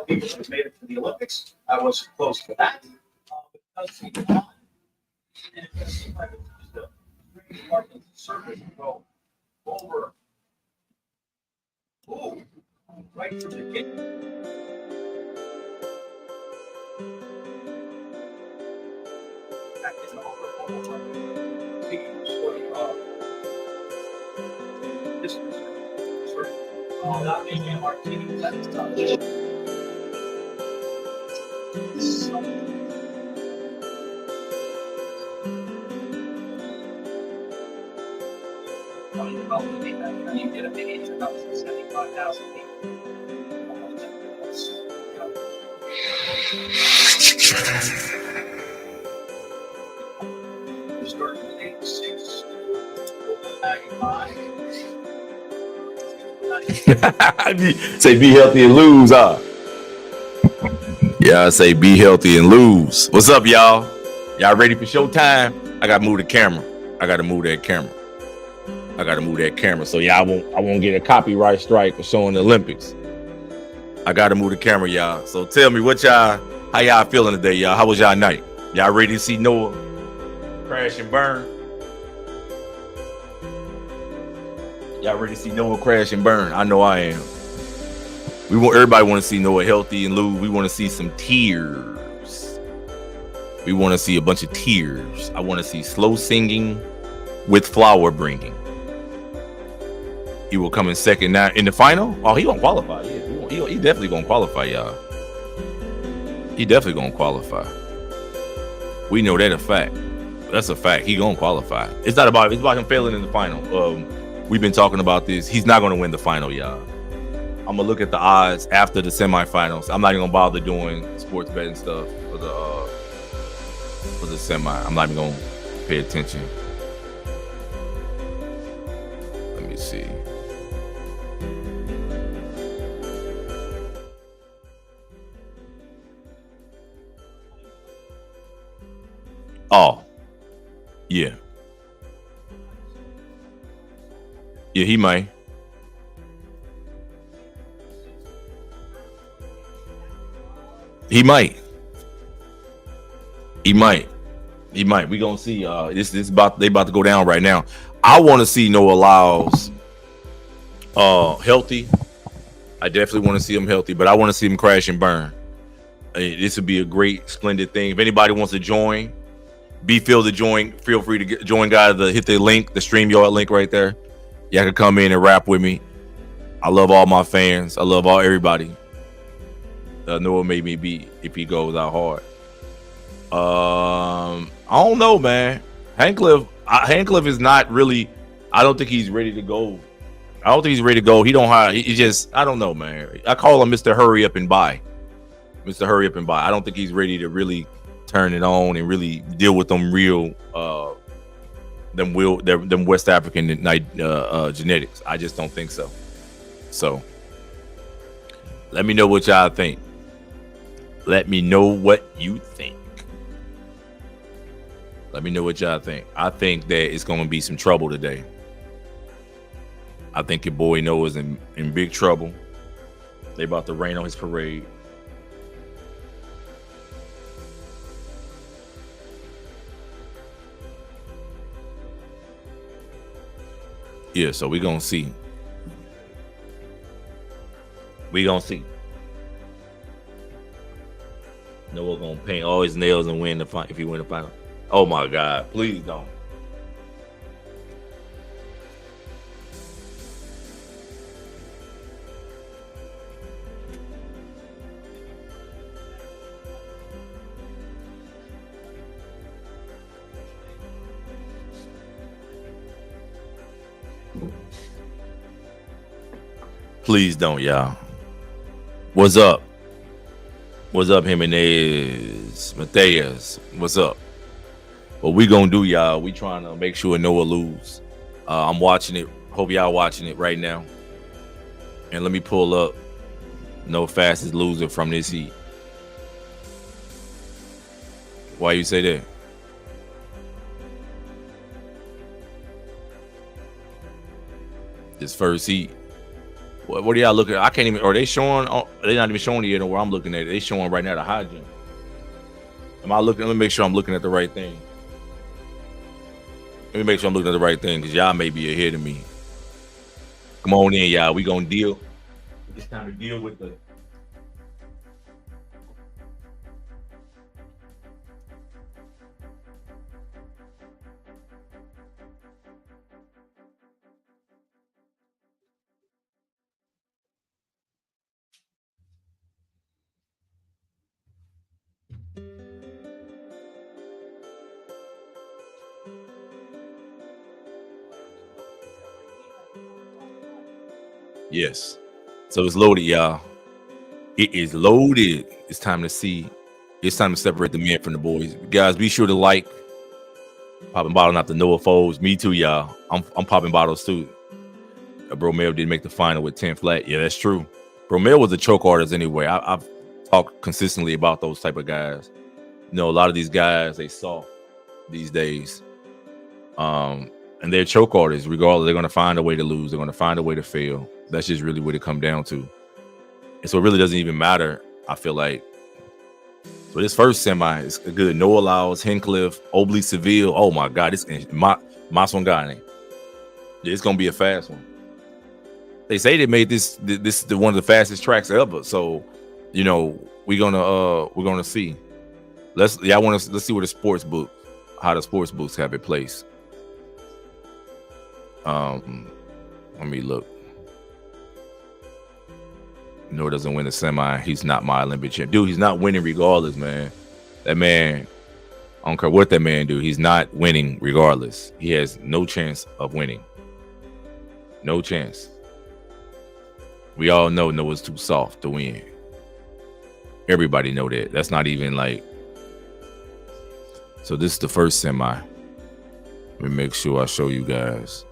people who made it to the Olympics. I was close to that. Because he did not. And it just seemed like it was just a great part of the surface to go over. Ooh, right to the kick. Back in the over. Distance. Not making a martini. That's tough. You get a big introduction, 75,000 people. Starting with 86, 95. Say be healthy and lose, huh? Yeah, I say be healthy and lose. What's up, y'all? Y'all ready for showtime? I gotta move the camera. I gotta move that camera. So yeah, I won't get a copyright strike for showing the Olympics. I gotta move the camera, y'all. So tell me how y'all feeling today, y'all? How was y'all night? Y'all ready to see Noah crash and burn? Y'all ready to see Noah crash and burn? I know I am. Everybody want to see Noah healthy and lose. We want to see some tears. We want to see a bunch of tears. I want to see slow singing with flower bringing. He will come in second now in the final. Oh, he gonna qualify. Yeah, he definitely gonna qualify, y'all. He definitely gonna qualify. We know that a fact. That's a fact. He gonna qualify. It's about him failing in the final. We've been talking about this. He's not gonna win the final, y'all. I'm gonna look at the odds after the semifinals. I'm not even gonna bother doing sports betting stuff for the semi. I'm not even gonna pay attention. Let me see. Oh, yeah. Yeah, he might. He might. We gonna see. This they about to go down right now. I want to see Noah Lyles healthy. I definitely want to see him healthy, but I want to see him crash and burn. This would be a great, splendid thing. If anybody wants to join, feel free to join, guys. To hit the link, the StreamYard link right there. Y'all can come in and rap with me. I love all my fans. I love everybody. Noah made me beat if he goes out hard. I don't know, man. Handcliffe is not really. I don't think he's ready to go. He don't have. He just. I don't know, man. I call him Mr. Hurry Up and Buy. I don't think he's ready to really turn it on and really deal with them real, them West African genetics. I just don't think so. So, let me know what y'all think. Let me know what you think. I think that it's going to be some trouble today. I think your boy Noah's in big trouble. They about to rain on his parade. Yeah, so we're going to see. Noah gonna paint all his nails and win the final if he win the final. Oh my God! Please don't. Please don't, y'all. What's up? What's up, Jimenez? Mateus? What's up? What we gonna do, y'all? We trying to make sure Noah lose. I'm watching it. Hope y'all watching it right now. And let me pull up no fastest loser from this heat. Why you say that? This first heat. What are y'all looking at? I can't even. Are they showing? Oh, they're not even showing it yet. Where I'm looking at it, they showing right now the high jump. Am I looking? Let me make sure I'm looking at the right thing. Let me make sure I'm looking at the right thing because y'all may be ahead of me. Come on in, y'all. We gonna deal. It's time to deal with the. Yes. So it's loaded, y'all. It is loaded. It's time to see. It's time to separate the men from the boys. Guys, be sure to like. Popping bottle, not the Noah Foles. Me too, y'all. I'm popping bottles too. Bromell didn't make the final with 10 flat. Yeah, that's true. Bromell was a choke artist anyway. I've talked consistently about those type of guys. You know, a lot of these guys, they soft these days. And they're choke artists. Regardless, they're going to find a way to lose. They're going to find a way to fail. That's just really what it comes down to. And so it really doesn't even matter, I feel like. So this first semi is good. Noah Lyles, Hincliffe, Obley Seville. Oh my God, it's Maswangani. Yeah, it's gonna be a fast one. They say they made this the one of the fastest tracks ever. So, you know, we're gonna see. Let's see how the sports books have it placed. Let me look. Noah doesn't win the semi. He's not my Olympic champ. Dude, he's not winning regardless, man. That man, I don't care what that man do. He's not winning regardless. He has no chance of winning. No chance. We all know Noah's too soft to win. Everybody know that. That's not even like. So this is the first semi. Let me make sure I show you guys.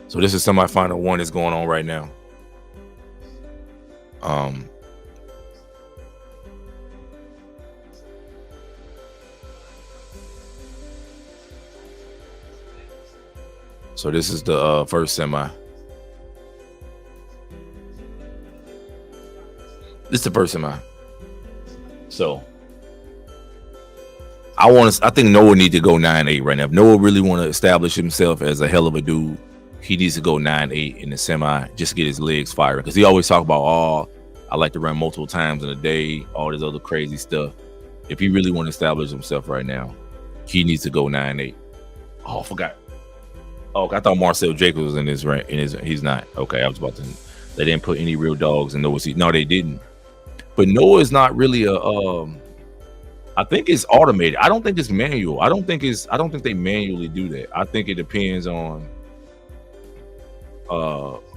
So this is semifinal one is going on right now. So this is the first semi. This is the first semi. So I think Noah needs to go 9-8 right now. If Noah really want to establish himself as a hell of a dude, he needs to go 9-8 in the semi just to get his legs firing. Because he always talk about, I like to run multiple times in a day, all this other crazy stuff. If he really want to establish himself right now, he needs to go 9-8. Oh, I forgot. Oh, I thought Marcel Jacobs was in his rank. He's not. Okay, I was about to. They didn't put any real dogs in Noah's seat. No, they didn't. But Noah is not really a. I think it's automated. I don't think it's manual. I don't think they manually do that. I think it depends on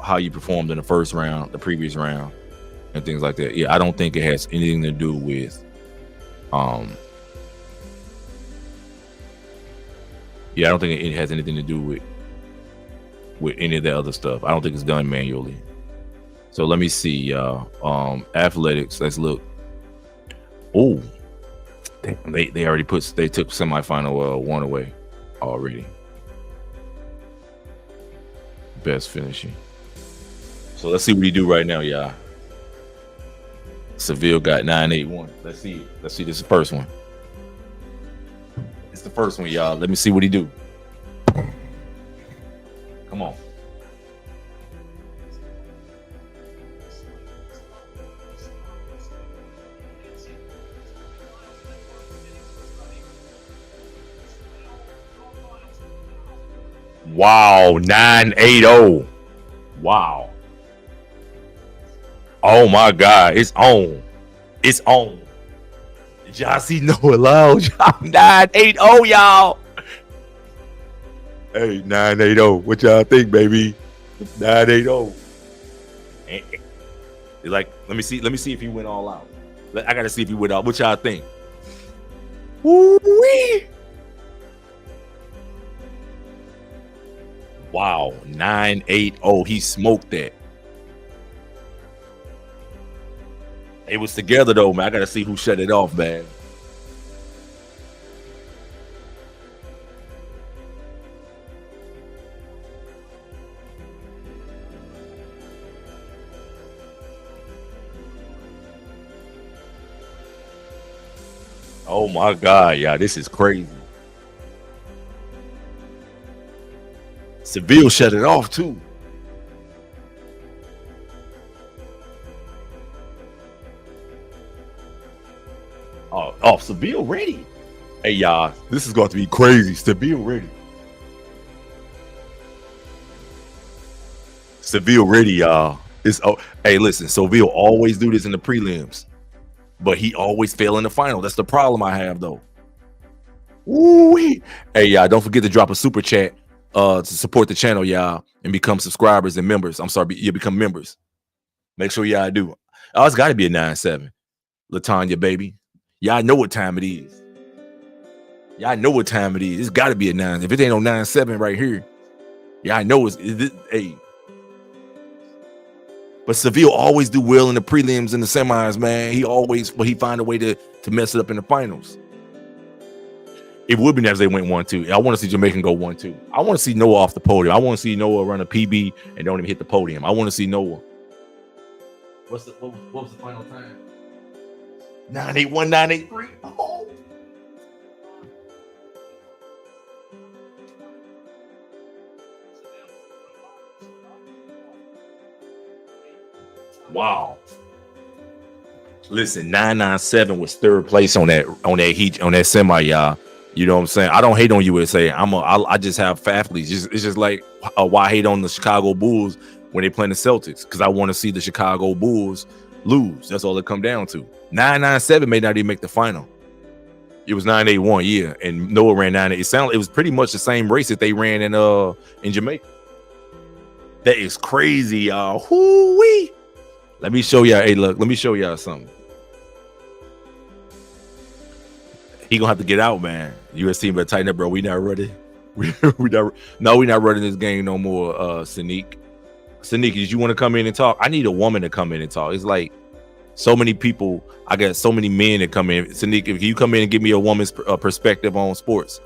how you performed in the first round, the previous round, and things like that. Yeah, I don't think it has anything to do with yeah, I don't think it has anything to do with any of the other stuff. I don't think it's done manually. So let me see, y'all. Athletics, let's look. Oh, they took semifinal one away already. Best finishing. So let's see what he do right now, y'all. Seville got 9-8-1. Let's see. This is the first one. It's the first one, y'all. Let me see what he do. Come on. Wow, 9-8-0. Wow. Oh my God, it's on. It's on. Did y'all see Noah Lyles? 9-8-0, y'all. Hey, 9-8-0. What y'all think, baby? 9-8-0. Like, let me see if he went all out. I gotta see if he went out. What y'all think? Woo-wee. Wow, 9-8-0. He smoked that. It was together though, man. I gotta see who shut it off, man. Oh my God, yeah, this is crazy. Seville shut it off too. Oh, Seville ready. Hey y'all, this is going to be crazy. Seville ready. Seville ready, y'all. It's hey, listen, Seville always do this in the prelims, but he always fail in the final. That's the problem I have though. Ooh-wee. Hey y'all, don't forget to drop a super chat to support the channel, y'all, and become subscribers and members. I'm sorry, you become members. Make sure y'all do. Oh, it's got to be a 9-7. Latanya, baby. Y'all know what time it is. Y'all know what time it is. It's got to be a 9. If it ain't no 9-7 right here, y'all know hey. But Seville always do well in the prelims and the semis, man. He find a way to mess it up in the finals. It would be nice if they went 1-2. I want to see Jamaican go 1-2. I want to see Noah off the podium. I want to see Noah run a PB and don't even hit the podium. I want to see Noah. What was the final time? 981, 983. Oh. Wow. Listen, 997 was third place on that semi, y'all. You know what I'm saying? I don't hate on USA. I just have athletes. It's just like why I hate on the Chicago Bulls when they play the Celtics, because I want to see the Chicago Bulls lose. That's all it come down to. 997 may not even make the final. It was 981, yeah, and Noah ran 9. It was pretty much the same race that they ran in Jamaica. That is crazy, y'all. Hoo-wee. Let me show y'all. Hey, look, let me show y'all something. He gonna have to get out, man. USC better tighten up, bro. We not ready. We not running this game no more. Sanique, did you want to come in and talk? I need a woman to come in and talk. It's like so many people. I got so many men that come in. Sanique, if you come in and give me a woman's perspective on sports,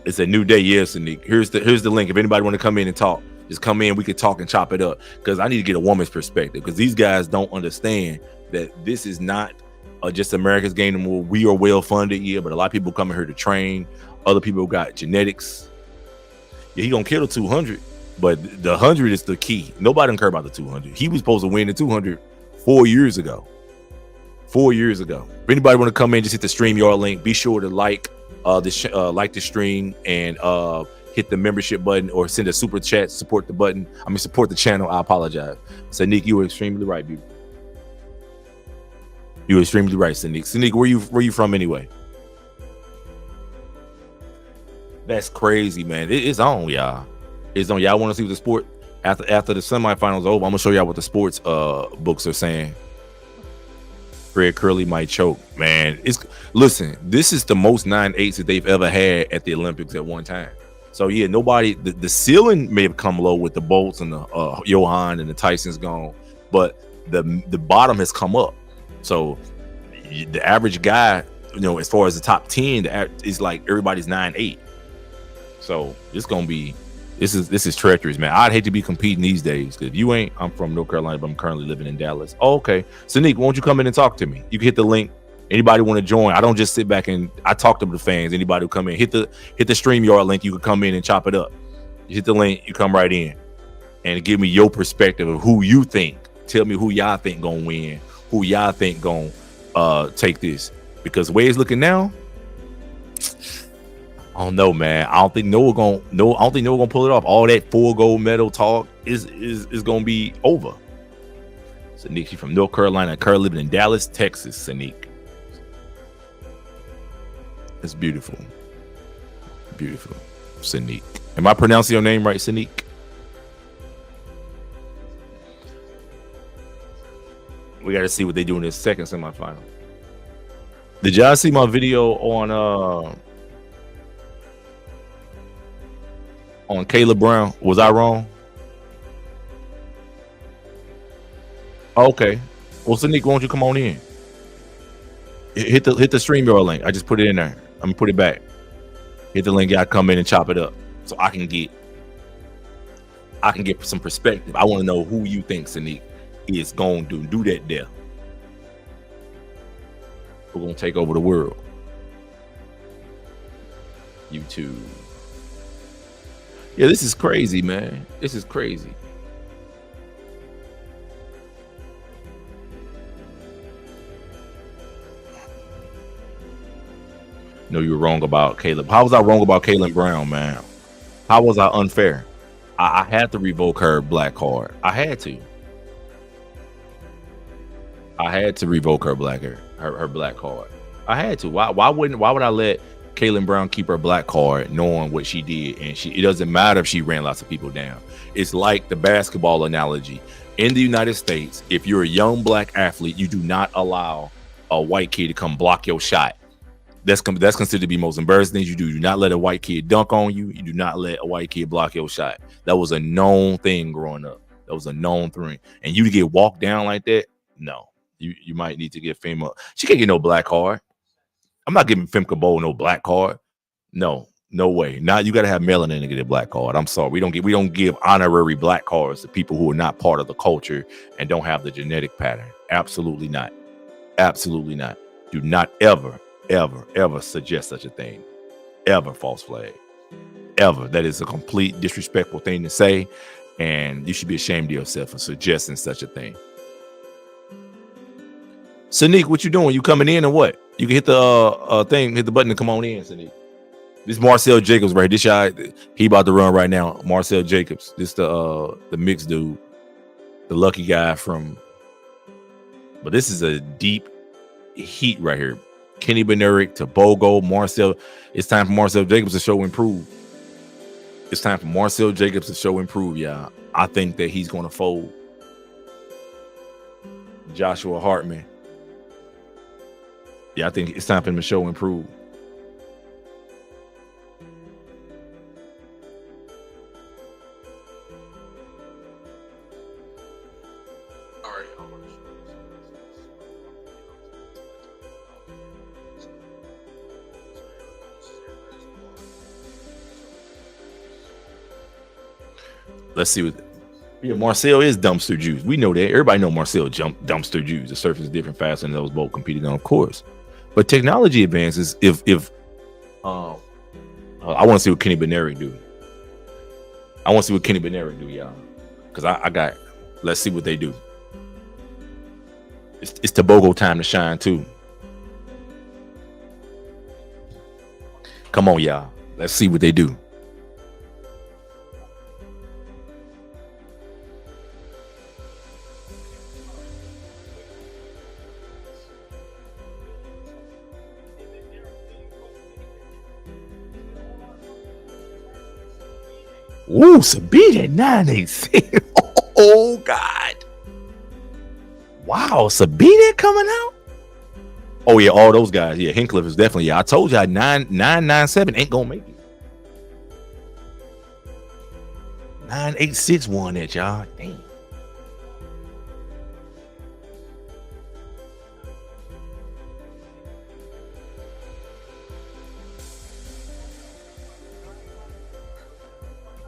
it's a new day. Yeah, Sanique. Here's the link. If anybody want to come in and talk, just come in. We could talk and chop it up, because I need to get a woman's perspective, because these guys don't understand that this is not just America's game anymore. We are well funded, yeah, but a lot of people coming here to train. Other people got genetics. Yeah, he gonna kill the 200, but the 100 is the key. Nobody don't care about the 200. He was supposed to win the 200 4 years ago. 4 years ago. If anybody want to come in, just hit the StreamYard link. Be sure to like the stream and hit the membership button, or send a super chat. Support the channel. I apologize. Sanique, you were extremely right, beautiful. You were extremely right, Sanique. Sanique, where you from anyway? That's crazy, man. It's on, y'all. It's on. Y'all want to see what the sport after the semifinals over? I'm gonna show y'all what the sports books are saying. Fred Curley might choke, man. Listen, this is the most 9-8s that they've ever had at the Olympics at one time. So yeah, the ceiling may have come low with the Bolts and the Johan and the Tyson's gone, but the bottom has come up. So the average guy, as far as the top 10, is like everybody's 9-8. So this is treacherous, man. I'd hate to be competing these days, because if you ain't, I'm from North Carolina, but I'm currently living in Dallas. Oh, okay. Sanique, won't you come in and talk to me? You can hit the link. Anybody want to join? I don't just sit back and I talk to the fans. Anybody who come in, hit the StreamYard link. You can come in and chop it up. You hit the link, you come right in and give me your perspective of who you think. Tell me who y'all think gonna win, who y'all think gonna take this. Because the way it's looking now, I don't know, man. I don't think Noah gonna pull it off. All that 4 gold medal talk is gonna be over. Sanique, she's from North Carolina, currently living in Dallas, Texas. Sanique, it's beautiful, beautiful. Sanique, am I pronouncing your name right, Sanique? We got to see what they do in this second semifinal. Did y'all see my video on Caleb Brown? Was I wrong? Okay. Well, Sanique, why don't you come on in? Hit the StreamYard link. I just put it in there. I'm gonna put it back. Hit the link. Y'all come in and chop it up, so I can get some perspective. I want to know who you think Sanique is going to do that there. We're gonna take over the world. YouTube. Yeah, this is crazy, man. This is crazy. No, you were wrong about Caleb. How was I wrong about Caitlin Brown, man? How was I unfair? I had to revoke her black card. I had to. I had to revoke her black card. I had to. Why would I let Caitlin Brown keep her black card knowing what she did? And it doesn't matter if she ran lots of people down. It's like the basketball analogy. In the United States, if you're a young black athlete, you do not allow a white kid to come block your shot. That's considered to be most embarrassing things you do. You do not let a white kid dunk on you. You do not let a white kid block your shot. That was a known thing growing up. That was a known thing. And you to get walked down like that, no. You might need to get Femca. She can't get no black card. I'm not giving Femca Bowl no black card. No way. Now you got to have melanin to get a black card. I'm sorry. We don't give honorary black cards to people who are not part of the culture and don't have the genetic pattern. Absolutely not. Absolutely not. Do not ever suggest such a thing. Ever, false flag. Ever. That is a complete disrespectful thing to say, and you should be ashamed of yourself for suggesting such a thing. Sanique, what you doing? You coming in or what? You can hit the thing, hit the button to come on in, Sanique. This Marcel Jacobs right here. He about to run right now. Marcel Jacobs. This the mixed dude. The lucky guy from. But this is a deep heat right here. Kenny Benerick to Bogo, Marcel. It's time for Marcel Jacobs to show improve. It's time for Marcel Jacobs to show improve, y'all. I think that he's going to fold. Joshua Hartman. Yeah, I think it's time for him to show improve. Let's see what. Yeah, Marcel is dumpster juice. We know that. Everybody know Marcel dumpster juice. The surface is different, faster than those both competing on, of course. But technology advances. If I want to see what Kenny Benerick do. I want to see what Kenny Benerick do, y'all. Because I got. Let's see what they do. It's Tobogo time to shine too. Come on, y'all. Let's see what they do. Ooh, Sabine at 986. Oh God. Wow, Sabine coming out. Oh yeah, all those guys. Yeah, Hincliffe is definitely. Yeah, I told you 997 ain't gonna make it. 986 won that, y'all. Damn.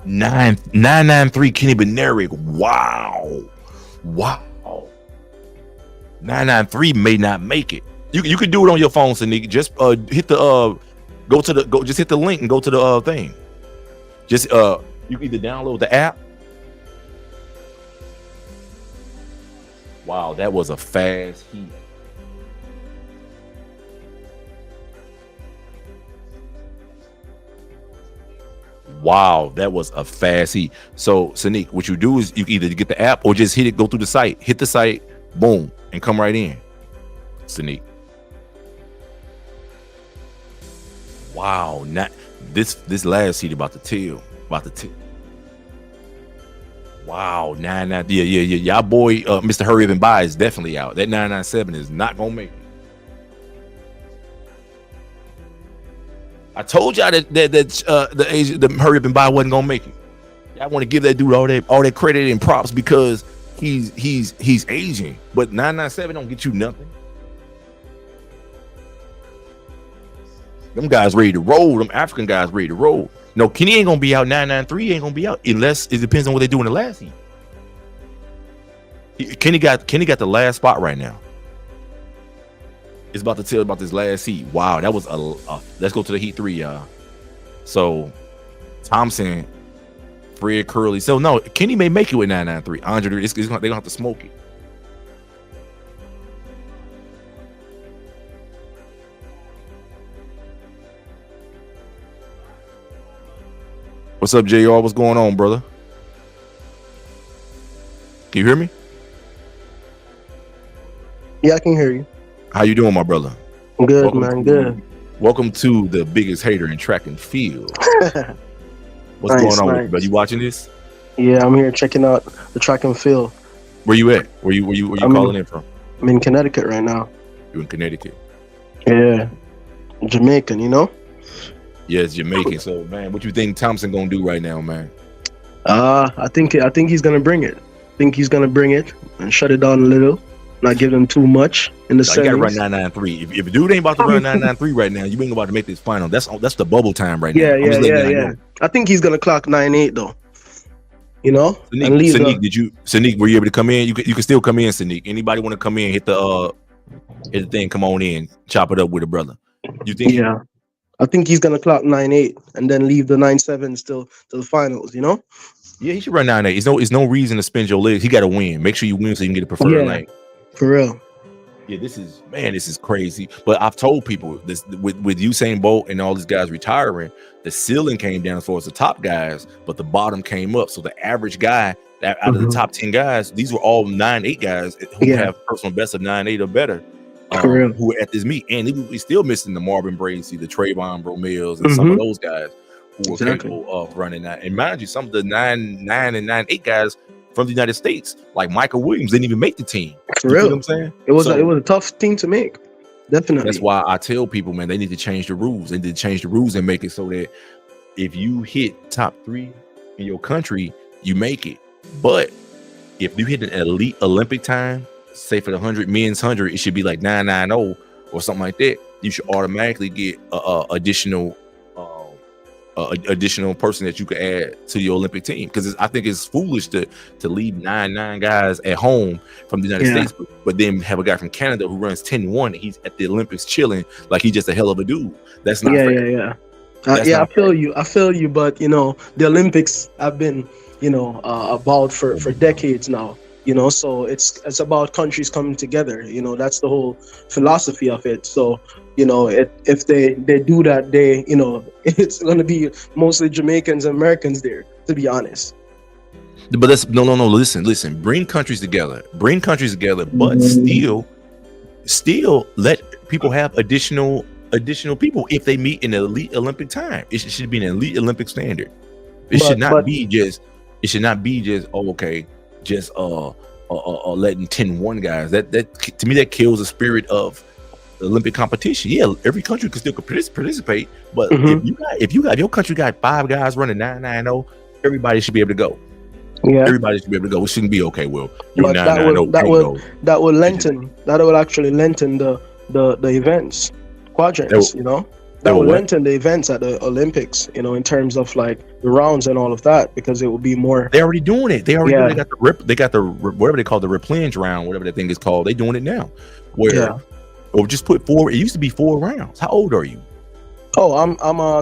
Nine 993 Kenny Benerick. Wow. 993 may not make it. You can do it on your phone, Sanique. Just hit the just hit the link and go to the thing. Just you can either download the app. Wow, that was a fast heat. Wow, that was a fast heat. So, Sanique, what you do is you either get the app or just hit it, go through the site, hit the site, boom, and come right in. Sanique. Wow, not this last heat about to tell. Wow, 99. Yeah. Y'all boy, Mr. Hurry Up and Buy is definitely out. That 997 is not gonna make it. I told y'all that the Hurry Up and Buy wasn't gonna make it. Y'all want to give that dude all that credit and props because he's Asian, but 997 don't get you nothing. Them guys ready to roll. Them African guys ready to roll. No, Kenny ain't gonna be out. 993 ain't gonna be out unless it depends on what they do in the last heat. Kenny got the last spot right now. is about to tell about this last heat. Wow, that was a let's go to the heat 3, y'all. So Thompson, Fred Curley. So no, Kenny may make it with 993. Andre, they're gonna have to smoke it. What's up, JR? What's going on, brother? Can you hear me? Yeah, I can hear you. How you doing, my brother? Good, welcome man. Good. Welcome to the biggest hater in track and field. What's going on with you, bro? You watching this? Yeah, I'm here checking out the track and field. Where you at? Where you calling in from? I'm in Connecticut right now. You in Connecticut? Yeah, Jamaican, you know. Yeah, it's Jamaican. So, man, what you think Thompson gonna do right now, man? I think he's gonna bring it. I think he's gonna bring it and shut it down a little. Not give them too much in the settings. You gotta run 993. If a dude ain't about to run 993 right now, you ain't about to make this final. That's the bubble time right now. Yeah. I think he's gonna clock 9.8 though. You know, Saniq, were you able to come in? You can still come in, Saniq. Anybody want to come in? Hit the thing. Come on in. Chop it up with a brother. You think? Yeah, I think he's gonna clock 9.8 and then leave the 9.7 still to the finals. You know. Yeah, he should run 9.8. It's no reason to spend your legs. He got to win. Make sure you win so you can get a preferred lane. For real. Yeah, this is crazy. But I've told people this with Usain Bolt and all these guys retiring, the ceiling came down as far as the top guys, but the bottom came up. So the average guy out of the top 10 guys, these were all 9.8 guys who have personal best of 9.8 or better. Who were at this meet, and we still missing the Marvin Bracey, the Trayvon Bromels, and some of those guys who were capable of running that. And mind you, some of the 9.9 and 9.8 guys from the United States, like Michael Williams, didn't even make the team. For real, you know what I'm saying? It was a tough team to make. Definitely. That's why I tell people, man, they need to change the rules. They need to change the rules and make it so that if you hit top 3 in your country, you make it. But if you hit an elite Olympic time, say for the 100 men's 100, it should be like 990 or something like that. You should automatically get additional person that you could add to your Olympic team, because I think it's foolish to leave 9.9 guys at home from the United States, but then have a guy from Canada who runs 10.1 and he's at the Olympics chilling like he's just a hell of a dude. That's not fair. I feel you, but you know, the Olympics have been, you know, about for decades now. You know, so it's about countries coming together. You know, that's the whole philosophy of it. So, you know, if they do that, you know, it's going to be mostly Jamaicans and Americans there, to be honest. But that's no. Listen. Bring countries together, but still let people have additional people if they meet in the elite Olympic time. It should be an elite Olympic standard. It should not be just letting 10-1 guys. That to me, that kills the spirit of the Olympic competition. Yeah, every country can still participate, but if your country got 5 guys running 990, everybody should be able to go. Yeah, everybody should be able to go. It shouldn't be okay. Well, you're 990. That will actually lengthen the events quadrants. You know. That will lengthen the events at the Olympics, you know, in terms of like the rounds and all of that, because it will be more. They're already doing it. They got the whatever they call the replenish round, whatever that thing is called. They're doing it now. Or just put 4. It used to be 4 rounds. How old are you? Oh, I'm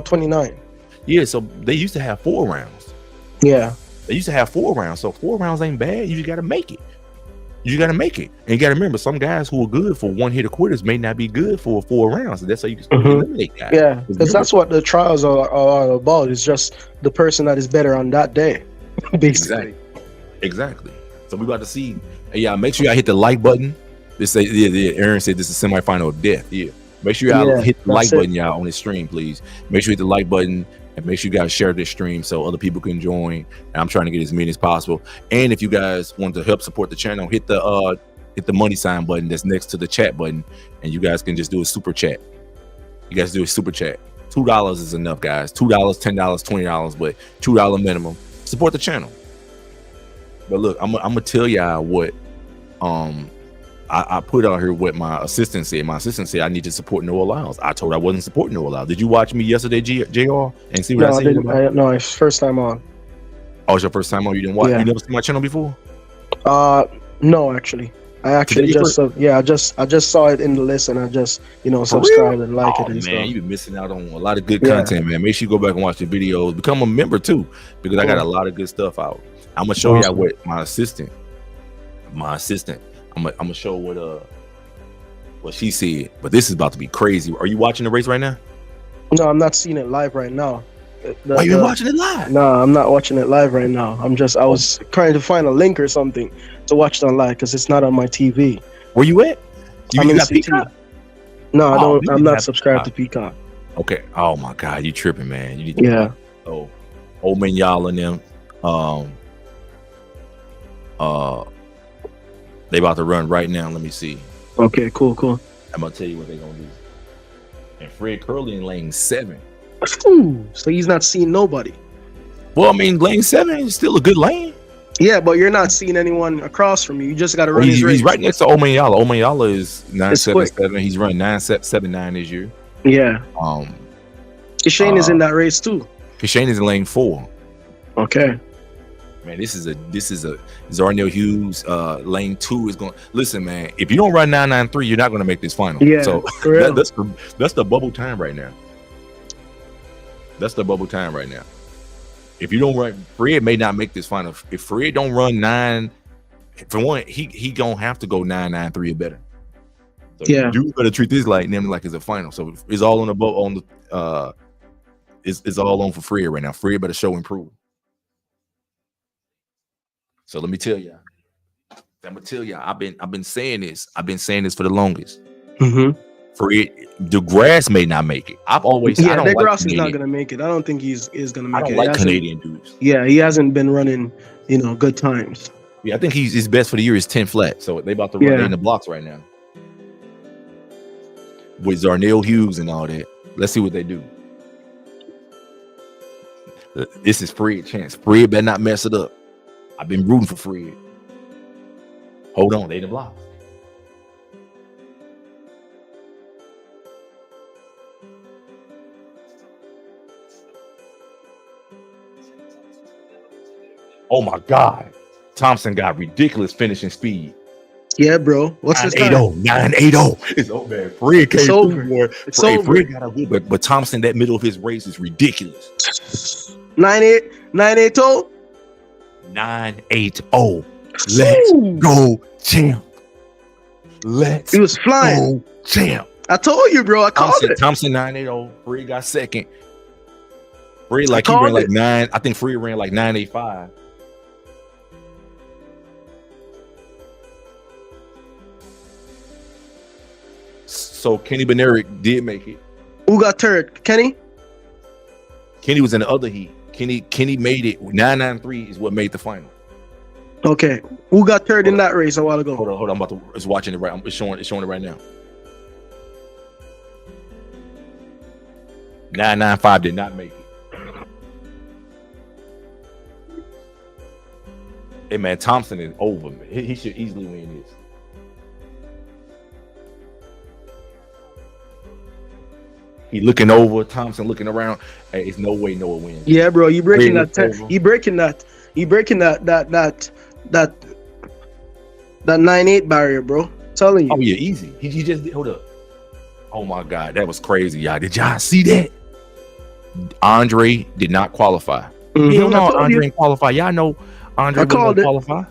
29. Yeah, so they used to have 4 rounds. Yeah, they used to have 4 rounds. So 4 rounds ain't bad. You just got to make it. And you got to remember, some guys who are good for one hit quitters may not be good for 4 rounds. And that's how you can eliminate guys. Yeah, because that's what the trials are all about. It's just the person that is better on that day, basically. Exactly. So we about to see. Hey, y'all, make sure y'all hit the like button. Aaron said this is a semifinal of death. Yeah. Make sure y'all hit the like button, y'all, on this stream, please. Make sure you hit the like button. And make sure you guys share this stream so other people can join. And I'm trying to get as many as possible. And if you guys want to help support the channel, hit the money sign button that's next to the chat button, and you guys can just do a super chat. You guys do a super chat. $2 is enough, guys. $2, $10, $20, but $2 minimum. Support the channel. But look, I'm gonna tell y'all what I put out here what my assistant said. My assistant said I need to support Noah Lyles. I told her I wasn't supporting Noah Lyles. Did you watch me yesterday, JR, and see what I said? No, it's first time on. Oh, it's your first time on? You didn't watch? You never seen my channel before? No, actually. I actually just I just saw it in the list and I just subscribe and like it and man, stuff. you've been missing out on a lot of good content, man. Make sure you go back and watch the videos. Become a member too, because I got a lot of good stuff out. I'm gonna show y'all what my assistant. I'm gonna show what she said. But this is about to be crazy. Are you watching the race right now? No, I'm not seeing it live right now. Why you watching it live? No, I'm not watching it live right now. I was trying to find a link or something to watch it on live because it's not on my TV. Where you at? I'm in CT. No, I don't. I'm not subscribed to Peacock. Okay. Oh my God, you tripping, man? You need to Oh, old man, y'all and them. They about to run right now. Let me see. Okay, cool. I'm gonna tell you what they're gonna do. And Fred Curley in lane 7. Ooh, so he's not seeing nobody. Well, I mean, lane 7 is still a good lane. Yeah, but you're not seeing anyone across from you. You just got to run his race. He's right next to Omanyala. Omanyala is 977. He's running 979 this year. Yeah. Kishane is in that race too. Kishane is in lane 4. Okay. Man, this is a Zarnell Hughes. Lane 2 is going. Listen, man, if you don't run 993, you're not going to make this final. Yeah. So that's the bubble time right now. That's the bubble time right now. If you don't run, Fred may not make this final. If Fred don't run 9, for one, he gonna have to go 993 or better. So you better treat this like it's a final. So it's all on the boat on the it's all on for Fred right now. Fred better show improve. So let me tell you, I've been saying this. I've been saying this for the longest. Mm-hmm. Fred, the grass may not make it. I've always I don't DeGrasse like is not gonna make it. I don't think he's gonna make it. I don't like Canadian dudes. Yeah, he hasn't been running, good times. Yeah, I think his best for the year is 10 flat. So they about to run in the blocks right now with Zarnell Hughes and all that. Let's see what they do. This is Fred's chance. Fred better not mess it up. I've been rooting for Fred. Hold on, they in the blocks. Oh my God. Thompson got ridiculous finishing speed. Yeah, bro. What's his time? 980. It's over, man. Fred came through, boy. It's over. Fred got a win, but Thompson, that middle of his race is ridiculous. 980. 980. Let's go, champ. He was flying. Go, champ. I told you, bro. I called it. Thompson 980. Fred got second. Fred he ran like 9. I think Fred ran like 985. So Kenny Benerick did make it. Who got third? Kenny? Kenny was in the other heat. Kenny made it. 993 is what made the final. Okay. Who got third in that race a while ago? Hold on. I'm about to. It's watching it right. It's showing it right now. 995 did not make it. Hey man, Thompson is over, man. He should easily win this. He looking over, Thompson looking around. Hey, it's no way Noah wins. Yeah, bro, you breaking that. You breaking that 9.8 barrier, bro. I'm telling you. Oh yeah, easy. He just hold up. Oh my God, that was crazy, y'all. Did y'all see that? Andre did not qualify. Hell no, Andre didn't qualify. Y'all know Andre wouldn't qualify.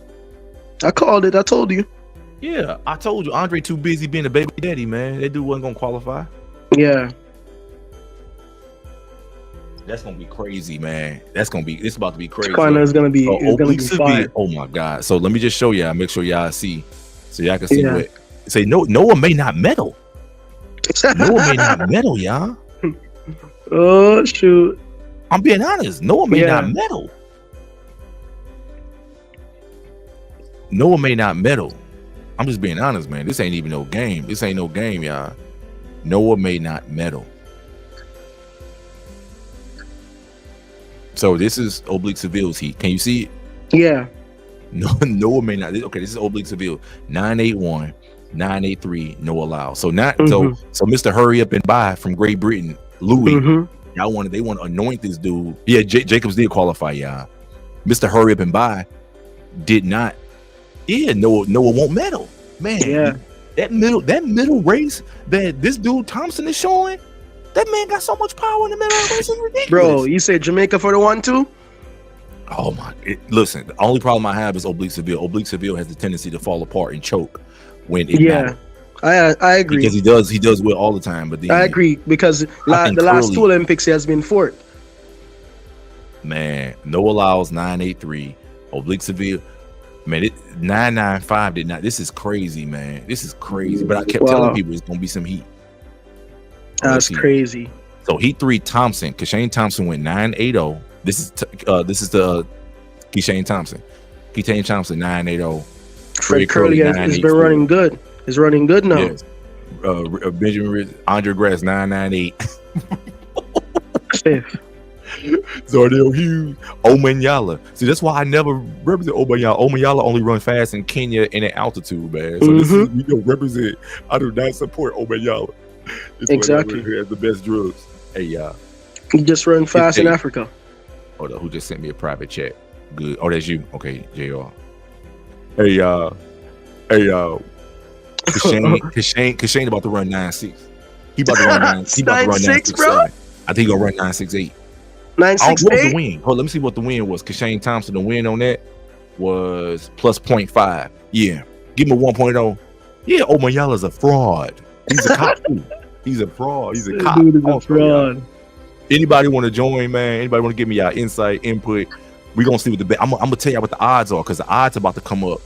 I called it. I told you. Yeah, I told you. Andre too busy being a baby daddy, man. That dude wasn't gonna qualify. Yeah. That's gonna be crazy, man. It's about to be crazy. It's gonna be fire. Oh my God. So let me just show y'all, make sure y'all see. So y'all can see what say Noah may not medal. Noah may not medal, y'all. Oh shoot. I'm being honest. Noah may not medal. Noah may not medal. I'm just being honest, man. This ain't even no game. This ain't no game, y'all. Noah may not medal. So this is Oblique Seville's heat. Can you see it? Yeah. No, Noah may not. Okay, this is Oblique Seville. 981, 983, Noah Lyles. So so Mr. Hurry Up and Buy from Great Britain, Louis. They want to anoint this dude. Yeah, Jacobs did qualify, y'all. Mr. Hurry Up and Buy did not. Yeah, Noah won't medal. Man, Yeah. that middle race that this dude Thompson is showing, that man got so much power in the middle of the race. It's ridiculous. Bro, you say Jamaica for the 1-2? Oh my! Listen, the only problem I have is Oblique Seville. Oblique Seville has the tendency to fall apart and choke when it matters. I agree. Because he does well all the time. But then, I agree because the last two Olympics he has been fourth. Man, Noah Lyles 983, Oblique Seville. Man, 995 did not. This is crazy, man. This is crazy. But I kept telling people it's gonna be some heat. That's crazy. So Heat 3 Thompson, Keshane Thompson went 980. This is the Keshane Thompson. Keshane Thompson 980. Fred Curley has been running good. He's running good now. Yes. Benjamin Andre Grass 998. Fifth. Zardell Hughes, Omanyala. See, that's why I never represent Omanyala. Omanyala only run fast in Kenya and at altitude, man. So this is, we don't represent. I do not support Omanyala. Exactly. Who has the best drugs? Hey, y'all. He just run fast in Africa. Hold on, who just sent me a private chat? Good. Oh, that's you. Okay, JR. Hey, y'all. Keshane about to run 9.6. He about to run 9. He about to run 9.6, bro. I think he gonna run 9.68. 9.68. The win? Hold, let me see what the win was. Keshane Thompson, the win on that was plus 0.5. Yeah, give him a 1.0. Yeah, Omanyala's a fraud. He's a cop too. He's a fraud. He's a cop. Dude is a fraud. Anybody want to join, man? Anybody want to give me y'all insight, input? We're gonna see what the I'm gonna tell y'all what the odds are, because the odds are about to come up.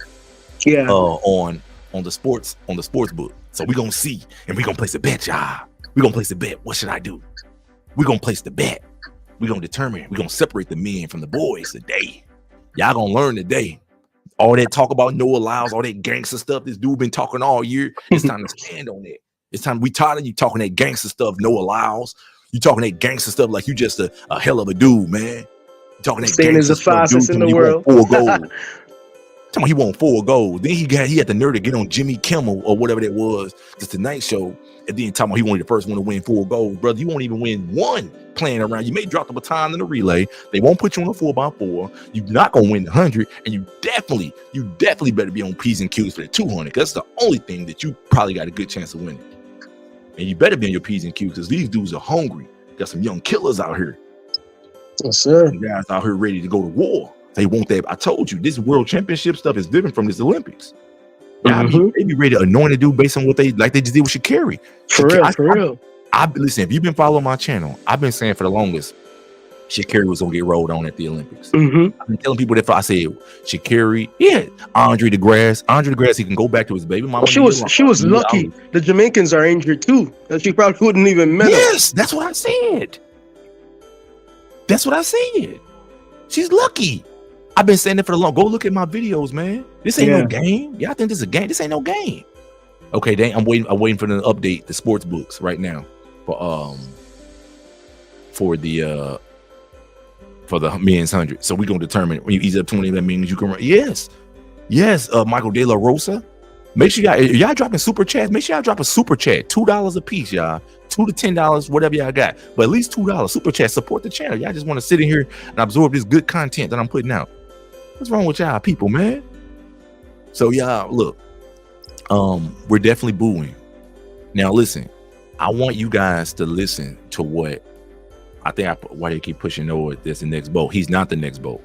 Yeah. On the sports book. So we're gonna see, and we're gonna place a bet, y'all. We're gonna place a bet. What should I do? We're gonna place the bet. We're gonna determine. We're gonna separate the men from the boys today. Y'all gonna learn today. All that talk about Noah Lyles, all that gangster stuff this dude been talking all year. It's time to stand on it. It's time. We tired of you talking that gangster stuff, Noah Lyles. You talking that gangster stuff like you just a hell of a dude, man. You talking that Stan is the fastest in the world. 4 goals. Tell me he won 4 goals. Then he had the nerve to get on Jimmy Kimmel or whatever that was, the Tonight Show, and then talking about he wanted the first one to win 4 goals. Brother, you won't even win 1 playing around. You may drop the baton in the relay. They won't put you on a 4x4. You're not gonna win the 100, and you definitely better be on P's and Q's for the 200. Because that's the only thing that you probably got a good chance of winning. And you better be on your P's and Q's, because these dudes are hungry. Got some young killers out here. Yes, sir. Some guys out here ready to go to war. They want that. I told you, this world championship stuff is different from this Olympics. They be ready to anoint a dude based on what they just did with Sha'Carri. For real. Listen, if you've been following my channel, I've been saying for the longest, Sha'Carri was gonna get rolled on at the Olympics. I've been telling people that I said Sha'Carri, Andre DeGrasse, he can go back to his baby mama. She was lucky. The Jamaicans are injured too. That she probably wouldn't even medal. Yes, that's what I said. She's lucky. I've been saying it for the long. Go look at my videos, man. This ain't no game. Y'all think this is a game? This ain't no game. Okay, dang, I'm waiting for them to update the sports books right now for the men's 100. So we're gonna determine when you ease up 20, that means you can run. Yes, Michael De La Rosa. Make sure y'all dropping super chats. Make sure y'all drop a super chat, $2 a piece, y'all. $2 to $10, whatever y'all got, but at least $2 super chat. Support the channel. Y'all just want to sit in here and absorb this good content that I'm putting out. What's wrong with y'all people, man? So y'all look, we're definitely booing. Now listen, I want you guys to listen to what I think. Why they keep pushing Noah? That's the next boat. He's not the next boat.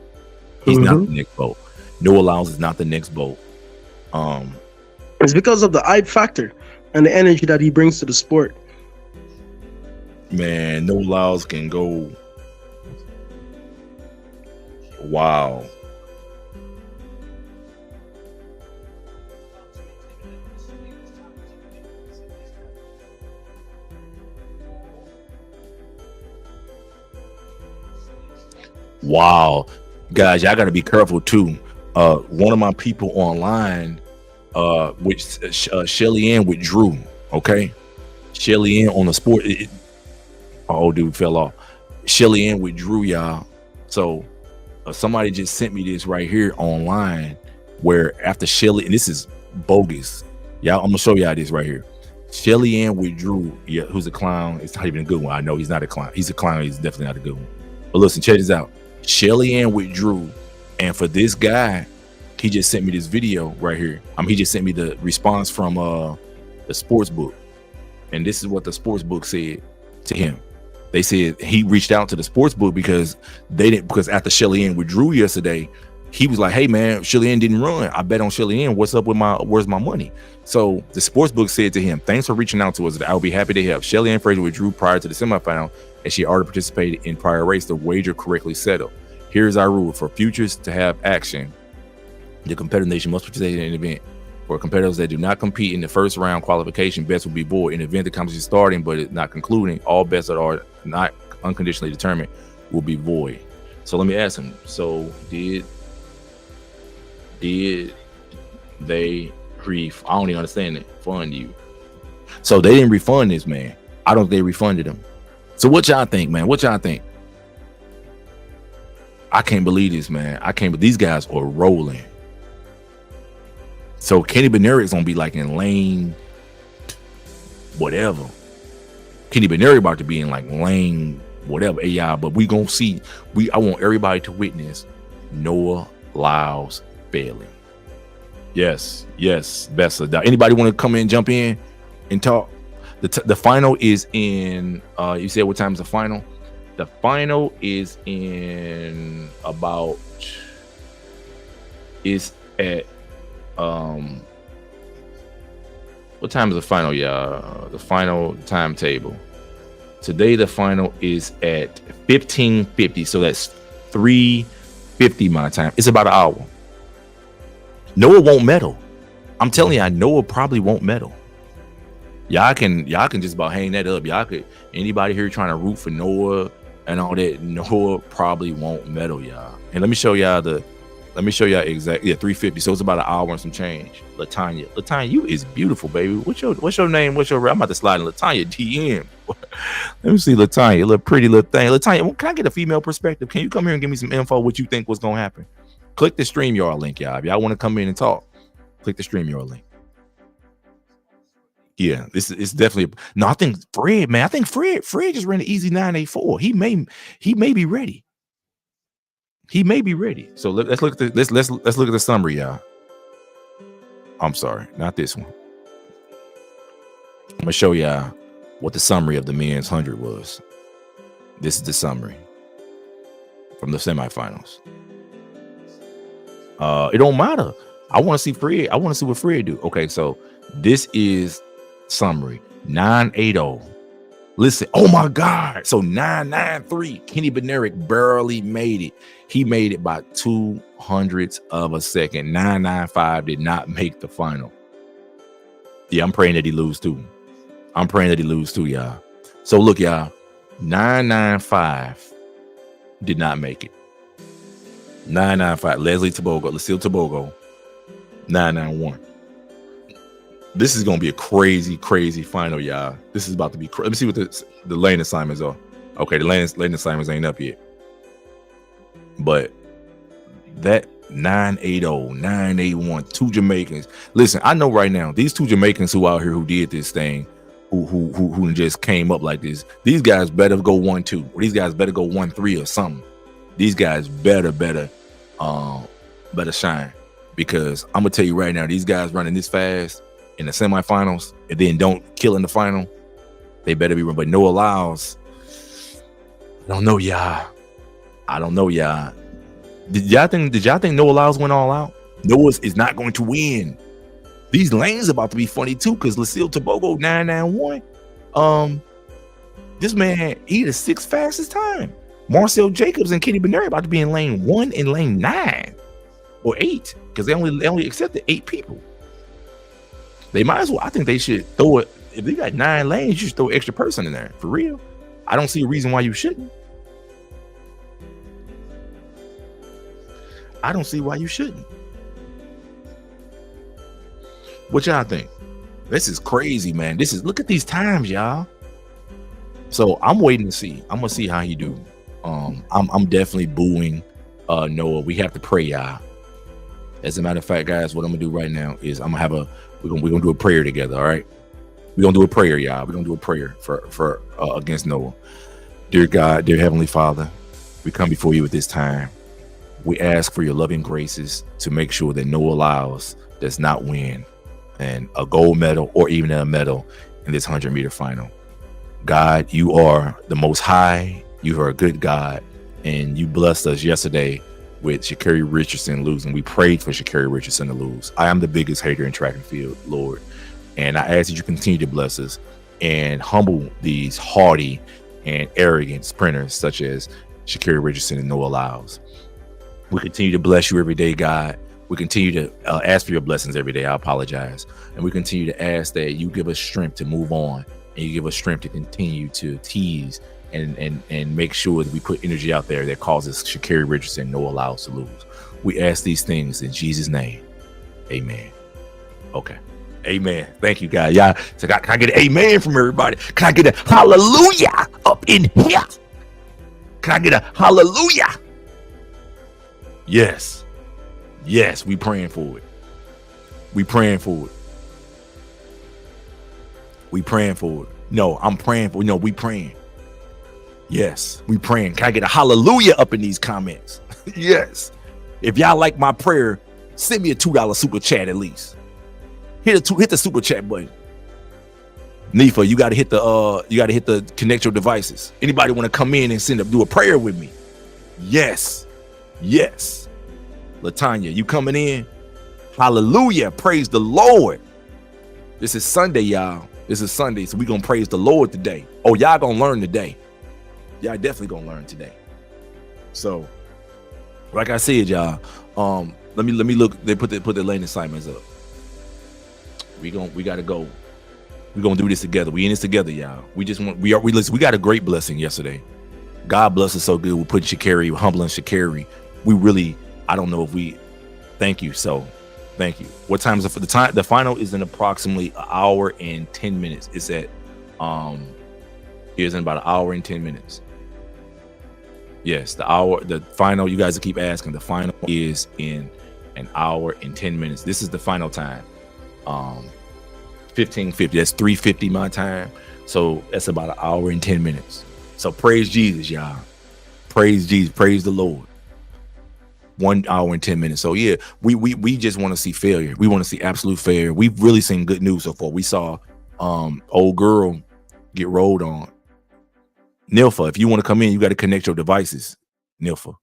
He's not the next boat. Noah Lyles is not the next boat. It's because of the hype factor and the energy that he brings to the sport. Man, Noah Lyles can go. Wow. Wow, guys, y'all got to be careful too. One of my people online, which Shelly Ann withdrew. Okay, Shelly Ann on the sport. Dude fell off. Shelly Ann withdrew, y'all. So somebody just sent me this right here online, where after Shelly, and this is bogus, y'all. I'm gonna show y'all this right here. Shelly Ann withdrew. Yeah, who's a clown? It's not even a good one. I know he's not a clown. He's a clown. He's definitely not a good one. But listen, check this out. Shelly Ann withdrew, and for this guy, he just sent me this video right here. He just sent me the response from the sports book, and this is what the sports book said to him. They said he reached out to the sports book because after Shelly Ann withdrew yesterday, he was like, "Hey man, Shelly Ann didn't run. I bet on Shelly Ann. What's up with where's my money?" So the sports book said to him, "Thanks for reaching out to us. I'll be happy to help. Shelly Ann Fraser withdrew prior to the semifinal, and she already participated in prior race. The wager correctly settled. Here's our rule: for futures to have action, the competitor nation must participate in an event. For competitors that do not compete in the first round qualification, bets will be void. In the event the competition is starting but it's not concluding, all bets that are not unconditionally determined will be void." So let me ask him. So did they I don't even understand it. Fund you? So they didn't refund this man. I don't think they refunded him. So what y'all think, man? What y'all think? I can't believe this, man. These guys are rolling. So Kenny Bednarik is gonna be like in lane whatever. Kenny Bednarik about to be in like lane whatever. AI, but we gonna see. I want everybody to witness Noah Lyles failing. Yes, Bessa. Anybody want to come in, jump in, and talk? The final is in. You said what time is the final? The final is in about. Is at. What time is the final, y'all? The final timetable. Today the final is at 15:50, so that's 3:50 my time. It's about an hour. Noah won't medal. I'm telling you, Noah probably won't medal. Y'all can just about hang that up. Anybody here trying to root for Noah and all that, Noah probably won't medal, y'all. And let me show y'all exactly. Yeah, 3:50. So it's about an hour and some change. Latanya, you is beautiful, baby. What's your name? I'm about to slide in Latanya DM. Let me see Latanya, little pretty little thing. Latanya, can I get a female perspective? Can you come here and give me some info? What you think was gonna happen? Click the StreamYard link, y'all. If y'all want to come in and talk, click the StreamYard link. Yeah, it's definitely no. I think Fred, man. I think Fred just ran an easy 984. He may be ready. He may be ready. So let's look at let's look at the summary, y'all. I'm sorry, not this one. I'm gonna show y'all what the summary of the men's 100 was. This is the summary from the semifinals. It don't matter. I want to see Fred. I want to see what Fred do. Okay, so this is summary 980. Listen, oh my God. So 993. Kenny Bednarik barrely made it. He made it by 200ths of a second. 995 did not make the final. Yeah, I'm praying that he lose too. Y'all. So look, y'all. 995 did not make it. 995. Lucille Tabogo. 991. This is gonna be a crazy final, y'all. This is about to be crazy. Let me see what the lane assignments are. Okay, the lane assignments ain't up yet. But that 980, 981, two Jamaicans. Listen, I know right now these two Jamaicans who out here who did this thing, who just came up like this. These guys better go 1-2, or these guys better go 1-3 or something. These guys better shine, because I'm gonna tell you right now, these guys running this fast in the semifinals and then don't kill in the final, they better be run. But Noah Lyles, I don't know, y'all. Did y'all think Noah Lyles went all out? Noah is not going to win. These lanes about to be funny too, because Lucille Tabogo 991. This man, he the 6th fastest time. Marcel Jacobs and Kenny Bednarik about to be in lane 1 and lane 9 or 8, because they only accepted 8 people. They might as well. I think they should throw it. If they got 9 lanes, you should throw an extra person in there. For real. I don't see a reason why you shouldn't. What y'all think? This is crazy, man. Look at these times, y'all. So I'm waiting to see. I'm gonna see how he do. I'm definitely booing Noah. We have to pray, y'all. As a matter of fact, guys, what I'm gonna do right now is we're gonna do a prayer together. All right, we're gonna do a prayer, y'all. We're gonna do a prayer for against Noah. Dear God, dear Heavenly Father, we come before you at this time. We ask for your loving graces to make sure that Noah Lyles does not win and a gold medal or even a medal in this 100-meter final. God, you are the most high. You are a good God. And you blessed us yesterday with Sha'Carri Richardson losing. We prayed for Sha'Carri Richardson to lose. I am the biggest hater in track and field, Lord. And I ask that you continue to bless us and humble these haughty and arrogant sprinters such as Sha'Carri Richardson and Noah Lyles. We continue to bless you every day, God. We continue to ask for your blessings every day. I apologize. And we continue to ask that you give us strength to move on, and you give us strength to continue to tease and make sure that we put energy out there that causes Sha'Carri Richardson, Noah Lyles to lose. We ask these things in Jesus' name. Amen. Okay. Amen. Thank you, guys. Yeah. So can I get an amen from everybody? Can I get a hallelujah up in here? Can I get a hallelujah? Yes. Yes, we praying for it. We praying for it. We praying for it. No, I'm praying for it. No, we praying. Yes, we praying. Can I get a hallelujah up in these comments? Yes. If y'all like my prayer, send me a $2 super chat at least. Hit the super chat button. Nifa, you gotta hit the connect your devices. Anybody want to come in and do a prayer with me? Yes. Yes. Latanya, you coming in? Hallelujah. Praise the Lord. This is Sunday, y'all. This is Sunday, so we gonna praise the Lord today. Oh, y'all gonna learn today. Y'all definitely gonna learn today. So, like I said, y'all, let me look. They put the lane assignments up. We gotta go. We gonna do this together. We in this together, y'all. We got a great blessing yesterday. God bless us so good. We put Sha'Carri, humbling Sha'Carri. We really, I don't know if we. Thank you. So, thank you. What time is it for the time? The final is in approximately an hour and 10 minutes. It's at is in about an hour and 10 minutes. Yes, the final, you guys keep asking, the final is in an hour and 10 minutes. This is the final time. 15:50. That's 3:50 my time. So that's about an hour and 10 minutes. So praise Jesus, y'all. Praise Jesus. Praise the Lord. 1 hour and 10 minutes. So yeah, we just want to see failure. We want to see absolute failure. We've really seen good news so far. We saw old girl get rolled on. Nilfa, if you want to come in, you got to connect your devices. Nilfa,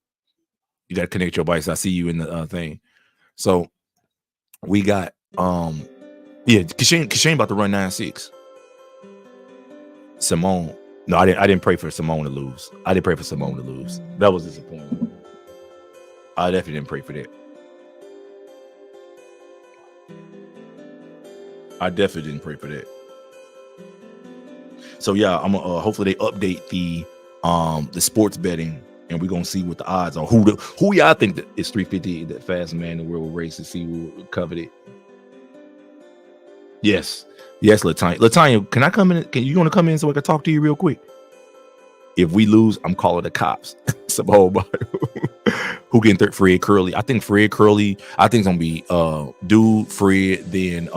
you got to connect your device. I see you in the thing. So we got yeah, Kashane about to run 9.6. Simone, no, I didn't pray for Simone to lose. I didn't pray for Simone to lose. That was disappointing. I definitely didn't pray for that. I definitely didn't pray for that. So yeah, I'm hopefully they update the sports betting, and we're gonna see what the odds are. Who y'all think that is 350 that fast man in the world race to see who covered it? Yes, Latanya, can I come in? Can you want to come in so I can talk to you real quick? If we lose, I'm calling the cops. Who getting third? Fred Curly. I think Fred Curly. I think it's gonna be Dude, Fred, then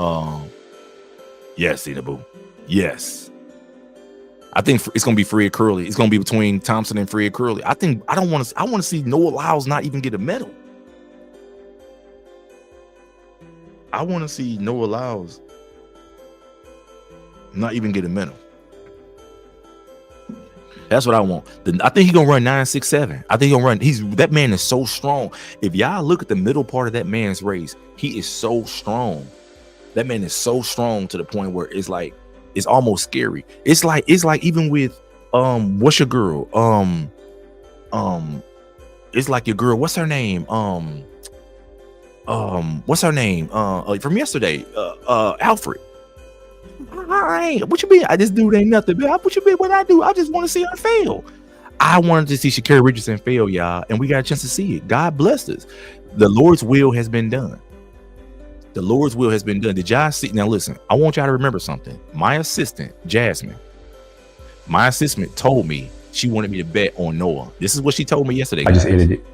yes, Boo. Yes. I think it's gonna be Fred Curly. It's gonna be between Thompson and Fred Curly. I want to see Noah Lyles not even get a medal. I want to see Noah Lyles not even get a medal. That's what I want. I think he's gonna run 9.67. I think he'll run. That man is so strong. If y'all look at the middle part of that man's race, he is so strong. That man is so strong to the point where it's like it's almost scary. It's like even with what's your girl? It's like your girl. What's her name? What's her name? From yesterday. Alfred. What you mean? This dude ain't nothing. What you mean? What I do? I just want to see her fail. I wanted to see Sha'Carri Richardson fail, y'all, and we got a chance to see it. God blessed us. The Lord's will has been done. The Lord's will has been done. Did y'all see? Now listen, I want y'all to remember something. My assistant, Jasmine, told me she wanted me to bet on Noah. This is what she told me yesterday. I just ended it.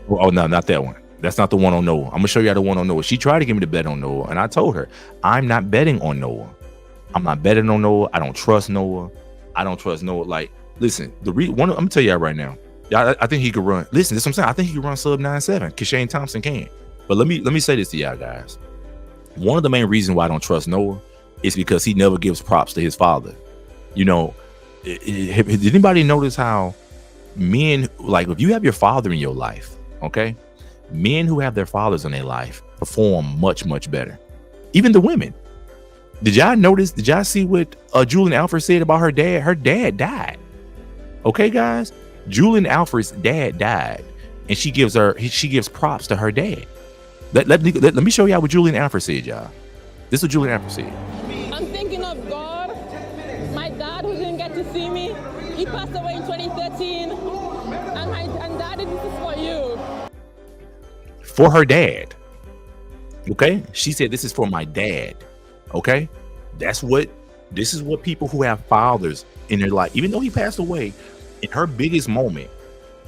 Oh no, not that one. That's not the one on Noah. I'm gonna show you the one on Noah. She tried to give me the bet on Noah, and I told her I'm not betting on Noah. I'm not betting on Noah. I don't trust Noah. I don't trust Noah. Like, listen, I'm gonna tell y'all right now. Yeah, I think he could run. Listen, that's what I'm saying. I think he could run sub 9.7. Kashane Thompson can. But let me say this to y'all guys. One of the main reasons why I don't trust Noah is because he never gives props to his father. You know, did anybody notice how men, like, if you have your father in your life, okay, men who have their fathers in their life perform much, much better. Even the women. Did y'all see what Julian Alfred said about her dad? Her dad died. Okay, guys, Julian Alfred's dad died, and she gives props to her dad. Let me show y'all what Julian Alfred said, y'all. This is what Julian Alfred said. I'm thinking of God, my dad who didn't get to see me. He passed away in 2013, and Daddy, this is for you. For her dad. Okay, she said this is for my dad. Okay, this is what people who have fathers in their life, even though he passed away, in her biggest moment,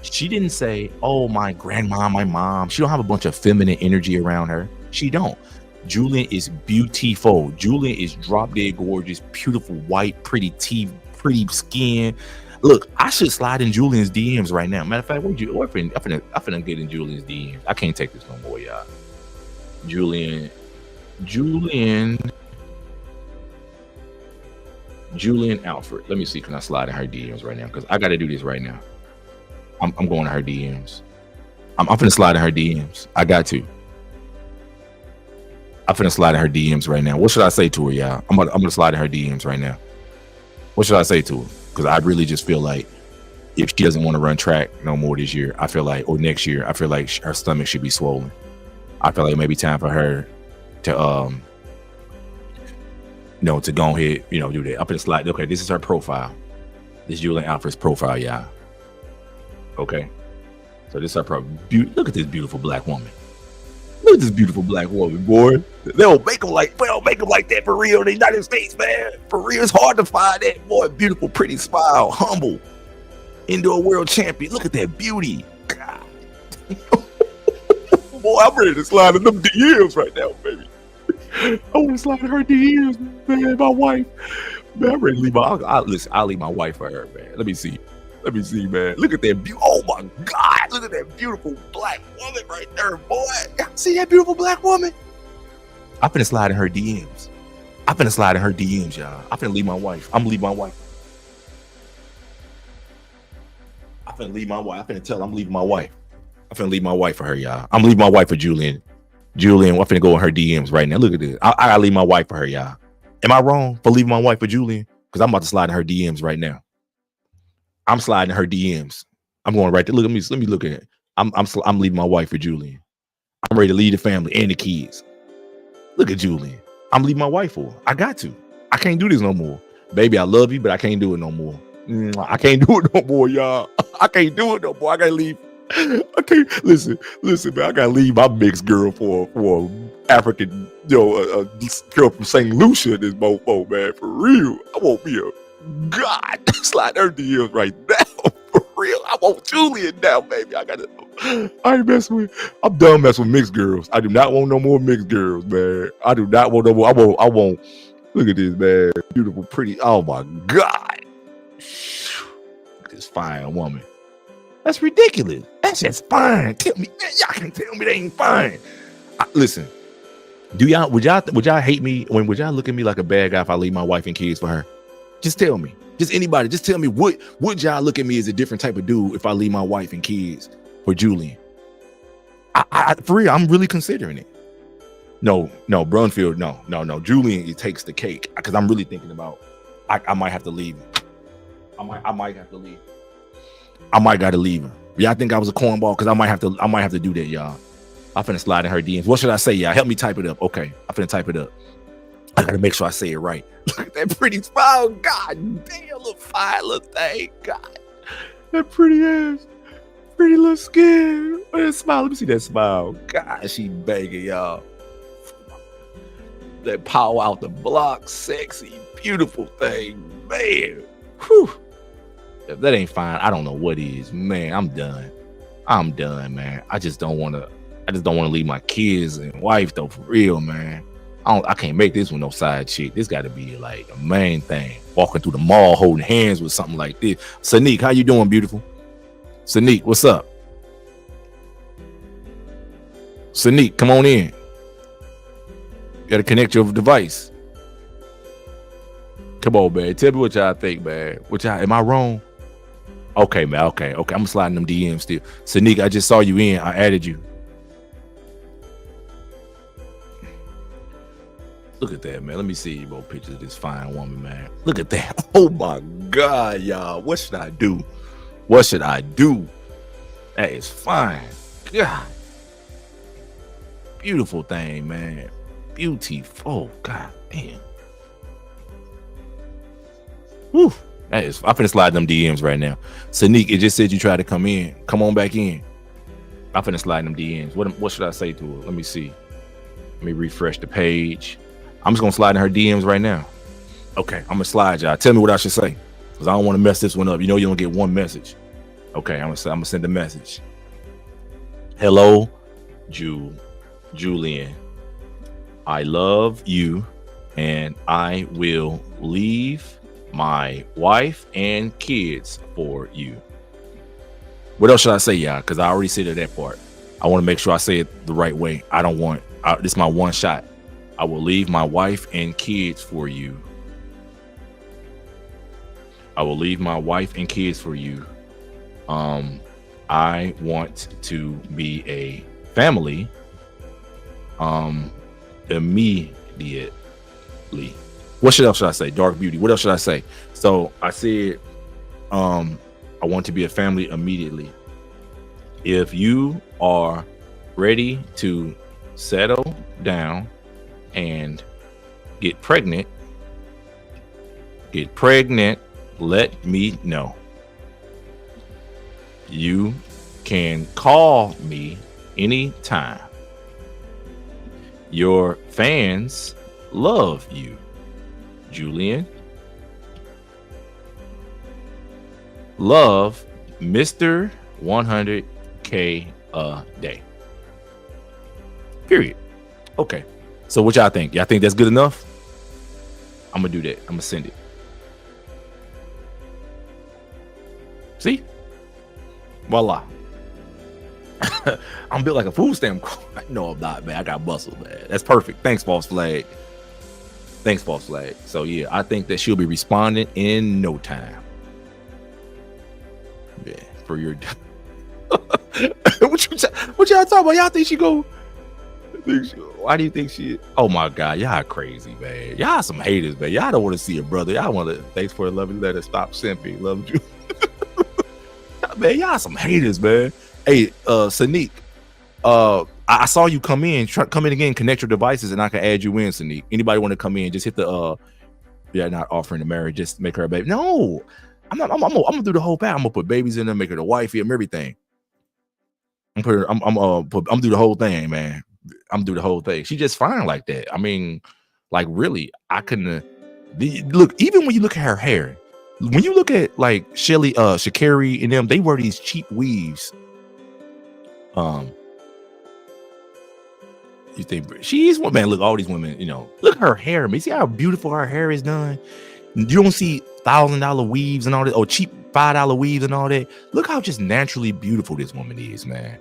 she didn't say, oh, my grandma, my mom. She don't have a bunch of feminine energy around her. She don't. Julian is beautiful. Julian is drop dead gorgeous, beautiful, white, pretty teeth, pretty skin. Look, I should slide in Julian's DMs right now. Matter of fact, I'm finna get in Julian's DMs. I can't take this no more, y'all. Julian Alfred. Let me see. Can I slide in her DMs right now? Because I got to do this right now. I'm going to her DMs. I'm finna slide in her DMs. I got to. I'm finna slide in her DMs right now. What should I say to her, y'all? I'm gonna slide in her DMs right now. What should I say to her? Because I really just feel like if she doesn't want to run track no more this year, I feel like, or next year, I feel like her stomach should be swollen. I feel like it may be time for her to to go ahead, do that. I'm gonna slide. Okay, this is her profile. This is Julian Alfred's profile, y'all. Okay, so this is her profile. Look at this beautiful black woman. Look at this beautiful black woman, boy. They don't make them like that for real in the United States, man. For real, it's hard to find that, boy. Beautiful, pretty smile, humble, indoor world champion. Look at that beauty. God. Boy, I'm ready to slide in them DMs right now, baby. I want to slide in her DMs, man. My wife, man. I'm ready to leave I'll leave my wife for her, man. Let me see, man. Look at that oh my God! Look at that beautiful black woman right there, boy. Y'all see that beautiful black woman? I'm finna slide in her DMs. Y'all. I'm finna leave my wife. I'm gonna leave my wife. I'm finna leave my wife. I'm finna tell her I'm leaving my wife. I'm finna leave my wife for her, y'all. I'm leaving my wife for Julian. I'm finna go in her DMs right now. Look at this. I gotta leave my wife for her, y'all. Am I wrong for leaving my wife for Julian? Because I'm about to slide in her DMs right now. I'm sliding in her DMs. I'm going right there. Look at me. Let me look at it. I'm leaving my wife for Julian. I'm ready to leave the family and the kids. Look at Julian. I'm leaving my wife for her. I got to. I can't do this no more. Baby, I love you, but I can't do it no more. I can't do it no more, y'all. I can't do it no more. I gotta leave. I can't listen, man. I gotta leave my mixed girl for African, a girl from St. Lucia. This mofo, man, for real. I won't be a God. Slide her DMs right now, for real. I want Julian now, baby. I'm done messing with mixed girls. I do not want no more mixed girls, man. I do not want no more. I won't. Look at this, man. Beautiful, pretty. Oh my God. Look at this fine woman. That's ridiculous. That's just fine. Tell me, man, y'all can tell me they ain't fine. Listen, would y'all hate me would y'all look at me like a bad guy if I leave my wife and kids for her? Just tell me. Just anybody. Just tell me, would y'all look at me as a different type of dude if I leave my wife and kids for Julian? For real, I'm really considering it. No, Brunfield, no. Julian, it takes the cake because I'm really thinking about. I might have to leave him. I might have to leave. I might gotta leave her. Y'all think I was a cornball? Because I might have to do that, y'all. I'm finna slide in her DMs. What should I say, y'all? Help me type it up. Okay, I'm finna type it up. I gotta make sure I say it right. Look at that pretty smile. God damn, little fine little thing. God, that pretty ass, pretty little skin. Look at that smile. Let me see that smile. God, she banging, y'all. That power out the block, sexy, beautiful thing, man. Whew. If that ain't fine, I don't know what is. Man, I'm done, man. I just don't want to leave my kids and wife though, for real, man. I can't make this with no side chick. This got to be like a main thing. Walking through the mall, holding hands with something like this. Sanique, how you doing, beautiful? Sanique, what's up? Sanique, come on in. You gotta connect your device. Come on, man. Tell me what y'all think, man. Am I wrong? Okay, man. Okay. I'm sliding them DMs still. Sanique, I just saw you in. I added you. Look at that, man. Let me see more pictures of this fine woman, man. Look at that. Oh my God, y'all. What should I do? That is fine. God. Beautiful thing, man. Beautiful. God damn. Whew. I'm finna slide them DMs right now. Sanique, it just said you tried to come in. Come on back in. I'm finna slide them DMs. What should I say to her? Let me see. Let me refresh the page. I'm just gonna slide in her DMs right now. Okay, I'm gonna slide y'all. Tell me what I should say, because I don't want to mess this one up. You know, you don't get one message. Okay, I'm gonna send a message. Hello, Julian. I love you, and I will leave my wife and kids for you. What else should I say, y'all? Because I already said that part. I want to make sure I say it the right way. This is my one shot. I will leave my wife and kids for you. I will leave my wife and kids for you. I want to be a family. Immediately. What else should I say? Dark beauty. What else should I say? So I said, I want to be a family immediately. If you are ready to settle down and get pregnant, let me know. You can call me anytime. Your fans love you, Julian. Love, Mr. 100K a day. Period. Okay. So what y'all think? Y'all think that's good enough? I'm gonna do that. I'm gonna send it. See? Voila. I'm built like a food stamp. No, I'm not, man. I got muscle, man. That's perfect. Thanks, false flag. So yeah, I think that she'll be responding in no time. Yeah, for your what y'all talking about? Y'all think she go? Why do you think she? Oh my God, y'all crazy, man. Y'all some haters, man. Y'all don't want to see a brother. Y'all want to. Thanks for a loving letter. Stop simping. Love you, man. Y'all some haters, man. Hey, Sanique, I saw you come in. Come in again. Connect your devices, and I can add you in, Sanique. Anybody want to come in? Just hit the not offering the marriage. Just make her a baby. No, I'm not. I'm gonna do the whole pack. I'm gonna put babies in there, make her the wifey, and everything. I'm do the whole thing, man. I'm do the whole thing. She just fine like that. I mean, like really, I couldn't look. Even when you look at her hair, when you look at like Shelly, Sha'Carri, and them, they wear these cheap weaves. You think she's one, man? Look, all these women, look at her hair, man. See how beautiful her hair is done. You don't see $1,000 weaves and all that, or cheap $5 weaves and all that. Look how just naturally beautiful this woman is, man.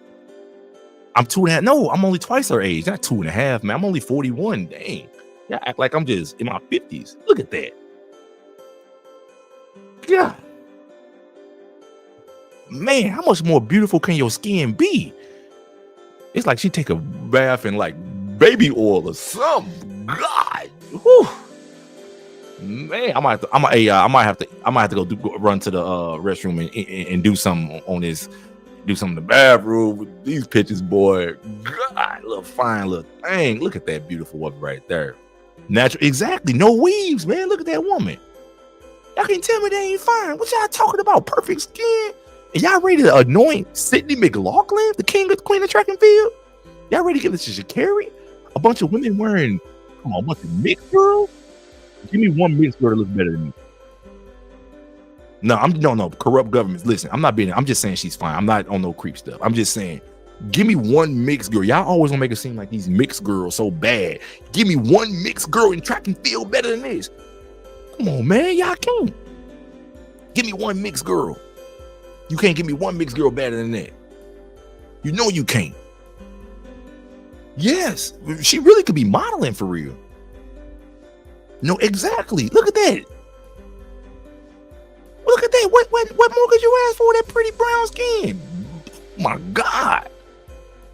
I'm 2.5. No, I'm only twice her age. Not 2.5, man. I'm only 41. Dang. Yeah, act like I'm just in my 50s. Look at that. Yeah. Man, how much more beautiful can your skin be? It's like she take a bath in like baby oil or something. God. Whew. Man, I might have to go run to the restroom and do something on this. Do something in the bathroom with these pictures, boy. God, little fine little thing. Look at that beautiful woman right there. Natural, exactly. No weaves, man. Look at that woman. Y'all can tell me they ain't fine. What y'all talking about? Perfect skin. And y'all ready to anoint Sydney McLaughlin, the queen of track and field? Y'all ready to give this to Sha'Carri? A bunch of women wearing, come on, a bunch of mixed girls? Give me one mixed girl that looks better than me. No, corrupt governments. Listen, I'm just saying she's fine. I'm not on no creep stuff. I'm just saying Give me one mixed girl. Y'all always gonna make it seem like these mixed girls so bad. Give me one mixed girl in track and field better than this. Come on, man. Y'all can't. Give me one mixed girl. You can't give me one mixed girl better than that. You know you can't. Yes, she really could be modeling for real. No, exactly. Look at that. Look at that. What more could you ask for? That pretty brown skin. My God.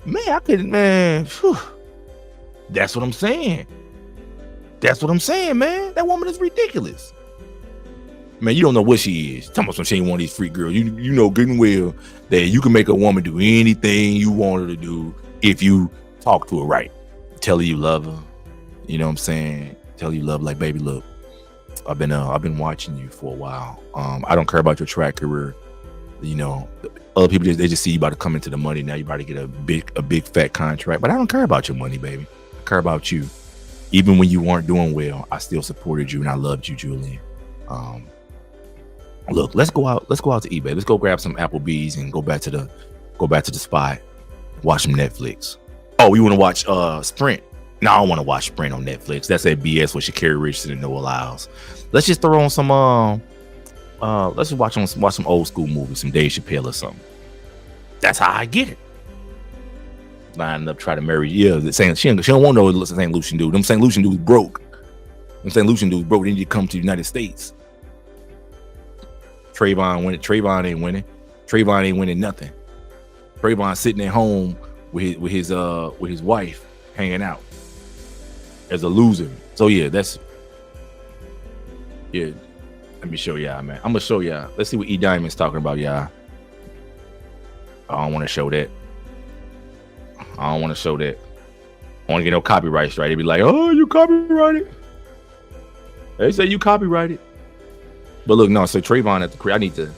Man, I couldn't, man. Whew. That's what I'm saying. That's what I'm saying, man. That woman is ridiculous. Man, you don't know what she is. Tell me some she ain't one of these freak girls. You know good and well that you can make a woman do anything you want her to do if you talk to her right. Tell her you love her. You know what I'm saying? Tell her you love her like, baby, look. I've been watching you for a while. I don't care about your track career. You know, other people they just see you about to come into the money. Now you about to get a big fat contract. But I don't care about your money, baby. I care about you. Even when you weren't doing well, I still supported you and I loved you, Julian. Look, let's go out to eat, baby. Let's go grab some Applebee's and go back to the spot. Watch some Netflix. Oh, you want to watch Sprint? No, I don't want to watch Sprint on Netflix. That's that BS with Sha'Carri Richardson and Noah Lyles. Let's just throw on some let's just watch some old school movies, some Dave Chappelle or something. That's how I get it. Lining up, try to marry. Yeah, saying she don't want no St. Lucian dude. Them St. Lucian dudes broke. Them St. Lucian dudes broke. They need to come to the United States. Trayvon winning. Trayvon ain't winning. Trayvon ain't winning nothing. Trayvon sitting at home with his wife hanging out as a loser. So yeah, let me show y'all, man. I'm gonna show y'all. Let's see what E Diamond's talking about, y'all. I don't want to show that. I don't want to show that. I want to get no copyright strike. They be like, oh, you copyrighted. They say you copyrighted. But look, no. So Trayvon at the crib. I need to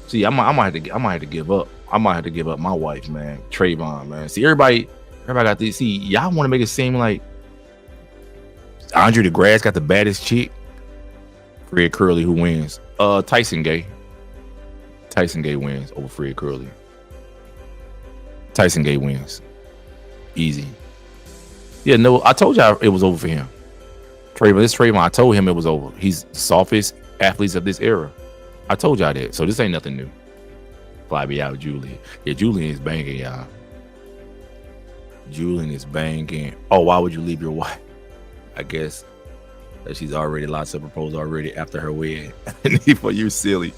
see. I might have to give up. I might have to give up my wife, man. Trayvon, man. See, everybody got this. See, y'all want to make it seem like Andre DeGrasse got the baddest chick. Fred Curley, who wins? Tyson Gay. Tyson Gay wins over Fred Curley. Tyson Gay wins. Easy. Yeah, no, I told y'all it was over for him. Trayvon, I told him it was over. He's the softest athletes of this era. I told y'all that. So this ain't nothing new. Fly me out, Julian. Yeah, Julian is banging, y'all. Julian is banging. Oh, why would you leave your wife? I guess that she's already lots of proposals already after her wedding. Nifa, you silly.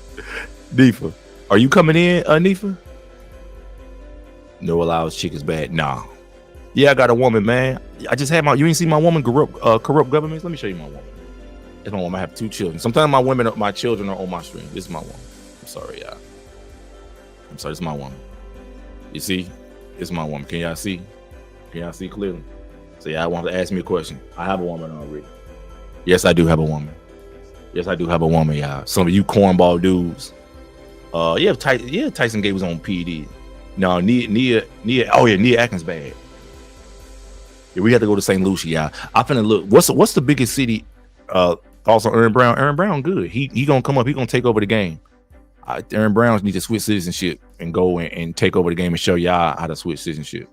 Nifa, are you coming in, Nifa? No allows chick is bad. Nah. Yeah, I got a woman, man. I just had you ain't see my woman corrupt governments? Let me show you my woman. It's my woman. I have 2 children. Sometimes my children are on my stream. This is my woman. I'm sorry, y'all. I'm sorry, this is my woman. You see? This is my woman. Can y'all see? Can y'all see clearly? So y'all want to ask me a question. I have a woman already. Yes, I do have a woman. Yes, I do have a woman, y'all. Some of you cornball dudes. Tyson Gay was on PD. No, Nia Atkins bad. Yeah, we have to go to St. Lucia, y'all. I finna look. What's the biggest city? Thoughts on Aaron Brown? Aaron Brown, good. He gonna come up. He gonna take over the game. Aaron Brown needs to switch citizenship and go and take over the game and show y'all how to switch citizenship.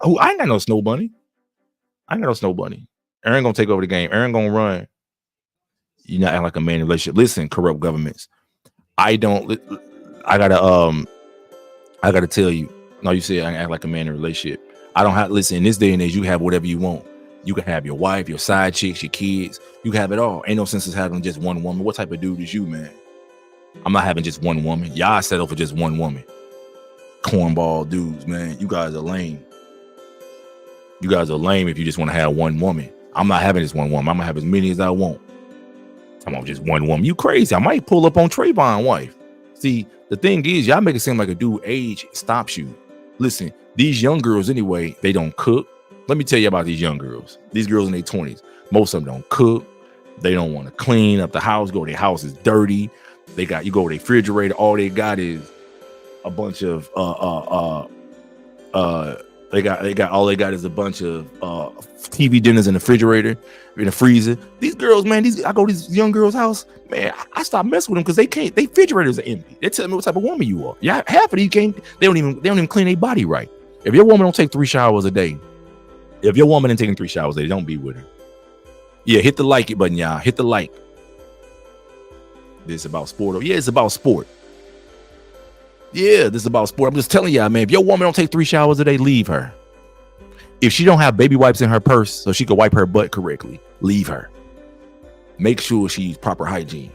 Oh, I ain't got no snow bunny. Aaron gonna take over the game. Aaron gonna run. You not act like a man in a relationship. Listen, corrupt governments. I gotta tell you. No, you said I act like a man in a relationship. I don't have. Listen, in this day and age, you have whatever you want. You can have your wife, your side chicks, your kids. You can have it all. Ain't no sense in having just one woman. What type of dude is you, man? I'm not having just one woman. Y'all settle for just one woman. Cornball dudes, man. You guys are lame. You guys are lame if you just want to have one woman. I'm not having this one woman. I'm gonna have as many as I want. I'm on just one woman. You crazy? I might pull up on Trayvon's wife. See, the thing is, y'all make it seem like a dude age stops you. Listen, these young girls anyway, they don't cook. Let me tell you about these young girls. These girls in their 20s, most of them don't cook. They don't want to clean up the house. Their house is dirty. You go to the refrigerator. All they got is a bunch of They got is a bunch of TV dinners in the refrigerator, in the freezer. These girls, man, I go to these young girls' house, man. I stop messing with them because they can't. They refrigerators are empty. They tell me what type of woman you are. Yeah, half of these they don't even clean their body right. If your woman don't take 3 showers a day, if your woman ain't taking 3 showers a day, don't be with her. Yeah, hit the like button, y'all. Hit the like. This is about sport. Yeah, it's about sport. Yeah, this is about sport. I'm just telling y'all, man, if your woman don't take 3 showers a day, leave her. If she don't have baby wipes in her purse so she can wipe her butt correctly, leave her. Make sure she's proper hygiene.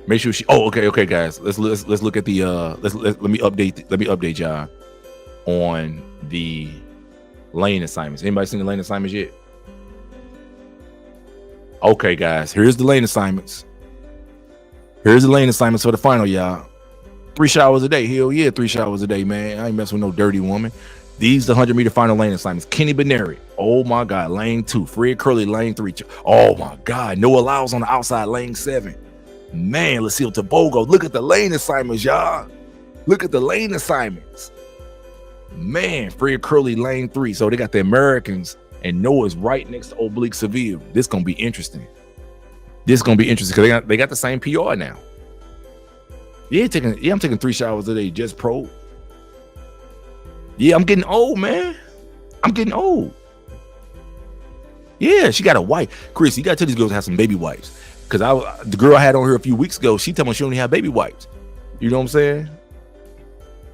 Make sure she. Oh, okay, guys. Let's look at the. Let me update y'all on the lane assignments. Anybody seen the lane assignments yet? Okay, guys. Here's the lane assignments. Here's the lane assignments for the final, y'all. 3 showers a day. Hell yeah, 3 showers a day, man. I ain't messing with no dirty woman. These the 100-meter final lane assignments. Kenny Benary. Oh my God, lane 2. Fred Curley, lane 3. Oh my God, Noah Lyles on the outside, lane 7. Man, Lucille Tabogo. Look at the lane assignments, y'all. Look at the lane assignments. Man, Fred Curley, lane 3. So they got the Americans, and Noah's right next to Oblique Seville. This gonna be interesting. This is gonna be interesting because they got the same PR now. I'm taking 3 showers a day, just pro. Yeah, I'm getting old, man. I'm getting old. Yeah, she got a wife. Chris, you gotta tell these girls to have some baby wipes. Cause the girl I had on here a few weeks ago, she told me she only had baby wipes. You know what I'm saying?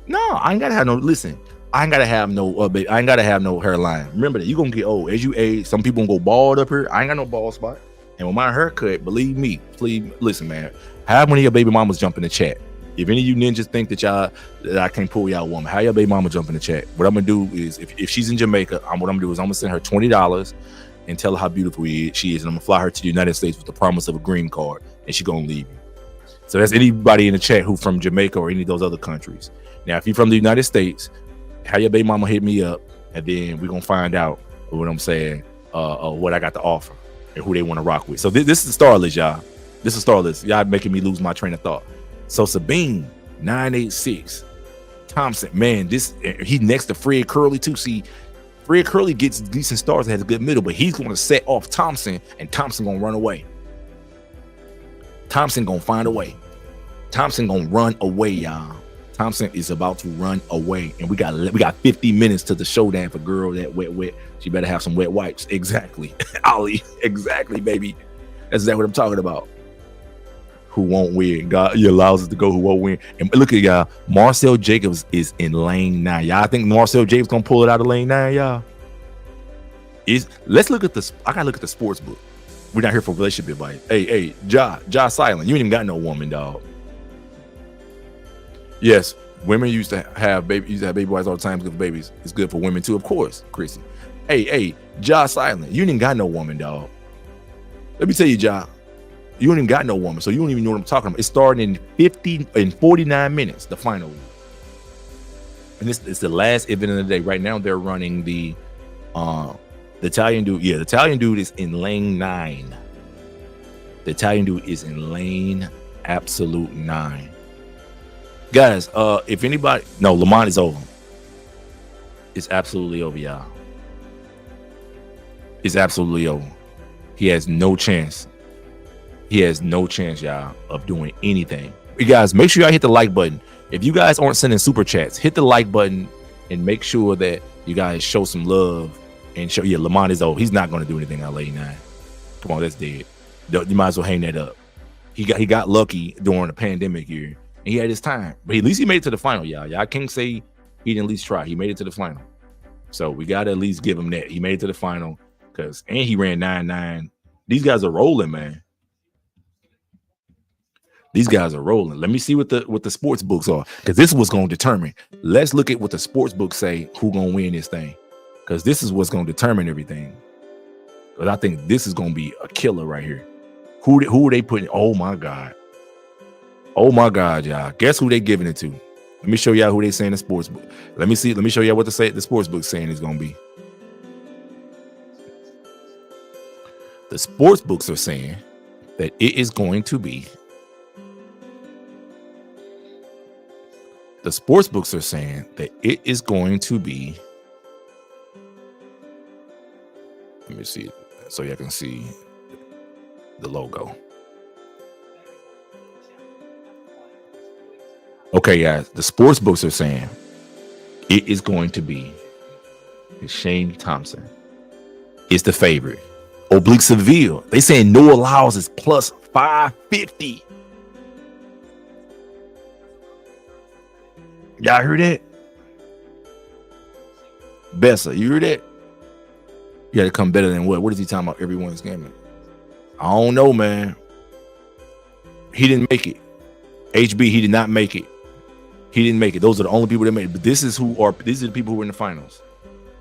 No, I ain't gotta have no. Listen, I ain't gotta have no. I ain't gotta have no hairline. Remember that you gonna get old as you age. Some people gonna go bald up here. I ain't got no bald spot. And with my haircut, believe me, please listen, man. Have one of your baby mamas jump in the chat. If any of you ninjas think that I can't pull y'all a woman, have your baby mama jump in the chat. What I'm gonna do is, if she's in Jamaica, what I'm gonna do is I'm gonna send her $20 and tell her how beautiful she is, and I'm gonna fly her to the United States with the promise of a green card, and she's gonna leave me. So that's anybody in the chat who from Jamaica or any of those other countries. Now, if you're from the United States, have your baby mama hit me up, and then we're gonna find out what I'm saying, what I got to offer and who they want to rock with. So this is the star list, y'all. This is star list. Y'all making me lose my train of thought. So Sabine 986, Thompson, man, he next to Fred Curley too. See, Fred Curley gets decent stars, has a good middle, but he's going to set off Thompson, and Thompson going to run away. Thompson going to find a way. Thompson going to run away, y'all. Thompson is about to run away, and we got 50 minutes to the showdown for girl that wet. She better have some wet wipes. Exactly, Ollie. Exactly, baby. That's exactly what I'm talking about. Who won't win? God, he allows us to go. Who won't win? And look at y'all. Marcel Jacobs is in lane 9. Y'all think Marcel Jacobs gonna pull it out of lane 9, y'all? Let's look at this. I gotta look at the sports book. We're not here for relationship advice. Hey, Ja Silent. You ain't even got no woman, dog. Yes, women used to have baby wipes all the time because babies. It's good for women too, of course, Chrissy. Hey, Ja Silent. You ain't even got no woman, dog. Let me tell you, Ja. You don't even got no woman, so you don't even know what I'm talking about. It's starting in 49 minutes, the final. And it's the last event of the day. Right now, they're running the Italian dude. Yeah, the Italian dude is in lane 9. The Italian dude is in lane absolute 9. Guys, if anybody, no, Lamont is over. It's absolutely over, y'all. It's absolutely over. He has no chance. He has no chance, y'all, of doing anything. You guys, make sure y'all hit the like button. If you guys aren't sending super chats, hit the like button and make sure that you guys show some love and show. Yeah, Lamont is old. He's not going to do anything on lane 9. Come on, that's dead. You might as well hang that up. He got lucky during the pandemic year, and he had his time. But at least he made it to the final, y'all. Y'all can't say he didn't at least try. He made it to the final. So we got to at least give him that. He made it to the final and he ran 9.9. These guys are rolling, man. These guys are rolling. Let me see what the sports books are, because this is what's going to determine. Let's look at what the sports books say who going to win this thing, because this is what's going to determine everything. But I think this is going to be a killer right here. Who are they putting? Oh my God, y'all. Guess who they giving it to? Let me show y'all who they saying the sports book. Let me show y'all what the sports book saying is going to be. The sports books are saying that it is going to be. The sports books are saying that it is going to be. Let me see so y'all can see the logo. Okay, guys, the sports books are saying It is going to be Shane Thompson. Is the favorite. Oblique Seville. They saying Noah Lyles is plus 550. Y'all heard that? Bessa, you heard that? You got to come better than what? What is he talking about? Everyone's gaming. I don't know, man. He didn't make it. HB, he did not make it. He didn't make it. Those are the only people that made it. But these are the people who are in the finals.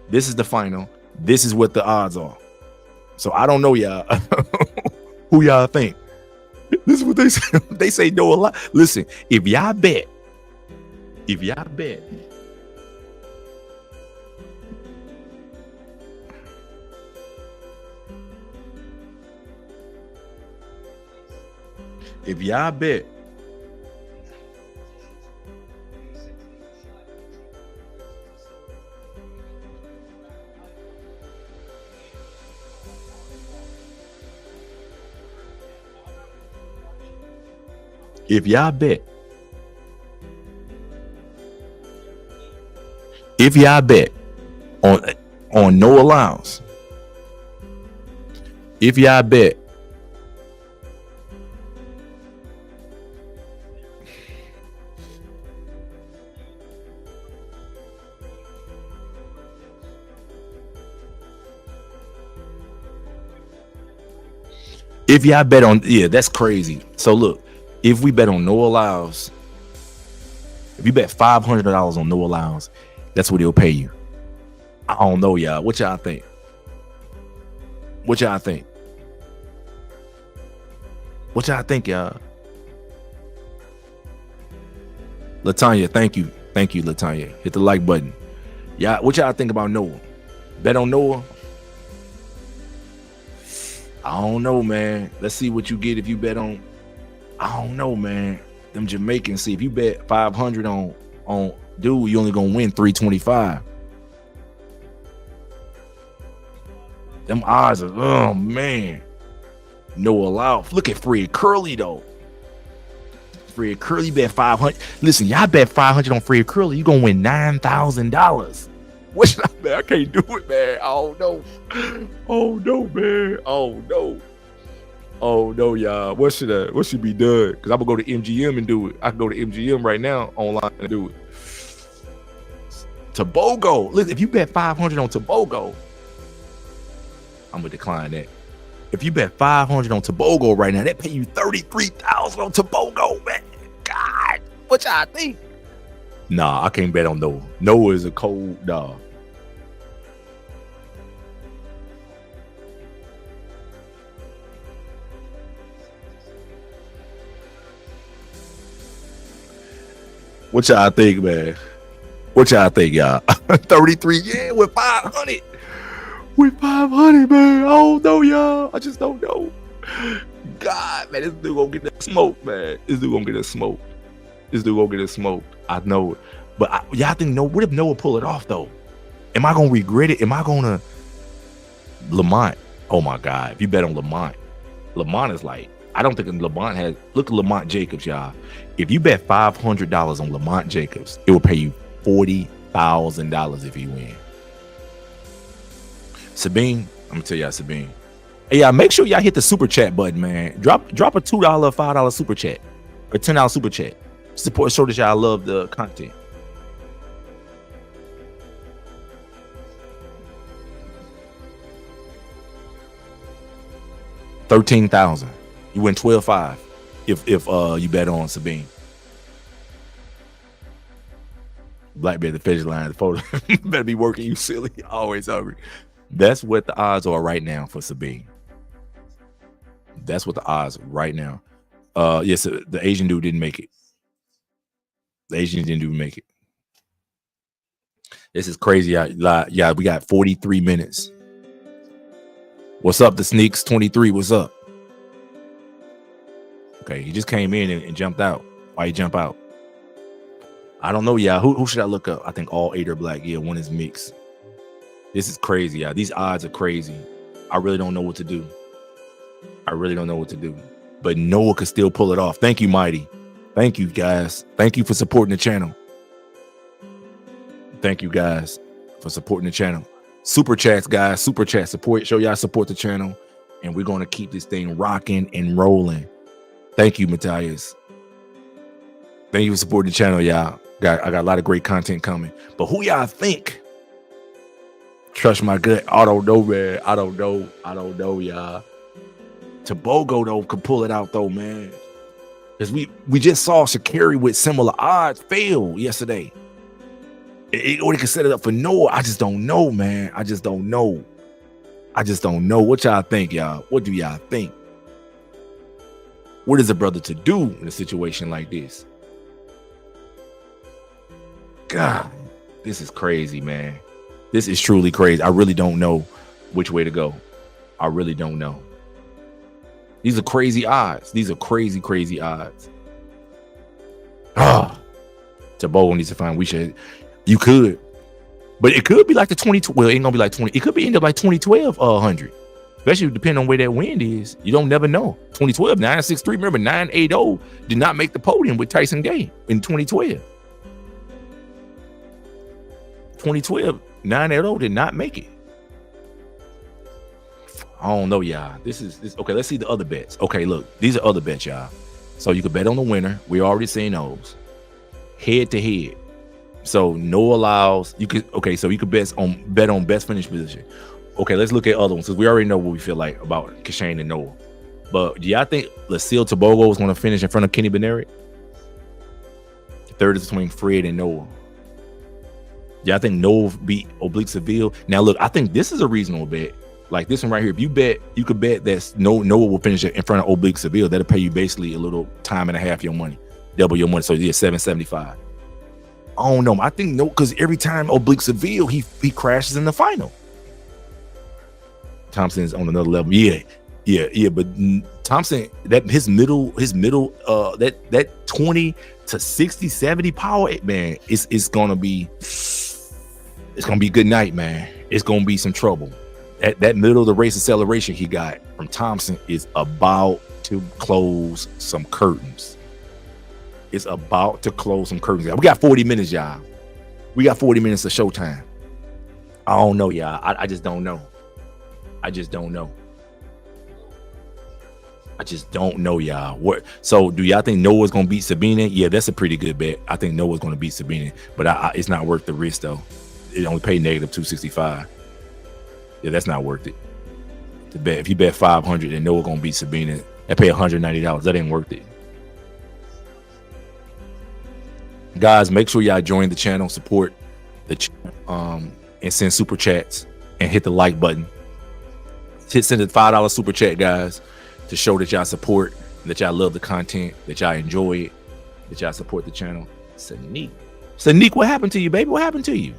This is the final. This is what the odds are. So I don't know, y'all. Who y'all think? This is what they say. They say no a lot. Listen, if y'all bet, if y'all bet if y'all bet on Noah Lyles, if y'all bet on, yeah, that's crazy. So look, if we bet on Noah Lyles, if you bet $500 on Noah Lyles, that's what he'll pay you. I don't know, y'all. What y'all think? What y'all think? What y'all think, y'all? Latanya, thank you. Thank you, Latanya. Hit the like button. Yeah, what y'all think about Noah? Bet on Noah? I don't know, man. Let's see what you get if you bet on. I don't know, man. Them Jamaicans, see, if you bet 500 on dude, you only gonna win 325. Them odds are, oh man. Noah Lyles. Look at Fred Curly though. Fred Curly bet 500. Listen, y'all bet 500 on Fred Curly, you gonna win $9,000. What should I bet? I can't do it, man. Oh no. Oh no, man. Oh no. Oh no, y'all. What should be done? Because I'm gonna go to MGM and do it. I can go to MGM right now online and do it. Tobago. Listen, if you bet 500 on Tobago, I'm gonna decline that. If you bet 500 on Tobago right now, that pay you $33,000 on Tobago, man. God, what y'all think? Nah, I can't bet on Noah. Noah is a cold dog. What y'all think, man? What y'all think, y'all? 33, yeah, with 500. With 500, man. I don't know, y'all. I just don't know. God, man, this dude gonna get that smoke, man. This dude gonna get that smoke. I know it. But y'all think, no, what if Noah pull it off, though? Am I gonna regret it? Am I gonna... Lamont. Oh, my God. If you bet on Lamont is like... I don't think Lamont has... Look at Lamont Jacobs, y'all. If you bet $500 on Lamont Jacobs, it will pay you $40,000 if you win. Sabine, I'm gonna tell y'all, Sabine. Hey, y'all, make sure y'all hit the super chat button, man. Drop a $2, $5 super chat, or $10 super chat. Support, show that y'all love the content. $13,000. You win 12.5 if you bet on Sabine. Blackberry, the finish line, the photo. Better be working, you silly. Always hungry. That's what the odds are right now for Sabine. That's what the odds right now. Yes, the Asian dude didn't make it. The Asian didn't even make it. This is crazy. Yeah, we got 43 minutes. What's up, the Sneaks 23? What's up? Okay, he just came in and jumped out. Why he jump out? I don't know, y'all. Who should I look up? I think all 8 are black. Yeah, one is mixed. This is crazy, y'all. These odds are crazy. I really don't know what to do. But Noah could still pull it off. Thank you, Mighty. Thank you, guys. Thank you for supporting the channel. Thank you guys for supporting the channel. Super chats, guys. Super chat support. Show y'all support the channel. And we're going to keep this thing rocking and rolling. Thank you, Matthias. Thank you for supporting the channel, y'all. I got a lot of great content coming. But who y'all think? Trust my gut. I don't know, man. I don't know, y'all. Tobago, though, could pull it out, though, man. Because we just saw Sha'Carri with similar odds fail yesterday. Or they could set it up for Noah. I just don't know, man. I just don't know. What y'all think, y'all? What do y'all think? What is a brother to do in a situation like this? God, this is crazy, man. This is truly crazy. I really don't know which way to go. I really don't know. These are crazy odds. These are crazy, crazy odds. Tobago needs to find. You could, but it could be like the 2012. Well, it ain't gonna be like 20. It could be end up like 2012 100, especially depending on where that wind is. You don't never know. 2012 963. Remember 980 did not make the podium with Tyson Gay in 2012. 2012 980 did not make it. I don't know, y'all. This okay. Let's see the other bets. Okay, look, these are other bets, y'all. So you could bet on the winner. We already seen those. Head to head. So Noah Lyles, you could so you could bet on best finish position. Okay, let's look at other ones because we already know what we feel like about Kashane and Noah. But do y'all think Lucille Tobago is going to finish in front of Kenny Benerick? The third is between Fred and Noah. Y'all think Noah beat Oblique Seville? Now look, I think this is a reasonable bet. Like this one right here. If you bet, you could bet that Noah will finish in front of Oblique Seville. That'll pay you basically a little time and a half your money, double your money. So you get $775. I don't know. I think no, because every time Oblique Seville, he crashes in the final. Thompson's on another level. Yeah. But Thompson, that his middle, that 20 to 60, 70 power, man, it's gonna be good night, man. It's gonna be some trouble. That middle of the race acceleration he got from Thompson is about to close some curtains. It's about to close some curtains. We got 40 minutes, y'all. We got 40 minutes of showtime. I don't know, y'all. I just don't know. I just don't know, y'all. So do y'all think Noah's gonna beat Sabina? Yeah, that's a pretty good bet. I think Noah's gonna beat Sabina, but it's not worth the risk though. It only paid negative 265. Yeah, that's not worth it. To bet if you bet 500 and Noah gonna beat Sabina, that pay $190. That ain't worth it. Guys, make sure y'all join the channel, support the channel, and send super chats and hit the like button. Send a $5 super chat, guys, to show that y'all support, that y'all love the content, that y'all enjoy it, that y'all support the channel. Sanique, what happened to you, baby? What happened to you?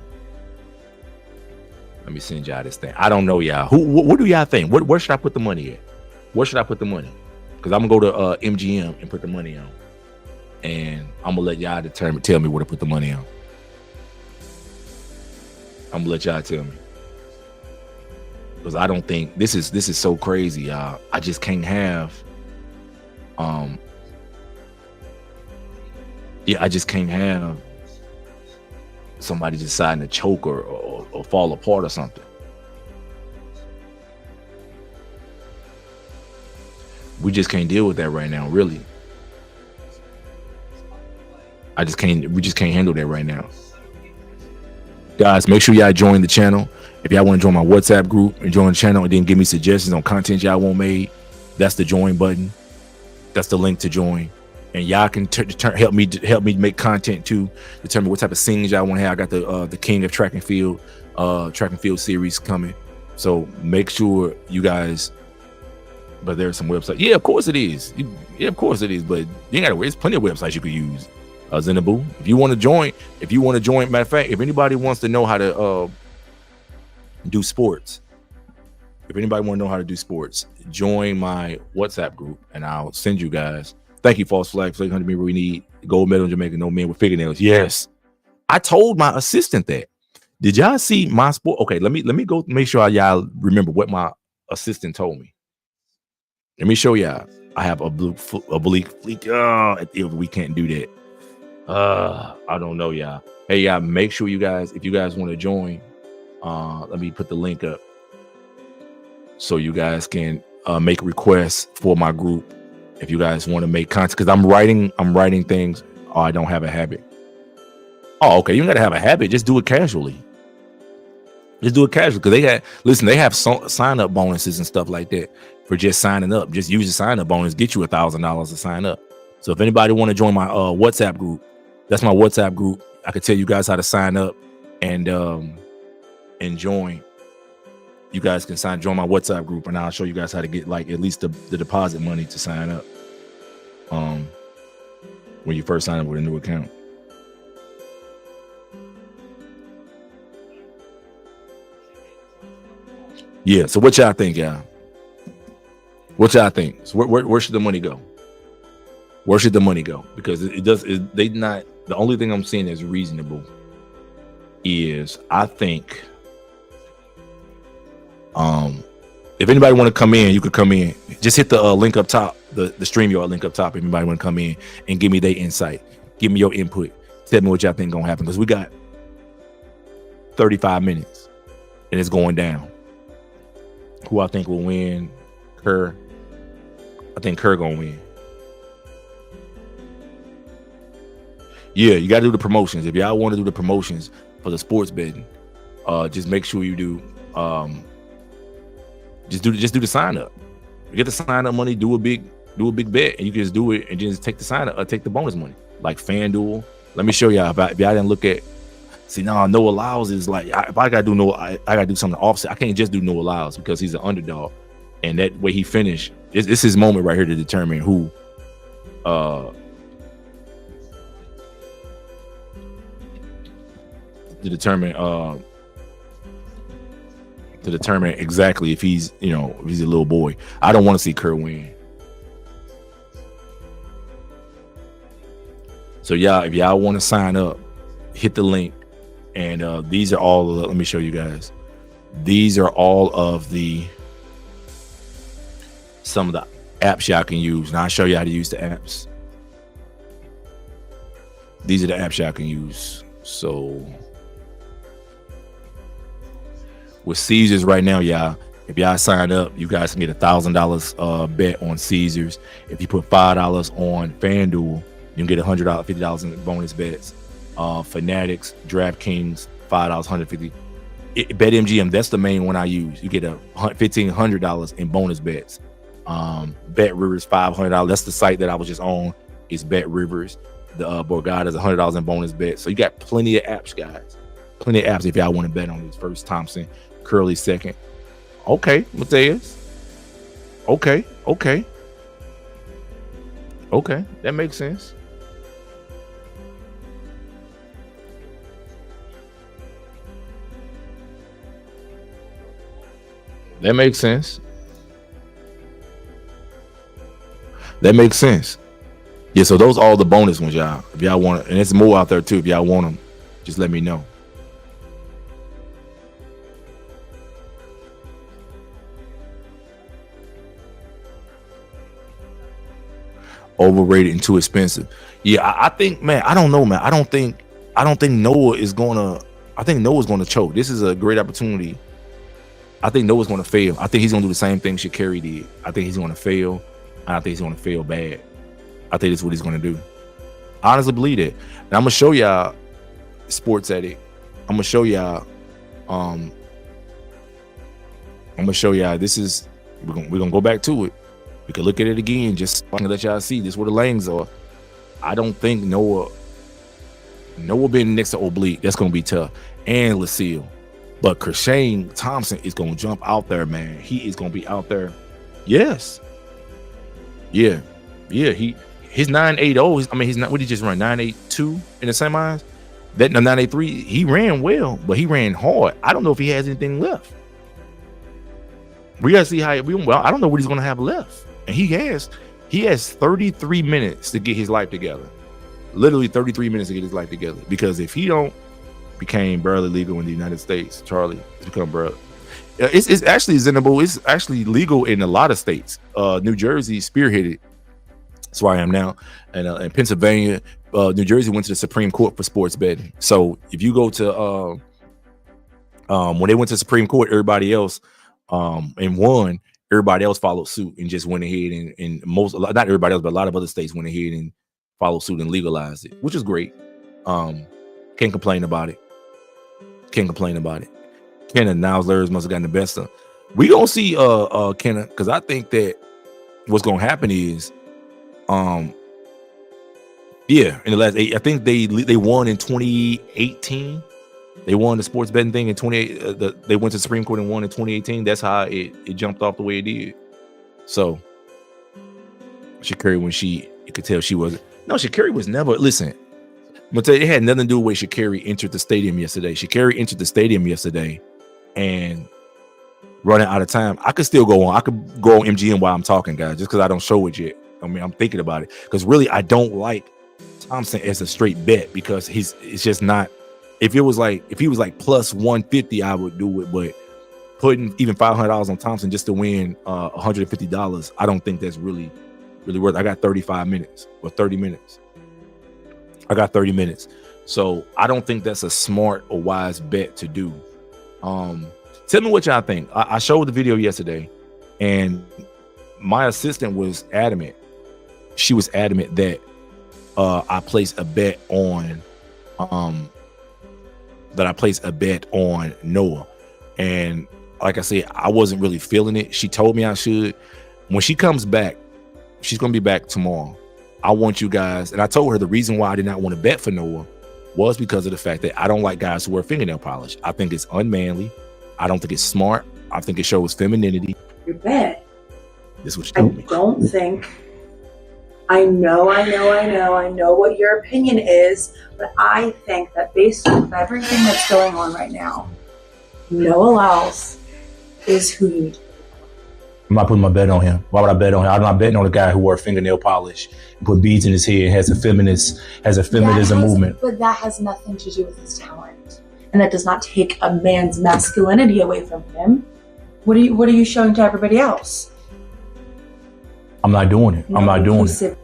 Let me send y'all this thing. I don't know, y'all. What do y'all think? Where should I put the money at? Where should I put the money? Because I'm gonna go to MGM and put the money on, and I'm gonna let y'all tell me where to put the money on. I'm gonna let y'all tell me, because I don't think this is so crazy, y'all. I just can't have I just can't have somebody deciding to choke or fall apart or something. We just can't deal with that right now, really. We just can't handle that right now. Guys, make sure y'all join the channel. If y'all want to join my WhatsApp group and join the channel and then give me suggestions on content y'all want made, that's the join button. That's the link to join. And y'all can help me make content too. Determine what type of scenes y'all want to have. I got the King of Track and Field series coming. So make sure you guys. But there's some websites. Yeah, of course it is. Yeah, of course it is. But you ain't gotta wait. There's plenty of websites you could use. Zenaboo. If you want to join, matter of fact, if anybody wants to know how to do sports, join my WhatsApp group and I'll send you guys. Thank you, False Flag. 100 me we need gold medal in Jamaica. No men with fingernails. Yes, I told my assistant that. Did y'all see my sport? Okay, let me go make sure y'all remember what my assistant told me. Let me show y'all. I have a oblique fleek. We can't do that. I don't know, y'all. Hey, yeah, make sure you guys, if you guys want to join, let me put the link up so you guys can make requests for my group. If you guys want to make content, because I'm writing things. Oh, I don't have a habit. Oh, okay. You don't gotta have a habit. Just do it casually. Just do it casually, because they have sign up bonuses and stuff like that for just signing up. Just use the sign up bonus, get you $1,000 to sign up. So if anybody want to join my WhatsApp group, that's my WhatsApp group. I could tell you guys how to sign up and join. You guys can join my WhatsApp group, and I'll show you guys how to get like at least the deposit money to sign up. When you first sign up with a new account. Yeah. So what y'all think, y'all? What y'all think? So where should the money go? Where should the money go? Because the only thing I'm seeing as reasonable is, I think, if anybody want to come in, you could come in. Just hit the link up top, the StreamYard link up top. If anybody want to come in and give me their insight, give me your input, tell me what y'all think gonna happen. Because we got 35 minutes and it's going down. Who I think will win? Kerr. I think Kerr gonna win. Yeah, you gotta do the promotions. If y'all want to do the promotions for the sports betting, just make sure you do just do the sign up. You get the sign up money, do a big bet, and you can just do it and just take the sign up or take the bonus money. Like FanDuel. Let me show y'all. If y'all didn't look at, Noah Lyles is like, if I gotta do Noah, I gotta do something offset. I can't just do Noah Lyles because he's an underdog, and that way he finished. It's his moment right here to determine who. To determine exactly if he's a little boy. I don't want to see Kerr win. So y'all, if y'all want to sign up, hit the link. And these are all let me show you guys. These are all of some of the apps y'all can use. And I'll show you how to use the apps. These are the apps y'all can use. So with Caesars right now, y'all, if y'all sign up, you guys can get $1,000 bet on Caesars. If you put $5 on FanDuel, you can get $100, $50 in bonus bets. Fanatics, DraftKings, $5, $150. BetMGM, that's the main one I use. You get $1,500 in bonus bets. Bet Rivers, $500. That's the site that I was just on. It's Bet Rivers. The Borgata is $100 in bonus bets. So you got plenty of apps, guys. Plenty of apps if y'all want to bet on this. First Thompson, Curly second. Okay, Mateus. Okay. That makes sense. That makes sense. Yeah, so those are all the bonus ones, y'all. If y'all want it, and it's more out there too. If y'all want them, just let me know. Overrated and too expensive. Yeah, I think, man. I don't know, man. I don't think Noah is gonna. I think Noah's gonna choke. This is a great opportunity. I think Noah's gonna fail. I think he's gonna do the same thing Sha'Carri did. I think he's gonna fail. And I think he's gonna fail bad. I think that's what he's gonna do. I honestly believe it. And I'm gonna show y'all Sports Edit. I'm gonna show y'all. This is. We're gonna go back to it. We can look at it again, just so I can let y'all see this where the lanes are. I don't think Noah being next to Oblique, that's gonna be tough. And Lucille. But Kershane Thompson is gonna jump out there, man. He is gonna be out there. Yes. Yeah. His 9.80. I mean, he's not. What did he just run? 9.82 in the semis. That 9.83. He ran well, but he ran hard. I don't know if he has anything left. We gotta see how. I don't know what he's gonna have left. And he has 33 minutes to get his life together. Literally 33 minutes to get his life together. Because if he don't became barely legal in the United States, Charlie, it's become barely. It's actually Zenable. It's actually legal in a lot of states. New Jersey spearheaded. That's where I am now. And Pennsylvania, New Jersey went to the Supreme Court for sports betting. So if you go to when they went to the Supreme Court, everybody else and won. Everybody else followed suit and just went ahead and not everybody else, but a lot of other states went ahead and followed suit and legalized it, which is great. Can't complain about it. Ken and Lyles must have gotten the best of. We gonna see Kenna, because I think that what's gonna happen is in the last 8, I think they won in 2018. They won the sports betting thing in 28. They went to the Supreme Court and won in 2018. That's how it jumped off the way it did. So Sha'Carri, when you could tell she wasn't. No, Sha'Carri was never. Listen, I'm gonna tell you, it had nothing to do with Sha'Carri entered the stadium yesterday. Sha'Carri entered the stadium yesterday and running out of time. I could still go on. I could go on MGM while I'm talking, guys, just because I don't show it yet. I mean, I'm thinking about it because really I don't like Thompson as a straight bet because it's just not. If he was like plus 150, I would do it, but putting even $500 on Thompson just to win $150, I don't think that's really worth it. I got 35 minutes or 30 minutes. I got 30 minutes. So I don't think that's a smart or wise bet to do. Tell me what y'all think. I showed the video yesterday and my assistant was adamant. She was adamant that I place a bet on Noah. And like I said, I wasn't really feeling it. She told me I should. When she comes back, she's going to be back tomorrow. I want you guys, and I told her the reason why I did not want to bet for Noah was because of the fact that I don't like guys who wear fingernail polish. I think it's unmanly. I don't think it's smart. I think it shows femininity. Your bet. This is what she told me. I don't think. I know what your opinion is, but I think that based on everything that's going on right now, Noah Lyles is who you need. I'm not putting my bet on him. Why would I bet on him? I'm not betting on a guy who wore fingernail polish and put beads in his head, has a feminism movement. But that has nothing to do with his talent. And that does not take a man's masculinity away from him. What are you showing to everybody else? I'm not doing it. I'm not doing it.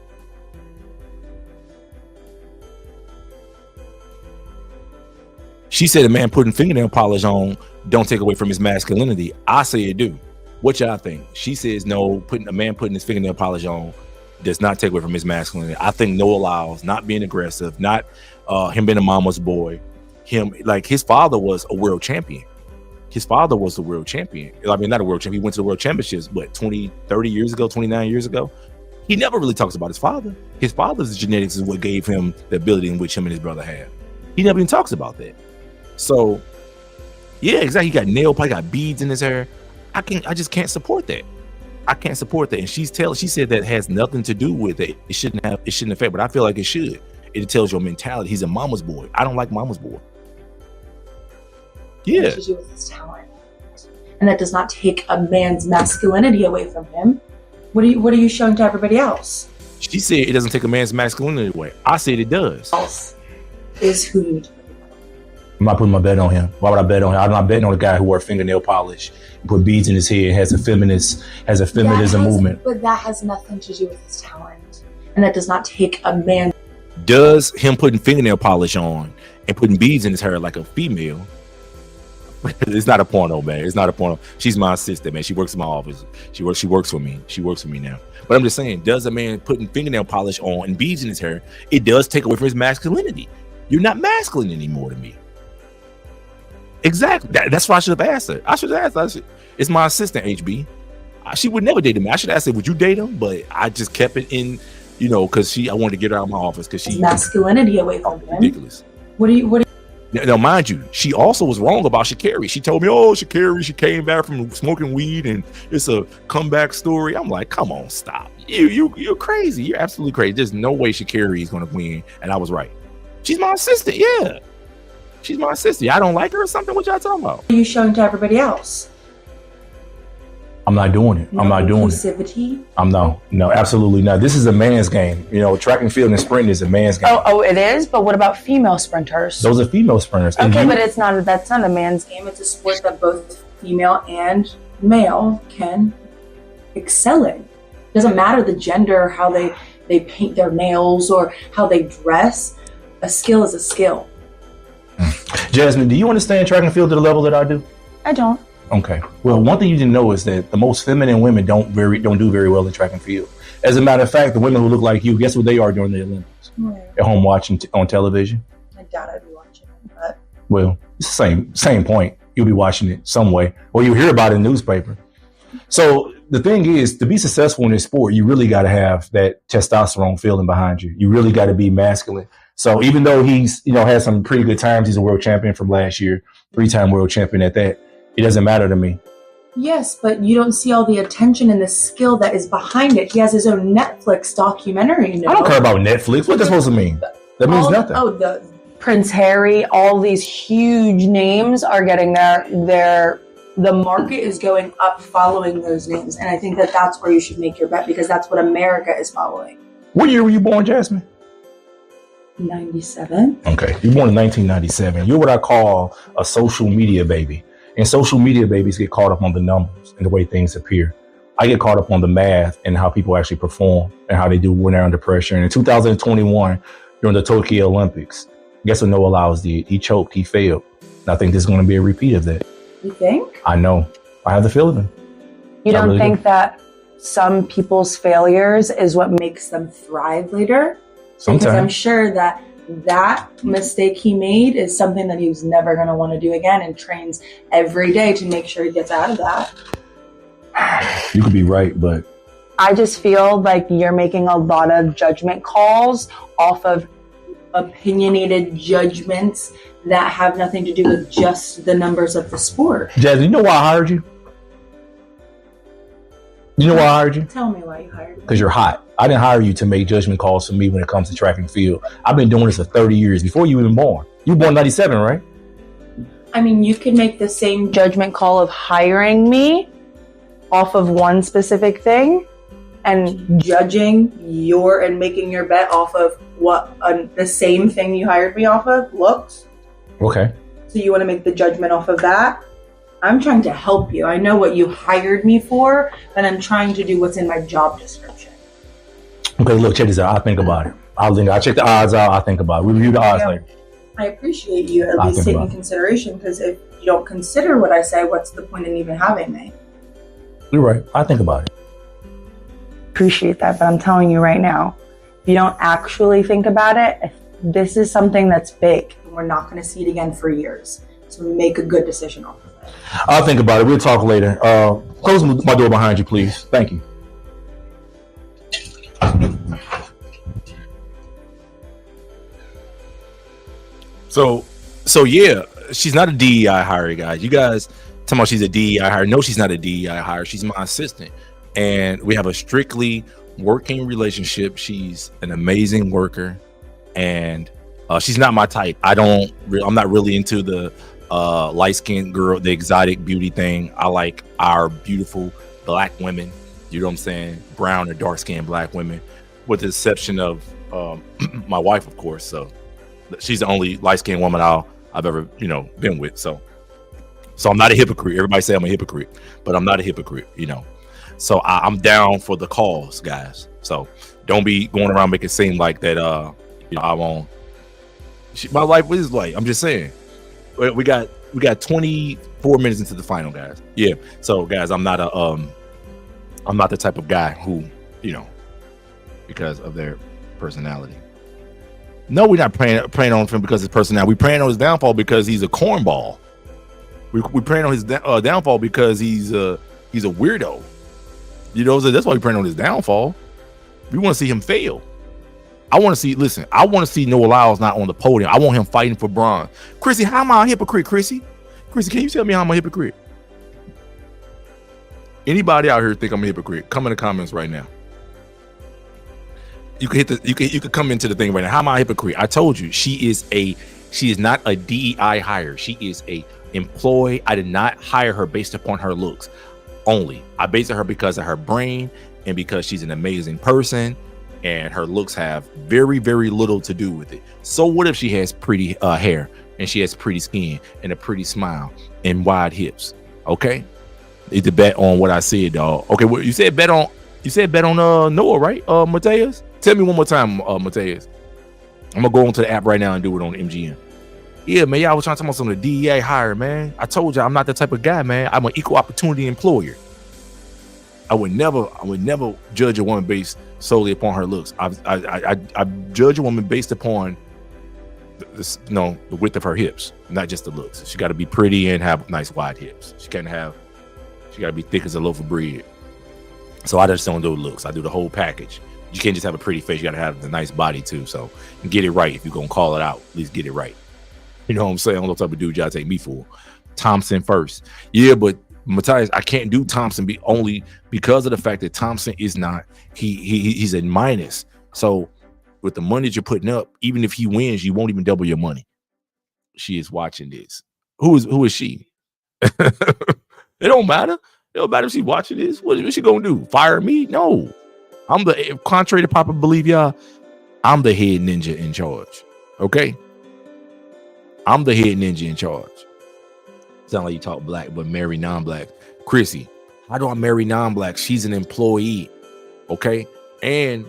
She said a man putting fingernail polish on don't take away from his masculinity. I say it do. What y'all think? She says no, a man putting his fingernail polish on does not take away from his masculinity. I think Noah Lyles not being aggressive, not him being a mama's boy, his father was a world champion. His father was the world champion. I mean, not a world champion. He went to the world championships, 30 years ago, 29 years ago. He never really talks about his father. His father's genetics is what gave him the ability in which him and his brother have. He never even talks about that. So, yeah, exactly. He got nail polish, got beads in his hair. I just can't support that. I can't support that. And she said that has nothing to do with it. It shouldn't affect, but I feel like it should. It tells your mentality. He's a mama's boy. I don't like mama's boy. Yeah. To do with his talent. And that does not take a man's masculinity away from him. What are you showing to everybody else? She said it doesn't take a man's masculinity away. I said it does. Else is who you need to be. I'm not putting my bet on him. Why would I bet on him? I'm not betting on a guy who wore fingernail polish and put beads in his head, has a feminism movement. But that has nothing to do with his talent. And that does not take a man. Does him putting fingernail polish on and putting beads in his hair like a female? It's not a porno, man. It's not a porno. She's my assistant, man. She works in my office. She works for me. She works for me now. But I'm just saying, does a man putting fingernail polish on and beads in his hair, it does take away from his masculinity. You're not masculine anymore to me. Exactly. That's why I should have asked her. I should have asked her. It's my assistant, HB. She would never date him. I should have asked her, would you date him? But I just kept it in, because I wanted to get her out of my office because she masculinity away from him. Ridiculous. What do you? Now, mind you, she also was wrong about Sha'Carri. She told me, Sha'Carri, she came back from smoking weed and it's a comeback story. I'm like, come on, stop. You're crazy. You're absolutely crazy. There's no way Sha'Carri is going to win. And I was right. She's my assistant. Yeah. She's my assistant. I don't like her or something. What y'all talking about? What are you showing to everybody else? I'm not doing it. I'm not doing it. No, absolutely not. This is a man's game. Track and field and sprinting is a man's game. Oh, it is? But what about female sprinters? Those are female sprinters. Okay, but that's not a man's game. It's a sport that both female and male can excel in. Doesn't matter the gender, how they, they paint their nails or how they dress. A skill is a skill. Jasmine, do you understand track and field to the level that I do? I don't. Okay. Well, one thing you didn't know is that the most feminine women don't do very well in track and field. As a matter of fact, the women who look like you, guess what they are during the Olympics? At home watching on television. I doubt I'd be watching it, but well, it's the same point. You'll be watching it some way, or you hear about it in the newspaper. So the thing is, to be successful in this sport, you really got to have that testosterone feeling behind you. You really got to be masculine. So even though he's, had some pretty good times, he's a world champion from last year, 3-time world champion at that. It doesn't matter to me. yes, but you don't see all the attention and the skill that is behind it. He has his own Netflix documentary. I don't care about Netflix. What that's supposed to mean? That means nothing. The Prince Harry, all these huge names are getting the market is going up following those names, and I think that that's where you should make your bet because that's what America is following. What year were you born, Jasmine? 97. Okay, you were born in 1997. You're what I call a social media baby. And social media babies get caught up on the numbers and the way things appear. I get caught up on the math and how people actually perform and how they do when they're under pressure. And in 2021, during the Tokyo Olympics, guess what Noah Lyles did? He choked, he failed. And I think there's going to be a repeat of that. You think? I know. I have the feeling. You don't really think that some people's failures is what makes them thrive later? Sometimes. Because I'm sure that mistake he made is something that he was never going to want to do again and trains every day to make sure he gets out of that. You could be right, but I just feel like you're making a lot of judgment calls off of opinionated judgments that have nothing to do with just the numbers of the sport. Jazz, you know why I hired you? You know why I hired you? Tell me why you hired me. Because you're hot. I didn't hire you to make judgment calls for me when it comes to track and field. I've been doing this for 30 years before you even born. You were born 97, right? I mean, you can make the same judgment call of hiring me off of one specific thing and judging and making your bet off of what the same thing you hired me off of looks. Okay. So you want to make the judgment off of that? I'm trying to help you. I know what you hired me for, but I'm trying to do what's in my job description. Okay, look, check this out. I'll think about it. I check the odds out. I'll think about it. We review the odds later. I appreciate you at least taking consideration, because if you don't consider what I say, what's the point in even having me? You're right. I think about it. Appreciate that, but I'm telling you right now, if you don't actually think about it, if this is something that's big. We're not going to see it again for years. So we make a good decision off of it. I'll think about it. We'll talk later. Close my door behind you, please. Thank you. So yeah, she's not a DEI hire, guys. You guys talking about she's a DEI hire? No, she's not a DEI hire. She's my assistant, and we have a strictly working relationship. She's an amazing worker, and she's not my type. I'm not really into the light-skinned girl, the exotic beauty thing. I like our beautiful black women. You know what I'm saying? Brown or dark-skinned black women, with the exception of my wife, of course. So she's the only light-skinned woman I've ever, been with. So I'm not a hypocrite. Everybody say I'm a hypocrite, but I'm not a hypocrite, So I'm down for the cause, guys. So don't be going around making it seem like that. I won't. My life is like. I'm just saying. We got 24 minutes into the final, guys. Yeah. So guys, I'm not the type of guy who, because of their personality. No, we're not praying on him because of his personality. We're praying on his downfall because he's a cornball. We're praying on his downfall because he's a weirdo. So that's why we're praying on his downfall. We want to see him fail. I want to see Noah Lyles not on the podium. I want him fighting for bronze. Chrissy, how am I a hypocrite, Chrissy? Chrissy, can you tell me how I'm a hypocrite? Anybody out here think I'm a hypocrite? Come in the comments right now. You can you could come into the thing right now. How am I a hypocrite? I told you she is not a DEI hire. She is a employee. I did not hire her based upon her looks only. I based her because of her brain and because she's an amazing person, and her looks have very, very little to do with it. So what if she has pretty hair and she has pretty skin and a pretty smile and wide hips? Okay, it's a bet on what I said, dog. Okay, well, you said bet on Noah, right? Mateus. Tell me one more time, Mateus. I'm gonna go onto the app right now and do it on MGM. Yeah, man, y'all was trying to talk about some of the DEA hire, man. I told you I'm not that type of guy, man. I'm an equal opportunity employer. I would never judge a woman based solely upon her looks. I judge a woman based upon the width of her hips, not just the looks. She got to be pretty and have nice wide hips. She got to be thick as a loaf of bread. So I just don't do looks. I do the whole package. You can't just have a pretty face. You got to have the nice body too. So get it right. If you're gonna call it out, at least get it right. You know what I'm saying? I don't know what type of dude y'all take me for. Thompson first. Yeah, but Matthias, I can't do Thompson only because of the fact that Thompson is not, he's a minus. So with the money that you're putting up, even if he wins, you won't even double your money. She is watching this. Who is she? It don't matter. It don't matter if she's watching this. What is she gonna do? Fire me? No. Contrary to Papa believe y'all, I'm the head ninja in charge. Okay? I'm the head ninja in charge. Sound like you talk black, but marry non-black. Chrissy, how do I marry non-black? She's an employee. Okay? And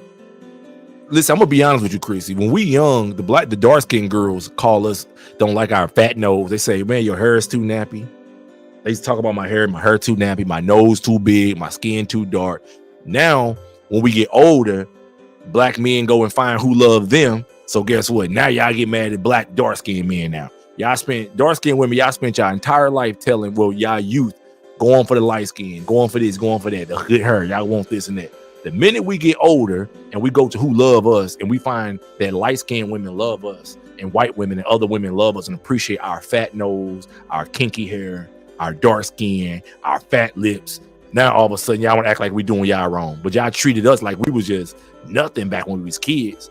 listen, I'm gonna be honest with you, Chrissy. When we young, the dark-skinned girls call us, don't like our fat nose. They say, man, your hair is too nappy. They used to talk about my hair too nappy, my nose too big, my skin too dark. Now, when we get older, black men go and find who love them. So guess what? Now y'all get mad at black dark-skinned men now. Y'all spent dark-skinned women, y'all spent y'all entire life telling, well, y'all youth, go on for the light skin, go on for this, go on for that, the good hair, y'all want this and that. The minute we get older and we go to who love us and we find that light-skinned women love us and white women and other women love us and appreciate our fat nose, our kinky hair, our dark skin, our fat lips. Now all of a sudden y'all want to act like we doing y'all wrong, but y'all treated us like we was just nothing back when we was kids.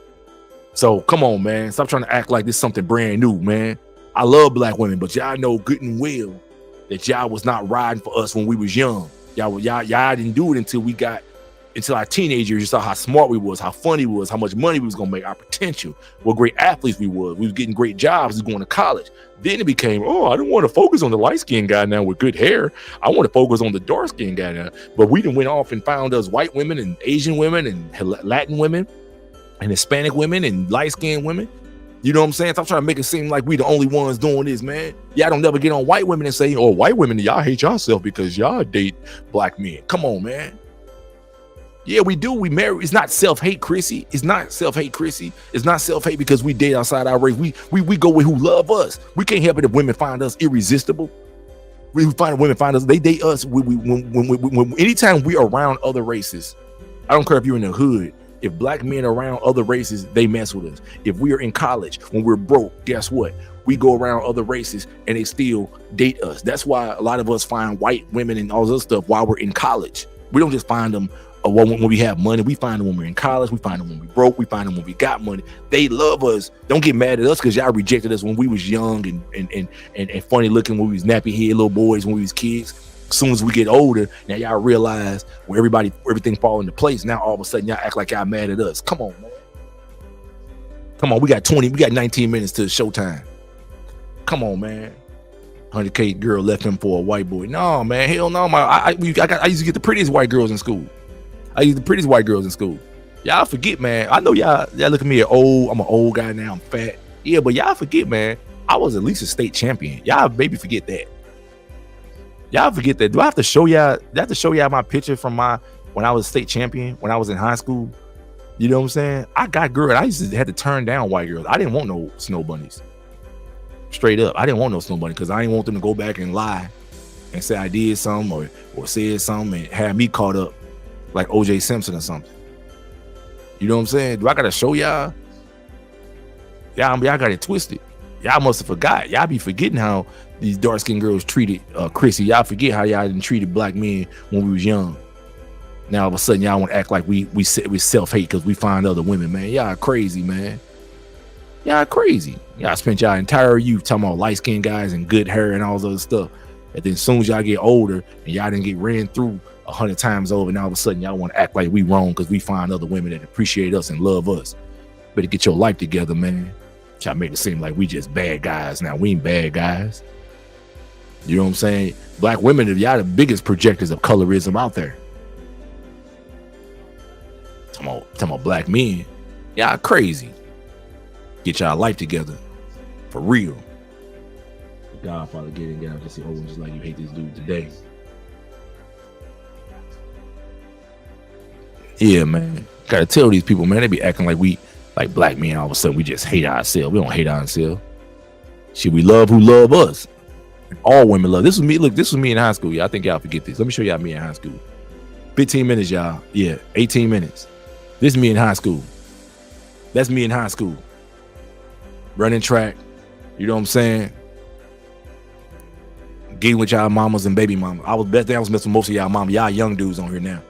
So come on, man, stop trying to act like this is something brand new, man. I love black women, but y'all know good and well that y'all was not riding for us when we was young. Y'all didn't do it until our teenagers. You saw how smart we was, how funny we was, how much money we was gonna make, our potential, what great athletes we was. We was getting great jobs, we was going to college. Then it became, I don't want to focus on the light-skinned guy now with good hair. I want to focus on the dark-skinned guy now. But we done went off and found us white women and Asian women and Latin women and Hispanic women and light-skinned women. You know what I'm saying? Stop trying to make it seem like we the only ones doing this, man. Y'all don't never get on white women and say, white women, y'all hate yourself because y'all date black men. Come on, man. Yeah, we do. We marry. It's not self-hate, Chrissy. It's not self-hate, Chrissy. It's not self-hate because we date outside our race. We go with who love us. We can't help it if women find us irresistible. Women find us. They date us. When anytime we are around other races, I don't care if you're in the hood. If black men are around other races, they mess with us. If we are in college, when we're broke, guess what? We go around other races and they still date us. That's why a lot of us find white women and all this other stuff while we're in college. We don't just find them when we have money. We find them when we're in college. We find them when we broke. We find them when we got money. They love us. Don't get mad at us because y'all rejected us when we was young and funny looking, when we was nappy head little boys, when we was kids. As soon as we get older, now y'all realize where everything fall into place. Now all of a sudden y'all act like y'all mad at us. Come on, man. Come on, we got 19 minutes to showtime. Come on, man. 100K girl left him for a white boy. No, man, hell no. I used to get the prettiest white girls in school. Y'all forget, man. I know y'all look at me old. I'm an old guy now. I'm fat. Yeah, but y'all forget, man. I was at least a state champion. Y'all maybe forget that. Y'all forget that. Do I have to show y'all? My picture from when I was state champion, when I was in high school? You know what I'm saying? I got girls. I used to have to turn down white girls. I didn't want no snow bunnies. Straight up, I didn't want no snow bunny because I didn't want them to go back and lie and say I did something or said something and have me caught up like OJ Simpson or something. You know what I'm saying? Do I gotta show y'all? Y'all got it twisted. Y'all must have forgot. Y'all be forgetting how these dark-skinned girls treated Chrissy. Y'all forget how y'all didn't treated black men when we was young. Now all of a sudden y'all want to act like we self-hate because we find other women, man. Y'all crazy, man. Y'all crazy. Y'all spent y'all entire youth talking about light-skinned guys and good hair and all this other stuff. And then as soon as y'all get older and y'all didn't get ran through 100 times over, now all of a sudden y'all want to act like we wrong because we find other women that appreciate us and love us. Better get your life together, man. Y'all make it seem like we just bad guys now. We ain't bad guys. You know what I'm saying? Black women, y'all the biggest projectors of colorism out there. Talking about black men. Y'all crazy. Get y'all life together. For real. The Godfather getting out. Just say, oh, just like you hate this dude today. Yeah, man. Gotta tell these people, man, they be acting like we, like black men, all of a sudden we just hate ourselves. We don't hate ourselves. Shit, we love who love us. All women love. This was me. Look, this was me in high school. Yeah, I think y'all forget this. Let me show y'all me in high school. 15 minutes, y'all. Yeah, 18 minutes. This is me in high school. That's me in high school. Running track. You know what I'm saying? Getting with y'all mamas and baby mamas. I was messing with most of y'all mamas. Y'all young dudes on here now.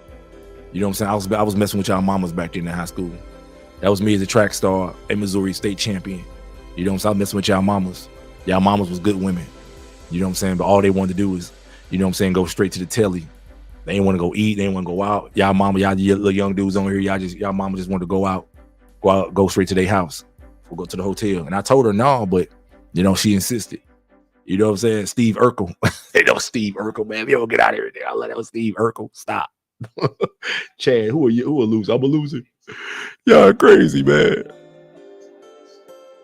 You know what I'm saying? I was messing with y'all mamas back then in high school. That was me as a track star, a Missouri state champion. You know what I'm saying? I was messing with y'all mamas. Y'all mamas was good women. You know what I'm saying? But all they wanted to do was, you know what I'm saying, go straight to the telly. They didn't want to go eat. They didn't want to go out. Y'all mama, y'all little young dudes on here, y'all mama just wanted to go out, go straight to their house. We'll go to the hotel. And I told her no, but you know, she insisted. You know what I'm saying? Steve Urkel. They know Steve Urkel, man. If you don't get out of here, I'll let that Steve Urkel. Stop. Chad, who are you? Who a loser? I'm a loser. Y'all crazy, man.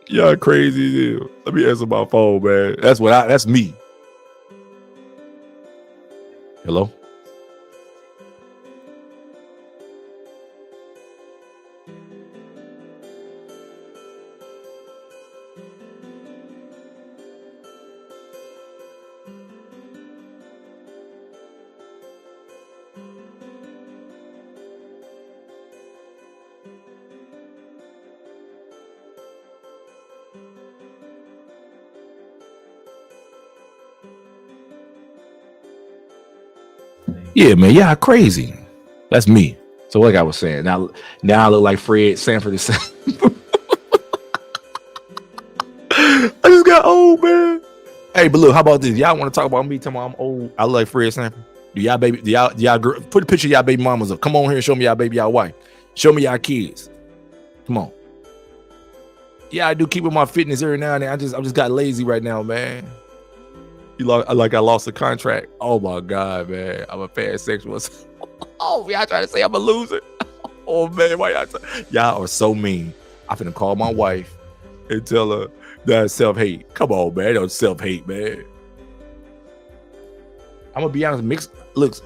Y'all crazy as hell. Let me answer my phone, man. That's me. Hello? Yeah, man, y'all crazy. That's me. So like I was saying, now I look like Fred Sanford. I just got old, man. Hey, but look, how about this? Y'all want to talk about me? Tell me I'm old. I look like Fred Sanford. Do y'all put a picture of y'all baby mamas up? Come on here and show me y'all baby, y'all wife. Show me y'all kids. Come on. Yeah, I do keep with my fitness every now and then. I just got lazy right now, man. I lost the contract. Oh my God, man. I'm a pansexual. Oh, y'all trying to say I'm a loser? Oh man, why y'all are so mean. I'm finna call my wife and tell her that self-hate. Come on, man. Don't self-hate, man. I'm gonna be honest, mixed looks.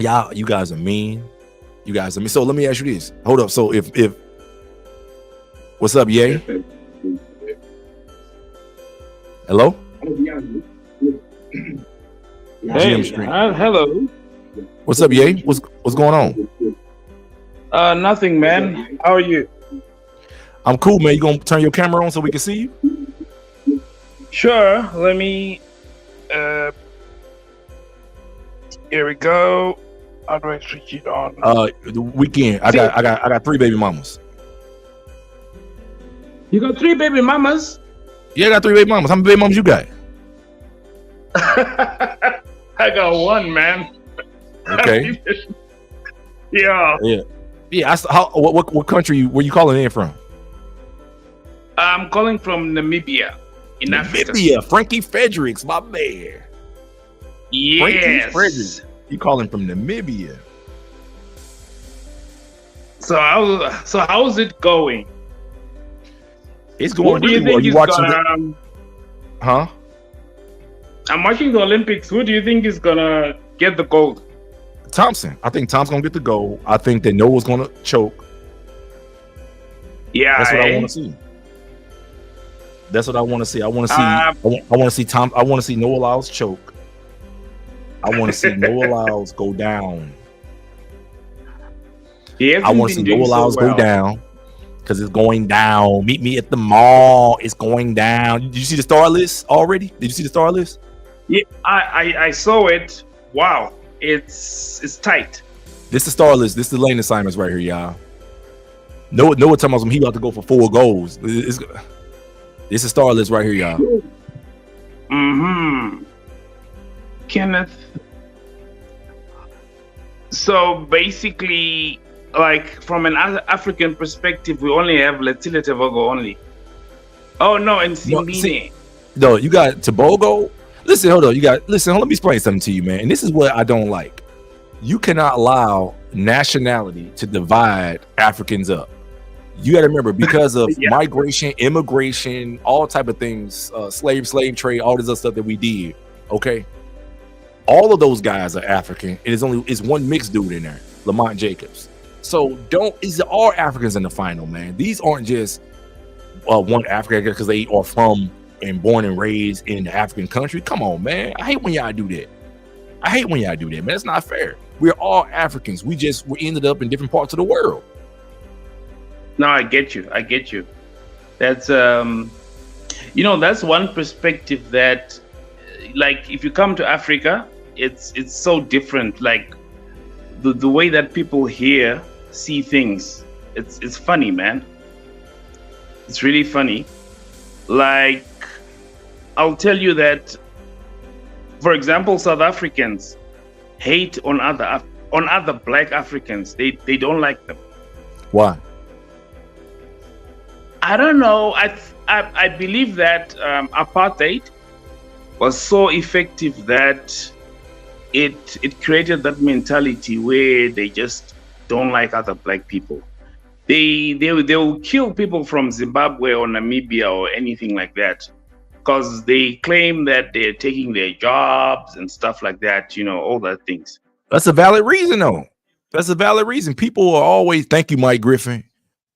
Y'all, you guys are mean. You guys are mean. So let me ask you this. Hold up. So if what's up, Ye? Hello? Hey, hello. What's up, Ye? What's going on? Nothing, man. How are you? I'm cool, man. You gonna turn your camera on so we can see you? Sure. Let me. Here we go. How do I switch it on? The weekend. I got 3 baby mamas. You got 3 baby mamas? Yeah, I got 3 baby mamas. How many baby mamas you got? I got 1, man. Okay. Yeah. What country were you calling in from? I'm calling from Namibia in Africa. Namibia, Frankie Fredericks, my man. Yes. Frankie Fredericks. You calling from Namibia? So how's it going? It's going really well. You watching Huh? I'm watching the Olympics. Who do you think is gonna get the gold? Thompson. I think Thompson's gonna get the gold. I think that Noah's gonna choke. Yeah, that's what I want to see. That's what I want to see. I want to see. I want to see Tom. I want to see Noah Lyles choke. I want to see Noah Lyles go down. I want to see Noah Lyles go down because it's going down. Meet me at the mall. It's going down. Did you see the star list already? Did you see the star list? Yeah, I saw it. Wow, it's tight. This is the star list. This is the lane assignments right here, y'all. Noah talking about he about to go for 4 goals. This is star list right here, y'all. Kenneth. So basically, like from an African perspective, we only have Letile Tebogo only. Oh no, and Simbine. No, you got Tebogo. Listen, hold on. Let me explain something to you, man. And this is what I don't like. you cannot allow nationality to divide Africans up. You got to remember, because of migration, immigration, all type of things, slave trade, all this other stuff that we did. Okay, all of those guys are African. It's one mixed dude in there, Lamont Jacobs. So these are all Africans in the final, man. These aren't just one African because they are from and born and raised in the African country. Come on, man. I hate when y'all do that. Man. That's not fair. We're all Africans. We ended up in different parts of the world. No, I get you. That's that's one perspective that, like, if you come to Africa, it's so different. Like the way that people here see things, it's funny, man. It's really funny. Like, I'll tell you that, for example, South Africans hate on other Black Africans. They don't like them. Why? I don't know. I believe that apartheid was so effective that it created that mentality where they just don't like other Black people. They will kill people from Zimbabwe or Namibia or anything like that, because they claim that they're taking their jobs and stuff like that. All that things. That's a valid reason, though. That's a valid reason. People are always, thank you, Mike Griffin.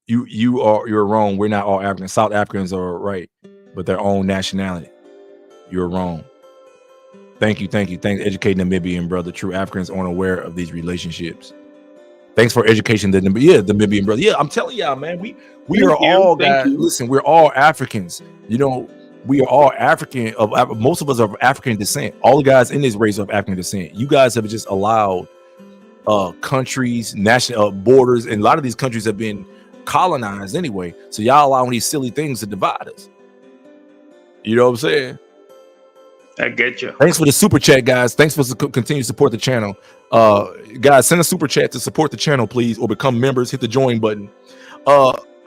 You're wrong. We're not all Africans. South Africans are right, but their own nationality. You're wrong. Thank you. Thanks educating Namibian brother. True Africans aren't aware of these relationships. Thanks for education, the Namibian brother. Yeah, I'm telling y'all, man. We are all guys. Listen, we're all Africans. We are all African. Most of us are of African descent. All the guys in this race are of African descent. You guys have just allowed countries, national borders, and a lot of these countries have been colonized anyway. So y'all allowing these silly things to divide us. You know what I'm saying? I get you. Thanks for the super chat, guys. Thanks for continue to support the channel. Guys, send a super chat to support the channel, please, or become members. Hit the join button.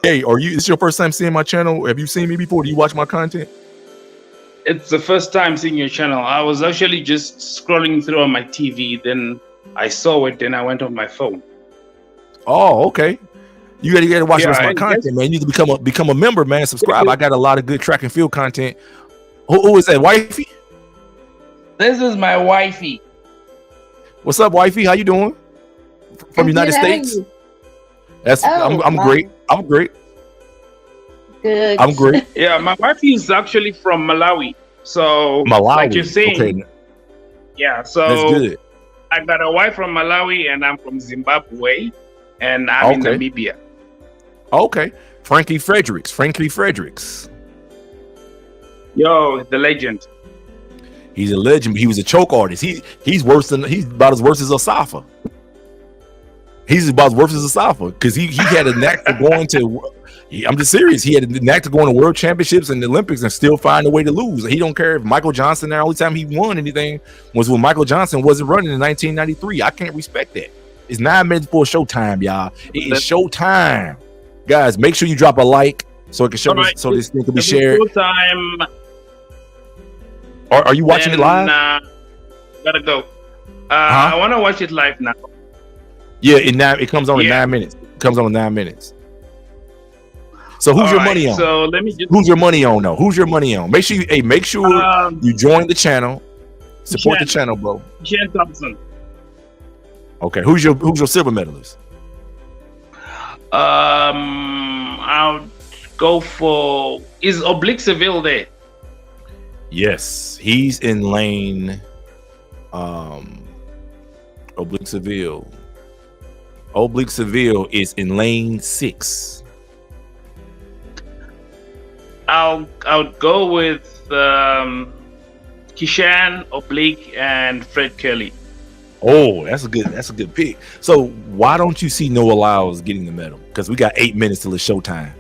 Hey, it's your first time seeing my channel? Have you seen me before? Do you watch my content? It's the first time seeing your channel. I was actually just scrolling through on my TV, then I saw it, then I went on my phone. Oh, okay. You gotta watch my content, man. You need to become a member, man. Subscribe. I got a lot of good track and field content. Who is that, wifey? This is my wifey. What's up, wifey? How you doing? From United States? I'm great. I'm great. Good. I'm great. Yeah, my wifey is actually from Malawi. So like you're saying. Okay. Yeah, so that's good. I got a wife from Malawi and I'm from Zimbabwe and I'm in Namibia. Okay. Frankie Fredericks. Yo, the legend. He's a legend. He was a choke artist. He's about as worse as Asafa. He's about as worse as Asafa because he had a knack for going to. I'm just serious. He had a knack to going to world championships and the Olympics and still find a way to lose. He don't care if Michael Johnson. The only time he won anything was when Michael Johnson wasn't running in 1993. I can't respect that. It's 9 minutes before showtime, y'all. It is showtime, guys. Make sure you drop a like so it can show so this thing can be shared. Showtime. Are you watching it live? Gotta go. I want to watch it live now. Yeah, it comes on in 9 minutes. It comes on in 9 minutes. So who's your money on? So let me just. Who's your money on though? Who's your money on? Make sure you join the channel. Support the channel, bro. Jen Thompson. Okay, who's your silver medalist? I'll go for. Is Oblique Seville there? Yes, he's in lane. Oblique Seville. Oblique Seville is in lane 6. I'll go with Kishan, Oblique, and Fred Kelly. Oh, that's a good pick. So why don't you see Noah Lyles getting the medal? Because we got 8 minutes till it's showtime.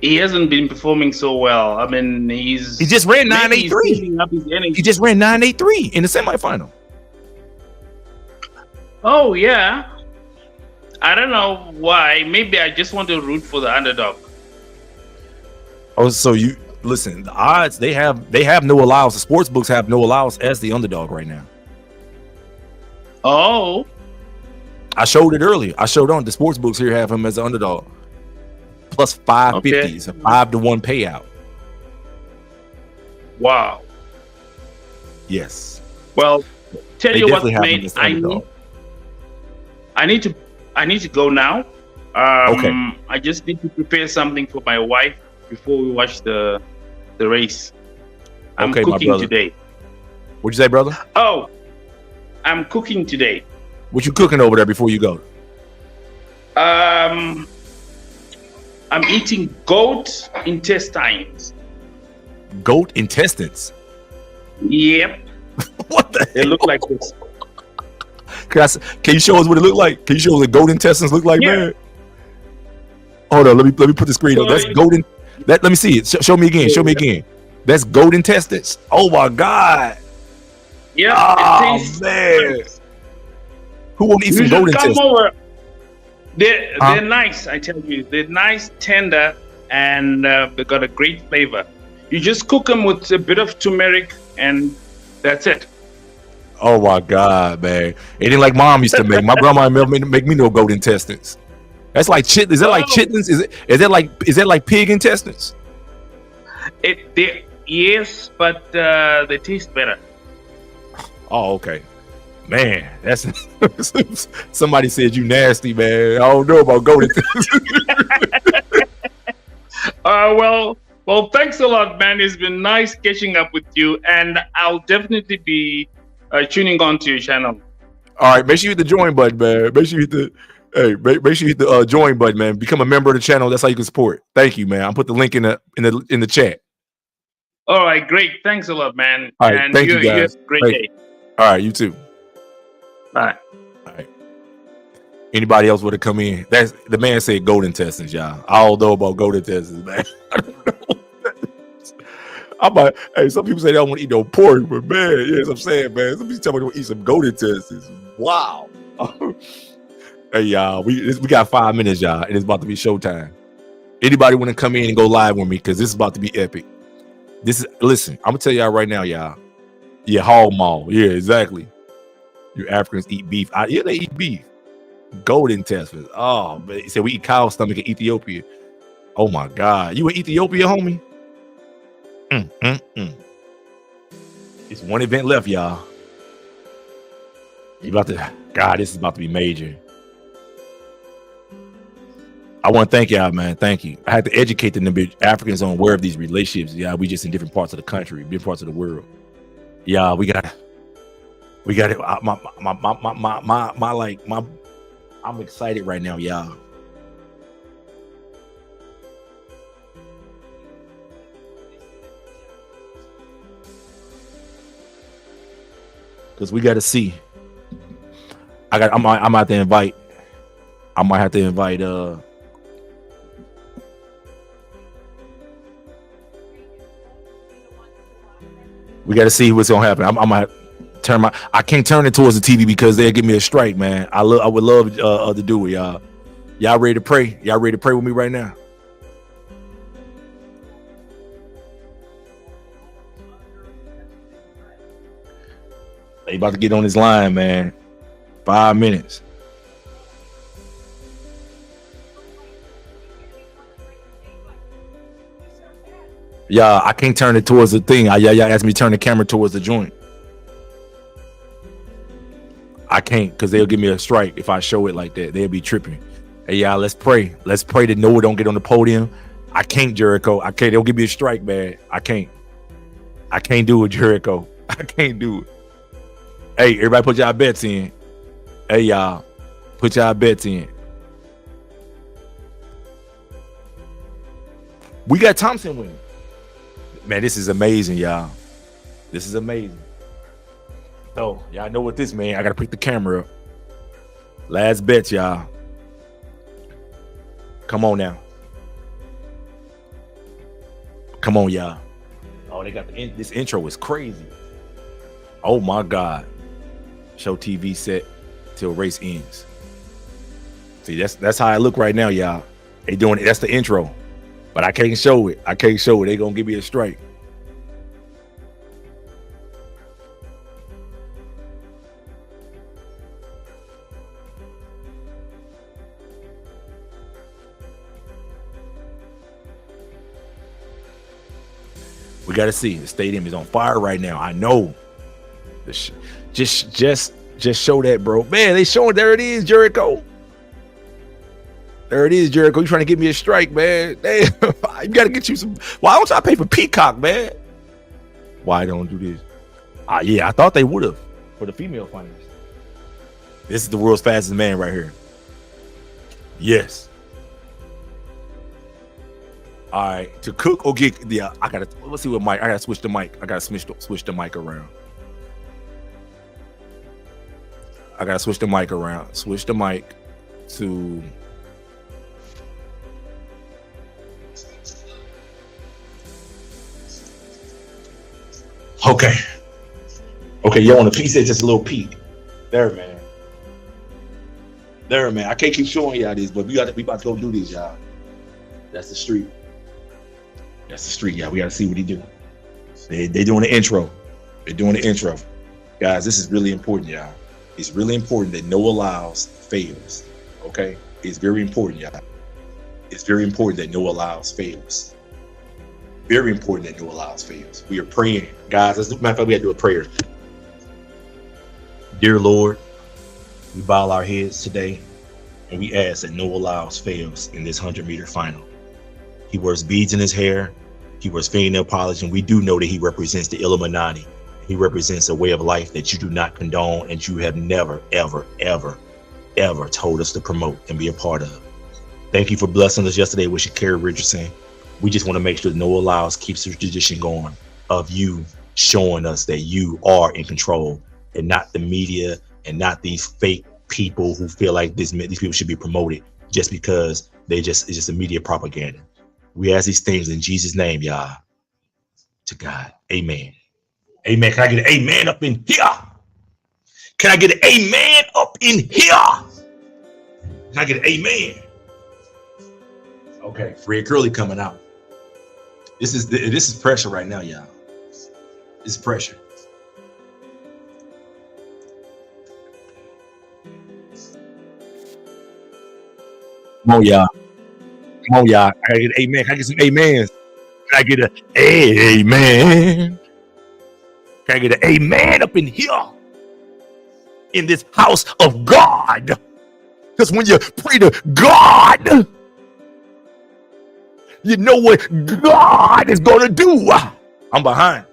He hasn't been performing so well. I mean, he just ran 9.83. He just ran 9.83 in the semifinal. Oh yeah. I don't know why. Maybe I just want to root for the underdog. Oh, so you listen, the odds they have Noah Lyles. The sports books have Noah Lyles as the underdog right now. Oh, I showed it earlier. I showed on the sports books here have him as an underdog. Plus 550. Okay. It's a 5-to-1 payout. wow. Yes. Well, tell They you what, definitely have him mate. as the underdog. I need to go now. Okay. I just need to prepare something for my wife before we watch the race. I'm Okay, my cooking brother. today. What'd you say, brother? Oh, I'm cooking today. What you cooking over there before you go? I'm eating goat intestines. Goat intestines. Yep, What the they hell? look like this. Can you show us what it look like? Can you show us what goat intestines look like, Yeah. man? Hold on, let me put the screen up. So That's goat. Let me see it. Show me again. Show me again. That's goat intestines. Oh my god. Yeah, Oh it tastes man. Who won't eat You some goat should come intestines? over. They're Huh? nice, I tell you. They're nice, tender, and they got a great flavor. You just cook them with a bit of turmeric, and that's it. Oh my god, man. It ain't like mom used to make. My grandma make me no goat intestines. That's like chitlins. Is that like Oh. chitlins? Is that like pig intestines? Yes, but they taste better. Oh, okay. Man, that's somebody said you nasty, man. I don't know about goat intestines. Well, thanks a lot, man. It's been nice catching up with you, and I'll definitely be tuning on to your channel. All right, make sure you hit the join button, man. Make sure you hit the join button, man. Become a member of the channel. That's how you can support. Thank you, man. I'll put the link in the chat. All right, great. Thanks a lot, man. All right, and thank you, you have guys. a great Thank- day. All right, you too. Bye. All right. Anybody else would have come in? That's the man said goat intestines, y'all. I don't know about goat intestines, man. I don't know. Hey, some people say they don't want to eat no pork, but man, yes, I'm saying, man. Some people tell me they want to eat some goat intestines. Wow. Hey, y'all, we got 5 minutes, y'all, and it's about to be showtime. Anybody want to come in and go live with me? Because this is about to be epic. Listen, I'm gonna tell y'all right now, y'all. Yeah, hog maul. Yeah, exactly. You Africans eat beef. Yeah, they eat beef. Goat intestines. Oh, but he said we eat cow stomach in Ethiopia. Oh my God, you in Ethiopia, homie? It's one event left, y'all. God, this is about to be major. I want to thank y'all, man. Thank you. I had to educate the Africans on where of these relationships. Yeah, we just in different parts of the country, different parts of the world. Yeah, we got it. I'm excited right now, y'all. Because we got to see. I might have to invite. We got to see what's gonna happen. I'm gonna turn I can't turn it towards the TV because they'll give me a strike, man. I would love to do it, y'all. Y'all ready to pray? Y'all ready to pray with me right now? They about to get on this line, man. 5 minutes. Yeah, I can't turn it towards the thing. Y'all asked me to turn the camera towards the joint. I can't because they'll give me a strike if I show it like that. They'll be tripping. Hey, y'all, let's pray. Let's pray that Noah don't get on the podium. I can't, Jericho. I can't. They'll give me a strike, man. I can't do it, Jericho. I can't do it. Hey, everybody put y'all bets in. Hey, y'all, put y'all bets in. We got Thompson winning. Man, this is amazing, y'all. This is amazing. So, y'all know what this means. I got to pick the camera up. Last bet, y'all. Come on now. Come on, y'all. Oh, they got this intro is crazy. Oh, my God. Show TV set till race ends. See, that's how I look right now, y'all. They doing it. That's the intro. But I can't show it. They gonna give me a strike. We got to see. The stadium is on fire right now. I know. Just show that, bro. Man, they showing. There it is, Jericho. There it is, Jericho. You trying to give me a strike, man? Damn, you got to get you some. Why don't I pay for Peacock, man? Why don't do this? Yeah, I thought they would have for the female finals. This is the world's fastest man right here. Yes. All right, to cook or get I gotta. Let's see what mic. I gotta switch the mic. I gotta switch the mic around. I gotta switch the mic around. Switch the mic to. Okay. Okay, yo, on the piece, it's just a little peek. There, man. There, man. I can't keep showing y'all this, but we about to go do this, y'all. That's the street. That's the street, y'all. We gotta see what he do. They doing the intro. They're doing the intro. Guys, this is really important, y'all. It's really important that Noah Lyles fails. Okay? It's very important, y'all. It's very important that Noah Lyles fails. Very important that Noah Lyles fails. We are praying. Guys, matter of fact, we gotta do a prayer. Dear Lord, we bow our heads today and we ask that Noah Lyles fails in this 100-meter final. He wears beads in his hair. He wears fingernail polish, and we do know that he represents the Illuminati. He represents a way of life that you do not condone and you have never, ever, ever, ever told us to promote and be a part of. Thank you for blessing us yesterday with Sha'Carri Richardson. We just want to make sure that Noah Lyles keeps the tradition going of you showing us that you are in control and not the media and not these fake people who feel like these people should be promoted just because it's just a media propaganda. We ask these things in Jesus' name, y'all. To God. Amen. Amen. Can I get an amen up in here? Can I get an amen up in here? Can I get an amen? Okay, Fred Curly coming out. This is pressure right now, y'all. This is pressure. Come on, y'all. Come on, y'all. I gotta get an amen. Can I get some amens? Can I get an amen? Can I get an amen up in here? In this house of God. Because when you pray to God, you know what God is going to do. I'm behind.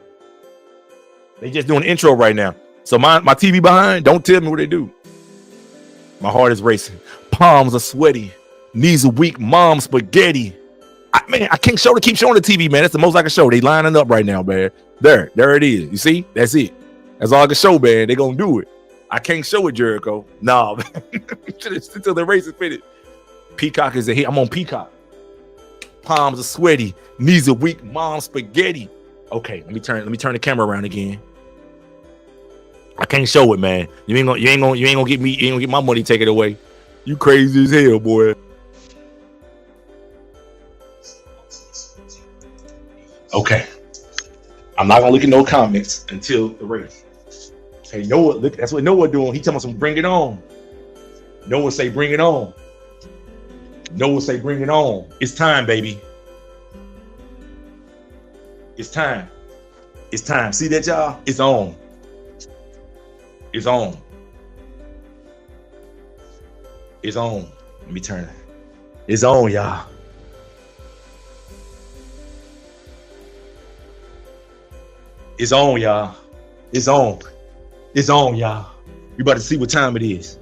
They just doing the intro right now. So my TV behind, don't tell me what they do. My heart is racing. Palms are sweaty. Knees are weak. Mom spaghetti. I can't keep showing the TV, man. That's the most I can show. They lining up right now, man. There it is. You see? That's it. That's all I can show, man. They gonna do it. I can't show it, Jericho. No, until the race is finished. Peacock is a hit. I'm on Peacock. Palms are sweaty. Knees are weak. Mom spaghetti. Okay, let me turn the camera around again. I can't show it, man. You ain't gonna get my money taken away. You crazy as hell, boy. Okay. I'm not gonna look at no comments until the race. Hey, Noah, look, that's what Noah doing. He telling us, bring it on. Noah say, bring it on. Noah say, bring it on. It's time, baby. It's time. It's time. See that, y'all? It's on. It's on. It's on. Let me turn it. It's on, y'all. It's on, y'all. It's on. It's on, y'all. You about to see what time it is.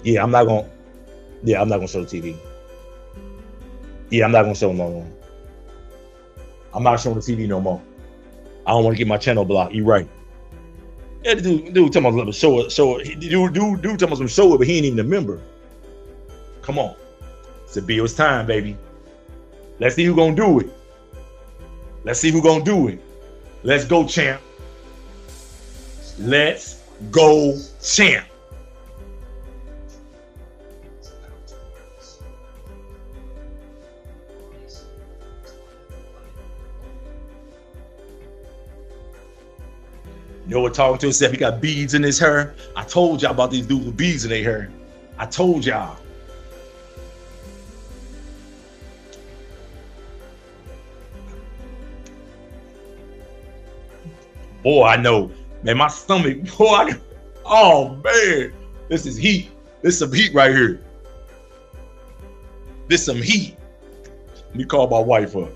Yeah, I'm not gonna show the TV. Yeah, I'm not gonna show no more. I'm not showing the TV no more. I don't want to get my channel blocked. You right. Yeah, the dude talking about show it. Dude talking about some show it, but he ain't even a member. Come on. It's a Bill's time, baby. Let's see who gonna do it. Let's see who gonna do it. Let's go, champ. Let's go, champ. Noah talking to himself. He got beads in his hair. I told y'all about these dudes with beads in their hair. I told y'all. Boy, I know. Man, my stomach, boy, oh man. This is heat. This is some heat right here. This some heat. Let me call my wife up.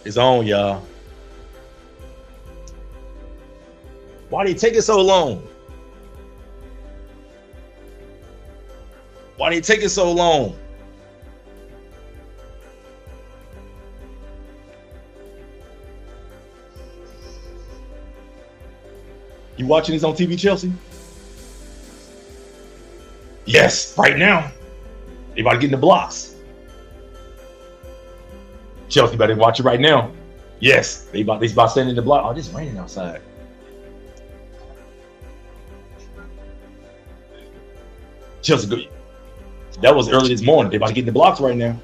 It's on, y'all. Why did it take it so long? Why did it take it so long? You watching this on TV, Chelsea? Yes, right now. They about to get in the blocks. Chelsea better watch it right now. Yes, they about standing in the block. Oh, it's raining outside. Chelsea, good. That was early this morning. They about to get in the blocks right now.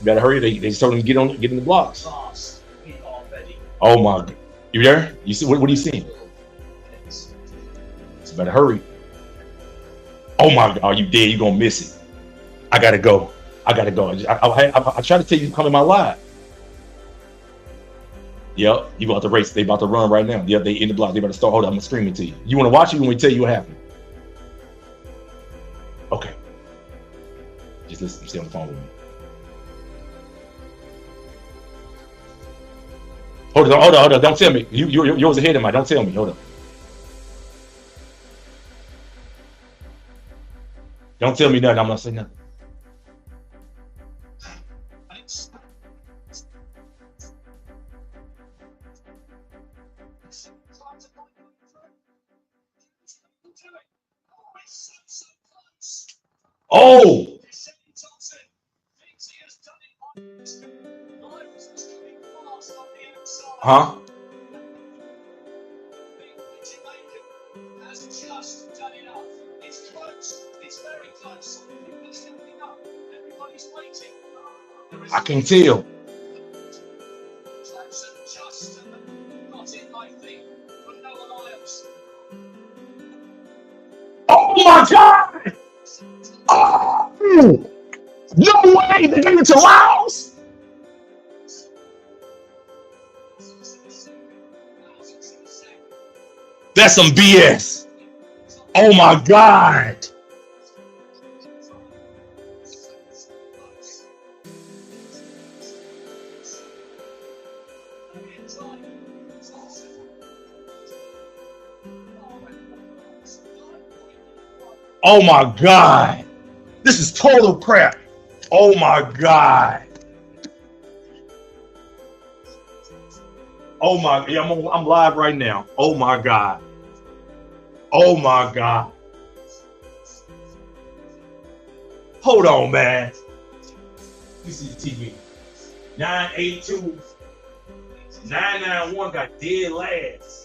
You better hurry. They just told them to get in the blocks. Oh my God. You there? You see what are you seeing? You better hurry. Oh my God, are you dead? You gonna miss it. I gotta go. I try to tell you to come in my live. Yep, you about to race. They about to run right now. Yep, they in the block. They about to start. Hold on, I'm gonna scream it to you. You want to watch it? You want me to tell you what happened? Okay. Just listen. Stay on the phone with me. Hold on. Don't tell me. Yours ahead of mine. Don't tell me. Hold on. Don't tell me nothing. I'm not saying nothing. Oh! Huh? I can tell. Oh my God! Oh! No way! They gave it to Lyles! That's some BS. Oh my God. Oh my God. This is total crap. Oh my God. Oh my, yeah, I'm live right now. Oh my God. Oh my God. Hold on, man. This is TV. 982 991 got dead last.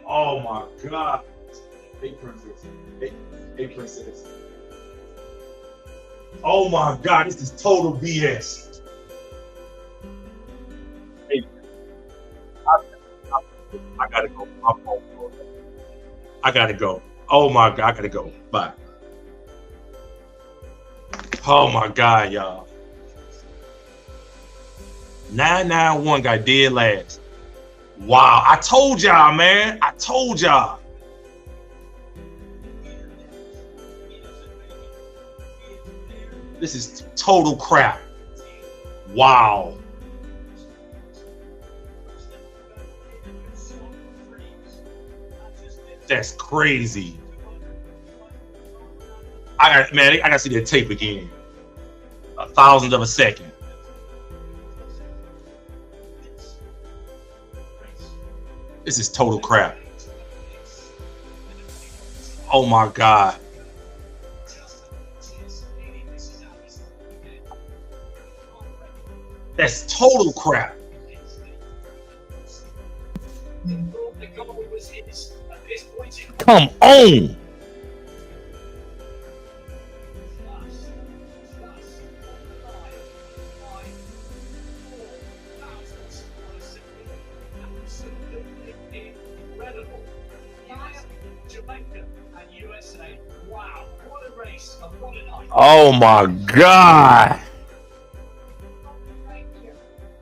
Oh my God. Hey, princess. Hey, princess. Oh my God, this is total BS. Hey, I gotta go. I gotta go. Oh my God, I gotta go. Bye. Oh my God, y'all. 991 got dead last. Wow, I told y'all, man. I told y'all. This is total crap. Wow. That's crazy. I gotta see that tape again. 1,000th of a second. This is total crap. Oh my God. That's total crap. The goal was his at this point in Come on. incredible. Jamaica and USA. Wow, what a race and what a night. Oh my God.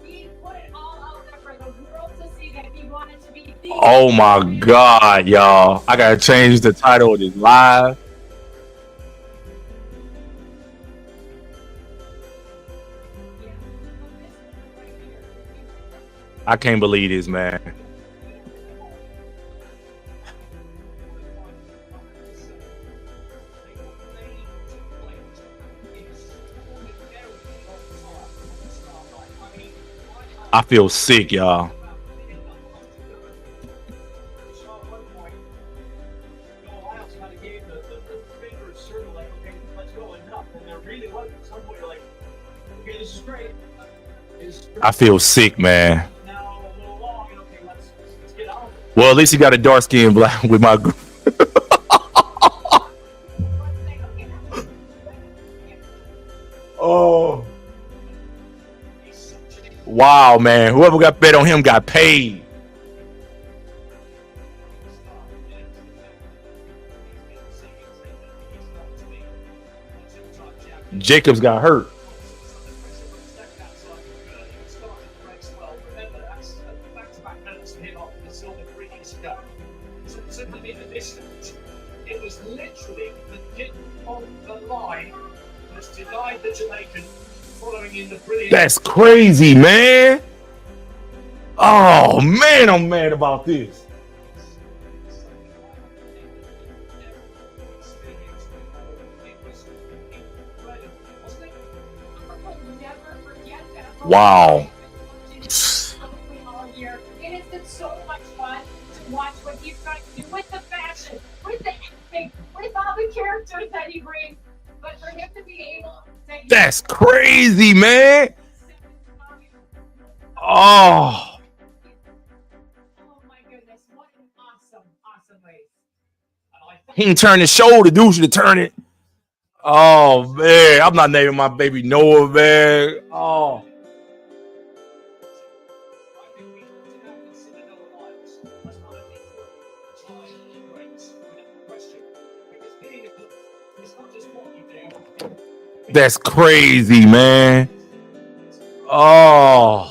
He put it all out there for the world to see that he wanted to be the Oh my God, y'all. I gotta change the title of this live. I can't believe this, man. I feel sick, y'all. I feel sick, man. Well, at least he got a dark skin black with my group. Oh. Wow, man. Whoever got bet on him got paid. Jacobs got hurt. It was literally the hit on the line was denied the Jamaican following in the brilliant. That's crazy, man. Oh man, I'm mad about this. Wow. all year. It has been so much fun to watch what he's trying to do with the fashion, with the acting, with all the characters that he brings. But for him to be able to That's crazy, man. Oh. Oh my goodness, what an awesome race. He can turn his shoulder, dude should turn it. Oh man, I'm not naming my baby Noah, man. Oh. That's crazy, man. Oh.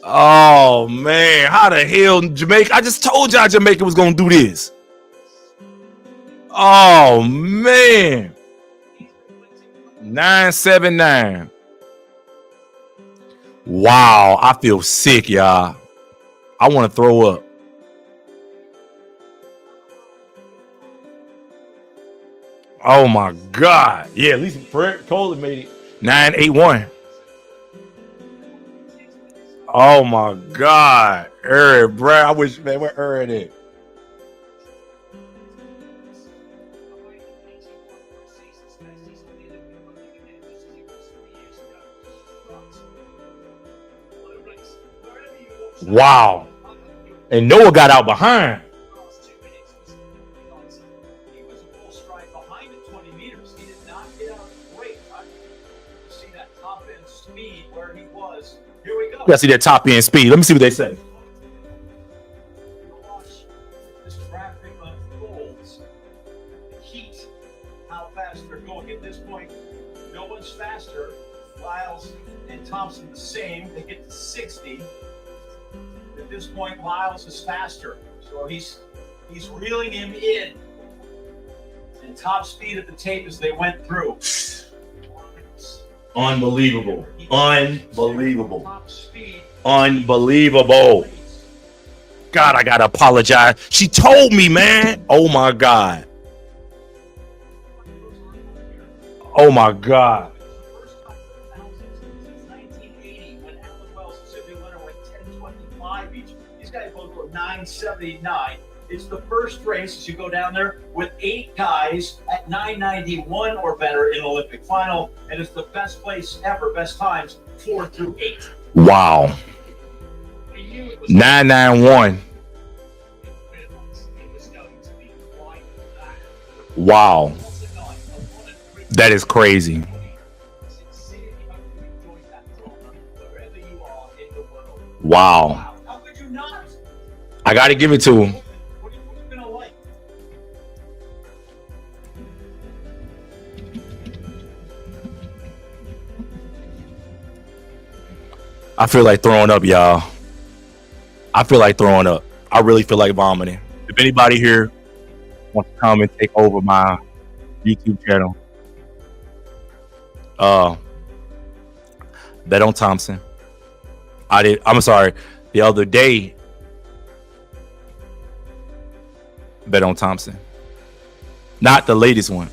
Oh man, how the hell Jamaica? I just told y'all Jamaica was gonna do this. Oh man. 979. Wow, I feel sick, y'all. I want to throw up. Oh my God. Yeah, at least Fred Coley made it. 981. Oh my God. Eric, bro. I wish, man, where Eric at? Wow. And Noah got out behind. He was a full stride behind at 20 meters. He did not get out great. You see that top end speed where he was. Here we go. You gotta see that top end speed. Let me see what they say. This traffic unfolds. The heat, how fast they're going. At this point, no one's faster. Lyles and Thompson the same. They get to 60. At this point, Lyles is faster. So he's reeling him in. And top speed at the tape as they went through. Unbelievable. Unbelievable. Unbelievable. God, I gotta apologize. She told me, man. Oh my God. Oh my God. These guys both go 979. It's the first race as you go down there with 8 guys at 991 or better in Olympic final, and it's the best place ever, best times 4 through 8. Wow. 991. Wow. That is crazy. Wow. I got to give it to him. I feel like throwing up, y'all. I feel like throwing up. I really feel like vomiting. If anybody here wants to come and take over my YouTube channel, bet on Thompson. I'm sorry. The other day, bet on Thompson. Not the latest one.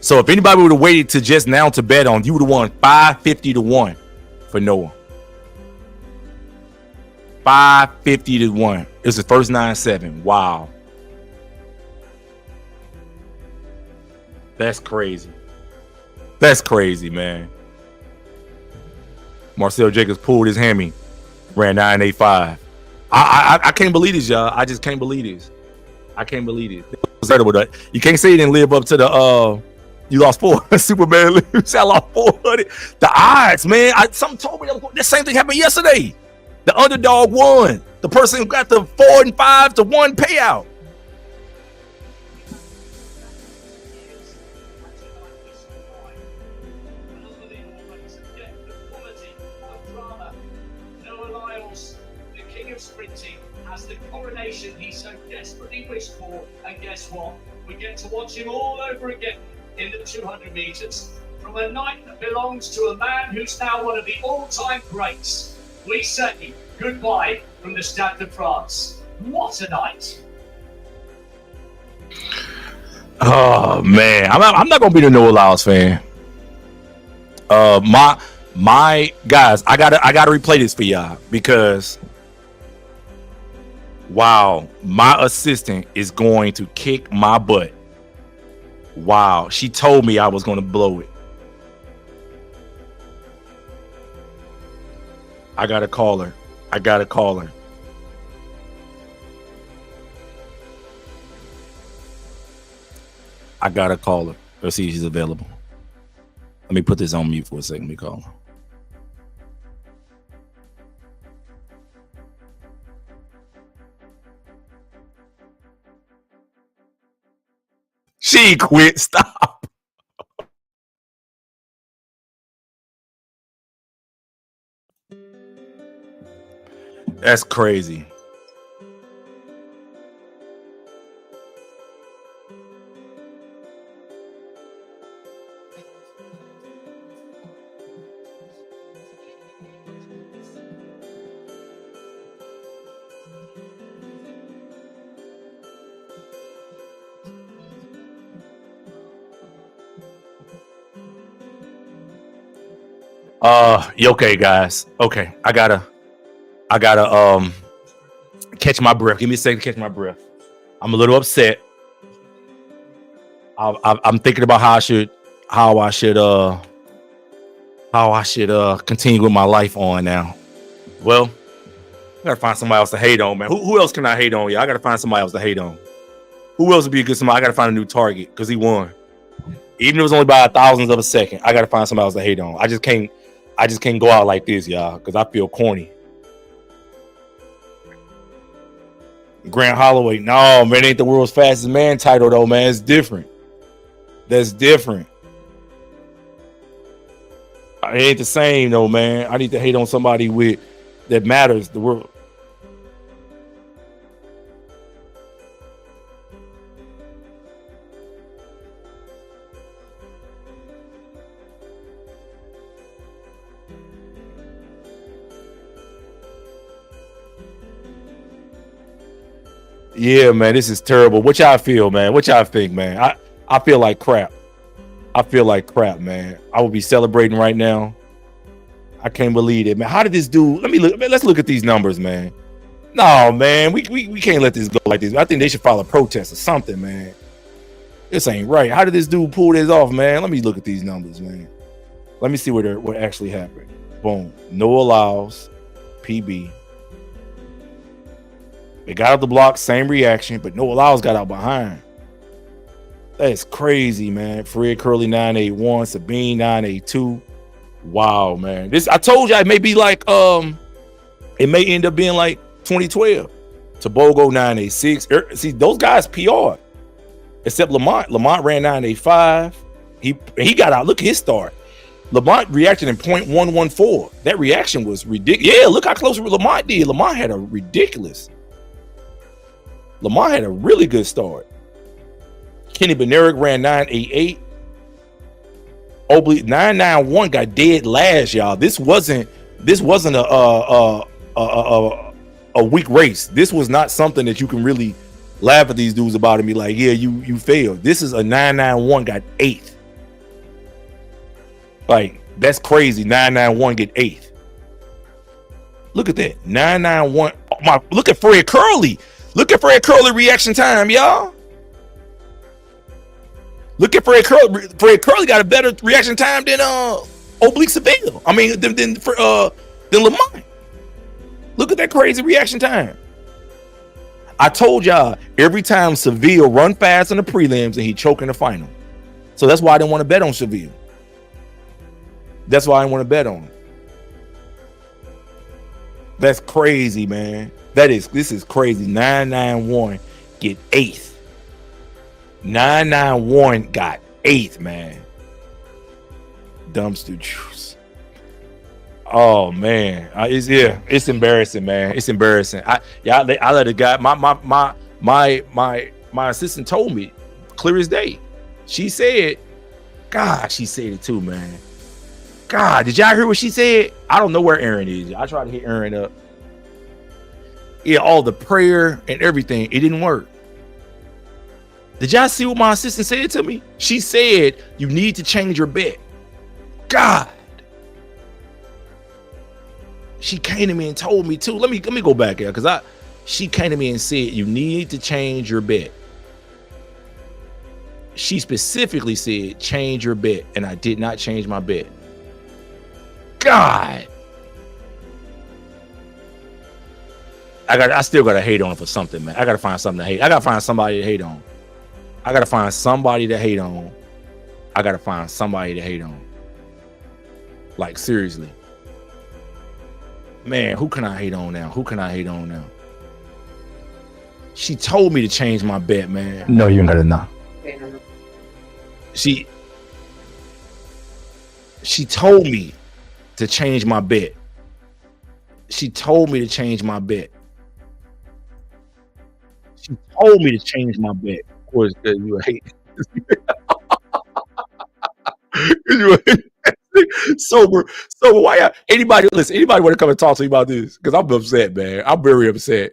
So if anybody would have waited to just now to bet on, you would have won 550 to 1 for Noah. 550 to 1. It's the first 9-7. Wow. That's crazy. That's crazy, man. Marcel Jacobs pulled his hammy, ran 9.85. I can't believe this, y'all. I just can't believe this. I can't believe it. You can't say you didn't live up to the you lost 400. Superman lose. I lost 400. The odds, man. Something told me the same thing happened yesterday. The underdog won. The person who got the 4 and 5 to 1 payout. Noah Lyles, the king of sprinting, has the coronation he so desperately wished for. And guess what? We get to watch him all over again in the 200 meters. From a night that belongs to a man who's now one of the all-time greats. We say goodbye from the Stade de France. What a night. Oh man, I'm not gonna be the Noah Lyles fan. My guys, I gotta replay this for y'all because wow, my assistant is going to kick my butt. Wow, she told me I was gonna blow it. I gotta call her. I gotta call her. I gotta call her. Let's see if she's available. Let me put this on mute for a second. Let me call her. She quit. Stop. That's crazy. Okay, guys. Okay, I gotta catch my breath. Give me a second to catch my breath. I'm a little upset. I'm thinking about how I should continue with my life on now. Well, I gotta find somebody else to hate on, man. Who else can I hate on? Yeah, I gotta find somebody else to hate on. Who else would be a good somebody? I gotta find a new target because he won. Even if it was only by 1,000th of a second, I gotta find somebody else to hate on. I just can't go out like this, y'all, because I feel corny. Grant Holloway, no, man, ain't the world's fastest man title though, man. It's different. That's different. It ain't the same though, man. I need to hate on somebody that matters. The world. Yeah, man, this is terrible. What y'all feel, man? What y'all think, man? I feel like crap. I feel like crap, man. I would be celebrating right now. I can't believe it, man. How did this dude? Let's look at these numbers, man. No, man, we can't let this go like this. I think they should file a protest or something, man. This ain't right. How did this dude pull this off, man? Let me look at these numbers, man. Let me see what actually happened. Boom. Noah Lyles, PB. They got out the block, same reaction, but Noah Lyles got out behind. That's crazy, man. Fred Curley 981, Sabine 982. Wow, man. This, I told you, it may be like it may end up being like 2012. Tobogo 986. See, those guys PR. Except Lamont. Lamont ran 985. He got out. Look at his start. Lamont reacted in 0.114. That reaction was ridiculous. Yeah, look how close Lamont did. Lamont had a really good start. Kenny Benerick ran 988. Oblique 991 got dead last, y'all. This wasn't a weak race. This was not something that you can really laugh at these dudes about and be like, yeah, you failed. This is a 991 got 8th. Like, that's crazy. 991 get 8th. Look at that. 991. Oh, look at Fred Curley. Look at Fred Curley reaction time, y'all. Look at Fred Curley. Fred Curley got a better reaction time than Oblique Seville. I mean, than Lamont. Look at that crazy reaction time. I told y'all, every time Seville run fast in the prelims and he choke in the final. So that's why I didn't want to bet on Seville. That's why I didn't want to bet on him. That's crazy, man. This is crazy. 991 get 8th. 991 got 8th, man. Dumpster juice. Oh man, it's embarrassing, man. It's embarrassing. I let a guy. My assistant told me clear as day. She said, God, she said it too, man. God, did y'all hear what she said? I don't know where Aaron is. I tried to hit Aaron up. Yeah, all the prayer and everything, it didn't work. Did y'all see what my assistant said to me? She said, you need to change your bet. God. She came to me and told me too. Let me go back here, because she came to me and said, you need to change your bet. She specifically said, change your bet, and I did not change my bet. God. I still gotta hate on her for something, man. I gotta find something to hate. I gotta find somebody to hate on. I gotta find somebody to hate on. I gotta find somebody to hate on. Like, seriously. Man, who can I hate on now? Who can I hate on now? She told me to change my bet, man. No, you're not enough. She told me to change my bet. She told me to change my bet. She told me to change my bet. Of course, because you hate sober. Why anybody want to come and talk to me about this? Because I'm upset, man. I'm very upset.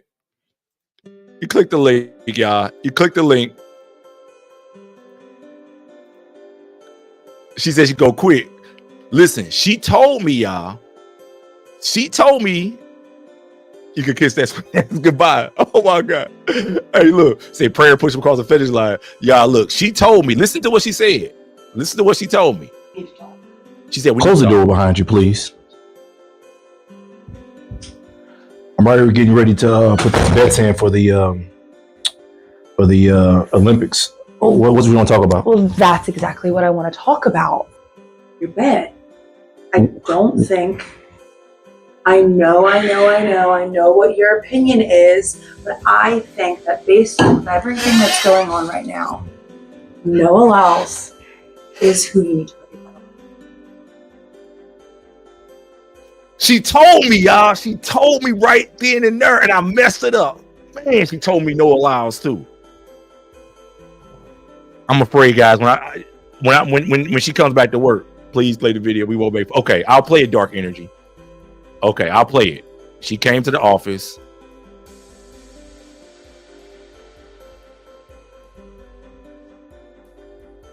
You click the link, y'all. You click the link. She said she go quick. Listen, she told me, y'all. She told me you can kiss that goodbye. Oh my God. Hey, look, say prayer push him across the finish line. Y'all, look, she told me. Listen to what she said. Listen to what she told me. She said, close the door behind you, please. I'm right here getting ready to put the bets in for the Olympics. Oh, what we want to talk about? Well, that's exactly what I want to talk about. Your bet. I don't think. I know what your opinion is, but I think that based on everything that's going on right now, Noah Lyles is who you need to be. She told me, y'all. She told me right then and there, and I messed it up. Man, she told me Noah Lyles too. I'm afraid, guys. When she comes back to work, please play the video. We won't make. Okay, I'll play it. Dark Energy. Okay, I'll play it. She came to the office.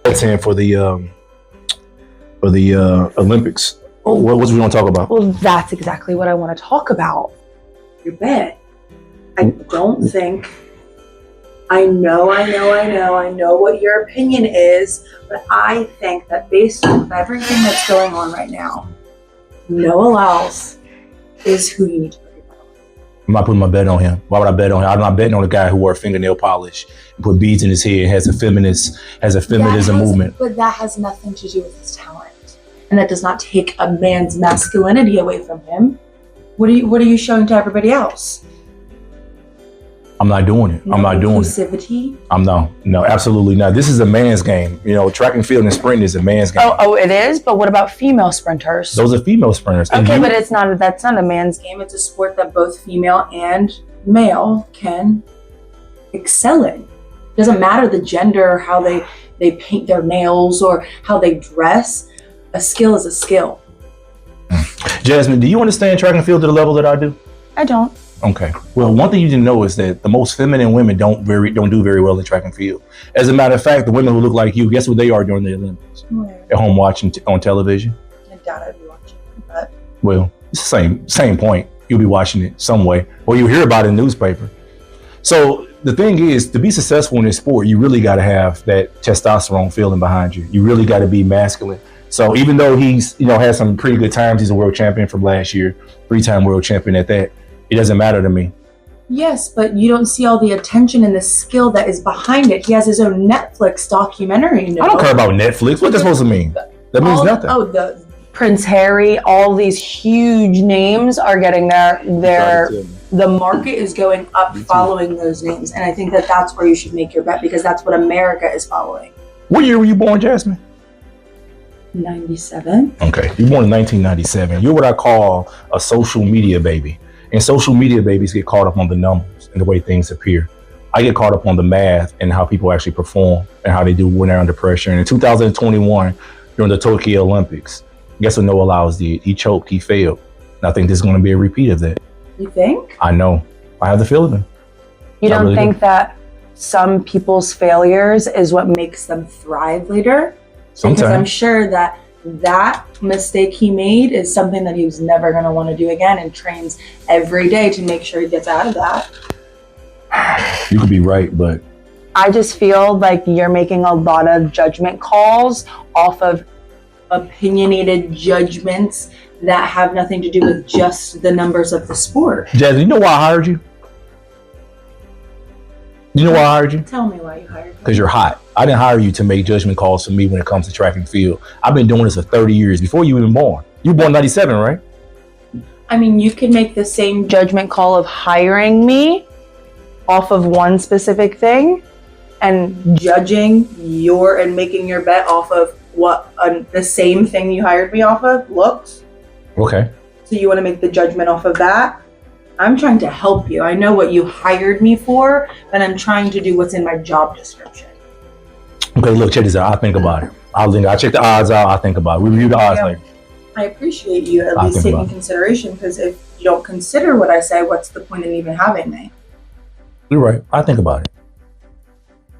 That's in for the Olympics. Oh, what we want to talk about? Well, that's exactly what I want to talk about. Your bet. I don't think. I know what your opinion is, but I think that based on everything that's going on right now, Noah Lyles is who you need to be. I'm not putting my bet on him. Why would I bet on him? I'm not betting on a guy who wore fingernail polish and put beads in his head, has a feminism movement. But that has nothing to do with his talent. And that does not take a man's masculinity away from him. What are you showing to everybody else? I'm not doing it. I'm not doing it. Inclusivity? No, absolutely not. This is a man's game. You know, track and field and sprinting is a man's game. Oh, it is? But what about female sprinters? Those are female sprinters. Okay, but that's not a man's game. Game. It's a sport that both female and male can excel in. It doesn't matter the gender, how they paint their nails or how they dress. A skill is a skill. Jasmine, do you understand track and field to the level that I do? I don't. Okay. Well, one thing you need to know is that the most feminine women don't do very well in track and field. As a matter of fact, the women who look like you, guess what they are during the Olympics? At home watching on television. I doubt I'd be watching, but well, it's the same point. You'll be watching it some way, or you'll hear about it in the newspaper. So the thing is, to be successful in this sport, you really got to have that testosterone feeling behind you. You really got to be masculine. So even though he's, had some pretty good times, he's a world champion from last year, 3-time world champion at that. It doesn't matter to me. yes, but you don't see all the attention and the skill that is behind it. He has his own Netflix documentary. I don't care about Netflix. What that's supposed to mean? That means nothing. The Prince Harry, all these huge names are getting the market is going up following those names, and I think that that's where you should make your bet because that's what America is following. What year were you born, Jasmine? 97. Okay, you were born in 1997. You're what I call a social media baby. And social media babies get caught up on the numbers and the way things appear. I get caught up on the math and how people actually perform and how they do when they're under pressure. And in 2021, during the Tokyo Olympics, guess what Noah Lyles did? He choked, he failed. And I think there's going to be a repeat of that. You think? I know. I have the feeling. You don't think that some people's failures is what makes them thrive later? Sometimes. Because I'm sure that mistake he made is something that he was never going to want to do again and trains every day to make sure he gets out of that. You could be right, but I just feel like you're making a lot of judgment calls off of opinionated judgments that have nothing to do with just the numbers of the sport. Jazz, you know why I hired you? You know why I hired you? Tell me why you hired me. Because you're hot. I didn't hire you to make judgment calls for me when it comes to track and field. I've been doing this for 30 years, before you were even born. You were born in 97, right? I mean, you can make the same judgment call of hiring me off of one specific thing and judging and making your bet off of what the same thing you hired me off of looks. Okay. So you want to make the judgment off of that? I'm trying to help you. I know what you hired me for, but I'm trying to do what's in my job description. Okay, look, check this out. I'll think about it. I'll check the odds out. I'll think about it. We review the odds later. I appreciate you at least taking consideration, because if you don't consider what I say, what's the point in even having me? You're right. I'll think about it.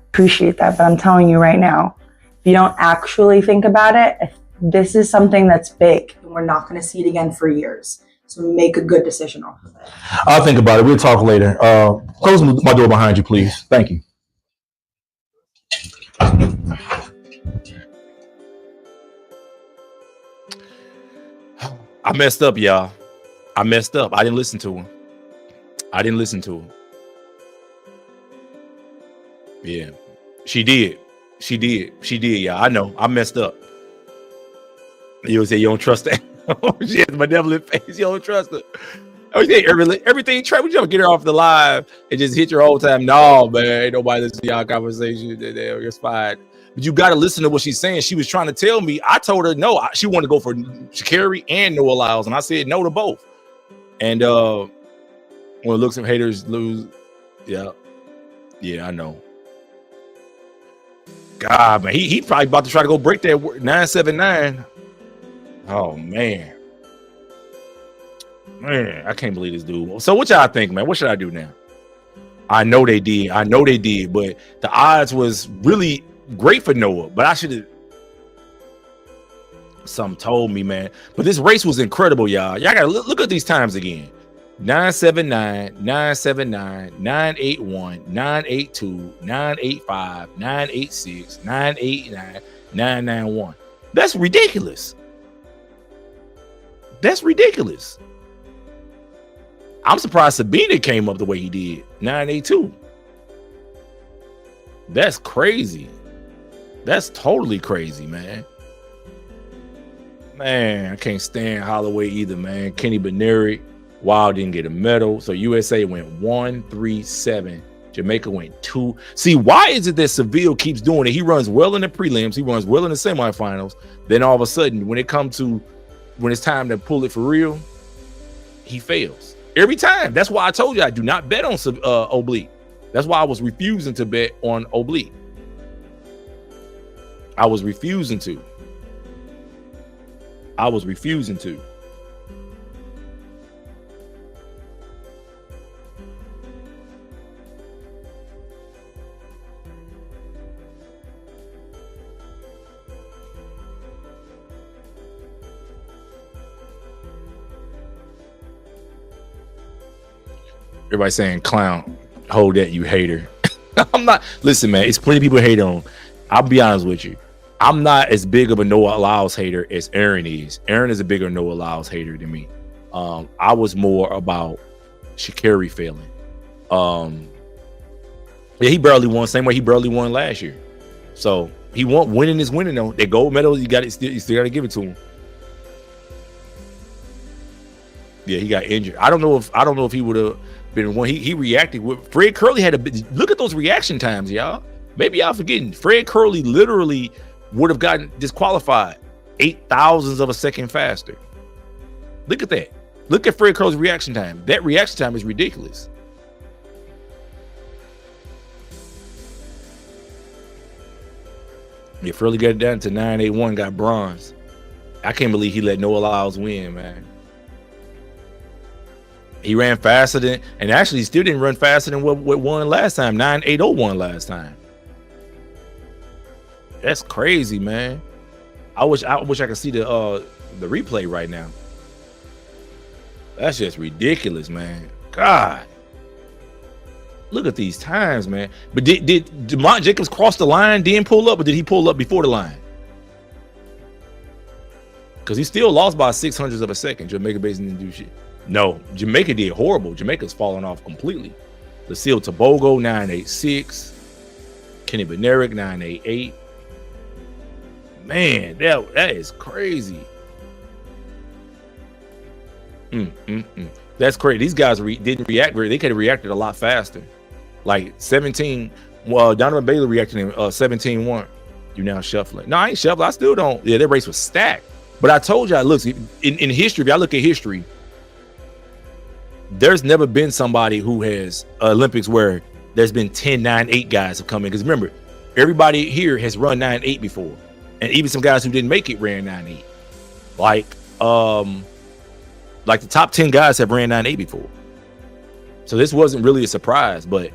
Appreciate that, but I'm telling you right now, if you don't actually think about it, this is something that's big. And we're not going to see it again for years. So make a good decision off of it. I'll think about it. We'll talk later. Close my door behind you, please. Thank you. I messed up, y'all. I messed up. I didn't listen to him. Yeah, she did, y'all. I know. I messed up. You would say you don't trust her. She has a malevolent face. You don't trust her. I say everything. Try. We just get her off the live and just hit your whole time. No, man, ain't nobody listen to y'all conversation. You're fine. But you got to listen to what she's saying. She was trying to tell me. I told her no. She wanted to go for Sha'Carri and Noah Lyles, and I said no to both. And when looks and haters lose, yeah, I know. God, man, he probably about to try to go break that 979. Oh man, I can't believe this dude. So what y'all think, man? What should I do now? I know they did, but the odds was really great for Noah. But I should have. Something told me, man. But this race was incredible, y'all. Y'all gotta look at these times again. 979, 979, 981, 982, 985, 986, 989, 991. That's ridiculous. I'm surprised Sabina came up the way he did. 9.82. That's crazy. That's totally crazy, man. Man, I can't stand Holloway either, man. Kenny Benerick, Wild didn't get a medal. So USA went 1-3-7. Jamaica went 2. See, why is it that Seville keeps doing it? He runs well in the prelims. He runs well in the semifinals. Then all of a sudden, when it's time to pull it for real, he fails every time. That's why I told you I do not bet on oblique. That's why I was refusing to bet on oblique. I was refusing to. Everybody saying clown. Hold that, you hater. I'm not. Listen, man, it's plenty of people hate on. I'll be honest with you. I'm not as big of a Noah Lyles hater as Aaron is. Aaron is a bigger Noah Lyles hater than me. I was more about Sha'Carri failing. Yeah, he barely won. Same way he barely won last year. So he won. Winning is winning though. That gold medal, you still got to give it to him. Yeah, he got injured. I don't know if he would have been one. He reacted with Fred Curley had a bit. Look at those reaction times, y'all. Maybe y'all forgetting. Fred Curley literally would have gotten disqualified 0.008 of a second faster. Look at that. Look at Fred Curley's reaction time. That reaction time is ridiculous. Yeah, Furley got it down to 9.81, got bronze. I can't believe he let Noah Lyles win, man. He ran faster than, and actually he still didn't run faster than what won last time. 9.801 last time. That's crazy, man. I wish I could see the replay right now. That's just ridiculous, man. God. Look at these times, man. But did DeMont Jacobs cross the line, then pull up, or did he pull up before the line? Because he still lost by 0.06 of a second. Jamaica basically didn't do shit. No, Jamaica did horrible. Jamaica's falling off completely. Lucille Tobogo, 9.86. Kenny Benerick, 9.88. Man, that is crazy. That's crazy. These guys didn't react very. They could have reacted a lot faster. Like 17. Well, Donovan Bailey reacted in 17-1. You now shuffling. No, I ain't shuffling. I still don't. Yeah, that race was stacked. But I told you, look, in history, if y'all look at history, there's never been somebody who has Olympics where there's been 10-9-8 guys have come in. Because remember, everybody here has run 9-8 before. And even some guys who didn't make it ran 9-8. Like the top 10 guys have ran 9-8 before. So this wasn't really a surprise, but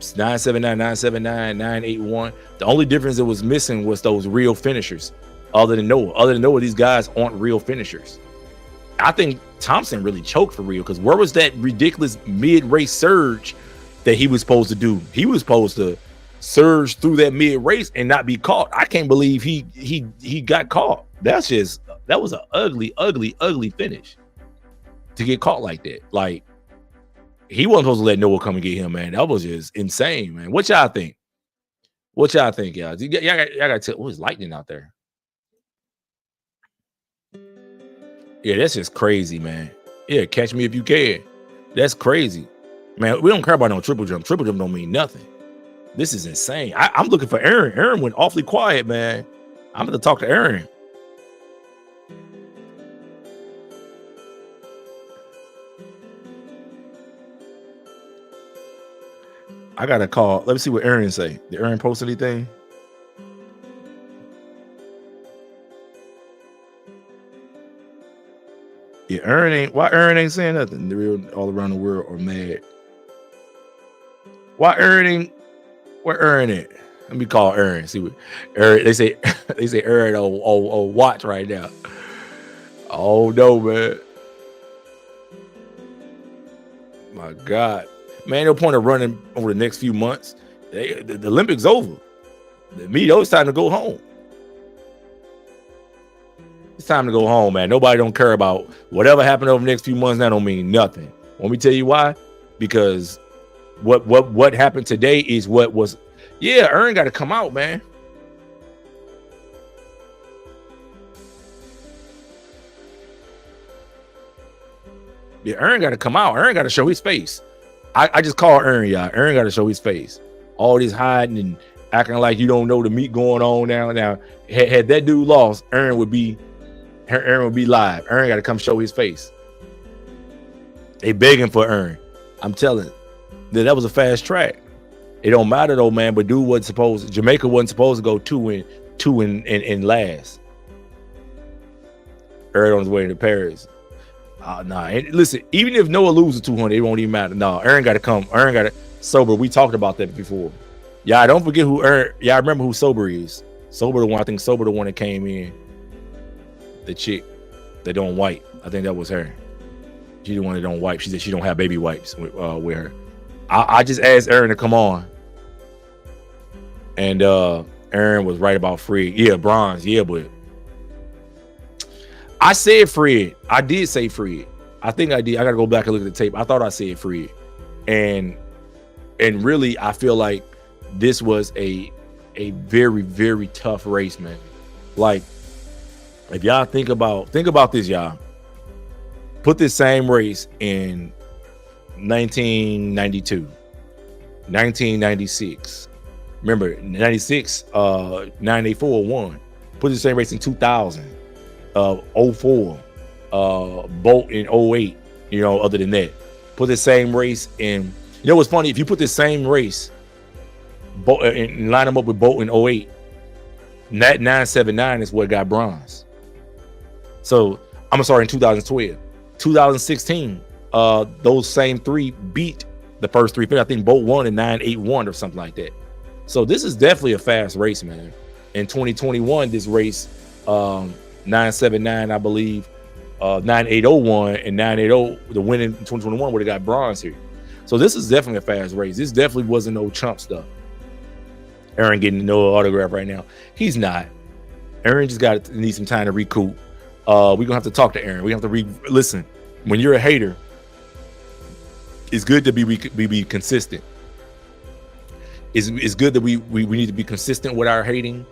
9.79, 9.79, 9.81. The only difference that was missing was those real finishers. Other than Noah, these guys aren't real finishers. I think Thompson really choked for real, because where was that ridiculous mid-race surge that he was supposed to do? He was supposed to surge through that mid-race and not be caught. I can't believe he got caught. That was an ugly finish to get caught like that. Like, he wasn't supposed to let Noah come and get him, man. That was just insane, man. What y'all think? Y'all? Y'all got to tell. What is lightning out there? Yeah, that's just crazy, man. Yeah, catch me if you can. That's crazy, man. We don't care about no triple jump. Triple jump don't mean nothing. This is insane. I'm looking for Aaron. Aaron went awfully quiet, man. I'm going to talk to Aaron. I got to call. Let me see what Aaron say. Did Aaron post anything? Yeah, why Aaron ain't saying nothing? The real all around the world are mad. Why Aaron where Aaron at? Let me call Aaron. See what Aaron, they say Aaron on watch right now. Oh no, man. My God. Man, no point of running over the next few months. The Olympics over. It's time to go home. It's time to go home, man. Nobody don't care about whatever happened over the next few months. That don't mean nothing. Let me tell you why. Because what happened today is what was. Yeah, Aaron got to come out, man. Yeah, Aaron got to come out. Aaron got to show his face. I just call Aaron, y'all. Aaron got to show his face. All this hiding and acting like you don't know the meat going on now. Now, had that dude lost, Aaron would be live. Aaron got to come show his face. They begging for Aaron. I'm telling you, that was a fast track. It don't matter though, man. But dude wasn't supposed. Jamaica wasn't supposed to go two and last. Aaron on his way to Paris. Nah. And listen, even if Noah loses 200, it won't even matter. No, Aaron got to come. Aaron got to sober. We talked about that before. Yeah, don't forget who Aaron. Yeah, I remember who Sober is. Sober the one. I think Sober the one that came in. The chick that don't wipe. I think that was her. She the one that don't wipe. She said she don't have baby wipes with her. I just asked Aaron to come on, and Aaron was right about Fred. Yeah, bronze. Yeah, but I said Fred. I did say Fred. I think I did. I gotta go back and look at the tape. I thought I said Fred, and really, I feel like this was a very, very tough race, man. Like, if y'all think about this, y'all. Put this same race in 1992, 1996. Remember, 96, 984 won. Put the same race in 2000, 04, Bolt in 08, other than that. Put the same race in, what's funny? If you put the same race and line them up with Bolt in 08, that 979 is what got bronze. So, I'm sorry, in 2012. 2016, those same three beat the first three. I think Bolt won in 981 or something like that. So this is definitely a fast race, man. In 2021, this race, 979, I believe, 9801 and 980, the win in 2021 would have got bronze here. So this is definitely a fast race. This definitely wasn't no chump stuff. Aaron getting no autograph right now. He's not. Aaron just need some time to recoup. We're gonna have to talk to Aaron. We have to listen. When you're a hater, it's good to be consistent. It's good that we need to be consistent with our hating,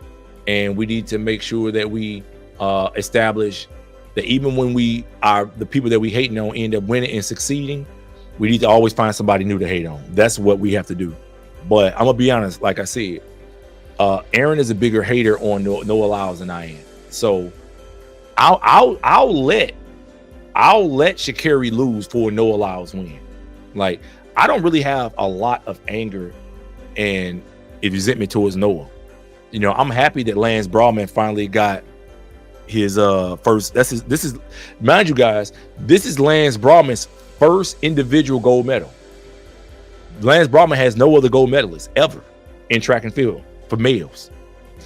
and we need to make sure that we establish that even when the people that we hating on end up winning and succeeding, we need to always find somebody new to hate on. That's what we have to do. But I'm gonna be honest, like I said, Aaron is a bigger hater on Noah Lyles than I am. So I'll let Sha'Carri lose for Noah Lyles win. Like, I don't really have a lot of anger and resentment towards Noah. I'm happy that Lance Brawman finally got his first. This is mind you guys, this is Lance Brawman's first individual gold medal. Lance Brawman has no other gold medalist ever in track and field for males.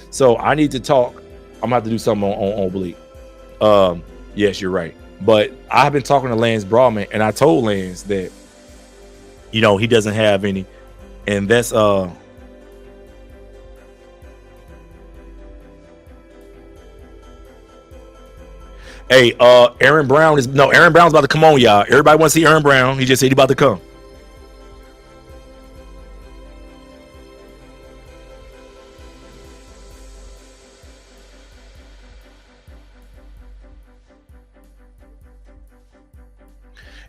So I need to talk. I'm gonna have to do something on Oblique. Yes, you're right. But I've been talking to Lance Brawman, and I told Lance that, he doesn't have any, and that's hey, Aaron Brown's about to come on, y'all. Everybody want to see Aaron Brown. He just said he's about to come.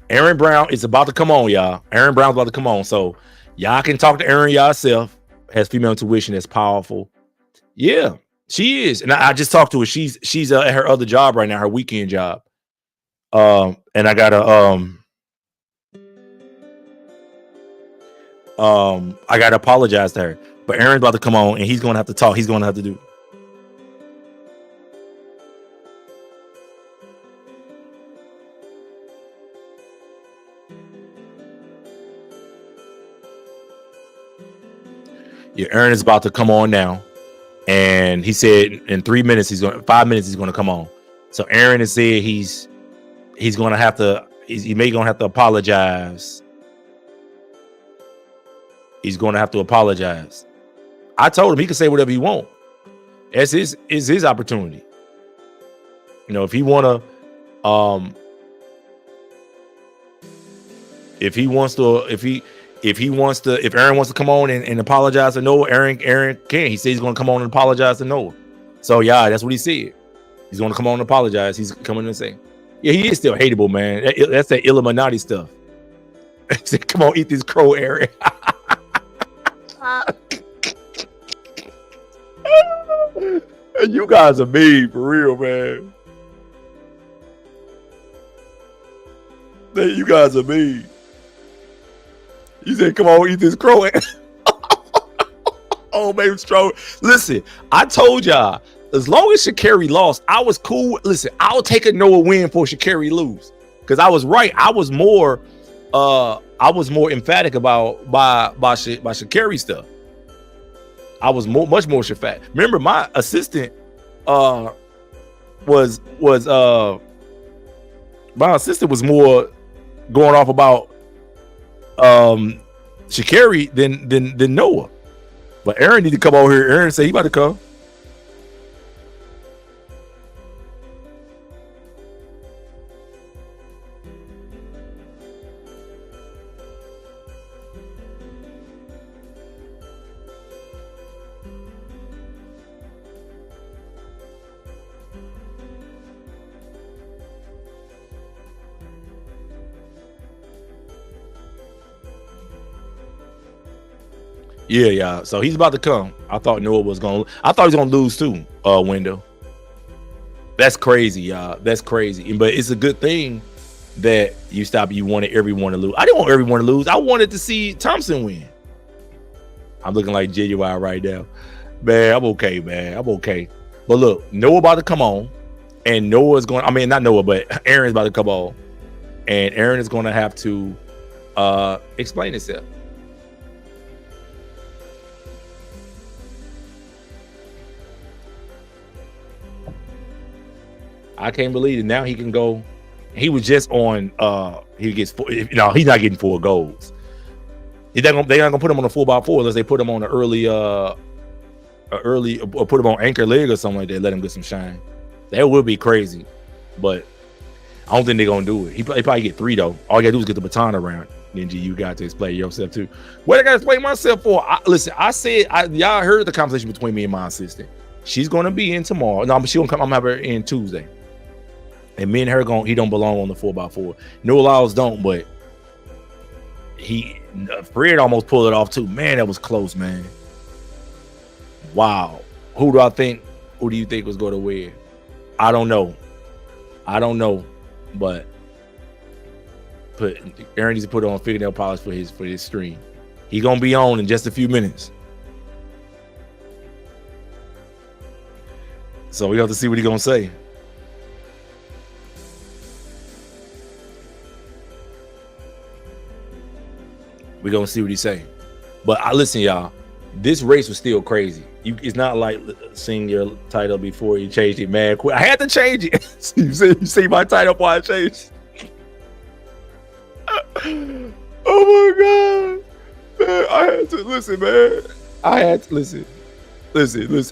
Aaron Brown is about to come on, y'all. Aaron Brown's about to come on. So y'all can talk to Aaron yourself. Has female intuition that's powerful. Yeah, she is. And I just talked to her. She's at her other job right now, her weekend job. And I gotta apologize to her. But Aaron's about to come on, and he's gonna have to talk. He's gonna have to do. Yeah, Aaron is about to come on now, and he said in 5 minutes he's going to come on. So Aaron has said he's gonna have to apologize. He's gonna have to apologize. I told him he can say whatever he wants. It's his opportunity. If he wanna If Aaron wants to come on and apologize to Noah, Aaron can. He said he's going to come on and apologize to Noah. So yeah, that's what he said. He's going to come on and apologize. He's coming and say, yeah, he is still hateable, man. That's that Illuminati stuff. He said, come on, eat this crow, Aaron. You guys are mean for real, man. You guys are mean. You said, come on, eat this crow. Oh, baby, strong. Listen, I told y'all, as long as Sha'Carri lost, I was cool. Listen, I'll take a Noah win for Sha'Carri lose. Because I was right. I was more emphatic about by Sha'Carri stuff. I was much more emphatic. Remember, my assistant was more going off about Sha'Carri than Noah. But Aaron need to come over here. Aaron said he about to come. Yeah. So he's about to come. I thought Noah was gonna. I thought he was gonna lose too. Window. That's crazy, y'all. That's crazy. But it's a good thing that you wanted everyone to lose. I didn't want everyone to lose. I wanted to see Thompson win. I'm looking like genuine right now, man. I'm okay, man. I'm okay. But look, Noah about to come on, and Noah's going. I mean, not Noah, but Aaron's about to come on, and Aaron is going to have to explain himself. I can't believe it. Now he can go. He was just on. He gets. He's not getting 4 goals. They're not gonna put him on a 4x4 unless they put him on an early, or put him on anchor leg or something like that. Let him get some shine. That would be crazy, but I don't think they're gonna do it. He probably get 3 though. All you gotta do is get the baton around. Ninja, you got to explain yourself too. What I gotta explain myself for? Listen, I said y'all heard the conversation between me and my assistant. She's gonna be in tomorrow. No, but she gonna come. I'm gonna have her in Tuesday. And me and her he don't belong on the 4x4. No Lyles don't, but Fred almost pulled it off too. Man, that was close, man. Wow. Who do you think was going to win? I don't know, but Aaron needs to put on fingernail polish for his stream. He gonna be on in just a few minutes. So we have to see what he gonna say. We're gonna see what he say. But listen, y'all, this race was still crazy. It's not like seeing your title before you changed it, man. I had to change it. you see my title before I changed. Oh my god, man! I had to listen, man. I had to listen.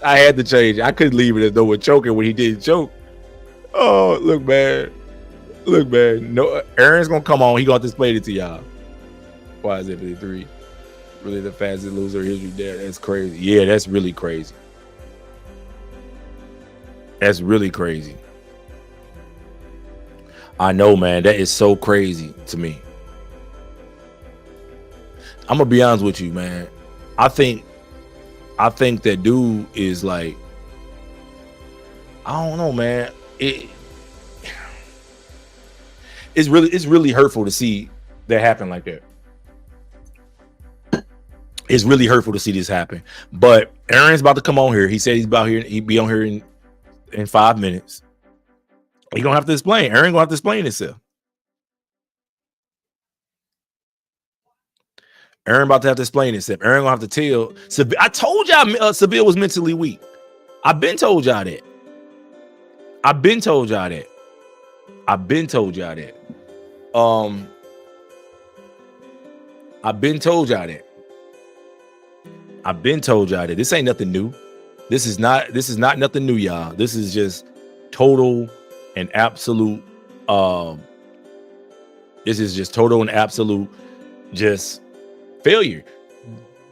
I had to change it. I couldn't leave it as though we're choking when he didn't choke. Oh, look, man. No, Aaron's gonna come on. He gonna display it to y'all. Why is it 53? Really the fastest loser in history there? That's crazy. Yeah, that's really crazy. That's really crazy. I know, man. That is so crazy to me. I'm gonna be honest with you, man. I think that dude is like, I don't know, man. It's really hurtful to see that happen like that. It's really hurtful to see this happen. But Aaron's about to come on here. He said he'd be on here in 5 minutes. He gonna have to explain. Aaron gonna have to explain himself. Aaron about to have to explain himself. Aaron gonna have to tell. I told y'all Seville was mentally weak. I've been told y'all that. I've been told y'all that. I've been told y'all that. This ain't nothing new. This is not nothing new, y'all. This is just total and absolute This is just total and absolute just failure.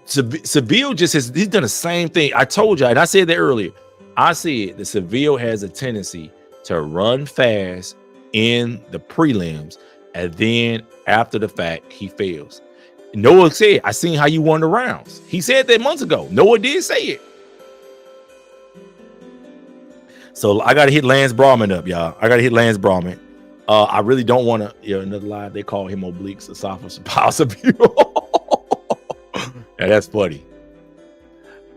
Seville he's done the same thing. I told you, and I said that earlier. I said that Seville has a tendency to run fast in the prelims, and then after the fact, he fails. Noah said, I seen how you won the rounds. He said that months ago. Noah did say it. So I got to hit Lance Brahman up, y'all. I got to hit Lance Brahman. I really don't want to, another live. They call him obliques, esophagus, possible. Yeah, that's funny.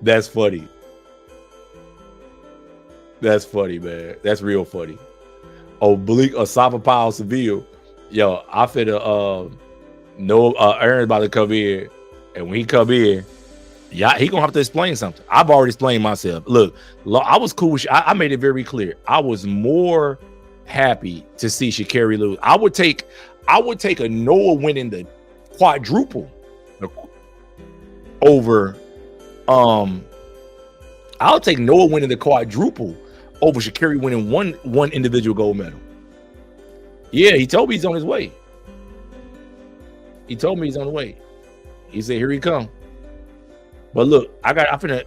That's funny. That's funny, man. That's real funny. Oblique esophagus Seville. Yo, I finna Aaron's about to come in, and when he come in, yeah, he gonna have to explain something. I've already explained myself. Look, I was cool with you. I made it very clear. I was more happy to see Sha'Carri lose. I would take a Noah winning the quadruple over. I'll take Noah winning the quadruple over Sha'Carri winning one individual gold medal. Yeah, he told me he's on his way. He told me he's on the way. He said, "Here he come." But look, I finna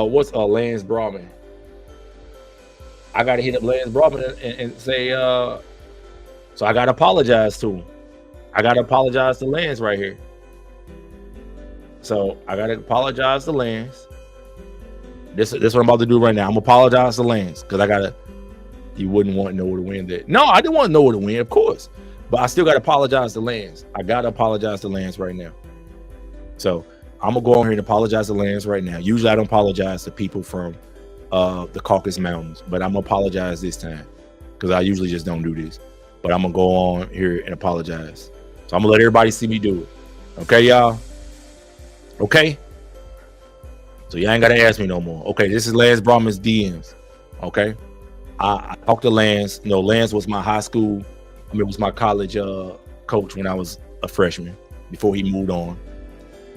what's Lance Brahman? I gotta hit up Lance Brahman and say so I gotta apologize to him. I gotta apologize to Lance right here. So I gotta apologize to Lance. This is what I'm about to do right now. I'm gonna apologize to Lance because he wouldn't want Noah to win that. No, I didn't want Noah to win, of course. But I still gotta apologize to Lance. I gotta apologize to Lance right now. So I'm gonna go on here and apologize to Lance right now. Usually I don't apologize to people from the Caucasus Mountains, but I'm gonna apologize this time because I usually just don't do this. But I'm gonna go on here and apologize. So I'm gonna let everybody see me do it. Okay, y'all? Okay? So y'all ain't gotta ask me no more. Okay, this is Lance Brahman's DMs. Okay? I talked to Lance. Lance was my high school, was my college coach when I was a freshman before he moved on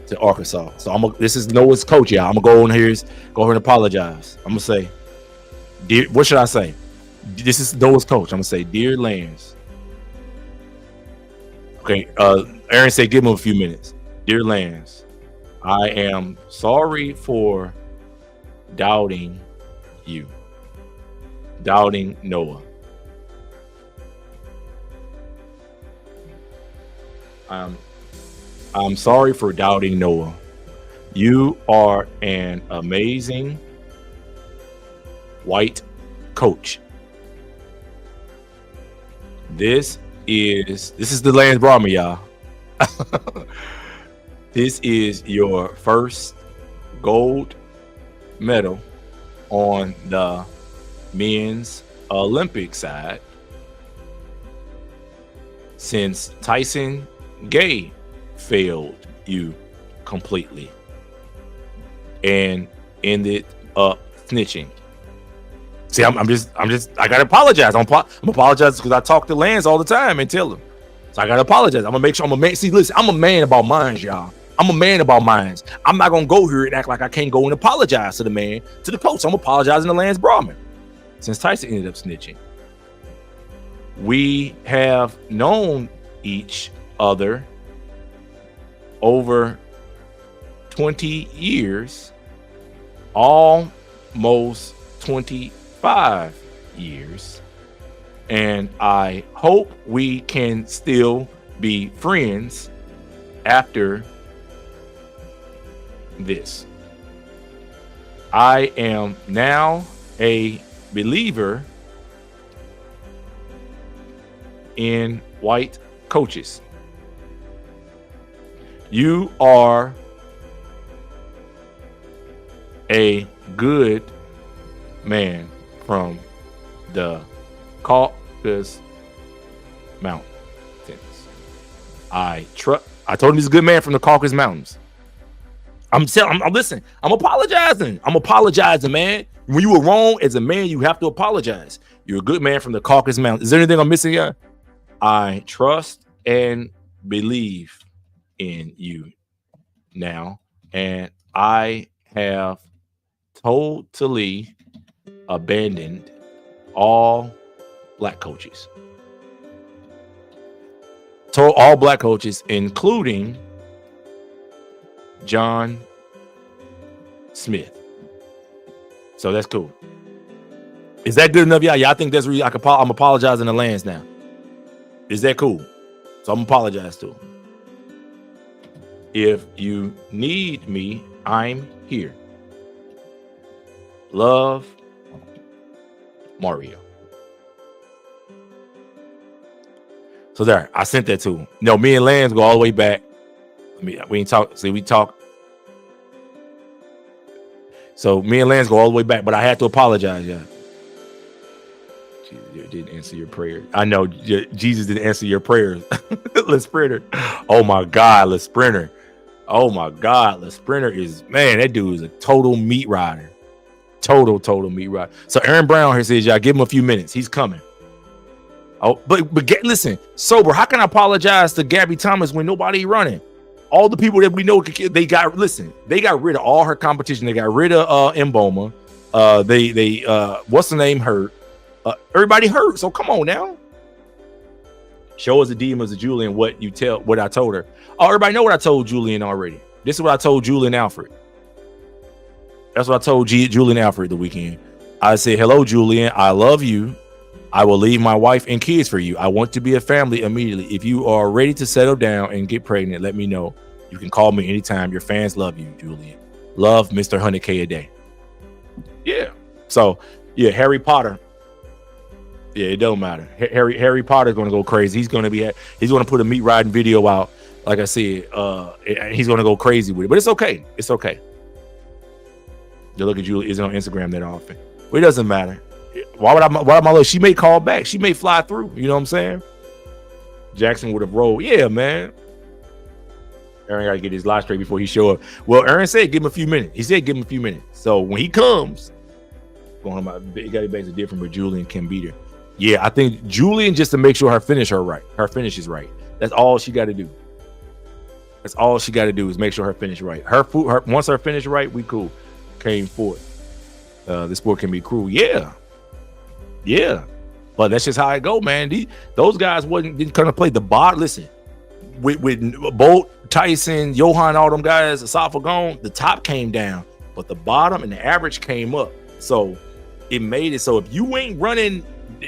to Arkansas. So this is Noah's coach, y'all. I'm gonna go here and apologize. I'm gonna say, what should I say? This is Noah's coach. I'm gonna say, dear Lance. Okay, Aaron said give him a few minutes. Dear Lance, I am sorry for doubting you. Doubting Noah. I'm sorry for doubting Noah. You are an amazing white coach. This is the Lance Brahman, y'all. This is your first gold medal on the men's Olympic side since Tyson Gay failed you completely and ended up snitching. See, I gotta apologize. I'm apologize because I talk to Lance all the time and tell him. So I gotta apologize. I'm gonna make sure I'm a man. See, listen, I'm a man about minds, y'all. I'm a man about minds. I'm not gonna go here and act like I can't go and apologize to the man, to the coach. I'm apologizing to Lance Brahman since Tyson ended up snitching. We have known each other over 20 years, almost 25 years, and I hope we can still be friends after this. I am now a believer in white coaches. You are a good man from the Caucasus Mountains. I told him he's a good man from the Caucasus Mountains. Listen, I'm apologizing. I'm apologizing, man. When you were wrong as a man, you have to apologize. You're a good man from the Caucasus Mountains. Is there anything I'm missing here? I trust and believe in you now, and I have totally abandoned all black coaches. all black coaches, including John Smith. So that's cool. Is that good enough? Yeah, I think that's really. I'm apologizing to Lance now. Is that cool? So I'm apologize to him. If you need me, I'm here. Love, Mario. So there, I sent that to him. No, me and Lance go all the way back. I mean, we ain't talk. See, we talk. So me and Lance go all the way back, but I had to apologize, yeah. Jesus didn't answer your prayer. I know Jesus didn't answer your prayers. Le Sprinter. Oh my God, Le Sprinter. Oh my God, Le Sprinter is, man, that dude is a total meat rider. Total meat rider. So Aaron Brown here says, y'all give him a few minutes. He's coming. Oh, but listen, Sober, how can I apologize to Gabby Thomas when nobody running? All the people that we know, they got rid of all her competition. They got rid of Mboma. They what's the name, hurt? Everybody hurt. So come on now. Show us the demons of Julian what I told her. Oh, everybody know what I told Julian already. This is what I told Julian Alfred. That's what I told Julian Alfred the weekend. I said, hello, Julian. I love you. I will leave my wife and kids for you. I want to be a family immediately. If you are ready to settle down and get pregnant, let me know. You can call me anytime. Your fans love you, Julian. Love, Mr. 100K a day. Yeah. So, yeah, Harry Potter. Yeah, it don't matter. Harry Potter's going to go crazy. He's going to put a meat riding video out. Like I said, he's going to go crazy with it. But it's okay. It's okay. You look at Julie isn't on Instagram that often. But it doesn't matter. Why would I look? She may call back. She may fly through. You know what I'm saying? Jackson would have rolled. Yeah, man. Aaron got to get his lie straight before he show up. Well, Aaron said give him a few minutes. He said give him a few minutes. So when he comes, it got to be different, but Julian can beat her. Yeah, I think Julian, just to make sure her finish is right. That's all she got to do. That's all she got to do is make sure her finish right. Once her finish right, we cool. Came forth. The sport can be cruel. Yeah. But that's just how it go, man. Those guys didn't kind of play the bot. Listen, with Bolt, Tyson, Johan, all them guys, Esophagon, the top came down, but the bottom and the average came up. So it made it so if you ain't running,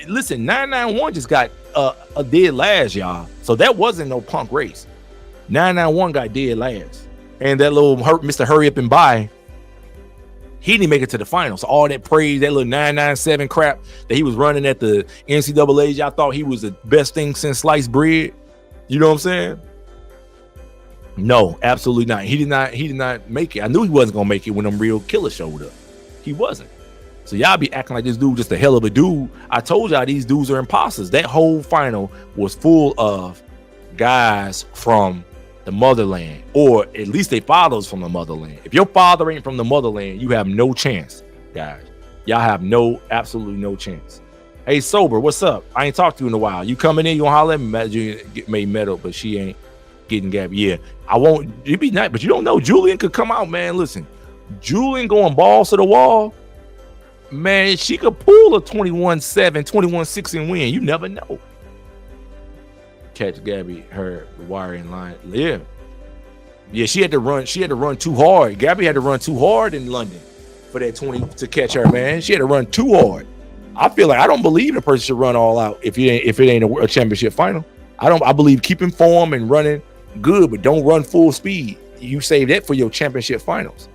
listen, 991 just got a dead last, y'all. So that wasn't no punk race. 991 got dead last, and that little Mr. Hurry Up and Buy, he didn't make it to the finals. So all that praise, that little 997 crap that he was running at the NCAA, y'all thought he was the best thing since sliced bread. You know what I'm saying? No, absolutely not. He did not make it. I knew he wasn't gonna make it when them real killers showed up. He wasn't. So y'all be acting like this dude just a hell of a dude. I told y'all these dudes are imposters. That whole final was full of guys from the motherland, or at least they fathers from the motherland. If your father ain't from the motherland, you have no chance, guys. Y'all have absolutely no chance. Hey, Sober, what's up? I ain't talked to you in a while. You coming in? You gonna holler at me? You made metal, but she ain't getting Gabby. Yeah, I won't. It'd be nice, but you don't know. Julian could come out, man. Listen, Julian going balls to the wall, man. She could pull a 21-7, 21-6 and win. You never know. Catch Gabby, her wiring line. Yeah, she had to run too hard. Gabby had to run too hard in London for that 20 to catch her, man. She had to run too hard. I feel like I don't believe the person should run all out if it ain't a championship final. I believe keeping form and running good, but don't run full speed. You save that for your championship finals.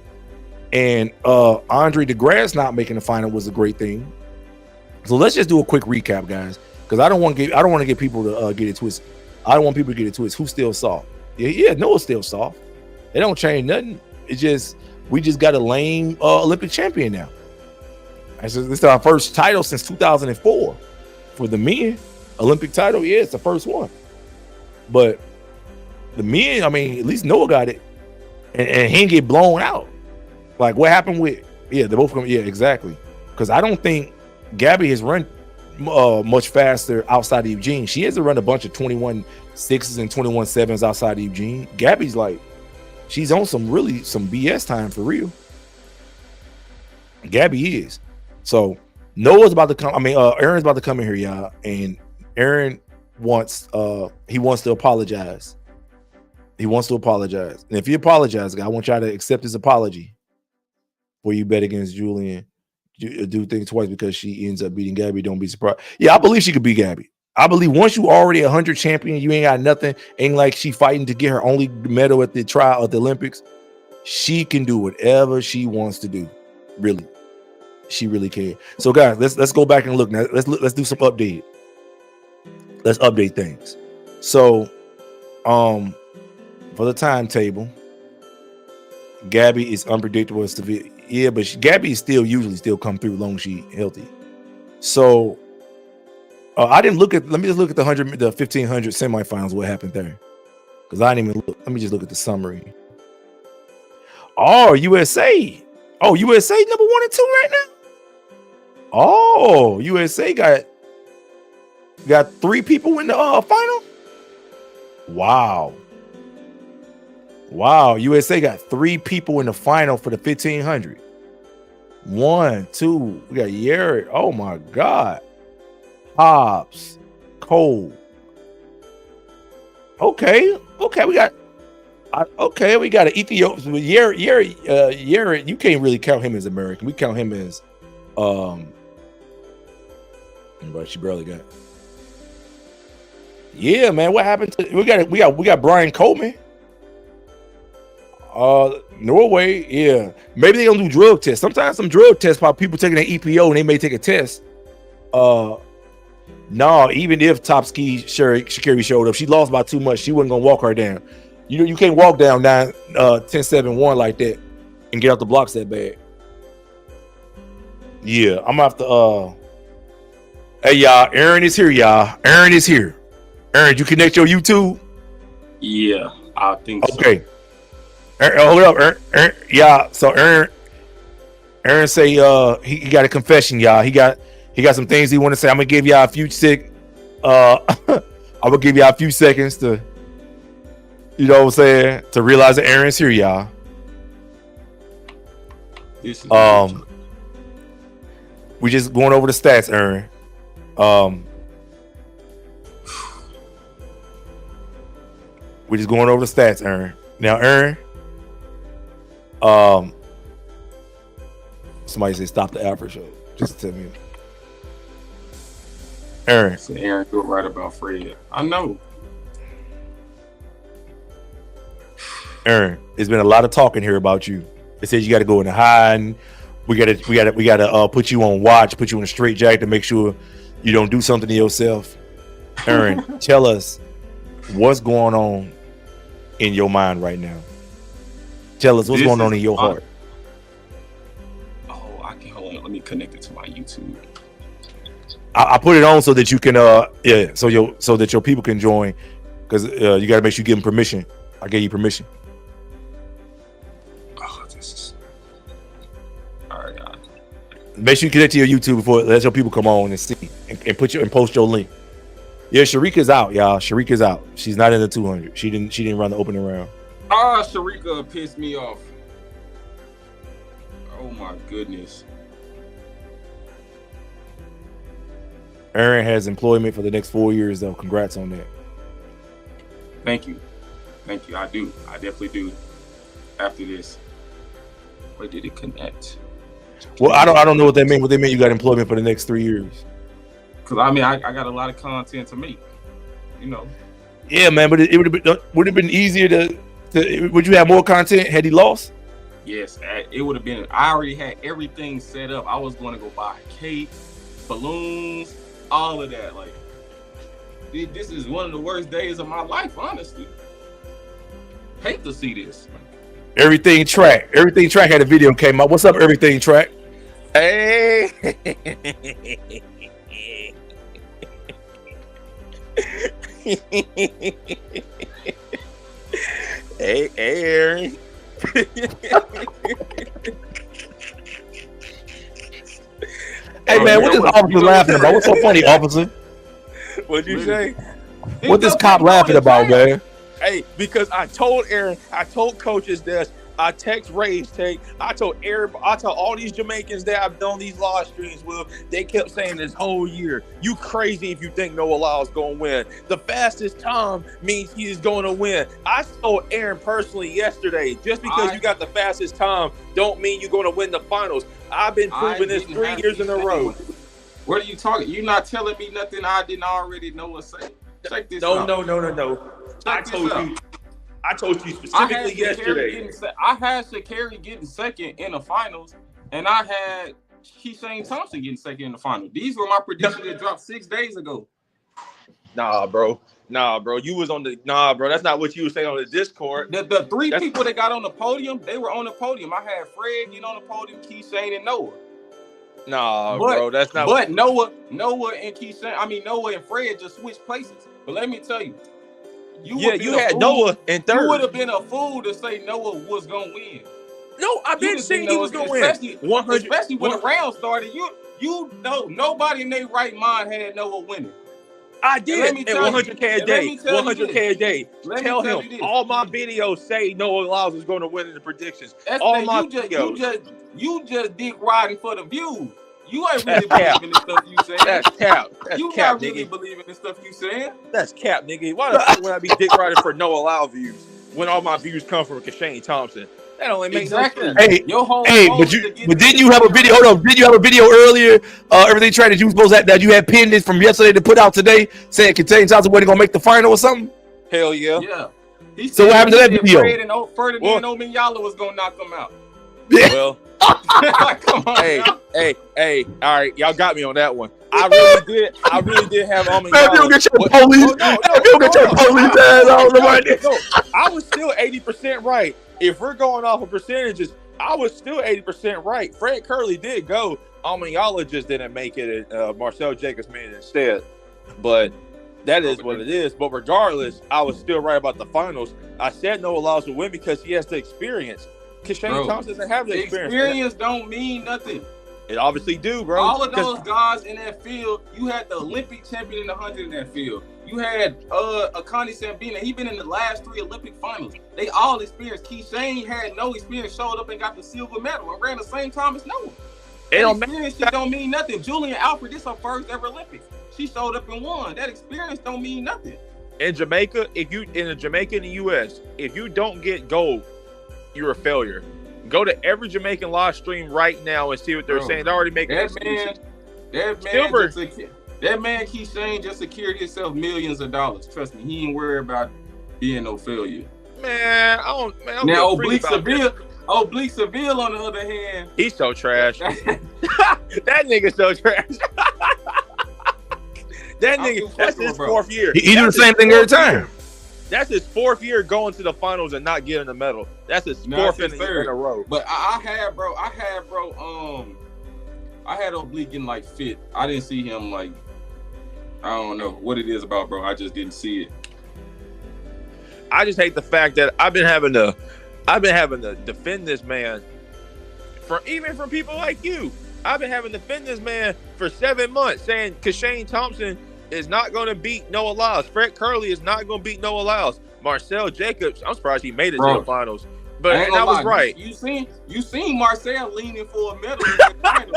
And Andre DeGrasse not making the final was a great thing. So let's just do a quick recap, guys, because I don't want to get people to get it twisted. I don't want people to get it twisted. Who's still soft? Yeah, Noah's still soft. It don't change nothing. It's just we just got a lame Olympic champion now. This is our first title since 2004 for the men. Olympic title, yeah, it's the first one. But the men, I mean, at least Noah got it, and he didn't get blown out. Like what happened with? Yeah, they both come. Yeah, exactly. Because I don't think Gabby has run much faster outside of Eugene. She has to run a bunch of 21-6s and 21-7s outside of Eugene. Gabby's like, she's on some BS time for real. Gabby is. So Noah's about to come. I mean, Aaron's about to come in here, y'all. And Aaron wants to apologize. He wants to apologize. And if he apologizes, I want y'all to accept his apology before you bet against Julian. Do things twice because she ends up beating Gabby. Don't be surprised. Yeah, I believe she could beat Gabby. I believe once you already 100 champion, you ain't got nothing. Ain't like she fighting to get her only medal at the trial at the Olympics. She can do whatever she wants to do. Really, she really can. So guys, let's go back and look now. Let's do some update. Let's update things. So, for the timetable, Gabby is unpredictable and severe. Yeah, but Gabby is usually come through long as she healthy. So I didn't look at. Let me just look at the 1500 semifinals. What happened there? Because I didn't even look. Let me just look at the summary. Oh, USA. Oh, USA number 1 and 2 right now. Oh, USA got 3 people in the final. Wow. USA got 3 people in the final for the 1500. 1, 2. We got Yerrick. Oh my God. Hobbs. Cole. Okay. We got an Ethiopian. Yerrick, you can't really count him as American. We count him as but she barely got. Yeah, man. What happened to we got Brian Coleman. Norway, yeah. Maybe they don't do drug tests. Sometimes some drug tests by people taking an EPO and they may take a test. No, even if top ski Sha'Carri showed up, she lost by too much. She wasn't gonna walk her down. You can't walk down 10-7-1 like that and get out the blocks that bad. Yeah, I'm gonna have to hey y'all, Aaron is here, y'all. Aaron is here. Aaron, you connect your YouTube? Yeah, I think so. Okay. Hold it up, Aaron. Yeah, so Aaron say he got a confession, y'all. He got some things he want to say. I'm gonna give y'all a few seconds to, you know what I'm saying, to realize that Aaron's here, y'all. This is we just going over the stats, Aaron. We just going over the stats, Aaron. Now, Aaron. Somebody said stop the Afro show. Just tell me. Aaron. So Aaron, you're right about Fred. I know. Aaron, there's been a lot of talking here about you. It says you got to go in the high, and we got to put you on watch, put you in a straight jacket to make sure you don't do something to yourself. Aaron, tell us what's going on in your mind right now. Tell us what's going on in your heart. Oh, I can hold on. Let me connect it to my YouTube. I put it on so that you can so that your people can join, because you got to make sure you give them permission. I gave you permission. Oh, this is all right. Make sure you connect to your YouTube before let your people come on and see and post your link. Yeah, Sharika's out, y'all. Sharika's out. She's not in the 200. She didn't run the opening round. Sharika pissed me off. Oh my goodness. Aaron has employment for the next 4 years, though. Congrats on that. Thank you. I do. I definitely do. After this, where did it connect? Well, I don't know what that meant. What they meant, you got employment for the next 3 years. Because I mean, I got a lot of content to make. You know. Yeah, man. But it would have been easier to. Would you have more content had he lost? Yes, it would have been. I already had everything set up. I was going to go buy a cake, balloons, all of that. Like, this is one of the worst days of my life, honestly. Hate to see this. Everything Track had a video came out. What's up, Everything Track? Hey. Hey, Aaron. Hey, man, what this officer laughing about? What's so funny, officer? What'd you say? What this cop laughing about, man? Hey, because I told Aaron, I told coaches this, I text Rage Take. I told all these Jamaicans that I've done these live streams with, they kept saying this whole year, you crazy if you think Noah Lyles going to win. The fastest time means he is going to win. I told Aaron personally yesterday, just because you got the fastest time don't mean you're going to win the finals. I've been proving this 3 years in a row. What are you talking? You're not telling me nothing I didn't already know what to say. Check this out. No. I told you specifically yesterday. I had Sha'Carri getting second in the finals, and I had Keyshawn Thompson getting second in the finals. These were my predictions that dropped 6 days ago. Nah, bro. You was on the bro. That's not what you were saying on the Discord. The three people that got on the podium, they were on the podium. I had Fred get on the podium, Keyshawn, and Noah. Bro, that's not. But Noah and Keyshawn, Noah and Fred just switched places. But let me tell you, you had Noah in third. You would have been a fool to say Noah was gonna win. No, I've been saying he was gonna win. Especially when the round started. You know, nobody in their right mind had Noah winning. I did. And 100K a day. 100K a day. Tell him all my videos say Noah Lyles is going to win in the predictions. You just dick riding for the views. You ain't really believing the stuff you saying. That's cap. You not really believing the stuff you saying. That's cap, nigga. Why the fuck would I be dick riding for Noah Lyles views when all my views come from Keyshawn Thompson? That only makes no sense. But didn't you have a video? Hold on, did you have a video earlier? Everything tried that you was supposed to that you had pinned it from yesterday to put out today, saying Keyshawn Thompson wasn't gonna make the final or something. Hell yeah. Yeah. So what happened to that video? Ferdinand Ominyala was gonna knock him out. Well, come on. Hey, all right, y'all got me on that one. I really did have Ominyala. Man, you don't get your police. You don't get your police ass on the I was still 80% right. If we're going off of percentages, I was still 80% right. Fred Curley did go. Ominyala just didn't make it. Marcel Jacobs made it instead. But that is what it is. But regardless, I was still right about the finals. I said Noah Lyles would win because he has the experience. Keyshawn Thompson doesn't have the experience. Experience don't mean nothing. It obviously do, bro. All of those guys in that field, you had the Olympic champion in the 100 in that field. You had Akani Sambina. He been in the last 3 Olympic finals. They all experienced. Keyshawn had no experience, showed up and got the silver medal and ran the same time as Noah. Experience don't mean nothing. Julian Alfred, this is her first ever Olympics. She showed up and won. That experience don't mean nothing. In Jamaica, in the US, if you don't get gold, you're a failure. Go to every Jamaican live stream right now and see what they're saying. They're already making excuses. That man Keyshawn just secured himself millions of dollars. Trust me, he ain't worried about being no failure. Man, I don't now Oblique Seville, on the other hand, he's so trash. That nigga's so trash. That nigga, that's his 4th year. He do the same thing every time. That's his 4th year going to the finals and not getting the medal. That's his 4th in a row. But I had Oblique getting like fit. I didn't see him like, I don't know what it is about, bro. I just didn't see it. I just hate the fact that I've been having to defend this man from people like you. I've been having to defend this man for 7 months, saying Keyshawn Thompson is not going to beat Noah Lyles. Fred Curley is not going to beat Noah Lyles. Marcel Jacobs, I'm surprised he made it to the finals. But I was right. You seen Marcel leaning for a medal in the finals.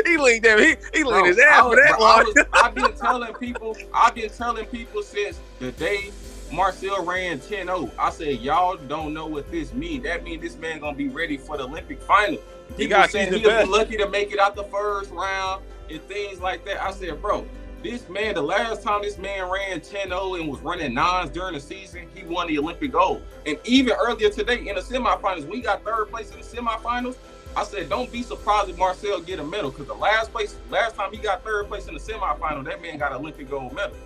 He leaned there. He leaned his ass for that line. I've been telling people since the day Marcel ran 10-0. I said, y'all don't know what this means. That means this man gonna be ready for the Olympic final. People saying he'll be lucky to make it out the first round and things like that. I said, bro, this man, the last time this man ran 10-0 and was running 9s during the season, he won the Olympic gold. And even earlier today in the semifinals, we got 3rd place in the semifinals. I said, don't be surprised if Marcel get a medal, because the last time he got 3rd place in the semifinal, that man got an Olympic gold medal.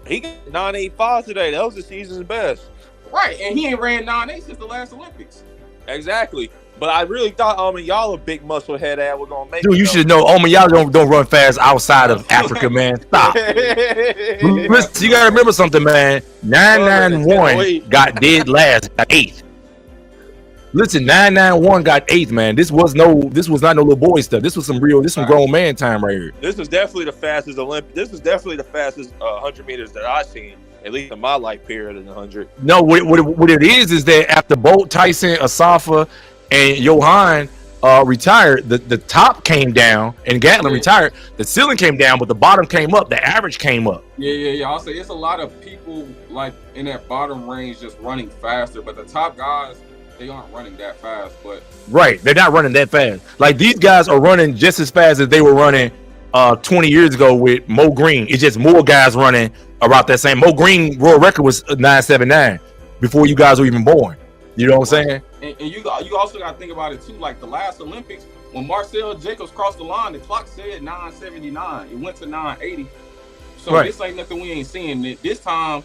He got 9.85 today. That was the season's best. Right, and he ain't ran 9.8 since the last Olympics. Exactly. But I really thought Ominyala, big muscle head ass, was gonna make it. Dude, you should know Ominyala don't run fast outside of Africa, man. Stop. Listen, you gotta remember something, man. 991 got dead last, got 8th. Listen, 991 got 8th, man. This was not no little boy stuff. This was some grown man time right here. This was definitely the fastest This was definitely the fastest 100 meters that I've seen. at least in my life period, in 100. No, what it is that after Bolt, Tyson, Asafa, and Johan retired, the top came down and Gatlin retired. The ceiling came down, but the bottom came up. The average came up. Yeah. I'll say it's a lot of people like in that bottom range just running faster, but the top guys, they aren't running that fast. But right, they're not running that fast. Like these guys are running just as fast as they were running 20 years ago with Mo Green. It's just more guys running about that same. Mo Green world record was 9.79 before you guys were even born. You know what I'm saying? And you also got to think about it too. Like the last Olympics, when Marcel Jacobs crossed the line, the clock said 9.79. It went to 9.80. So this ain't nothing we ain't seeing. This time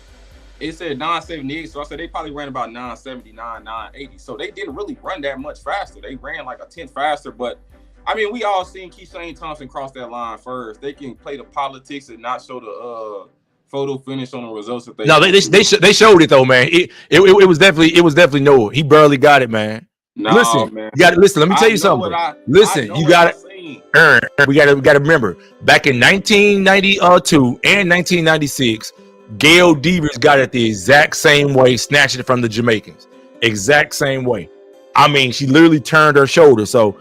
it said 9.78. So I said they probably ran about 9.79, 9.80. So they didn't really run that much faster. They ran like a tenth faster. But I mean, we all seen Keyshawn Thompson cross that line first. They can play the politics and not show the photo finish on the results that they. No, they showed it though, man. It was definitely Noah. He barely got it, man. No, listen, man. you got to listen. Let me tell you something. Listen, you got to earn. We got to remember. Back in 1992 and 1996, Gail Devers got it the exact same way, snatching it from the Jamaicans. Exact same way. I mean, she literally turned her shoulder. So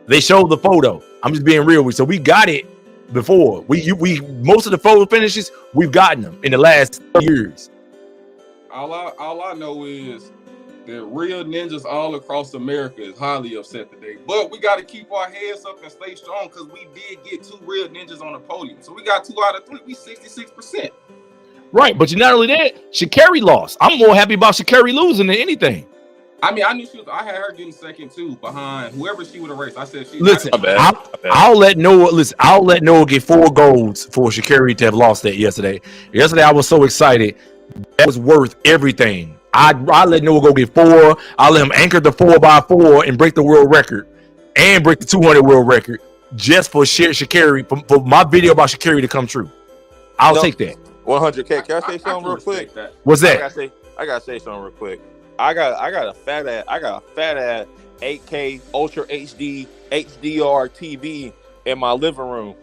they showed the photo. I'm just being real with you. So we got it before. We most of the photo finishes, we've gotten them in the last years. All I know is that real ninjas all across America is highly upset today. But we got to keep our heads up and stay strong because we did get 2 real ninjas on the podium. So we got 2 out of 3. We 66%. Right, but not only that, Sha'Carri lost. I'm more happy about Sha'Carri losing than anything. I mean, I knew I had her getting second too, behind whoever she would have raced. I said she. Listen, I'll let Noah. Listen, I'll let Noah get 4 golds for Sha'Carri to have lost that yesterday. Yesterday, I was so excited. That was worth everything. I let Noah go get 4. I let him anchor the 4x4 and break the world record and break the 200 world record just for Sha'Carri for my video about Sha'Carri to come true. I'll take that. 100K. Can I say something real quick? What's that? I gotta say something real quick. I got a fat ass 8K Ultra HD HDR TV in my living room.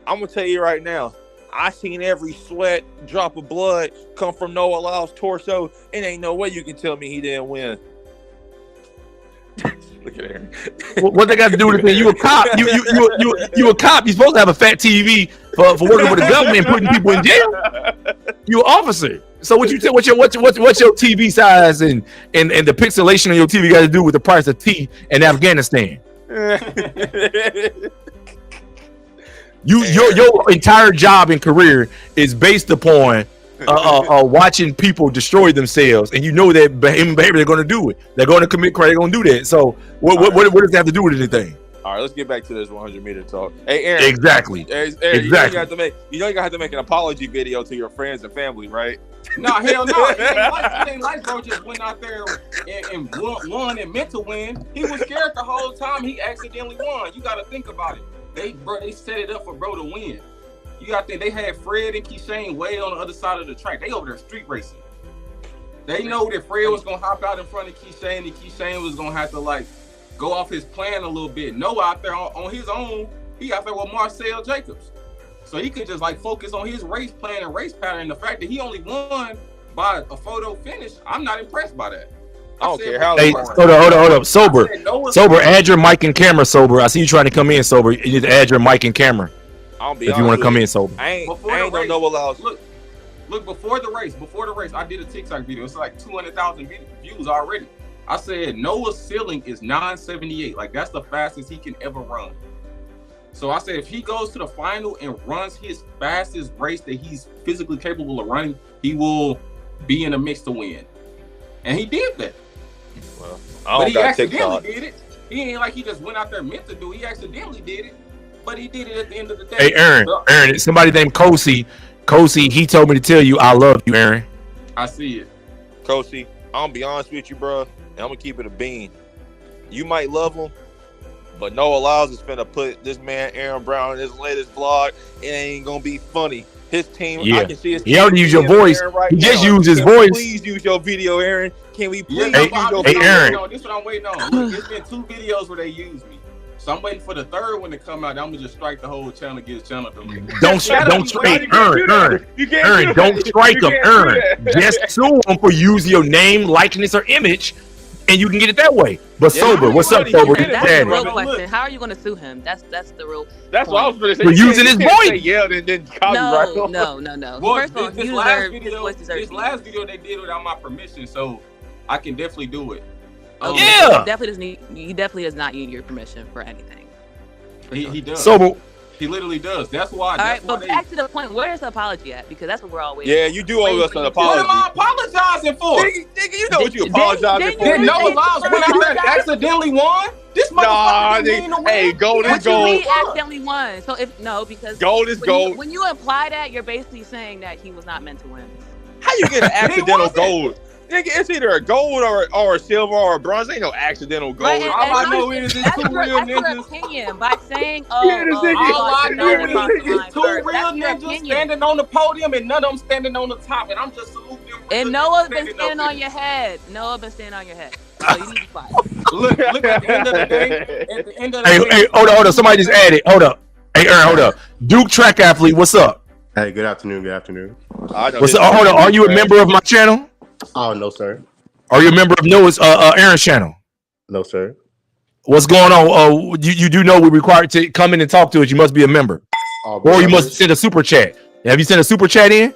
I'm gonna tell you right now, I seen every sweat drop of blood come from Noah Lyles' torso. It ain't no way you can tell me he didn't win. Look at Aaron. What they got to do with it? You a cop? You a cop? You supposed to have a fat TV for working with the government and putting people in jail. You an officer. So what you tell? What's your TV size and the pixelation of your TV got to do with the price of tea in Afghanistan? Your entire job and career is based upon watching people destroy themselves, and you know that behavior they're going to do it. They're going to commit crime. They're going to do that. So what does that have to do with anything? All right, let's get back to this 100-meter talk. Hey, Aaron. Exactly. Aaron, exactly. You know you have to make an apology video to your friends and family, right? No, hell no. It ain't like bro just went out there and won and meant to win. He was scared the whole time. He accidentally won. You got to think about it. They set it up for bro to win. You got to think they had Fred and Keyshawn way on the other side of the track. They over there street racing. They know that Fred was gonna hop out in front of Keyshawn, and Keyshawn was gonna have to like go off his plan a little bit. Noah out there on his own. He out there with Marcel Jacobs, so he could just like focus on his race plan and race pattern. And the fact that he only won by a photo finish, I'm not impressed by that. I don't care how. Hey, hold up. Sober. Add your mic and camera. Sober. I see you trying to come in. Sober. You need to add your mic and camera. If you want to come in, Sober. I ain't gonna know what else. Look, before the race, I did a TikTok video. It's like 200,000 views already. I said Noah's ceiling is 978. Like that's the fastest he can ever run. So I said if he goes to the final and runs his fastest race that he's physically capable of running, he will be in the mix to win. And he did that. Well, but he accidentally did it. He ain't like he just went out there meant to do it. He accidentally did it. But he did it at the end of the day. Hey, Aaron, somebody named Kosi, he told me to tell you I love you, Aaron. I see it. Kosi, I'm gonna be honest with you, bro, and I'm gonna keep it a bean. You might love him, but Noah Lyles is finna put this man Aaron Brown in his latest vlog. It ain't gonna be funny. His team, I can see his team. He already used your voice. He just used his voice. Please use your video, Aaron. Can we please use your video? Hey, Aaron. This is what I'm waiting on. Look, it's been 2 videos where they used me. So I'm waiting for the third one to come out. I'm gonna just strike the whole channel and get his channel deleted. Don't strike Aaron, don't strike him, Aaron. Just sue him for using your name, likeness, or image, and you can get it that way. But Sober, what's up, Sober? That's the real question. How are you going to sue him? That's the real. That's what I was going to say. We're using his voice. Yeah, then copyright. No. Well, First of all, this last video they did without my permission, so I can definitely do it. Yeah, he definitely does not need your permission for anything. He does. Sober. He literally does. That's why. All right, but back to the point. Where's the apology at? Because that's what we're all waiting. Yeah, you do owe us an apology. What am I apologizing for? Nigga, you know what you apologizing for. Did Noah Lyles win after accidentally won? This motherfucker didn't mean to win. Hey, gold is What gold. you mean accidentally won? So because gold is gold. When you imply that, you're basically saying that he was not meant to win. How you get an accidental gold? Nigga, it's either a gold or a silver or a bronze. Ain't no accidental gold. Right, all I know is it's two real niggas. Opinion by saying, all I know is two real niggas standing on the podium and none of them standing on the top, and I'm just saluting them. And Noah's been standing on your head. So you need to be quiet. Look at the end of the day. At the end of the day. Hey, hold up. Somebody just added. Hold up. Hey, Aaron, hold up. Duke track athlete, what's up? Hey, good afternoon. What's up? Hold on. Are you a member of my channel? Oh, no, sir. Are you a member of Noah's Aaron's channel? No, sir. What's going on? You do know we're required to come in and talk to us. You must be a member. Or you must send a super chat. Have you sent a super chat in?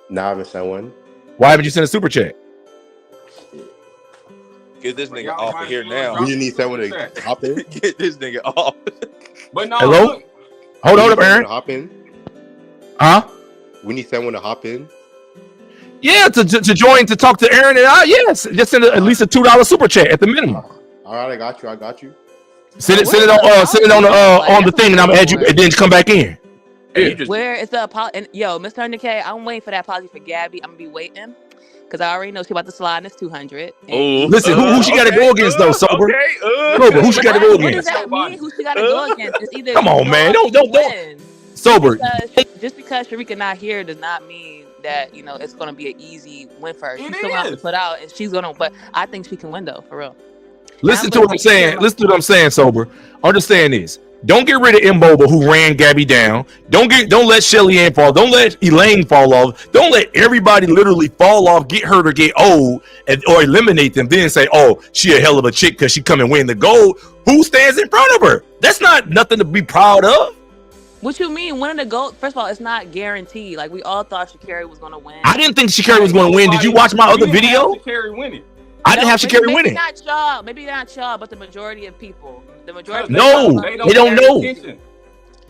No, I haven't sent one. Why haven't you sent a super chat? Get this nigga off of here now. We need someone to hop in. Get this nigga off. But no. Hello? Look. Hold up, Aaron. Hop in. Huh? We need someone to hop in. Yeah, to join to talk to Aaron and I. Yes, just send at least a $2 super chat at the minimum. All right, I got you. Send it on the thing, and I'm gonna add you, and then come back in. Where is the apology? And yo, Mr. Underk, I'm waiting for that apology for Gabby. I'm gonna be waiting because I already know she about to slide in this 200. Listen, who she got to go against though, Sober? Sober, who she got to go against? What does that mean? Who she got to go against? It's either come on, man, don't. Sober. Just because Sharika not here does not mean that it's going to be an easy win for her. She's still going to have to put out, and she's going to. But I think she can win though, for real. Listen to what I'm saying. Sober. Understand this. Don't get rid of Mboba, who ran Gabby down. Don't let Shelly Ann fall. Don't let Elaine fall off. Don't let everybody literally fall off, get hurt, or get old, or eliminate them. Then say, "Oh, she a hell of a chick because she come and win the gold." Who stands in front of her? That's not nothing to be proud of. What you mean winning the gold? First of all, it's not guaranteed. Like we all thought Sha'Carri was going to win. I didn't think Sha'Carri was going to win. Did you watch my other video? Sha'Carri winning. I didn't have Sha'Carri winning. Maybe not y'all, but the majority of people. No, they don't know.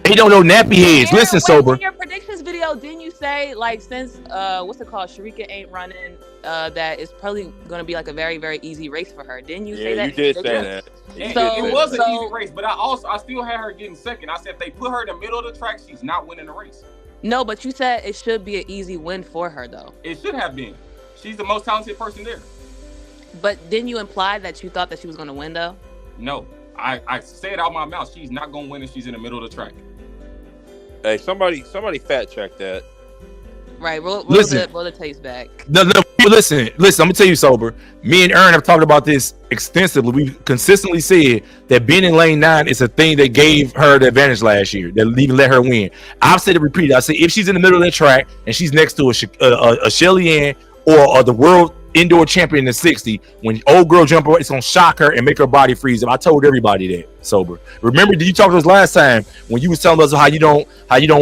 They don't know nappy heads. Listen, Sober. In your predictions video, didn't you say since what's it called? Sharika ain't running. That is probably going to be like a very, very easy race for her. Didn't you say that? You did say that. It was an easy race, but I still had her getting second. I said if they put her in the middle of the track, she's not winning the race. No, but you said it should be an easy win for her, though. It should have been. She's the most talented person there. But didn't you imply that you thought that she was going to win, though? No, I said out my mouth she's not going to win if she's in the middle of the track. Hey, somebody fact check that. Right, roll the tapes back. Listen, I'm gonna tell you, Sober. Me and Aaron have talked about this extensively. We've consistently said that being in lane 9 is a thing that gave her the advantage last year, that even let her win. I've said it repeatedly. I said if she's in the middle of that track and she's next to a Shelly Ann or the world indoor champion in the 60, when old girl jump over, it's gonna shock her and make her body freeze. I told everybody that. Sober. Remember, did you talk to us last time when you was telling us how you don't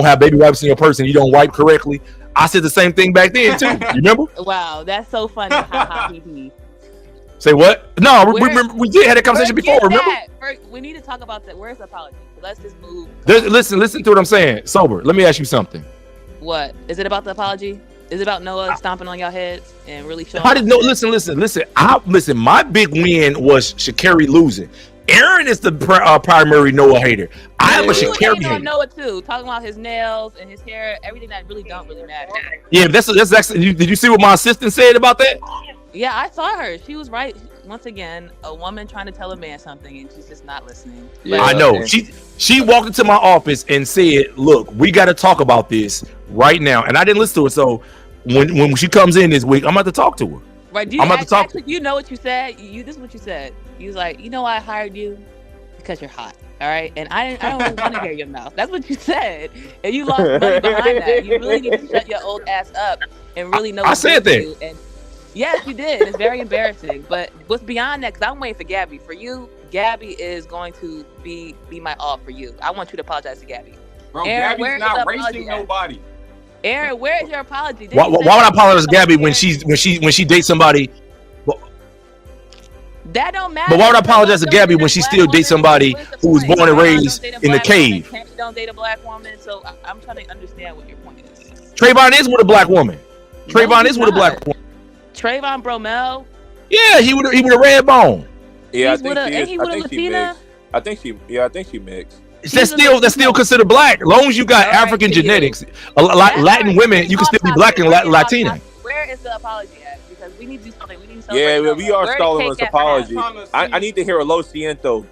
have baby wipes in your purse and you don't wipe correctly? I said the same thing back then too. You remember? Wow, that's so funny. Ha ha hee hee. Say what? No, we did have that conversation before. Remember? We need to talk about that. Where's the apology? Let's just move. Listen to what I'm saying. Sober. Let me ask you something. What is it about the apology? Is it about Noah stomping on your heads and really showing? How did no? Listen. My big win was Sha'Carri losing. Aaron is the primary Noah hater. I am a Sha'Carri hater. Noah too, talking about his nails and his hair, everything that really don't really matter. Yeah, that's actually. Did you see what my assistant said about that? Yeah, I saw her. She was right. Once again, a woman trying to tell a man something and she's just not listening. Yeah, I know. She walked into my office and said, "Look, we got to talk about this right now." And I didn't listen to her. So when she comes in this week, I'm about to talk to her. Right? Do you know what you said? This is what you said. You was like, I hired you Because you're hot. All right, and I don't really want to hear your mouth. That's what you said, and you lost money behind that. You really need to shut your old ass up and really know. I said that. And yes, you did. It's very embarrassing. But what's beyond that? Because I'm waiting for Gabby. For you, Gabby is going to be my all for you. I want you to apologize to Gabby. Bro, Aaron, Gabby's not racing nobody. Aaron, where's your apology? Why would I apologize to Gabby when she dates somebody? That don't matter. But why would I apologize to Gabby when she still dates somebody who was born and raised in the cave? Can't don't date a black woman, so I'm trying to understand what your point is. Trayvon is with a black woman. Trayvon is with a black woman. Trayvon Bromell. Yeah, he with a red bone. Yeah, I think she mixed. I think she mixed. That's still considered black. As long as you got African genetics, Latin women, you can still be black and Latina. Where is the apology at? Because we need to do something. We need to Yeah, we are stalling on this apology. I need to hear a Lo Siento.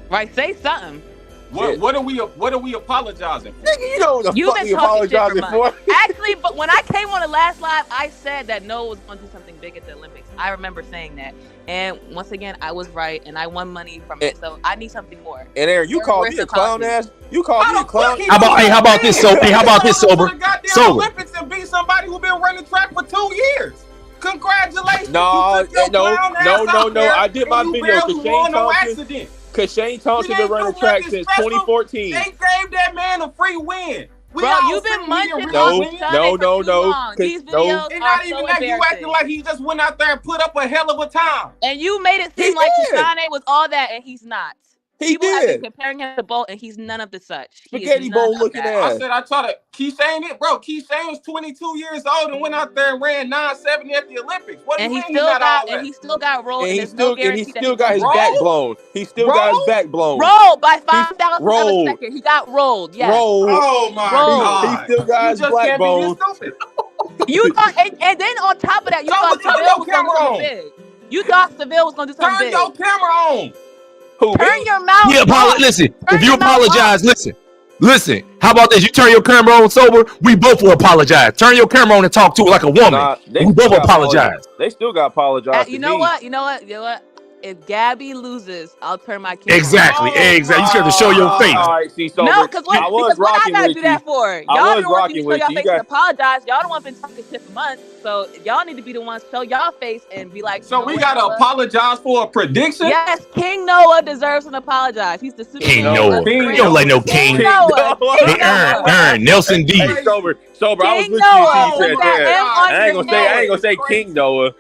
Right, say something. What are we apologizing for? You know what the You've fuck been we apologizing for? Actually, but when I came on the last live, I said that Noah was going to do something big at the Olympics. I remember saying that. And once again, I was right, and I won money from it. So I need something more. And Aaron, you called me a clown ass. You called me a clown. How about this, sober? Hey, how about this, sober? Sober. Olympics and beat somebody who been running track for 2 years. Congratulations. No. I did my video because Shane Thompson been running track since 2014. They gave that man a free win. Bro, you've been munching No. These videos and are not so even that. You acting like he just went out there and put up a hell of a time. And you made it seem like Kasane was all that, and he's not. People have been comparing him to Bolt, and he's none of the such. Spaghetti bowl looking ass. I try to keep saying it, bro. Keith Shane was 22 years old and went out there and ran 970 at the Olympics. What do you mean he still got rolled. And he still got his back blown. He still got his back blown. Rolled by 5,000 of a second. He got rolled. Yes. Rolled. Oh my God. He still got his back blown. You thought, and then on top of that, you thought Seville was going to do something big. You thought Seville was going to do something big. Turn your camera on. Turn your mouth. Yeah, listen. If you apologize, listen. How about this? You turn your camera on, sober. We both will apologize. Turn your camera on and talk to it like a woman. We both apologize. They still got to apologize. You know what? If Gabby loses, I'll turn my camera. Exactly. You have to show your face. All right, see, so no, because what I gotta do that for? Y'all don't want me to show y'all face and apologize. Y'all don't want to be talking shit for months, so y'all need to be the ones to show y'all face and be like. So we gotta apologize for a prediction. Yes, King Noah deserves an apologize. He's the super King Noah. You don't like no King. Hey, Aaron, Nelson D. Hey, sober. I was with you. I ain't gonna say King Noah.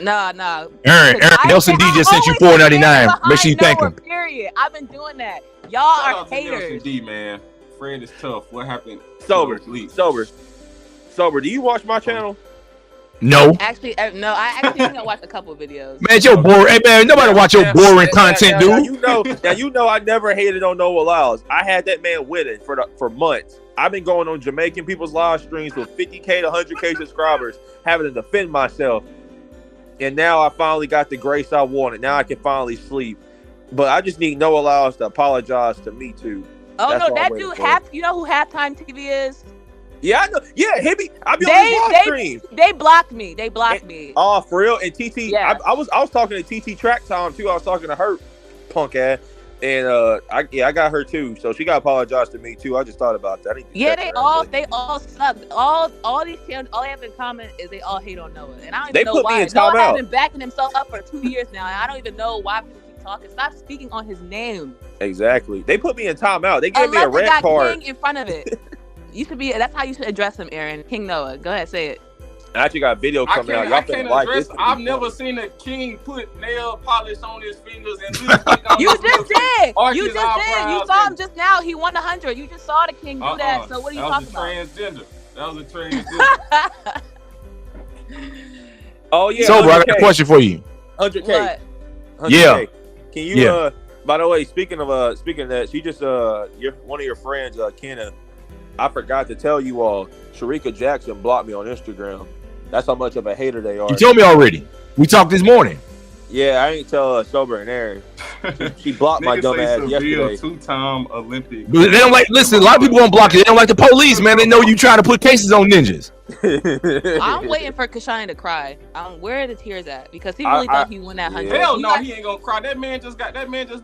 No. Aaron, Nelson D just sent you $4.99. Make sure you thank him. Period. I've been doing that. Y'all are haters. Nelson D, man. Fred is tough. What happened? Sober. Do you watch my channel? No. Actually, no. I actually think I watched a couple of videos. Man, you're boring. Hey, man, nobody watch your boring content, dude. You know, I never hated on Noah Lyles. I had that man winning for months. I've been going on Jamaican people's live streams with 50K to 100K subscribers, having to defend myself. And now I finally got the grace I wanted. Now I can finally sleep. But I just need Noah Lyles to apologize to me too. Oh, that's no, that dude, you know who Halftime TV is? Yeah, I know. Yeah, I be on his live stream. They blocked me. Me. Oh, for real? And TT, yeah. I was talking to TT Track Time too. I was talking to her punk ass. And I got her too, so she got to apologize to me too. I just thought about that. They all suck. All these channels, all they have in common is they all hate on Noah, and I don't even know why. Noah has been backing himself up for 2 years now, and I don't even know why people keep talking. Stop speaking on his name. Exactly. They put me in timeout. They gave me a red card. King in front of it. You should be. That's how you should address him, Aaron. King Noah. Go ahead, say it. I actually got a video coming out. Y'all can't like this. I've never seen a king put nail polish on his fingers and You just did. You saw him just now. He won 100. You just saw the king do that. So what are you talking about? That was a transgender. Oh yeah. So, bro, I got a question for you. 100K. Yeah. Can you? By the way, speaking of that, she just one of your friends, Kenna. I forgot to tell you all. Sharika Jackson blocked me on Instagram. That's how much of a hater they are. You told me already. We talked this morning. Yeah, I ain't tell sober and Aaron. She blocked my dumb ass yesterday. Two-time Olympic. But they don't like. Listen, a lot of people won't block you. They don't like the police, man. They know you trying to put cases on ninjas. I'm waiting for Kashani to cry. Where are the tears at? Because he really thought he won that 100. Hell no, he ain't gonna cry. That man just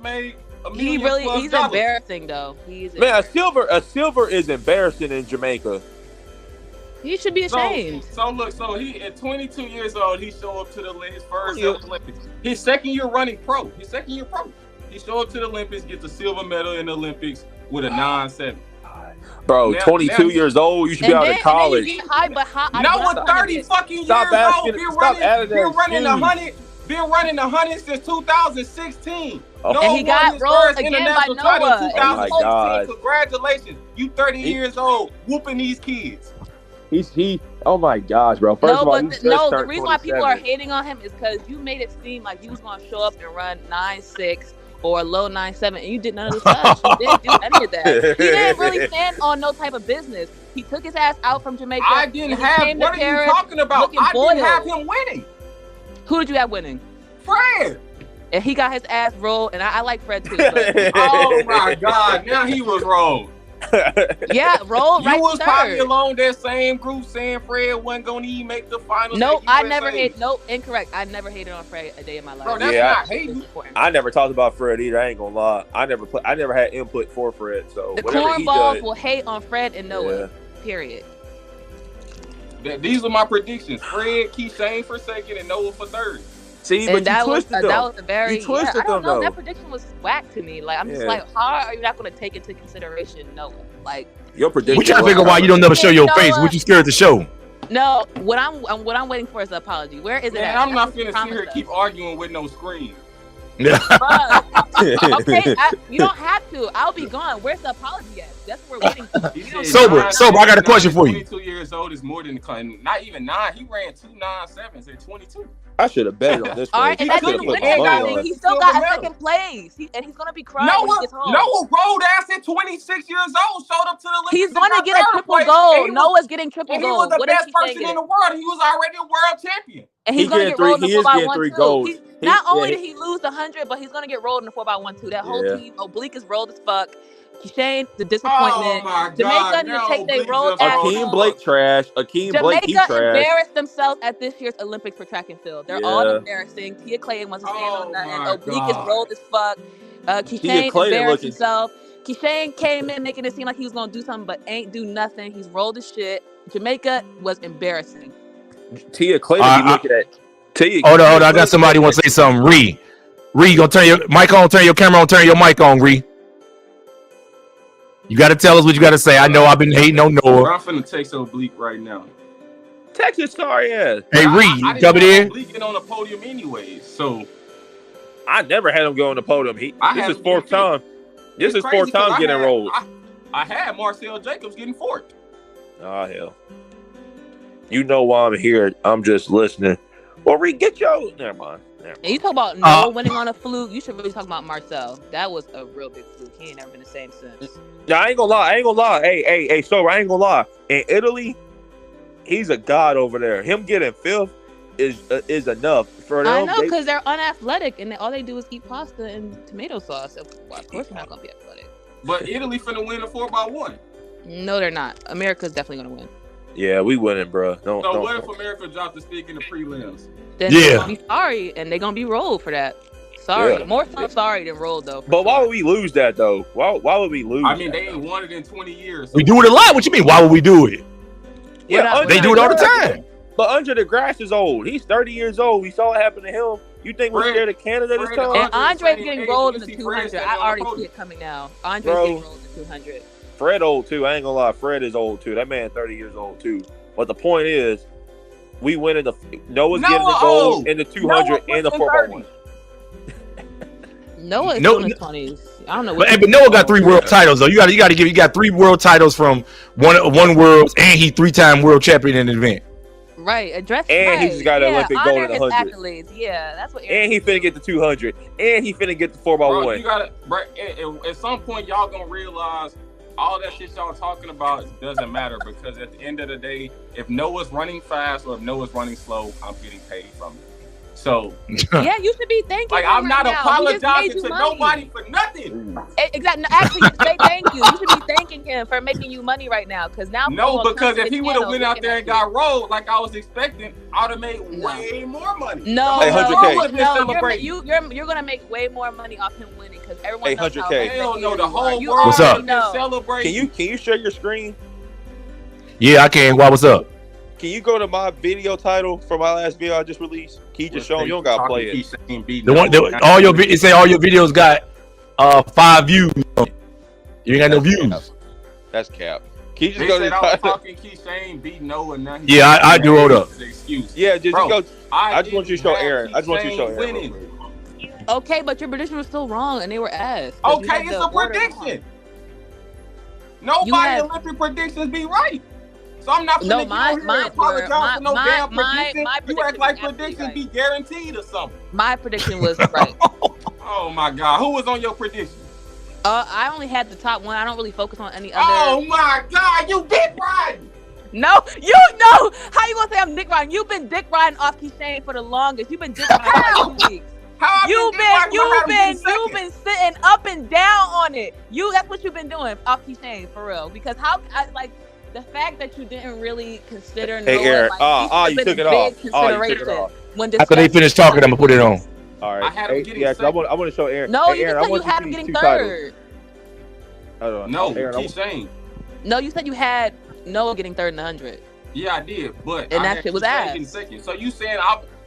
made $1 million. He's embarrassing though. Man, a silver is embarrassing in Jamaica. He should be ashamed. So he at 22 years old, he showed up to his first Olympics. His second year running pro. He showed up to the Olympics, gets a silver medal in the Olympics with a 9.7. Bro, 22 years old, you should be out of college. No, 30 fucking years old. Been running 100 since 2016. And he got rolled again by Noah. Oh my God. Congratulations. You 30 years old, whooping these kids. Oh my gosh, bro. First of all, the reason why people are hating on him is because you made it seem like you was going to show up and run 9.6 or a low 9.7, and you did none of the stuff. You didn't do any of that. He didn't really stand on no type of business. He took his ass out from Jamaica. I didn't have. What are you talking about? I didn't have him winning. Who did you have winning? Fred. And he got his ass rolled, and I like Fred too. Oh my God! Now he was rolled. Yeah, rolled. You was probably along that same group saying Fred wasn't gonna even make the finals. Nope, I never hated. Nope, incorrect. I never hated on Fred a day in my life. Bro, that's not hating. I never talked about Fred either. I ain't gonna lie. I never had input for Fred. So the cornballs will hate on Fred and Noah. Yeah. Period. These are my predictions: Fred, Keyshawn for second, and Noah for third. See, but that you twisted them. That was a very. You twisted I don't them, know. though. That prediction was whack to me. Like I'm just like, how are you not going to take into consideration Noah? Like your prediction. We trying to figure out why you don't never show your face. What you scared to show? No, what I'm waiting for is an apology. Where is it? Man, I'm not finna sit here keep arguing with no screen. Yeah. Okay, you don't have to. I'll be gone. Where's the apology at? That's what we're waiting for. Sober. I got a question for you. 22 years old is more than not even 9. He ran 2.97s at 22. I should have betted on this. All right, and that didn't win anything. He still got a second place, and he's gonna be crying when he gets home. Noah rolled ass at 26 years old, showed up to the Olympics. He's gonna get a triple gold. Noah's getting triple gold. He was the best person in the world. He was already a world champion. And he's gonna get rolled in the 4x1 too. Not only did he lose the 100, but he's gonna get rolled in the 4x1 too. That whole team, Oblique is rolled as fuck. Shane, the disappointment. Oh my Jamaica God, need to take their road ass. Akeem Blake trash. Akeem Blake, he trash. Jamaica embarrassed themselves at this year's Olympics for track and field. They're all embarrassing. Tia Clayton wasn't standing on nothing. Oblique is rolled as fuck. Keyshawn embarrassed himself. Keyshawn came in making it seem like he was gonna do something, but ain't do nothing. He's rolled as shit. Jamaica was embarrassing. Tia Clayton, be looking at. Hold on. I got somebody want to say something. Ree, you gonna turn your mic on, turn your camera on, turn your mic on, Ree. You got to tell us what you got to say. I know I've been hating on Noah. I'm finna text Oblique right now. Text his sorry ass. Hey, Ree, you coming in? Oblique get on the podium anyways, so. I never had him go on the podium. This is fourth time. This is fourth time getting rolled. I had Marcel Jacobs getting fourth. Oh, hell. You know why I'm here. I'm just listening. Well, Ree, get your... Never mind. And you talk about Noah winning on a fluke. You should really talk about Marcel. That was a real big fluke. He ain't never been the same since. No, I ain't gonna lie. Hey, so I ain't gonna lie. In Italy, he's a god over there. Him getting fifth is enough for them. I know, because they're unathletic and all they do is eat pasta and tomato sauce. Well, of course, they're not gonna be athletic. But Italy finna win a 4x1. No, they're not. America's definitely gonna win. Yeah, we winning, bro. So what if America dropped the stick in the prelims? Then they're gonna be sorry, and they're gonna be rolled for that. Sorry, more so sorry than rolled though. But why would we lose that though? Why would we lose? I mean, they ain't won it in 20 years. We do it a lot. What you mean? Why would we do it? Yeah, they do it all the time. But Andre the Grass is old. He's 30 years old. We saw it happen to him. You think we're scared of Canada this time? And Andre's getting rolled in the 200. I already see it coming now. Andre's getting rolled in the 200. Fred old too. I ain't gonna lie. Fred is old too. That man 30 years old too. But the point is, we win in the Noah's getting the gold in the 200 and the 4x1. Noah is in his 20s. I don't know. But Noah got 3 world titles though. You got 3 world titles from one world, and he 3-time world champion in the event. Right, address. And he's got an Olympic gold in the 100. Accolades. Yeah, that's what. And he finna get the 200. And he finna get the 4x1. You gotta, at some point, y'all gonna realize all that shit y'all talking about doesn't matter, because at the end of the day, if Noah's running fast or if Noah's running slow, I'm getting paid from it. So yeah, you should be thanking like him I'm not right now. apologizing to nobody for nothing. Exactly. No, actually, say thank you. You should be thanking him for making you money right now. Because now No, people because are if he would have went out there and got rolled like I was expecting, I'd have made way more money. No, Hey, 100K. you're gonna make way more money off him winning because everyone Hey, knows how 100K. Hell no, the whole you world What's up? been celebrating. Can you share your screen? Yeah, I can. Why? What's up? Can you go to my video title for my last video I just released? Can you just show them? You don't gotta play it. All your it say all your videos got 5 views. You ain't got no views. That's cap. Can you just They go to said the I was title? talking Key Shane beat Noah. Now Yeah, I do. Hold up. Yeah, just Bro, go. I just didn't want you to show have Aaron. I just want you to show Shane Aaron. winning. real quick. Okay, but your prediction was still wrong and they were ass. 'Cause you Okay, had it's the a order wrong. prediction. Nobody Olympic predictions be right. So I'm not No, finna mine apologize were for no damn prediction. my You act like was predictions right. be guaranteed or something. My prediction was right. Oh my God, who was on your prediction? I only had the top one. I don't really focus on any other. Oh my God, you dick riding. No, you know how you gonna say I'm dick riding? You've been dick riding off Key Shane for the longest. You've been dick riding for like 2 weeks. You've been sitting up and down on it. That's what you've been doing off Key Shane for real. Because the fact that you didn't really consider Hey, Noah, Aaron. like, You been took a it off. big Oh, you took it consideration off. when After they finish talking, I'm gonna put it on. All I right. had him getting Yeah, second. I want to show Aaron. No, Hey, you Aaron, just I said want you had to him see getting two titles. third. Hold on. No, Aaron, Key Shane. No, you said you had Noah getting third in the 100. Yeah, I did, but And I that had shit was Key Shane ass. getting second. So you saying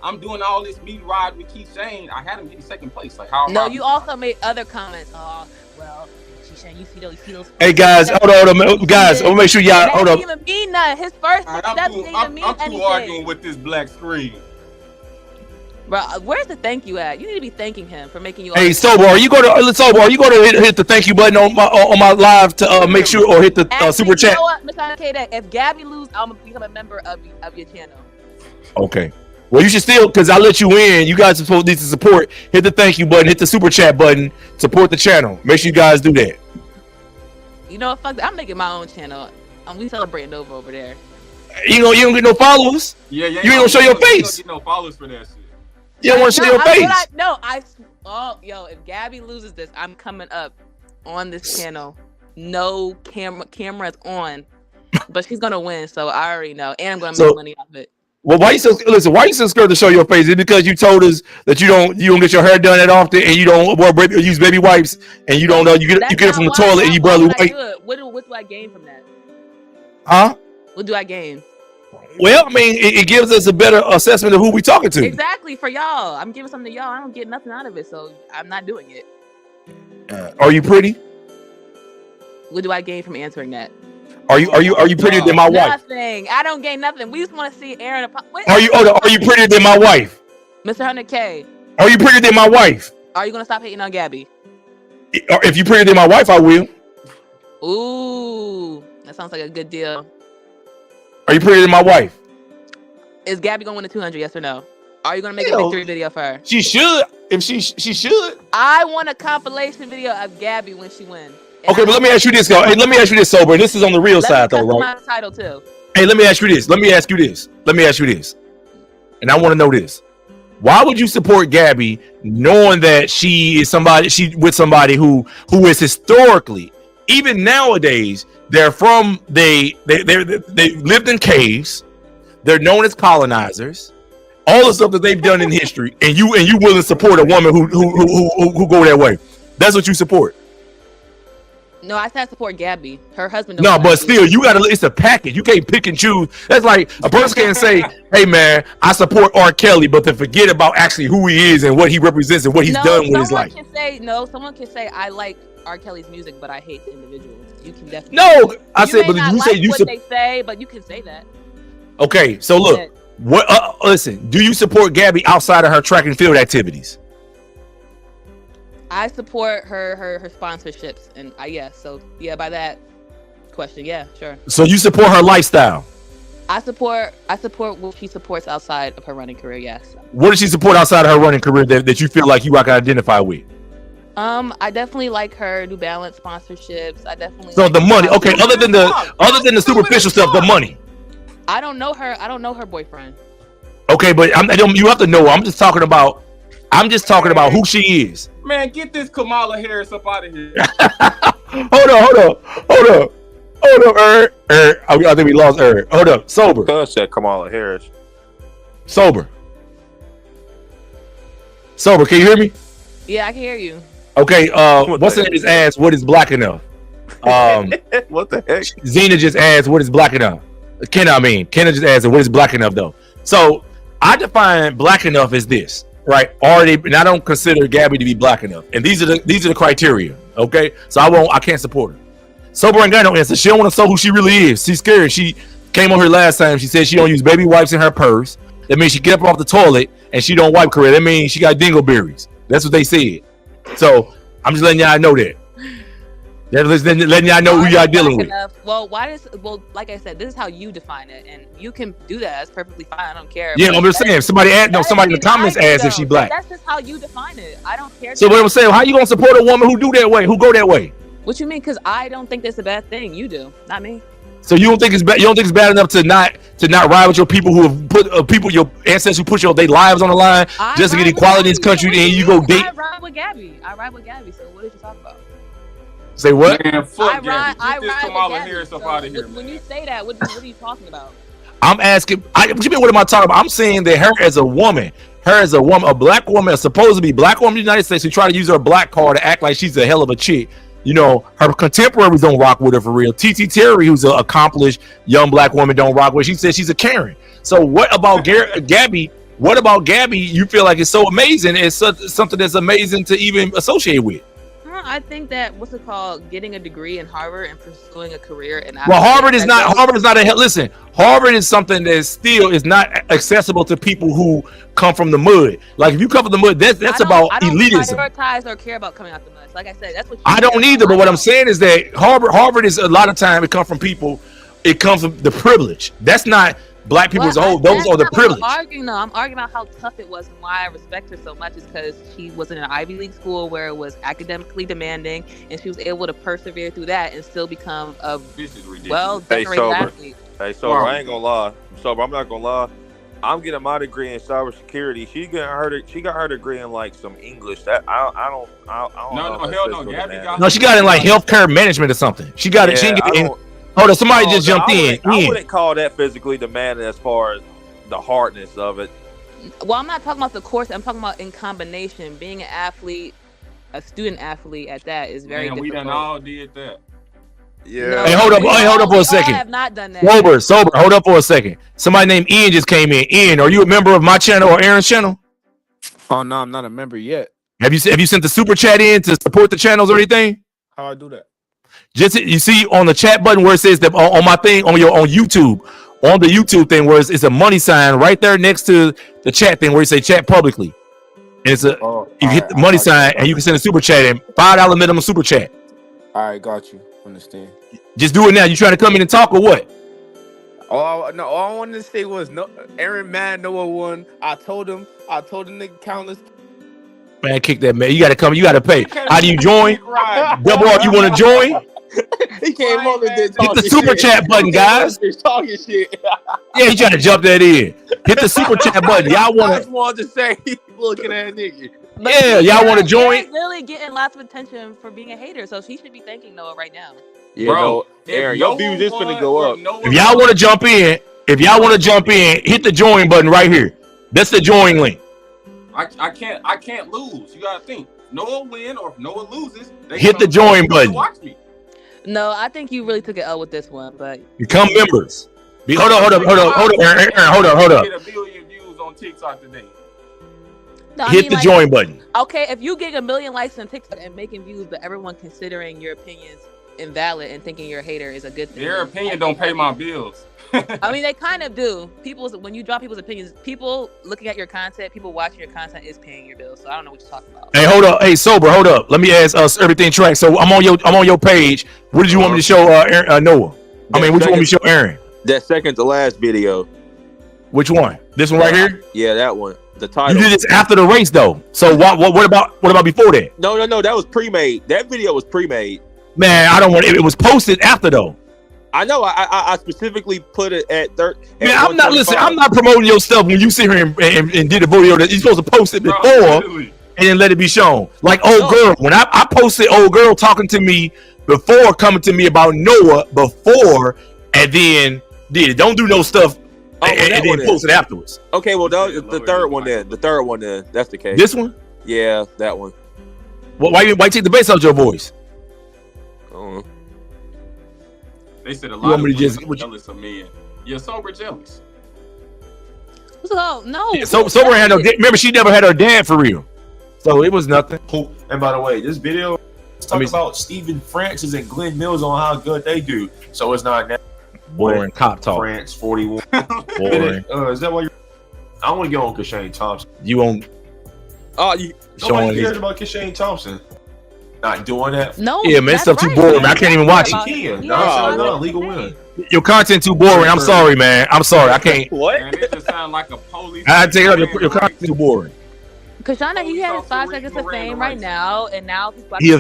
I'm doing all this meat ride with Key Shane? I had him getting second place. Like how? No, you also made other comments. Oh, well, Key Shane, you see those. Hey guys, hold on, guys. I'll make sure y'all That hold didn't up. even mean nothing. His first I'm success too, didn't I'm, even mean I'm too anything. arguing with this black screen. Bro, where's the thank you at? You need to be thanking him for making you. Hey, Sober, are you going to hit the thank you button on my live to make sure, or hit the super chat? You know what, Mr. K, if Gabby lose, I'm gonna become a member of your channel. Okay. Well, you should still, because I let you in. You guys are supposed to need to support. Hit the thank you button. Hit the super chat button. Support the channel. Make sure you guys do that. You know what? Fuck that. I'm making my own channel. We celebrating over there. You don't get no followers. Yeah. You ain't gonna show your face. You don't get no followers for that shit. You don't want to show your face. If Gabby loses this, I'm coming up on this channel. No cameras on, but she's gonna win, so I already know, and I'm gonna make money off it. Well, why you so scared to show your face? Is it because you told us that you don't get your hair done that often, and you don't use baby wipes, and you don't know you get it from the toilet, and you barely wipe? What do I gain from that? Huh? What do I gain? Well, I mean, it gives us a better assessment of who we talking to. Exactly, for y'all. I'm giving something to y'all. I don't get nothing out of it, so I'm not doing it. Are you pretty? What do I gain from answering that? Are you prettier than my wife? Nothing. I don't gain nothing. We just want to see Aaron. Are you prettier than my wife? Mr. 100K. Are you prettier than my wife? Are you gonna stop hating on Gabby? If you prettier than my wife, I will. Ooh, that sounds like a good deal. Are you prettier than my wife? Is Gabby gonna win the 200? Yes or no? Are you gonna make a victory video for her? She should. If she should. I want a compilation video of Gabby when she wins. Okay, but let me ask you this, Hey, let me ask you this, Sober. This is on the real side, though, right? My title too. Hey, let me ask you this. And I want to know this. Why would you support Gabby knowing that she with somebody who is historically, even nowadays, they lived in caves, they're known as colonizers, all the stuff that they've done in history, and you willing to support a woman who go that way? That's what you support. No, I said I support Gabby. Her husband. No, but still, it's a package. You can't pick and choose. That's like a person can't say, hey man, I support R. Kelly, but to forget about actually who he is and what he represents and what he's done with his life. Someone can say I like R. Kelly's music, but I hate the individuals. You can definitely. No, I said, but you say you what they say, but you can say that. Okay, so look, listen, do you support Gabby outside of her track and field activities? I support her sponsorships, and by that question, yeah, sure. So you support her lifestyle? I support what she supports outside of her running career. Yes. What does she support outside of her running career that you feel like you can identify with? I definitely like her New Balance sponsorships. I definitely. So the money, okay. Other than the superficial stuff, the money. I don't know her. I don't know her boyfriend. Okay, but you have to know. I'm just talking about who she is. Man, get this Kamala Harris up out of here. Hold up. I think we lost her. Hold up. Sober. Cuz said Kamala Harris. Sober. Can you hear me? Yeah, I can hear you. Okay, what's in his ass? What is black enough? What the heck? Zena just asked what is black enough. Kenna just asked what is black enough though. So I define black enough as this, right? And I don't consider Gabby to be black enough. And these are the criteria. Okay, so I can't support her. Sober ain't got no answer. She don't want to know who she really is. She's scared. She came on here last time. She said she don't use baby wipes in her purse. That means she get up off the toilet and she don't wipe correct. That means she got dingleberries. That's what they said. So I'm just letting y'all know that. Letting y'all know who y'all dealing with. Well, like I said, this is how you define it, and you can do that. That's perfectly fine. I don't care. Yeah, I'm just saying. Somebody in the comments asked if she black. That's just how you define it. I don't care. So what I'm saying, how you gonna support a woman who do that way, who go that way? What you mean? Because I don't think that's a bad thing. You do, not me. So you don't think it's bad? You don't think it's bad enough to not ride with your people who have put your ancestors who put their lives on the line just to get equality in this country, and you go date? I ride with Gabby. So what did you talk about? Say what? Man, fuck Gabby. Get this Kamala Harris up out of here. When you say that, what are you talking about? I'm asking. What you mean? What am I talking about? I'm saying that her as a woman, a black woman, a supposed to be black woman in the United States, who try to use her black card to act like she's a hell of a chick. You know, her contemporaries don't rock with her for real. TT Terry, who's an accomplished young black woman, don't rock with her. She says she's a Karen. So what about Gabby? What about Gabby? You feel like it's so amazing? It's something that's amazing to even associate with. I think that getting a degree in Harvard and pursuing a career in Harvard is not listen, Harvard is something that still is not accessible to people who come from the mud. Like if you come from the mud, that's about elitism. I don't prioritize or care about coming out the mud. Like I said, that's what I don't either. But what I'm saying is that Harvard is a lot of time it comes from the privilege. That's not black people as a whole. Those are the privilege. I'm arguing about how tough it was and why I respect her so much is because she was in an Ivy League school where it was academically demanding, and she was able to persevere through that and still become a well-decorated athlete. Hey, Sober, I ain't gonna lie. Sober, I'm not gonna lie. I'm getting my degree in cybersecurity. She got her degree in like some English. That I don't know. Hell no. Gabby got. No, she got in like healthcare management or something. She got it. She didn't get in. Hold on, somebody just jumped in. I wouldn't call that physically demanding as far as the hardness of it. Well, I'm not talking about the course. I'm talking about in combination. Being an athlete, a student athlete at that is very difficult. We done all did that. Yeah. No, hey, hold up for a second. I have not done that. Sober. Hold up for a second. Somebody named Ian just came in. Ian, are you a member of my channel or Aaron's channel? Oh no, I'm not a member yet. Have you sent the super chat in to support the channels or anything? How I do that? Just you see on the chat button where it says that on my thing on YouTube, on the YouTube thing where it's a money sign right there next to the chat thing where you say chat publicly, and it's you hit the money sign and you can send a super chat in $5 minimum super chat. All right, got you. Understand. Just do it now. You trying to come in and talk or what? Oh no! All I wanted to say was no. Aaron Mad Noah won. I told him the countless. Man, kick that man. You got to come. You got to pay. How do you join? Double R. You want to join? He came over there. Hit the super chat button, guys. Talking shit. Yeah, he trying to jump that in. Hit the super chat button. Y'all want to? I just wanted to say, looking at nigga. Yeah, y'all want to join? She's really getting lots of attention for being a hater, so she should be thanking Noah right now. Yeah, bro, Aaron, your views is finna go up. If y'all want to jump in, hit the join button right here. That's the join link. I can't lose. You gotta think. Noah win or if Noah loses, they hit the join button. Watch me. No, I think you really took it L with this one, but become members. Hold up, Aaron, hold up. Get 1 billion views on TikTok today. No, hit the join button. Okay, if you get 1 million likes on TikTok and making views, but everyone considering your opinions invalid and thinking you're a hater is a good thing. Their opinion don't pay my bills. I mean, they kind of do. When you drop people's opinions, people looking at your content, people watching your content is paying your bills. So I don't know what you're talking about. Hey, hold up. Hey, Sober, hold up. Let me ask us everything track. So I'm on your page. What did you want me to show Noah? What you want me to show Aaron? That second to last video. Which one? This one right here? Yeah, that one. The title. You did this after the race though. So what about before that? No, that was pre-made. That video was pre-made. Man, I don't want it. It was posted after though. I know. I specifically put it at third. Man, I'm not listening. I'm not promoting your stuff when you sit here and did a video that you're supposed to post it before and then let it be shown. Like old girl, when I posted old girl talking to me before coming to me about Noah before, and then don't do no stuff and then post it afterwards. Okay, well the third one then. The third one then. That's the case. This one? Yeah, that one. Well, why take the bass out your voice? They said a lot of women are jealous of men. You're sober jealous. So no. Yeah, sober had no. Remember, she never had her dad for real, so it was nothing. And by the way, this video talking about Stephen Francis and Glenn Mills on how good they do. So it's not that boring cop talk. France 41. Boring. Is that why you? I want to get on Kashane Thompson. You on? Nobody cares about Kashane Thompson. Not doing that. No. Yeah, man, stuff too boring. I can't even watch it. No, legal win. Your content too boring. I'm sorry, man. I'm sorry. I can't. What? Man, it just sound like a police. I tell you, your content too boring. Kashana, he had his 5 seconds of fame right now, and now he's about he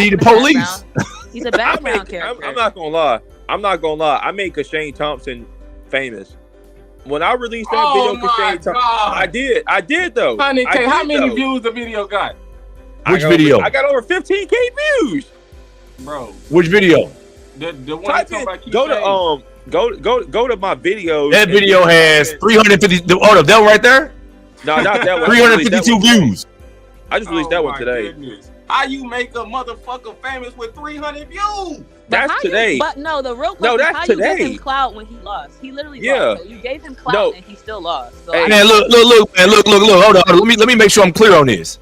the police. He's a background character. I'm not gonna lie. I made Kashane Thompson famous. When I released that video, Kashane Thompson, I did though. How many views the video got? Which video? I got over 15K views, bro. Which video? The one type in, go to my videos. That video has 350. Oh, that one right there. No, not that one. 352 views. I just released that one today. Goodness. How you make a motherfucker famous with 300 views? That's today. But no, the real question is how you gave him clout when he lost. He literally lost. So you gave him clout and he still lost. So man, look, man, look. Hold on. Let me make sure I'm clear on this.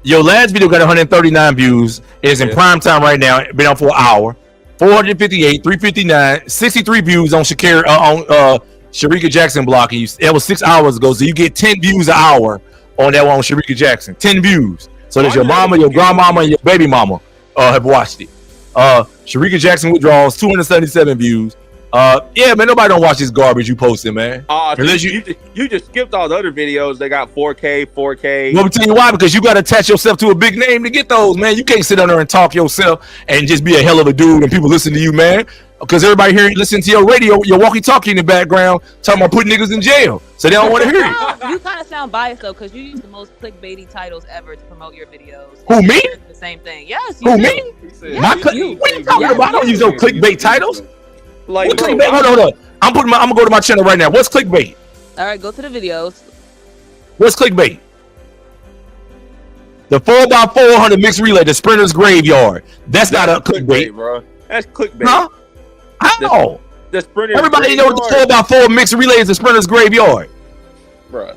Your last video got 139 views. It's in prime time right now. Been on for an hour. 458, 359, 63 views on Sharika Jackson block. It was 6 hours ago, so you get 10 views an hour on that one on Sharika Jackson. 10 views. So that your mama, your grandmama, and your baby mama have watched it. Sharika Jackson withdrawals, 277 views. Yeah, man, nobody don't watch this garbage you posted, man. Unless you just skipped all the other videos. They got 4K. Let me tell you why. Because you got to attach yourself to a big name to get those, man. You can't sit on there and talk yourself and just be a hell of a dude and people listen to you, man. Because everybody here listen to your radio, your walkie-talkie in the background, talking about putting niggas in jail, so they don't want to hear you. You kind of sound biased though, because you use the most clickbaity titles ever to promote your videos. Who, me? The same thing. Yes. You Who, do. me? Yes, What are you talking about? I don't use no clickbait titles. Like, clickbait? Hold on. I'm gonna go to my channel right now. What's clickbait? All right, go to the videos. What's clickbait? The 4x400 mixed relay, the Sprinter's Graveyard. That's not a clickbait, bro. That's clickbait. Huh? How? The Sprinter's Everybody know the 4x4 mixed relay is the Sprinter's Graveyard, bro.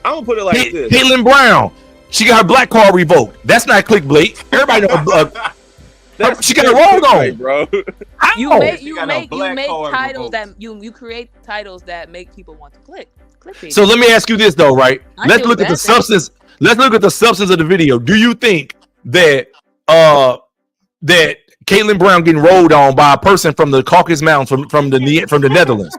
I'm gonna put it like this. Caitlin Brown, she got her black card revoked. That's not clickbait. Everybody know. She got a roll on, bro. How? You make titles that you create titles that make people want to click. So let me ask you this though, right? Let's look at the substance. Let's look at the substance of the video. Do you think that that Caitlin Brown getting rolled on by a person from the Caucasus Mountains from the Netherlands?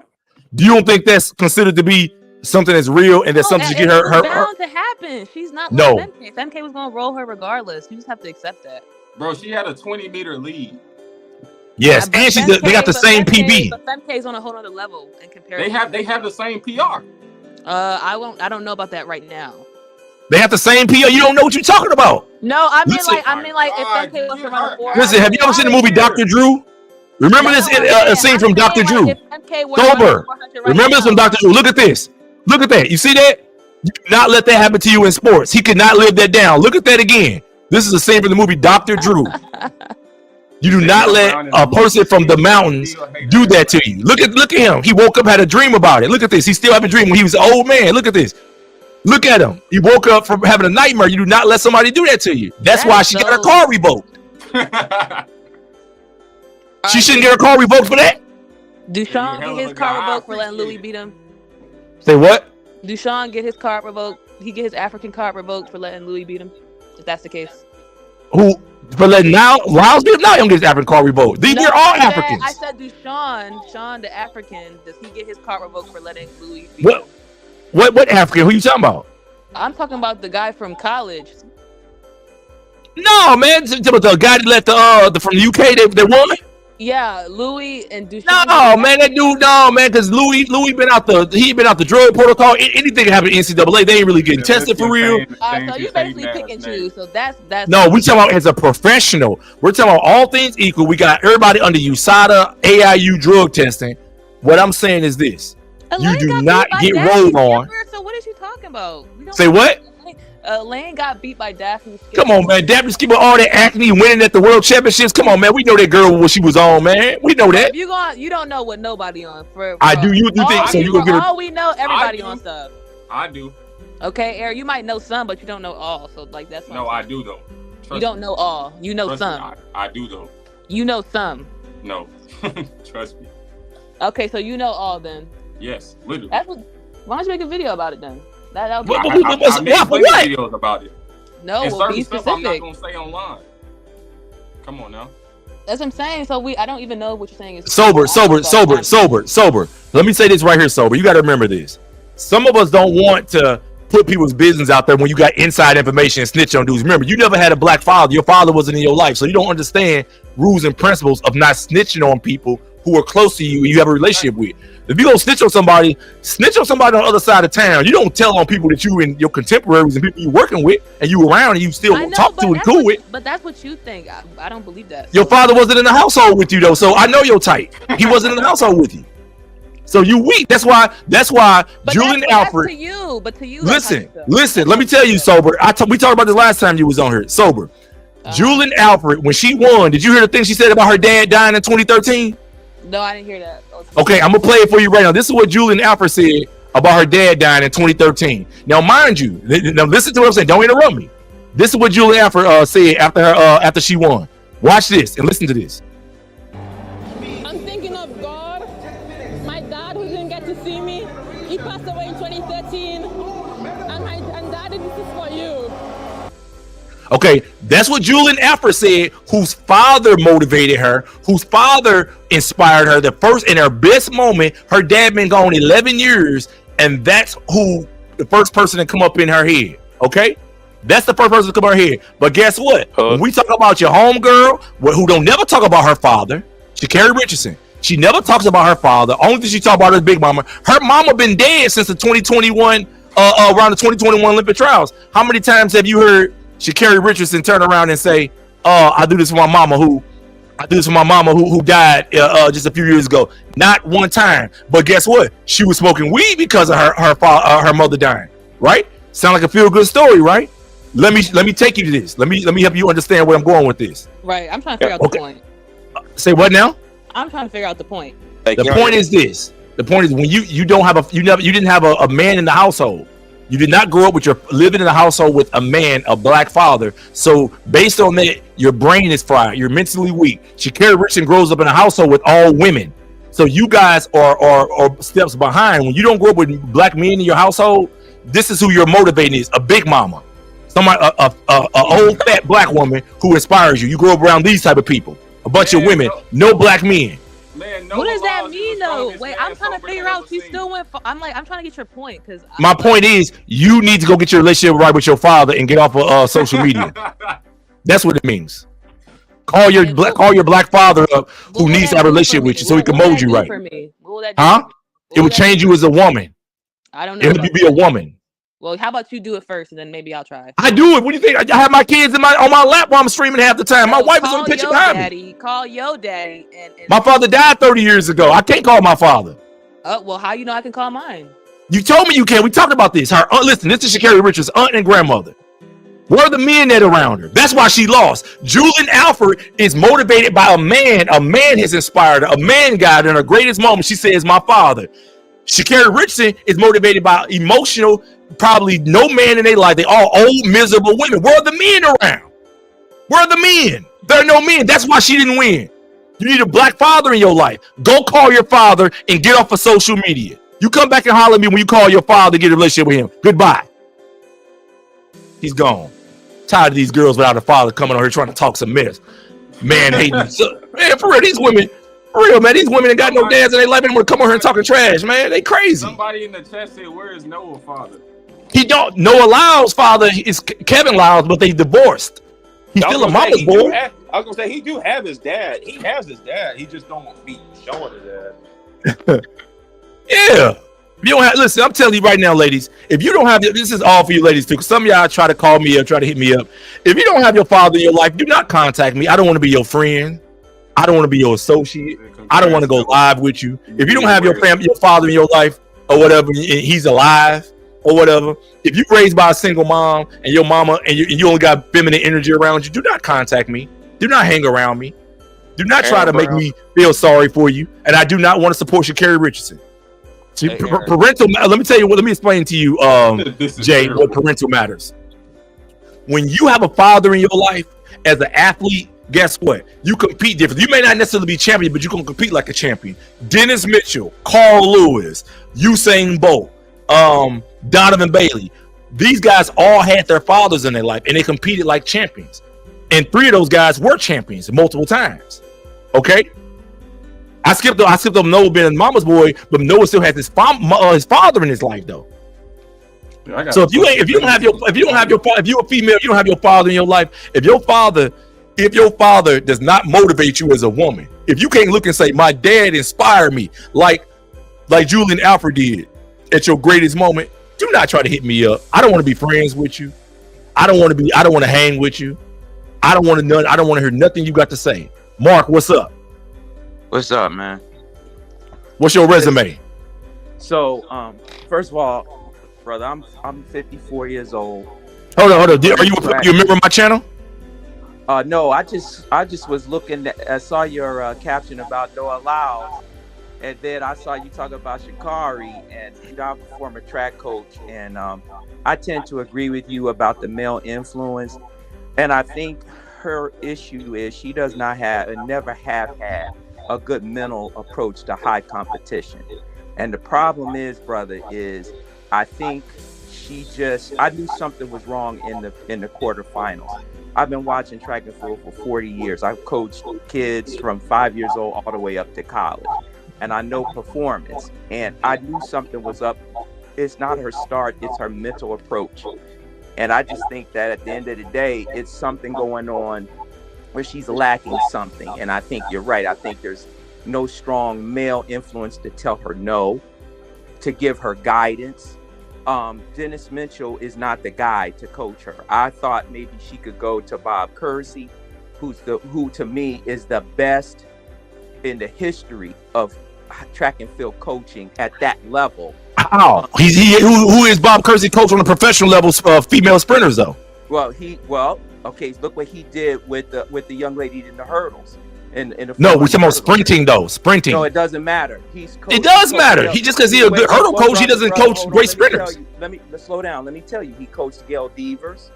Do you don't think that's considered to be something that's real and that's something to get her? Bound to happen. She's not. No. Femke was gonna roll her regardless. You just have to accept that. Bro, she had a 20-meter lead. Yes, and they got the same PB. But Femke's on a whole other level in comparison. They have the same PR. I don't know about that right now. They have the same PR. You don't know what you're talking about. No, I mean like if Femke was around the Listen, have you ever seen the movie Dr. Drew? Remember this scene from Dr. Drew? Sober. Remember this from Dr. Drew? Look at this. Look at that. You see that? You cannot let that happen to you in sports. He could not live that down. Look at that again. This is the same from the movie Dr. Drew. You do not let a person from the mountains do that to you. Look at him. He woke up, had a dream about it. Look at this. He still having a dream when he was an old man. Look at this. Look at him. He woke up from having a nightmare. You do not let somebody do that to you. That's why she got her car revoked. She shouldn't get her car revoked for that. Deshaun get his car revoked for letting Louis beat him. Say what? Deshaun get his car revoked. He get his African card revoked for letting Louis beat him. If that's the case. Who? For letting Lyles beat him? Now he don't get his African car revoked. They're all Africans. I said Deshaun the African. Does he get his car revoked for letting Louis beat him? What African? Who you talking about? I'm talking about the guy from college. No, man. The guy that left from the UK, they won. Yeah, Louis and Duchamp. No, man, that dude, no, man, because Louis been out the drug protocol. Anything can happen in NCAA. They ain't really getting tested for real. So you basically pick and choose. So that's No, we talking about as a professional. We're talking about all things equal. We got everybody under USADA, AIU drug testing. What I'm saying is this: you do not get rolled on. So what is you talking about? Say what? Lane got beat by Daphne Skipper. Come on, man. Daphne Skipper, all that acne, winning at the World Championships. Come on, man. We know that girl what she was on, man. We know that. If you don't know what nobody on. I do. You think so? You gonna get all we know, everybody on stuff. I do. Okay, Eric, you might know some, but you don't know all. So like that's. No, I do though. You don't know all. You know some. I do though. You know some. No, trust me. Okay, so you know all then. Yes, literally. Why don't you make a video about it then? I made videos about it. No, and we'll be certain specific. stuff I'm not gonna say online. Come on now. That's what I'm saying. So I don't even know what you're saying is sober. Let me say this right here, sober. You got to remember this. Some of us don't want to put people's business out there when you got inside information and snitch on dudes. Remember, you never had a black father. Your father wasn't in your life, so you don't understand rules and principles of not snitching on people who are close to you and you have a relationship with. If you go snitch on somebody on the other side of town. You don't tell on people that you and your contemporaries and people you're working with and you around and you still talk to and cool with. But that's what you think. I don't believe that. Your father wasn't in the household with you though, so I know your type. He wasn't in the household with you, so you weak. That's why Julian Alfred. To you. Listen. Let me tell you, sober. We talked about this last time you was on here, sober. Julian Alfred, when she won, did you hear the thing she said about her dad dying in 2013? No, I didn't hear that. Okay, I'm gonna play it for you right now. This is what Julian Alfred said about her dad dying in 2013. Now, mind you, now listen to what I'm saying. Don't interrupt me. This is what Julian Alfred said after she won. Watch this and listen to this. I'm thinking of God. My dad who didn't get to see me, he passed away in 2013, and Daddy, this is for you. Okay, that's what Julian Alfred said, whose father motivated her, whose father inspired her. The first in her best moment, her dad been gone 11 years, and that's who the first person to come up in her head. Okay, that's the first person to come in her head. But guess what? When we talk about your homegirl, who don't never talk about her father, Sha'Carri Richardson. She never talks about her father. Only thing she talk about is Big Mama. Her mama been dead since the 2021, around the 2021 Olympic trials. How many times have you heard Sha'Carri Richardson turn around and say, I do this for my mama who died just a few years ago? Not one time. But guess what? She was smoking weed because of her mother dying. Right? Sound like a feel good story, right? Let me take you to this. Let me help you understand where I'm going with this. Right. I'm trying to figure out the point. Say what now? I'm trying to figure out the point. The point is this. The point is when you didn't have a man in the household. You did not grow up living in a household with a man, a black father. So based on that, your brain is fried. You're mentally weak. Sha'Carri Richardson grows up in a household with all women. So you guys are steps behind. When you don't grow up with black men in your household, this is who you're motivating is a big mama. Somebody, a old fat black woman who inspires you. You grow up around these type of people. A bunch of women, no black men. Man, what does that mean though? Wait, I'm trying to figure out. You still went. I'm trying to get your point because my point is you need to go get your relationship right with your father and get off of social media. That's what it means. Call your black father up who needs to have a relationship with you so he can mold you right. Huh? It would change you as a woman. I don't know. It would be a woman. Well, how about you do it first and then maybe I'll try. I do it. What do you think? I have my kids on my lap while I'm streaming half the time. My wife is on the picture behind me. Call your daddy. And my father died 30 years ago. I can't call my father. Well, how you know I can call mine? You told me you can. We talked about this. Her aunt, listen, this is Sha'Carri Richards' aunt and grandmother. Where are the men that around her? That's why she lost. Julian Alfred is motivated by a man. A man has inspired her. A man guided her in her greatest moment. She says, my father. Sha'Carri Richardson is motivated by emotional, probably no man in their life. They all old, miserable women. Where are the men around? Where are the men? There are no men. That's why she didn't win. You need a black father in your life. Go call your father and get off of social media. You come back and holler at me when you call your father to get a relationship with him. Goodbye. He's gone. Tired of these girls without a father coming on here trying to talk some mess. Man hating. Man, for real, these women. For real, man, these women ain't got no dads in their life and want to come over here and talking trash, man. They crazy. Somebody in the chat said, where is Noah's father? He don't. Noah Lyles' father is Kevin Lyles, but they divorced. He's still a mama's boy. I was gonna say he do have his dad. He has his dad. He just don't be showing his dad. Yeah. If you don't have, listen, I'm telling you right now, ladies, if you don't have, this is all for you ladies too, because some of y'all try to call me or try to hit me up. If you don't have your father in your life, do not contact me. I don't want to be your friend. I don't want to be your associate. I don't want to go live with you. If you don't have your family, your father in your life or whatever, and he's alive or whatever, if you're raised by a single mom and your mama and you only got feminine energy around you, do not contact me. Do not hang around me. Do not try to make me feel sorry for you. And I do not want to support Sha'Carri Richardson. See, parental. Let me tell you what. Let me explain to you, Jay, what parental matters. When you have a father in your life as an athlete, guess what? You compete differently. You may not necessarily be champion, but you can compete like a champion. Dennis Mitchell, Carl Lewis, Usain Bolt, Donovan Bailey. These guys all had their fathers in their life, and they competed like champions. And 3 of those guys were champions multiple times. Okay. I skipped up Noah being mama's boy, but Noah still has his father in his life though. So if you're a female, you don't have your father in your life. If your father does not motivate you as a woman, if you can't look and say, my dad inspired me, like Julian Alfred did at your greatest moment, do not try to hit me up. I don't want to be friends with you. I don't want to hang with you. I don't want to hear nothing you got to say. Mark, what's up? What's up, man? What's your resume? So, first of all, brother, I'm 54 years old. Hold on. Are you a member of my channel? No, I just was looking. I saw your caption about Noah Lyles, and then I saw you talk about Sha'Carri, and I'm a former track coach, and I tend to agree with you about the male influence, and I think her issue is she does not have and never have had a good mental approach to high competition. And the problem is, brother, is I think I knew something was wrong in the quarterfinals. I've been watching track and field for 40 years. I've coached kids from 5 years old all the way up to college. And I know performance. And I knew something was up. It's not her start, it's her mental approach. And I just think that at the end of the day, it's something going on where she's lacking something. And I think you're right. I think there's no strong male influence to tell her no, to give her guidance. Dennis Mitchell is not the guy to coach her. I thought maybe she could go to Bob Kersey, who to me is the best in the history of track and field coaching at that level. Wow. Who is Bob Kersey coach on the professional level of female sprinters though? Okay, look what he did with the young lady in the hurdles. No, we're talking about sprinting though. Sprinting. No, it doesn't matter. It does matter. He just because he's a good hurdle coach, he doesn't coach great sprinters. Let's slow down. Let me tell you, he coached Gail Devers.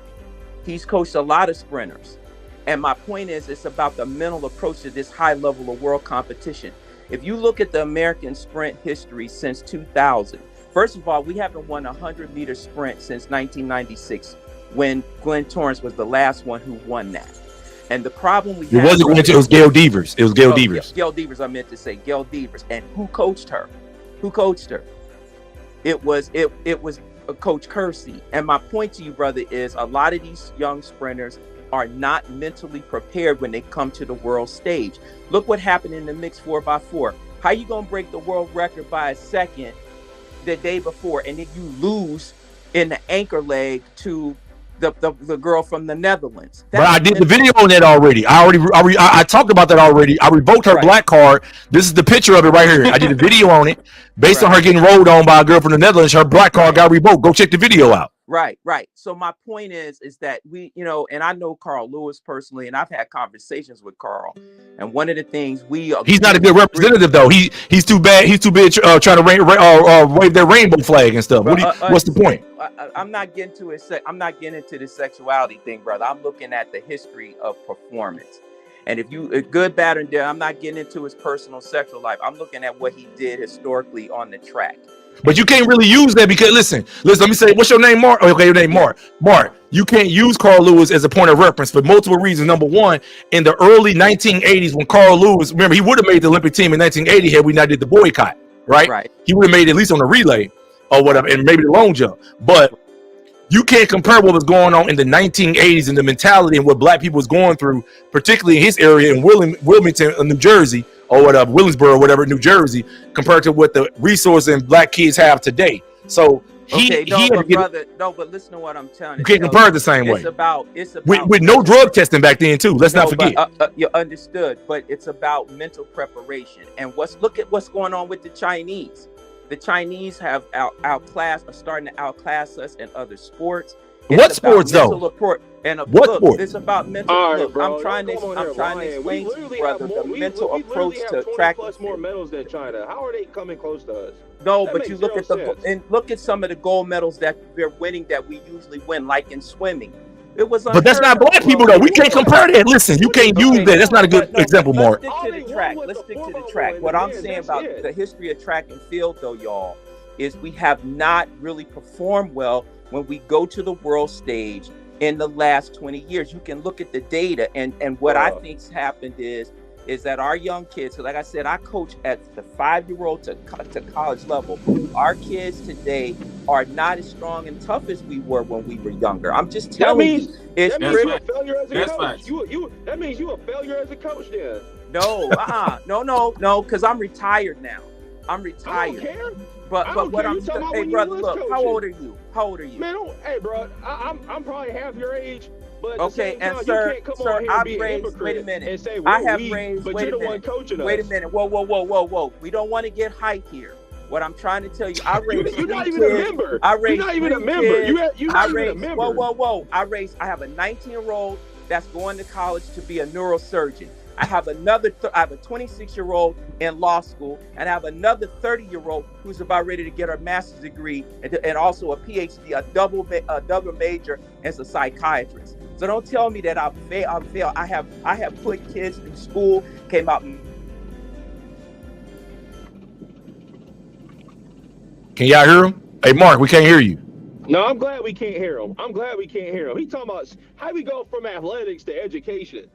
He's coached a lot of sprinters. And my point is, it's about the mental approach to this high level of world competition. If you look at the American sprint history since 2000, first of all, we haven't won a 100-meter sprint since 1996, when Glenn Torrance was the last one who won that. And the problem we had it was Gail Devers. It was Gail Devers. Gail Devers, I meant to say Gail Devers. And who coached her? It was Coach Kersey. And my point to you, brother, is a lot of these young sprinters are not mentally prepared when they come to the world stage. Look what happened in the mixed 4x4. How you gonna break the world record by a second the day before, and then you lose in the anchor leg to the girl from the Netherlands? But I did the video on that already. I talked about that already. I revoked her black card. This is the picture of it right here. I did a video on it based on her getting rolled on by a girl from the Netherlands. Her black card got revoked. Go check the video out. Right. So my point is that we, and I know Carl Lewis personally, and I've had conversations with Carl. And one of the things he's not a good representative though. He's too bad. He's too big trying to wave their rainbow flag and stuff. What's the point? I'm not getting into the sexuality thing, brother. I'm looking at the history of performance. And if you good, bad, and I'm not getting into his personal sexual life. I'm looking at what he did historically on the track. But you can't really use that because listen, let me say, what's your name, Mark? Okay, your name, Mark. Mark, you can't use Carl Lewis as a point of reference for multiple reasons. Number one, in the early 1980s, when Carl Lewis, remember, he would have made the Olympic team in 1980 had we not did the boycott, right? He would have made it at least on the relay or whatever, and maybe the long jump. But You can't compare what was going on in the 1980s and the mentality and what black people was going through, particularly in his area in Wilmington, New Jersey, or whatever, Williamsboro, whatever, New Jersey, compared to what the resources and black kids have today. So but listen to what I'm telling you. You can't compare it the same way. It's about with no drug testing back then too. Let's not forget. You understood, but it's about mental preparation. And look at what's going on with the Chinese. The Chinese have are starting to outclass us in other sports. What sports though? What sports? It's about mental. Right, look, I'm trying to explain to you, brother, the mental approach to track. Plus more medals than China. How are they coming close to us? No, but you look at look at some of the gold medals that they're winning that we usually win, like in swimming. It was. But that's not black people though. We can't compare that. Listen, you can't use that. That's not a good example, Mark. Let's stick to the track. Let's stick to the track. What I'm saying about the history of track and field, though, y'all, is we have not really performed well when we go to the world stage in the last 20 years. You can look at the data, and what I think's happened is that our young kids, so like I said, I coach at the 5-year-old to college level. Our kids today are not as strong and tough as we were when we were younger. I'm just telling you. That means you're a failure as a coach. That means you're a failure as a coach then. No, no, because I'm retired now. I'm retired. I don't care. But what I'm saying, hey brother, look, how old are you? Man, hey bro, I'm probably half your age. But okay, and sir, I've raised. Wait a minute. I have raised. Wait a minute. Wait a minute. Whoa. We don't want to get hype here. What I'm trying to tell you, I raised. You're not even a member. You're not even a member. You're not even a member. Whoa. I have a 19-year-old that's going to college to be a neurosurgeon. I have a 26-year-old in law school, and I have another 30-year-old who's about ready to get her master's degree and also a PhD, a double major as a psychiatrist. So don't tell me that I failed. I have put kids through school, came out. Can y'all hear him? Hey, Mark, we can't hear you. No, I'm glad we can't hear him. He talking about how we go from athletics to education.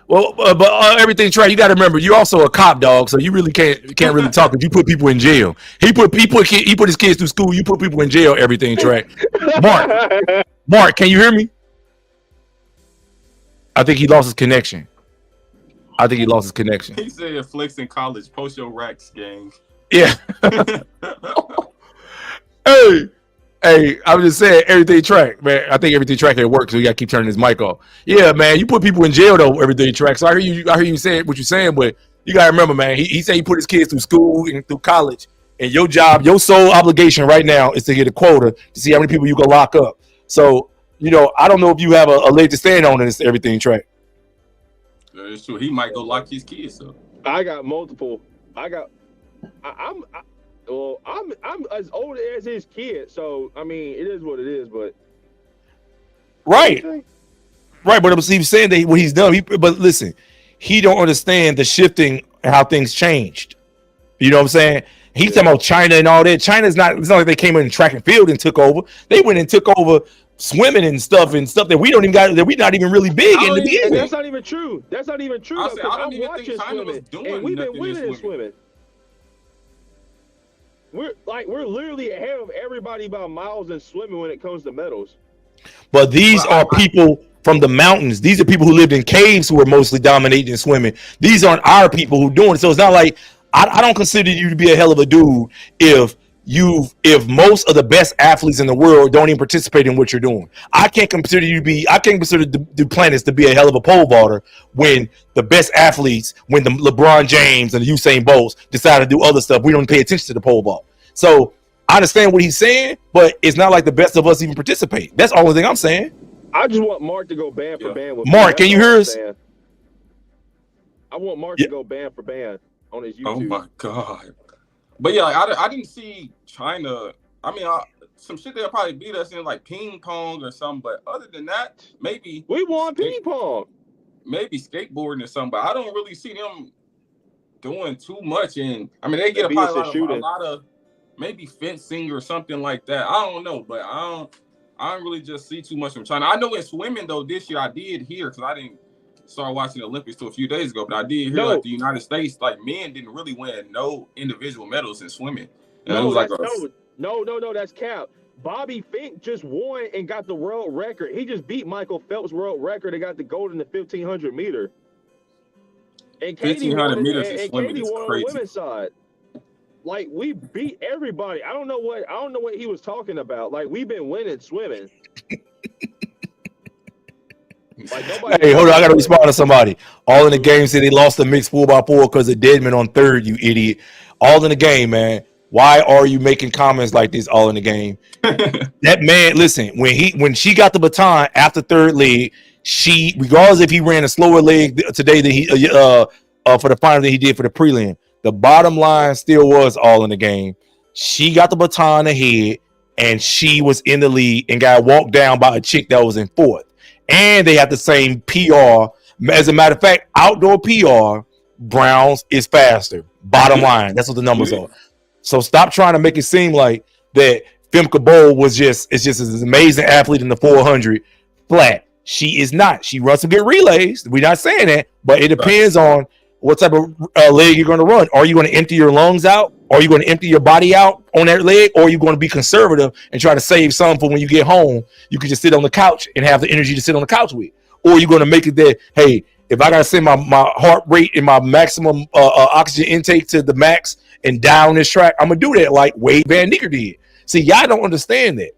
Well, but everything, Trey, you got to remember, you're also a cop, dog, so you really can't really talk because you put people in jail. He put his kids through school. You put people in jail. Everything, Trey. Mark, can you hear me? I think he lost his connection. He said flex in college, post your racks, gang. Yeah. Hey, I was just saying everything track, man. I think everything track at work, so you gotta keep turning his mic off. Yeah, man, you put people in jail though, everything track. So I hear you saying what you're saying, but you gotta remember, man, he said he put his kids through school and through college, and your job, your sole obligation right now is to get a quota to see how many people you can lock up. So, I don't know if you have a leg to stand on in this everything track. It's true. He might go lock his kids up. I got multiple. I'm as old as his kid, so I mean, it is what it is. But right. But he's saying that what he's done. But listen, he don't understand the shifting and how things changed. You know what I'm saying? He's talking about China and all that. China's not. It's not like they came in track and field and took over. They went and took over swimming and stuff that we don't even got. That we're not even really big in the beginning. That's not even true. I don't even think China was doing and we've been winning in swimming. We're literally ahead of everybody by miles in swimming when it comes to medals. But these are people from the mountains. These are people who lived in caves who are mostly dominating in swimming. These aren't our people who doing it. So it's not like I don't consider you to be a hell of a dude if most of the best athletes in the world don't even participate in what you're doing. I can't consider Duplantis to be a hell of a pole vaulter when the best athletes, when the LeBron James and the Usain Bolts decide to do other stuff. We don't pay attention to the pole vault. So I understand what he's saying, but it's not like the best of us even participate. That's the only thing I'm saying. I just want Mark to go band for band with Mark. Can you hear us? I want Mark to go band for band on his YouTube. Oh my God. But yeah, I didn't see China. I mean, some shit they'll probably beat us in like ping pong or something. But other than that, maybe we won ping pong. Maybe skateboarding or something. But I don't really see them doing too much. And I mean, they get a lot of maybe fencing or something like that. I don't know, but I don't really just see too much from China. I know in swimming though this year I did hear because I didn't start watching the Olympics till a few days ago, but I did hear like the United States, like men didn't really win no individual medals in swimming. And no, that's cap. Bobby Fink just won and got the world record. He just beat Michael Phelps' world record and got the gold in the 1500 meter. And Katie 1500 won, meters and is swimming Katie is won on the crazy. women's side. Like, we beat everybody. I don't know what he was talking about. Like, we've been winning swimming. Like, Hey, hold on, I gotta respond to somebody. All in the game said they lost the mixed 4x4 because of Deadman on third, you idiot. All in the game, man. Why are you making comments like this all in the game? That man, listen, when she got the baton after third leg, she, regardless if he ran a slower leg today than he for the final than he did for the prelim, the bottom line still was all in the game. She got the baton ahead, and she was in the lead and got walked down by a chick that was in fourth. And they have the same PR. As a matter of fact, outdoor PR, Browns is faster. Bottom line, that's what the numbers are. So stop trying to make it seem like that Femke Bol is just an amazing athlete in the 400 flat. She is not. She runs some good relays. We're not saying that, but it depends on what type of leg you're going to run. Are you going to empty your lungs out? Are you going to empty your body out on that leg? Or are you going to be conservative and try to save some for when you get home? You can just sit on the couch and have the energy to sit on the couch with. Or are you going to make it that, hey, if I got to send my heart rate and my maximum oxygen intake to the max and down this track, I'm going to do that like Wade Van Niekerk did. See, y'all don't understand that.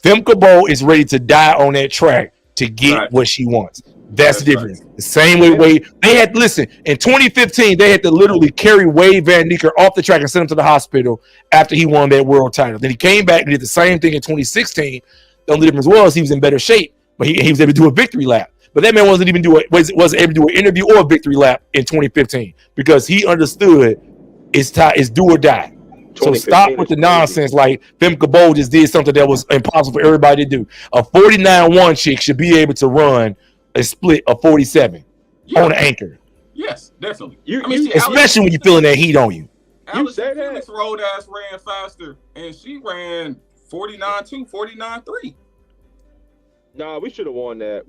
Femke Bol is ready to die on that track to get what she wants. That's the difference. The same way Wade, they had, listen, in 2015, they had to literally carry Wade Van Niekerk off the track and send him to the hospital after he won that world title. Then he came back and did the same thing in 2016. The only difference was he was in better shape, but he was able to do a victory lap. But that man wasn't able to do an interview or a victory lap in 2015 because he understood it's do or die. So stop with the nonsense like Femke Bol just did something that was impossible for everybody to do. A 49-1 chick should be able to run a split of 47 on the anchor. Yes, definitely. Especially when you're feeling that heat on you. Alex Felix road ass ran faster, and she ran 49.2, 49.3. Nah, we should have won that.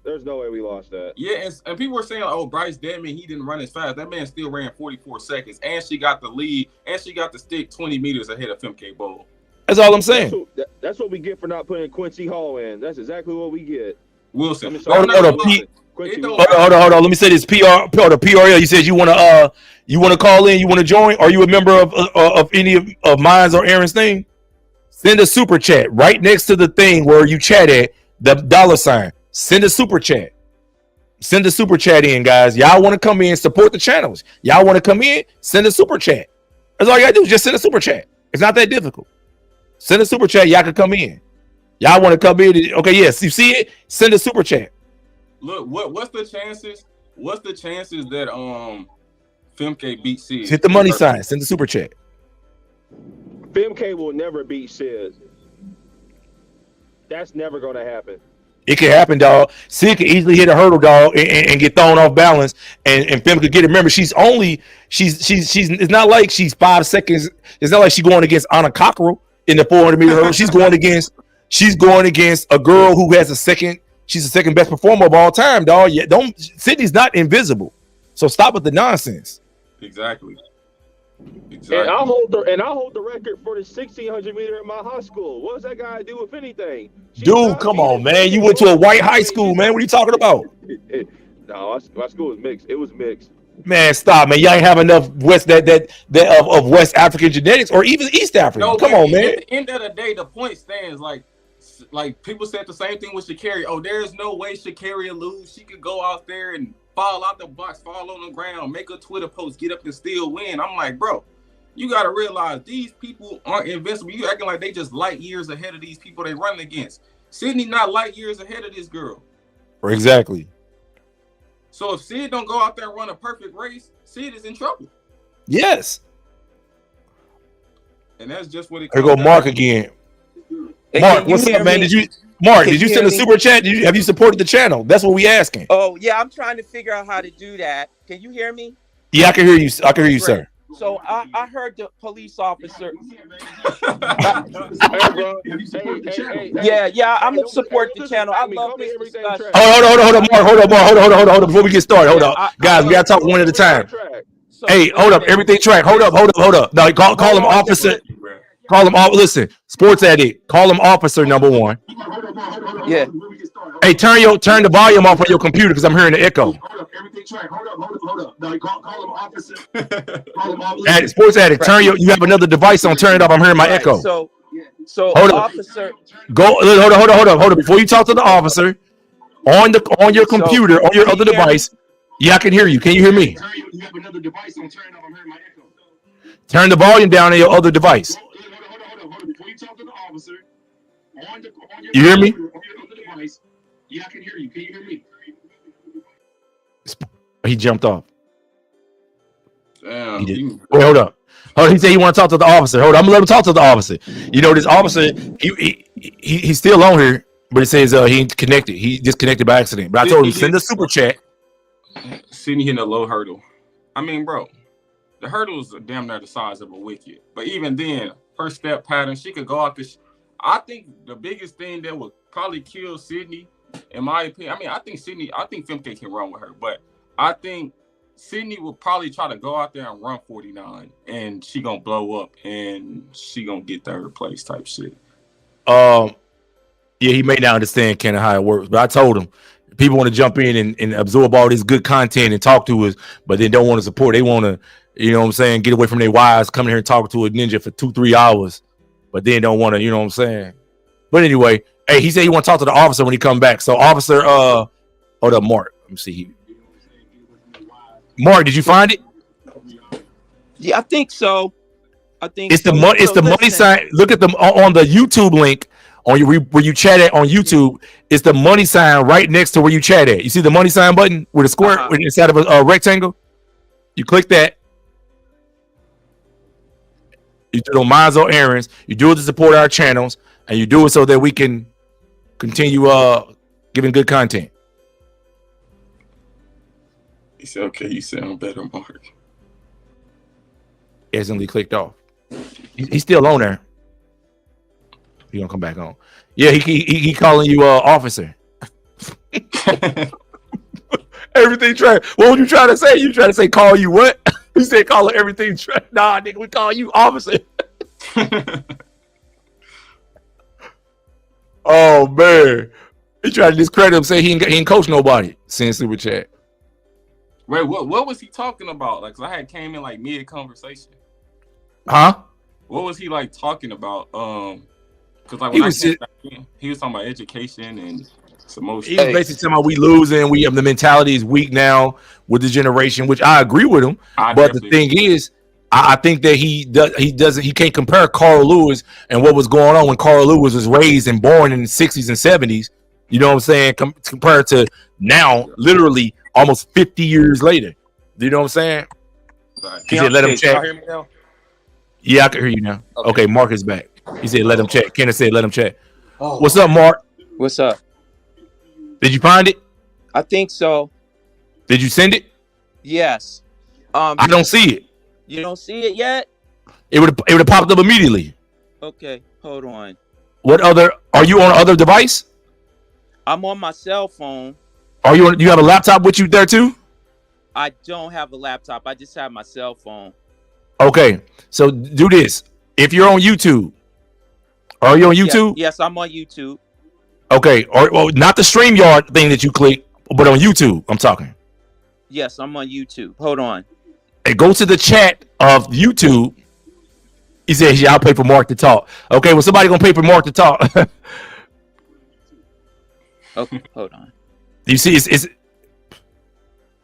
There's no way we lost that. Yeah, and people were saying, oh, Bryce Deadman, he didn't run as fast. That man still ran 44 seconds, and she got the lead, and she got the stick 20 meters ahead of Femke Bol. That's all I'm saying. That's what we get for not putting Quincy Hall in. That's exactly what we get. Wilson. Hold on. Let me say this. The PRL. You said you want to call in. You want to join? Are you a member of any of mine's or Aaron's thing? Send a super chat right next to the thing where you chat at the $. Send a super chat. Send a super chat in, guys. Y'all want to come in, support the channels. Y'all want to come in, send a super chat. That's all you gotta do. Just send a super chat. It's not that difficult. Send a super chat. Y'all can come in. Y'all want to come in? Okay, yes. You see it? Send a super chat. Look, what's the chances? What's the chances that Femke beats Sid? Hit the money sign. Send the super chat. Femke will never beat Sid. That's never gonna happen. It can happen, dog. Sid can easily hit a hurdle, dog, and get thrown off balance, and Femke could get it. Remember, she's it's not like she's 5 seconds. It's not like she's going against Anna Cockrell in the 400-meter hurdle. She's going against a girl who has she's the second best performer of all time, dog. Yeah, Sydney's not invisible. So stop with the nonsense. Exactly. And I hold the record for the 1600 meter at my high school. What does that guy do, if anything? Dude, come on, man. You went to a white high school, man. What are you talking about? No, my school was mixed. It was mixed. Man, stop, man. Y'all ain't have enough of West African genetics or even East African. No, come on, man. At the end of the day, the point stands. Like people said the same thing with Sha'Carri. Oh, there's no way Sha'Carri will lose. She could go out there and fall out the box, fall on the ground, make a Twitter post, get up and still win. I'm like, bro, you got to realize these people aren't invincible. You acting like they just light years ahead of these people they running against. Sydney not light years ahead of this girl. Exactly. So if Sid don't go out there and run a perfect race, Sid is in trouble. Yes. And that's just what it There go Mark again. Mark, what's up, man? Did you send a super chat? Have you supported the channel? That's what we asking. Oh, yeah, I'm trying to figure out how to do that. Can you hear me? Yeah, I can hear you. I can hear you, sir. So I heard the police officer. Yeah, I'm gonna support the channel. I love this discussion. Hold on, Mark. Hold on. Before we get started, hold up, guys. We gotta talk one at a time. Hey, hold up. Everything track. Hold up. No, call him officer. Call him off. Listen, sports addict. Call him officer number one. Yeah. Hey, turn the volume off on your computer because I'm hearing the echo. Hold up, everything track. Hold up. No, call him officer. Call him Hey, sports addict, you have another device on. Turn it off. I'm hearing my echo. So hold officer, hold up. Before you talk to the officer, on your computer, on your other device. Yeah, I can hear you. Can you hear me? You have another device on. Turn it off. I'm hearing my echo. Turn the volume down on your other device. Hold up. Before you talk to the officer, on your you hear me? On your other device. Yeah, I can hear you. Can you hear me? He jumped off. Damn. He did. Wait, hold up. He said he want to talk to the officer. Hold on, I'm gonna let him talk to the officer. You know, this officer, he's still on here, but it says he ain't connected. He disconnected by accident. But I told him send a super chat. Sydney hitting a low hurdle. I mean, bro, the hurdles are damn near the size of a wicket. But even then, her step pattern, she could go out this. I think the biggest thing that would probably kill Sydney, in my opinion, I think Femke can run with her, but I think Sydney will probably try to go out there and run 49, and she gonna blow up, and she gonna get third place type shit. Yeah, he may not understand kind of how it works, but I told him people want to jump in and absorb all this good content and talk to us, but then don't want to support. They want to, you know what I'm saying, get away from their wives, come here and talk to a ninja for 2-3 hours, but then don't want to, you know what I'm saying. But anyway, hey, he said he want to talk to the officer when he come back. So officer, hold up, Mark. Let me see. Mark, did you find it? Yeah, I think so. It's the money. It's the money sign. Look at them on the YouTube link on where you chat at on YouTube. It's the money sign right next to where you chat at. You see the money sign button with a square inside of a rectangle. You click that. You do Minds or Errands. You do it to support our channels, and you do it so that we can continue giving good content. He said, "Okay, you sound better, Mark." Instantly clicked off. He's still on there. He gonna come back on. Yeah, he calling you officer. Everything trash. What were you trying to say? You trying to say call you what? You said call everything trash. Nah, nigga, we call you officer. Oh man, he tried to discredit him. Say he ain't coach nobody. Send super chat. Wait, what was he talking about? Like, 'cause I had came in like mid conversation. Huh? What was he like talking about? Because like He when was he was talking about education and some more He shit. was basically talking about we losing. We have the mentality is weak now with the generation, which I agree with him. But the thing is, I think that he can't compare Carl Lewis and what was going on when Carl Lewis was raised and born in the 60s and 70s. You know what I'm saying? Compared to now, literally almost 50 years later. You know what I'm saying? He said, let him check. Y'all hear me now? Yeah, I can hear you now. Okay, Mark is back. He said, let him check. Kenneth said, let him check. Oh. What's up, Mark? What's up? Did you find it? I think so. Did you send it? Yes. I don't see it. You don't see it yet? It would have popped up immediately. Okay, hold on. What other? Are you on another device? I'm on my cell phone. Are you on? You have a laptop with you there too? I don't have a laptop. I just have my cell phone. Okay, so do this. If you're on YouTube, are you on YouTube? Yes, I'm on YouTube. Okay, or well, not the StreamYard thing that you click, but on YouTube. I'm talking. Yes, I'm on YouTube. Hold on. Hey, go to the chat of YouTube. He says, "Yeah, I'll pay for Mark to talk." Okay, well, somebody gonna pay for Mark to talk. Okay, hold on. You see,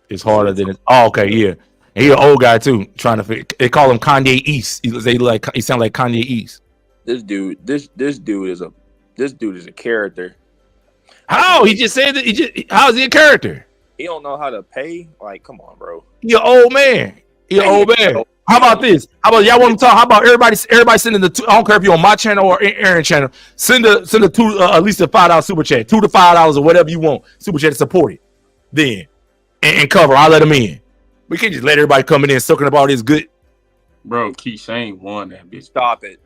it's harder than it. Oh, okay, yeah. And he an old guy too, trying to. They call him Kanye East. He sound like Kanye East. This dude is a character. How? He just said that. How is he a character? He don't know how to pay. Like, come on, bro. He an old man. He an old man. How about this? How about y'all want to talk? How about everybody sending the two, I don't care if you're on my channel or Aaron's channel. Send a two at least a $5 super chat, $2 to $5 or whatever you want. Super chat to support it. Then and cover. I'll let them in. We can't just let everybody come in and soaking up all this good. Bro, Key Shane won that bitch. Stop it.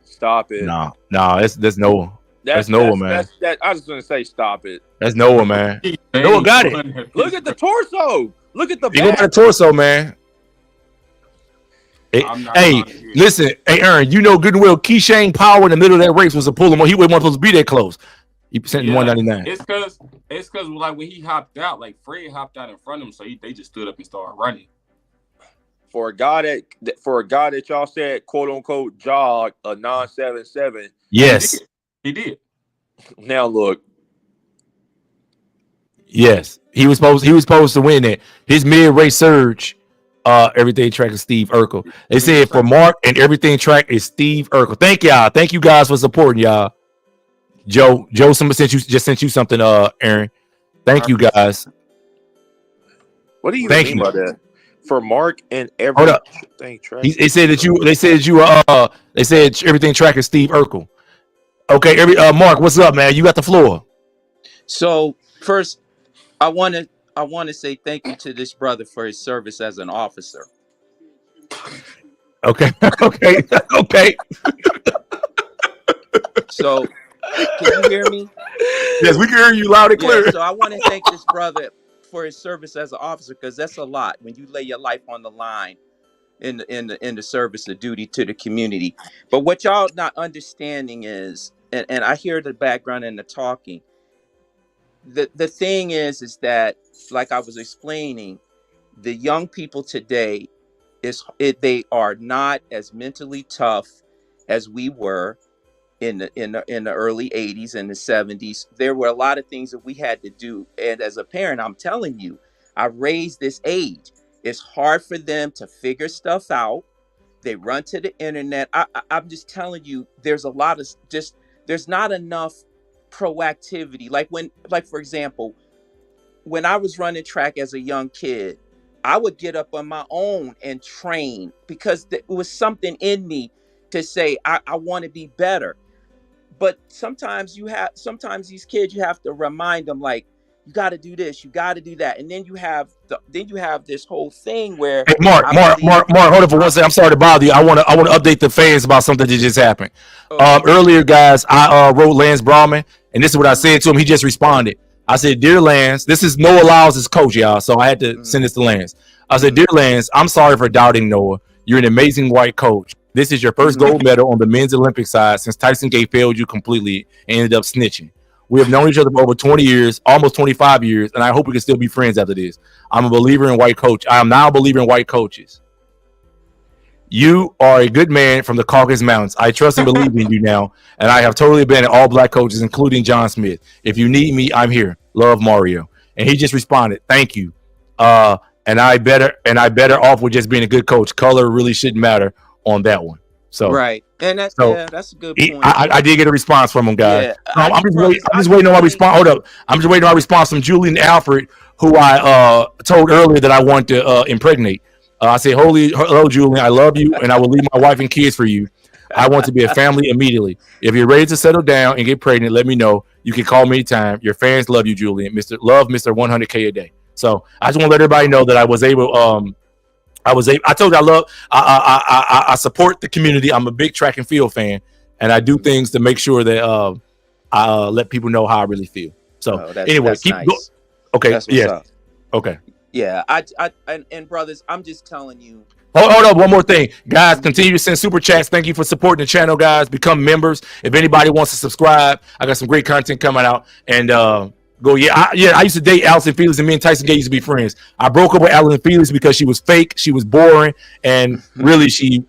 Nah, that's Noah. That's Noah, man. I was gonna say stop it. That's Noah, man. Noah got it. Look at the torso. Look at the You got the torso, man. Hey, listen, hey, Aaron, you know good and well, Keyshawn Power in the middle of that race was a pull him. He wasn't supposed to be that close. He sent 199. It's because like when he hopped out, like Fred hopped out in front of him, so they just stood up and started running. For a guy that y'all said quote unquote jog a 977. Yes, he did. Now look. Yes, he was supposed to win it. His mid-race surge, everything track is Steve Urkel. They said for Mark and everything track is Steve Urkel. Thank y'all. Thank you guys for supporting y'all. Joe, somebody sent you something, Aaron. Thank you guys. What do you mean by that? For Mark and everything track. They said everything track is Steve Urkel. Okay, Mark, what's up, man? You got the floor. So first, I want to say thank you to this brother for his service as an officer. Okay. So, can you hear me? Yes, we can hear you loud and clear. Yeah, so I want to thank this brother for his service as an officer, because that's a lot when you lay your life on the line in the service of duty to the community. But what y'all not understanding is, and I hear the background and the talking. The thing is that, like I was explaining, the young people today they are not as mentally tough as we were in the early 80s and the 70s. There were a lot of things that we had to do, and as a parent, I'm telling you, I raised this age. It's hard for them to figure stuff out. They run to the internet. I'm just telling you, there's a lot of there's not enough proactivity. Like for example, when I was running track as a young kid, I would get up on my own and train because it was something in me to say, I want to be better. But sometimes these kids, you have to remind them, like, you got to do this, you got to do that. And then you have this whole thing where, hey, Mark, hold on for 1 second. I'm sorry to bother you. I want to update the fans about something that just happened. Earlier, guys, I wrote Lance Brahman, and this is what I said to him. He just responded. I said, "Dear Lance, this is Noah Lyles' coach, y'all." So I had to send this to Lance. I said, "Dear Lance, I'm sorry for doubting Noah. You're an amazing white coach. This is your first gold medal on the men's Olympic side since Tyson Gate failed you completely and ended up snitching. We have known each other for over 20 years, almost 25 years, and I hope we can still be friends after this. I'm a believer in white coach. I am now a believer in white coaches. You are a good man from the Caucasus Mountains. I trust and believe in you now, and I have totally abandoned all black coaches, including John Smith. If you need me, I'm here. Love, Mario." And he just responded, "Thank you. And I better off with just being a good coach. Color really shouldn't matter on that one." So right, and that's a good point. I did get a response from him, guys. Yeah, I'm just waiting on my response. Hold up, I'm just waiting on my response from Julian Alfred, who I told earlier that I want to impregnate. I said, "Hello, Julian. I love you, and I will leave my wife and kids for you. I want to be a family immediately. If you're ready to settle down and get pregnant, let me know. You can call me anytime. Your fans love you, Julian. Mr. 100K a day." So I just want to let everybody know that I was able. I told you I support the community. I'm a big track and field fan, and I do things to make sure that I let people know how I really feel. So anyway, keep nice. going. Okay. Yeah. Okay. Yeah. And brothers, I'm just telling you. Hold on, one more thing, guys. Continue to send super chats. Thank you for supporting the channel, guys. Become members. If anybody wants to subscribe, I got some great content coming out. And go, I used to date Allison Felix, and me and Tyson Gate used to be friends. I broke up with Allison Felix because she was fake, she was boring, and really she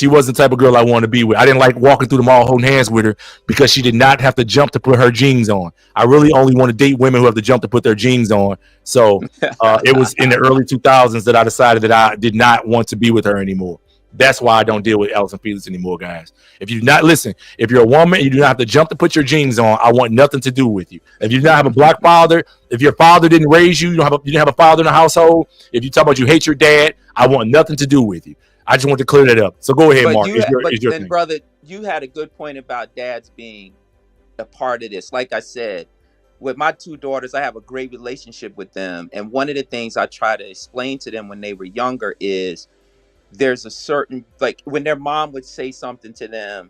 wasn't the type of girl I wanted to be with. I didn't like walking through the mall holding hands with her because she did not have to jump to put her jeans on. I really only want to date women who have to jump to put their jeans on. So it was in the early 2000s that I decided that I did not want to be with her anymore. That's why I don't deal with Allison Felix anymore, guys. If you do not listen, if you're a woman, you do not have to jump to put your jeans on. I want nothing to do with you. If you do not have a black father, if your father didn't raise you, you didn't have a father in the household. If you talk about you hate your dad, I want nothing to do with you. I just want to clear that up. So go ahead, Mark. It's your thing. Brother, you had a good point about dads being a part of this. Like I said, with my two daughters, I have a great relationship with them. And one of the things I try to explain to them when they were younger is there's a certain, like when their mom would say something to them,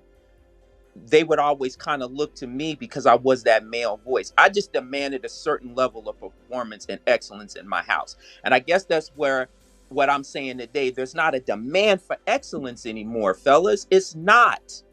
they would always kind of look to me because I was that male voice. I just demanded a certain level of performance and excellence in my house. And I guess that's where what I'm saying today. There's not a demand for excellence anymore, fellas. It's not.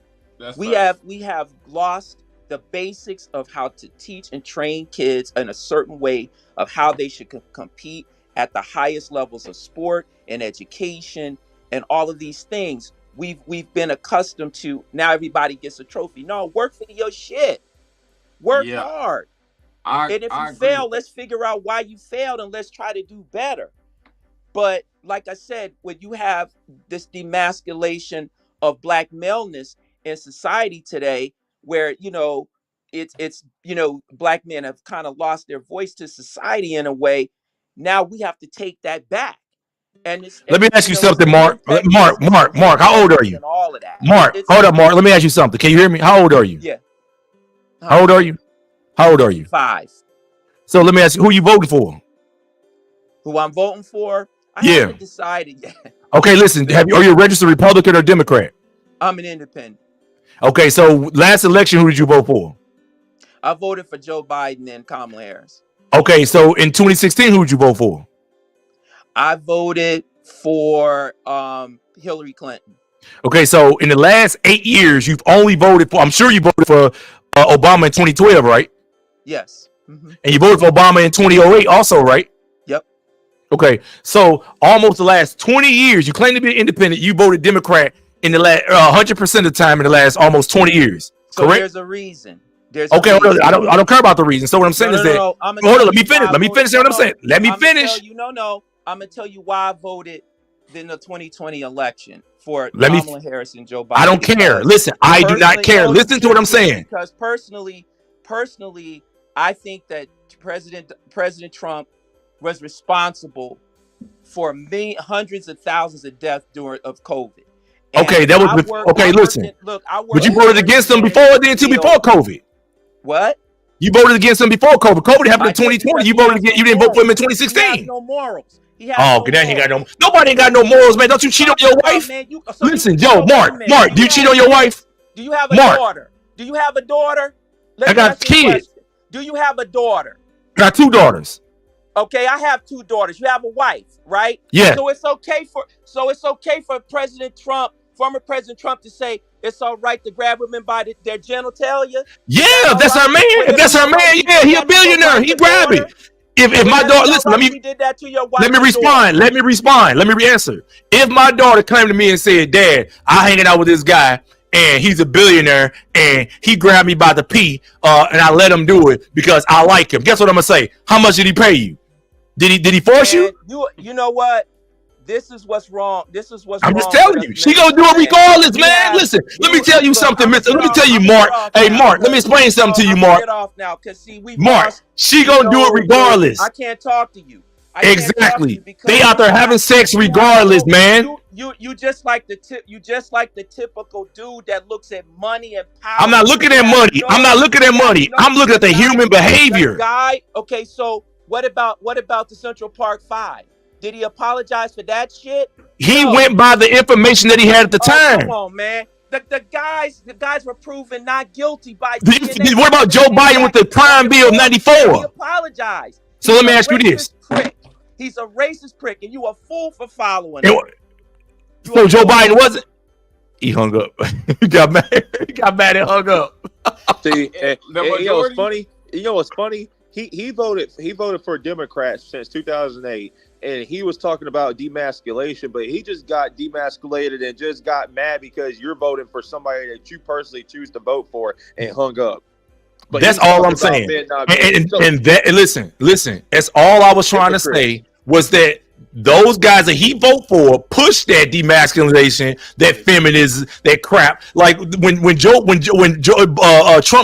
We have lost the basics of how to teach and train kids in a certain way of how they should compete at the highest levels of sport and education and all of these things. We've been accustomed to now everybody gets a trophy. No, work for your shit. Work hard. And if you fail, let's figure out why you failed and let's try to do better. But like I said, when you have this demasculation of black maleness in society today, where it's black men have kind of lost their voice to society in a way. Now we have to take that back. And let me ask you something, Mark. Mark, how old are you? All of that. Mark, hold up, Mark. Let me ask you something. Can you hear me? How old are you? Yeah. How old are you? How old are you? 5. So let me ask you, who you voting for? Who I'm voting for? I haven't decided yet. Okay, listen. Are you a registered Republican or Democrat? I'm an independent. Okay, so last election, who did you vote for? I voted for Joe Biden and Kamala Harris. Okay, so in 2016, who did you vote for? I voted for Hillary Clinton. Okay, so in the last 8 years, you've only voted for, I'm sure you voted for Obama in 2012, right? Yes. Mm-hmm. And you voted for Obama in 2008 also, right? Yep. Okay, so almost the last 20 years, you claim to be independent, you voted Democrat in the last 100% of the time in the last almost 20 years, so correct? There's a reason. Okay, I don't care about the reason. So what I'm saying is that, hold on, let me finish. Let me finish what I'm saying. Let me finish. I'm gonna tell you why I voted in the 2020 election for Kamala Harris and Joe Biden. I don't care. Listen, I do not care. Listen to what I'm saying. Because personally, I think that President Trump was responsible for hundreds of thousands of deaths of COVID. And okay, that was okay. Listen, but you voted against them before COVID. What? You voted against him before COVID. COVID happened in 2020. You voted against. You didn't vote for him in 2016. He has no morals. Nobody ain't got no morals, man. Don't you cheat on your wife? Man, listen, Mark, do you cheat on your wife? Do you have a daughter? Do you have a daughter? I got kids. Do you have a daughter? I got 2 daughters. Okay, I have 2 daughters. You have a wife, right? Yeah. So it's okay for former President Trump to say it's all right to grab women by their genitalia. Yeah, that's our man. If that's our man, yeah, he a billionaire. He grab it. If my daughter, listen, let me did that to your wife. Let me respond. Let me re-answer. If my daughter came to me and said, "Dad, I hanging out with this guy and he's a billionaire and he grabbed me by the pee, and I let him do it because I like him," guess what I'm gonna say? How much did he pay you? Did he force you? You know what? This is what's wrong. I'm just telling you. She gonna do it regardless, man. Listen, let me tell you something, mister. Let me tell you, Mark. Hey, Mark, let me explain something to you, Mark. Get off now, because see, Mark, she gonna do it regardless. I can't talk to you. Exactly. They out there having sex regardless, man. You just like the typical dude that looks at money and power. I'm not looking at money. I'm not looking at money. I'm looking at the human behavior. Guy. Okay, so what about the Central Park 5? Did he apologize for that shit? He went by the information that he had at the time. Come on, man. The guys were proven not guilty by. What about Joe Biden with the crime bill of '94? He apologized. So let me ask you this. He's a racist prick, and you a fool for following him. So Joe Biden wasn't. He hung up. He got mad. He got mad and hung up. See, you know what's funny? You know what's funny? He voted for Democrats since 2008, and he was talking about demasculation, but he just got demasculated and just got mad because you're voting for somebody that you personally choose to vote for and hung up. But that's all I'm saying. And listen. That's all I was trying to say was that those guys that he vote for push that demasculation, that feminism, that crap. Like when Trump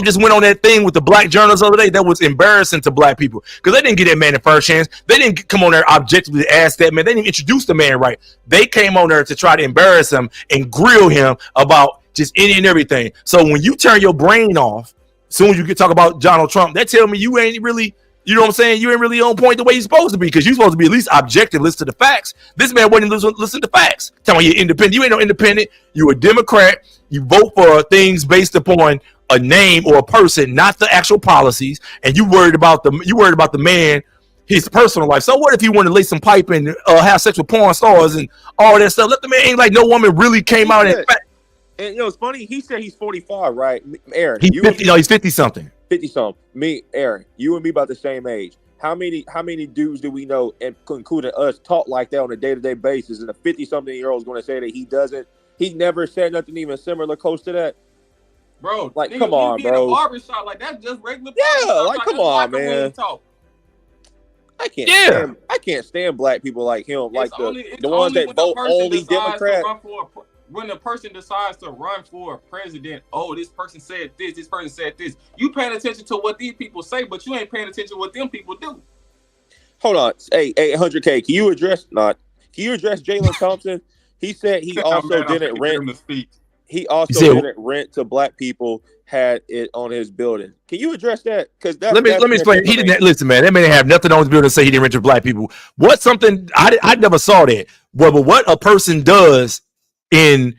just went on that thing with the black journalists the other day, that was embarrassing to black people because they didn't get that man a first chance. They didn't come on there objectively to ask that man. They didn't introduce the man right. They came on there to try to embarrass him and grill him about just any and everything. So when you turn your brain off, as soon as you can talk about Donald Trump, that tell me you ain't really. You know what I'm saying? You ain't really on point the way you're supposed to be because you're supposed to be at least objective, listen to the facts. This man wasn't listen to facts. Tell me you're independent. You ain't no independent. You a Democrat. You vote for things based upon a name or a person, not the actual policies. And you worried about the man his personal life. So what if he wanted to lay some pipe and have sex with porn stars and all that stuff? Let the man ain't like no woman really came out and. And you know, it's funny. He said he's 45, right? Aaron, He's 50. No, he's 50 something. 50 something. Me, Aaron, you and me about the same age. How many dudes do we know, and including us, talk like that on a day-to-day basis? And a 50-something-year-old is going to say that he doesn't. He never said nothing even similar close to that. Bro, like, nigga, come on, be in a bro. barbershop, like that's just regular. Yeah, like come on, man. Talk. I can't stand black people like him, like the ones that vote only Democrat. When the person decides to run for a president, oh, this person said this person said this. You paying attention to what these people say, but you ain't paying attention to what them people do. Hold on, hey, 100K. Can you address Jalen Thompson? He said he also didn't rent. He also didn't rent to black people. Had it on his building. Can you address that? Because let me explain. He didn't listen, man. That man didn't have nothing on his building to say he didn't rent to black people. What's something I never saw that. Well, but what a person does in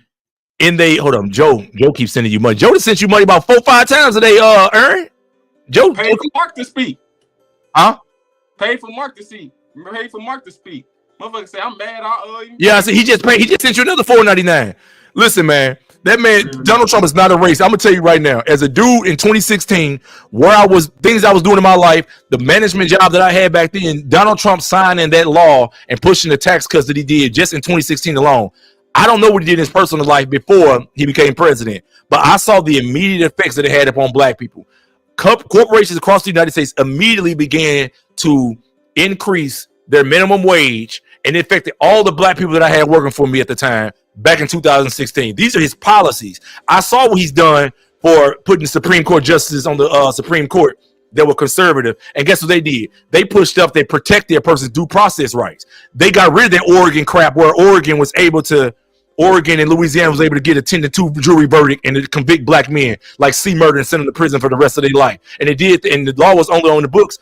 they hold on. Joe keeps sending you money. Joe just sent you money about 4-5 times today. Aaron. Joe paid for Mark to speak. Huh? Paid for Mark to speak. Paid for Mark to speak. Motherfucker say I'm mad. Yeah, so he just sent you another $4.99. Listen, man. That man, Donald Trump is not a race. I'm gonna tell you right now, as a dude in 2016, things I was doing in my life, the management job that I had back then, Donald Trump signing that law and pushing the tax cuts that he did just in 2016 alone. I don't know what he did in his personal life before he became president, but I saw the immediate effects that it had upon black people. Corporations across the United States immediately began to increase their minimum wage, and it affected all the black people that I had working for me at the time. Back in 2016, these are his policies. I saw what he's done for putting Supreme Court justices on the Supreme Court that were conservative. And guess what they did? They pushed up. They protect their person's due process rights. They got rid of that Oregon crap, where Oregon and Louisiana was able to get a 10-2 jury verdict and to convict black men like C-murder and send them to prison for the rest of their life. And it did. And the law was only on the books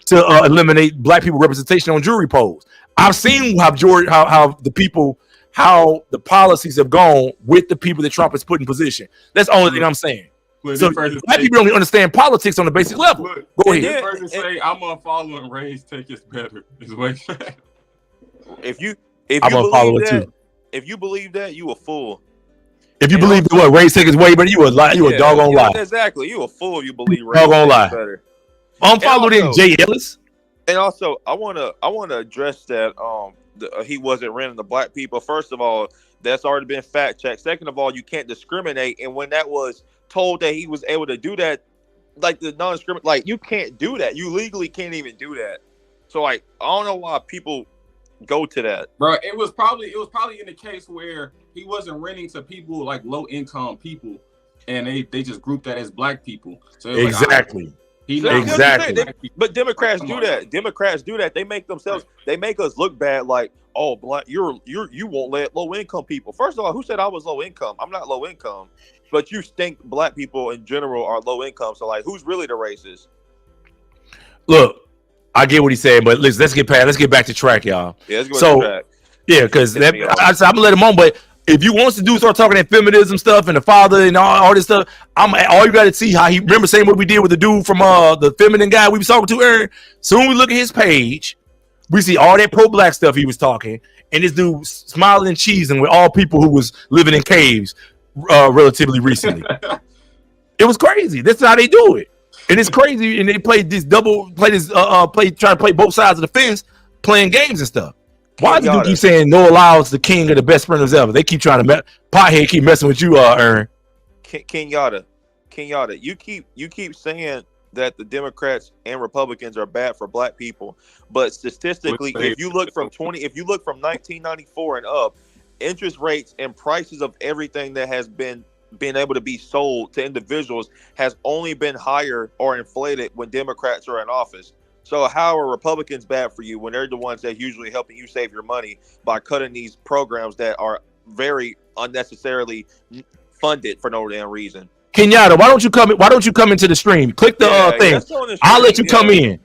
to eliminate black people representation on jury polls. I've seen how the policies have gone with the people that Trump has put in position. That's the only thing I'm saying. So black people don't understand politics on the basic level. Go ahead. This person say I'm unfollowing Ray's take is better. Is what if you believe that, you a fool. If you believe that what Ray's take is way better, you a doggone lie. Exactly, you a fool if you believe Ray's doggone lie. Better. Unfollow then Jay Ellis. And also, I wanna address that he wasn't renting to black people. First of all, that's already been fact checked. Second of all, you can't discriminate. And when that was told that he was able to do that, like the non-discriminate, like you can't do that. You legally can't even do that. So like, I don't know why people go to that. Bro, it was probably in the case where he wasn't renting to people like low income people, and they just grouped that as black people. So exactly. Exactly. But Democrats do that. Democrats do that. They make themselves. They make us look bad. Like, oh, black, you won't let low income people. First of all, who said I was low income? I'm not low income. But you think black people in general are low income. So like, who's really the racist? Look, I get what he's saying, but let's get back to track, y'all. Yeah, let's go to track. Yeah, because I'm gonna let him on, but. If you want to start talking that feminism stuff and the father and all this stuff, all you got to see how he remember saying what we did with the dude from the feminine guy we was talking to earlier. Soon we look at his page, we see all that pro-black stuff he was talking, and this dude smiling and cheesing with all people who was living in caves relatively recently. It was crazy. That's how they do it, and it's crazy. And they played this trying to play both sides of the fence, playing games and stuff. Why do you keep saying Noah Lyles the king of the best sprinters ever? They keep trying to pothead keep messing with you, Aaron. Kenyatta, you keep saying that the Democrats and Republicans are bad for black people, but statistically, if you look from 1994 and up, interest rates and prices of everything that has been able to be sold to individuals has only been higher or inflated when Democrats are in office. So how are Republicans bad for you when they're the ones that usually helping you save your money by cutting these programs that are very unnecessarily funded for no damn reason? Kenyatta, why don't you come into the stream? Click the thing. I'll let you come in.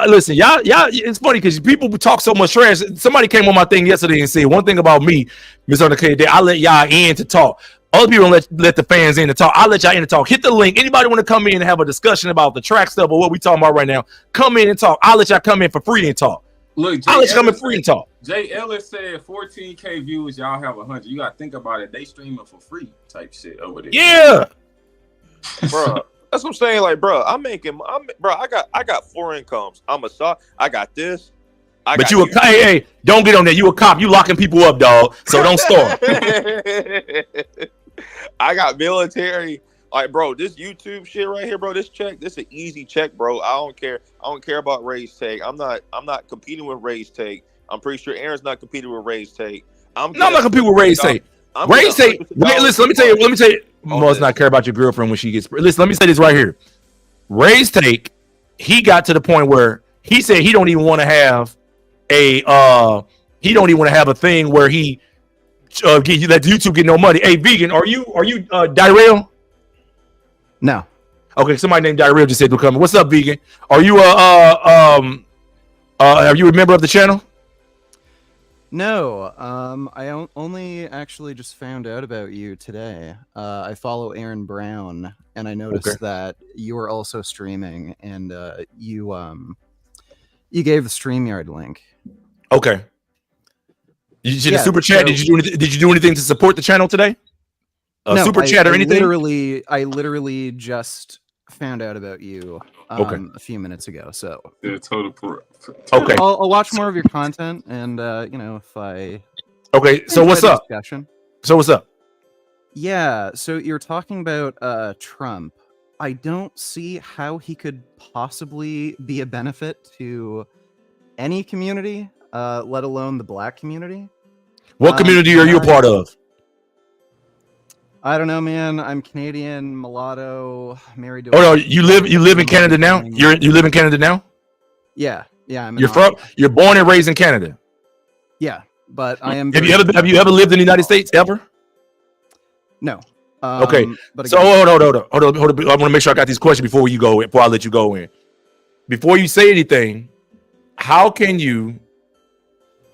Listen, y'all. It's funny because people talk so much trash. Somebody came on my thing yesterday and said one thing about me, Miss Undercade, that I let y'all in to talk. Other people don't let the fans in to talk. I'll let y'all in to talk. Hit the link. Anybody want to come in and have a discussion about the track stuff or what we talking about right now? Come in and talk. I'll let y'all come in for free and talk. Look, I'll let you come in free and talk. Jay Ellis said 14K viewers, y'all have 100. You gotta think about it. They streaming for free type shit over there. Yeah. Bro, that's what I'm saying. Like, bro, I got 4 incomes. I'm a shot. I got this. But you a hey, don't get on there. You a cop. You locking people up, dog. So don't start. I got military. Like, bro, this YouTube shit right here, bro. This is an easy check, bro. I don't care. I don't care about Ray's take. I'm not competing with Ray's take. I'm pretty sure Aaron's not competing with Ray's take. I'm not competing with Ray's take. Ray's take. Listen, let me tell you. Must not care about your girlfriend when she gets. Listen, let me say this right here. Ray's take. He got to the point where he said he don't even want to have a thing where he let YouTube get no money. Hey, vegan, are you Dyrell? No. Okay, somebody named Dyrell just said to come. What's up, vegan? Are you are you a member of the channel? No, I only actually just found out about you today. I follow Aaron Brown, and I noticed that you were also streaming, and you gave the StreamYard link. Okay. You did a super chat. So, did you do anything to support the channel today? No, super chat or anything? I literally just found out about you a few minutes ago. So yeah, total. Okay, I'll watch more of your content, and if I so what's up? Discussion. So what's up? Yeah, so you're talking about Trump. I don't see how he could possibly be a benefit to any community, let alone the Black community. What community are you a part of? I don't know, man. I'm Canadian, mulatto, married to. Oh no, you live in Canada now. You live in Canada now. Yeah. I'm. You're born and raised in Canada. Yeah, but I am. Have you ever lived in the United States ever? No. Okay. But so hold on. I want to make sure I got these questions before I let you go in. Before you say anything, how can you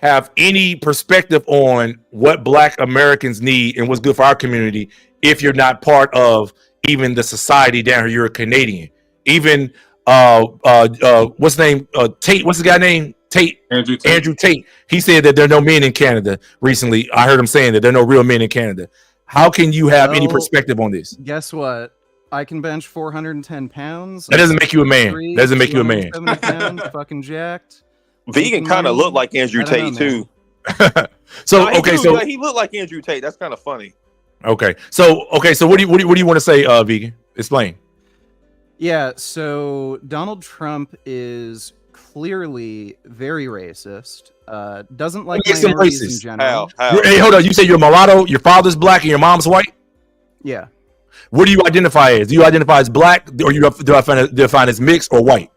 have any perspective on what Black Americans need and what's good for our community if you're not part of even the society down here? You're a Canadian. Even what's his name? Tate. What's the guy name? Tate. Andrew Tate. He said that there are no men in Canada recently. I heard him saying that there are no real men in Canada. How can you have any perspective on this? Guess what? I can bench 410 pounds. That doesn't make you a man. That doesn't make you a man. 70 pounds, fucking jacked. Vegan kind of looked like Andrew Tate too. So he looked like Andrew Tate. That's kind of funny. Okay. So what do you want to say, Vegan? Explain. Yeah. So Donald Trump is clearly very racist. Doesn't like minorities in general. Hey, hold on. You say you're mulatto. Your father's Black and your mom's white. Yeah. What do you identify as? Do you identify as Black, or you define as mixed or white?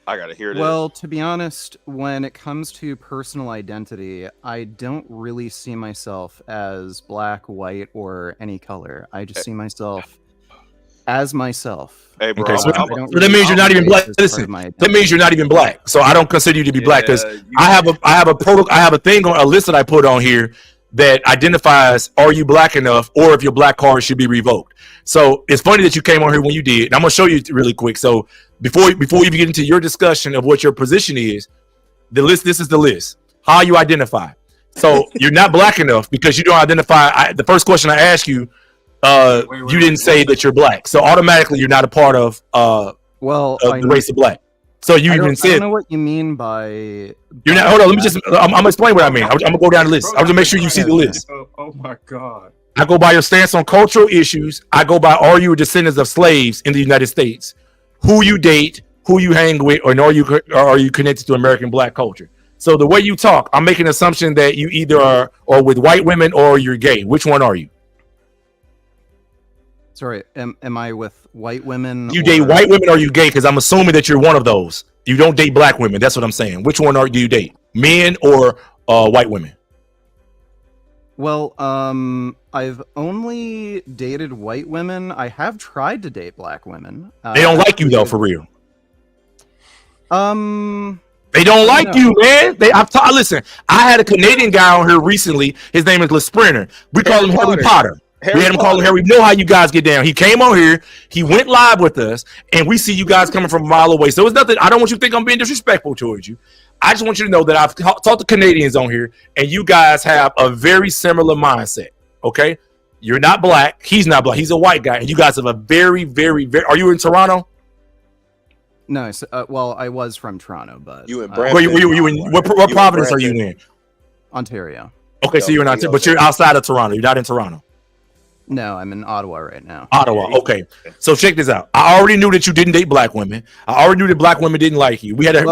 I gotta hear this. Well, to be honest, when it comes to personal identity, I don't really see myself as Black, white, or any color. I just see myself as myself. Hey, bro. Okay, so that means you're not even Black. Listen, that means you're not even Black. So I don't consider you to be Black because I have a thing on a list that I put on here that identifies are you Black enough, or if your Black card should be revoked. So it's funny that you came on here when you did. And I'm gonna show you really quick. So before you get into your discussion of what your position is, this is the list. How you identify. So you're not Black enough because you don't identify. The first question I asked you, you didn't say that you're Black. So automatically you're not a part of the race of Black. So you even said. I don't know what you mean by. You're not. Hold on. Let me just. I'm gonna explain what I mean. I'm gonna go down the list. I'm gonna make sure you see the list. Oh my God. I go by your stance on cultural issues. I go by are you descendants of slaves in the United States? Who you date, who you hang with, or are you connected to American Black culture? So the way you talk, I'm making an assumption that you either are or with white women or you're gay. Which one are you? Sorry, am I with white women? You date white women or you gay? Because I'm assuming that you're one of those. You don't date Black women. That's what I'm saying. Which one do you date? Men or white women? Well, I've only dated white women. I have tried to date Black women. They don't like you though, for real. They don't like you, man. Listen, I had a Canadian guy on here recently. His name is Le Sprinter. We call him Harry Potter. We had him call him Harry. We know how you guys get down. He came on here. He went live with us, and we see you guys coming from a mile away. So it's nothing. I don't want you to think I'm being disrespectful towards you. I just want you to know that I've talked to Canadians on here, and you guys have a very similar mindset. Okay, you're not black. He's not black. He's a white guy, and you guys have a very, very, very. Are you in Toronto? No, well, I was from Toronto, but you in what province are you in? Ontario. Okay, so you're in Ontario, but you're outside of Toronto. You're not in Toronto. No, I'm in Ottawa right now. Ottawa. Okay, so check this out. I already knew that you didn't date black women. I already knew that black women didn't like you. We had a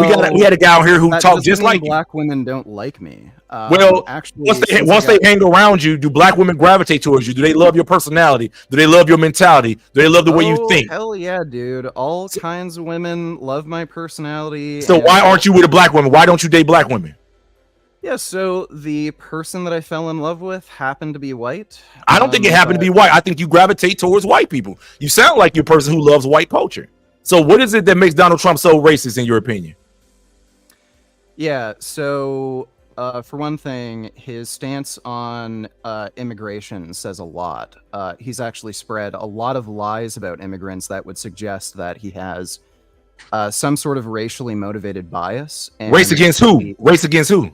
guy on here who talked just like you. Black women don't like me. Actually, once they hang around you, do black women gravitate towards you? Do they love your personality? Do they love your mentality? Do they love the way you think? Hell yeah, dude! All kinds of women love my personality. So why aren't you with a black woman? Why don't you date black women? Yeah, so the person that I fell in love with happened to be white. I don't think it happened to be white. I think you gravitate towards white people. You sound like you're a person who loves white culture. So what is it that makes Donald Trump so racist in your opinion? Yeah, so for one thing, his stance on immigration says a lot. He's actually spread a lot of lies about immigrants that would suggest that he has some sort of racially motivated bias. Race against who? Race against who?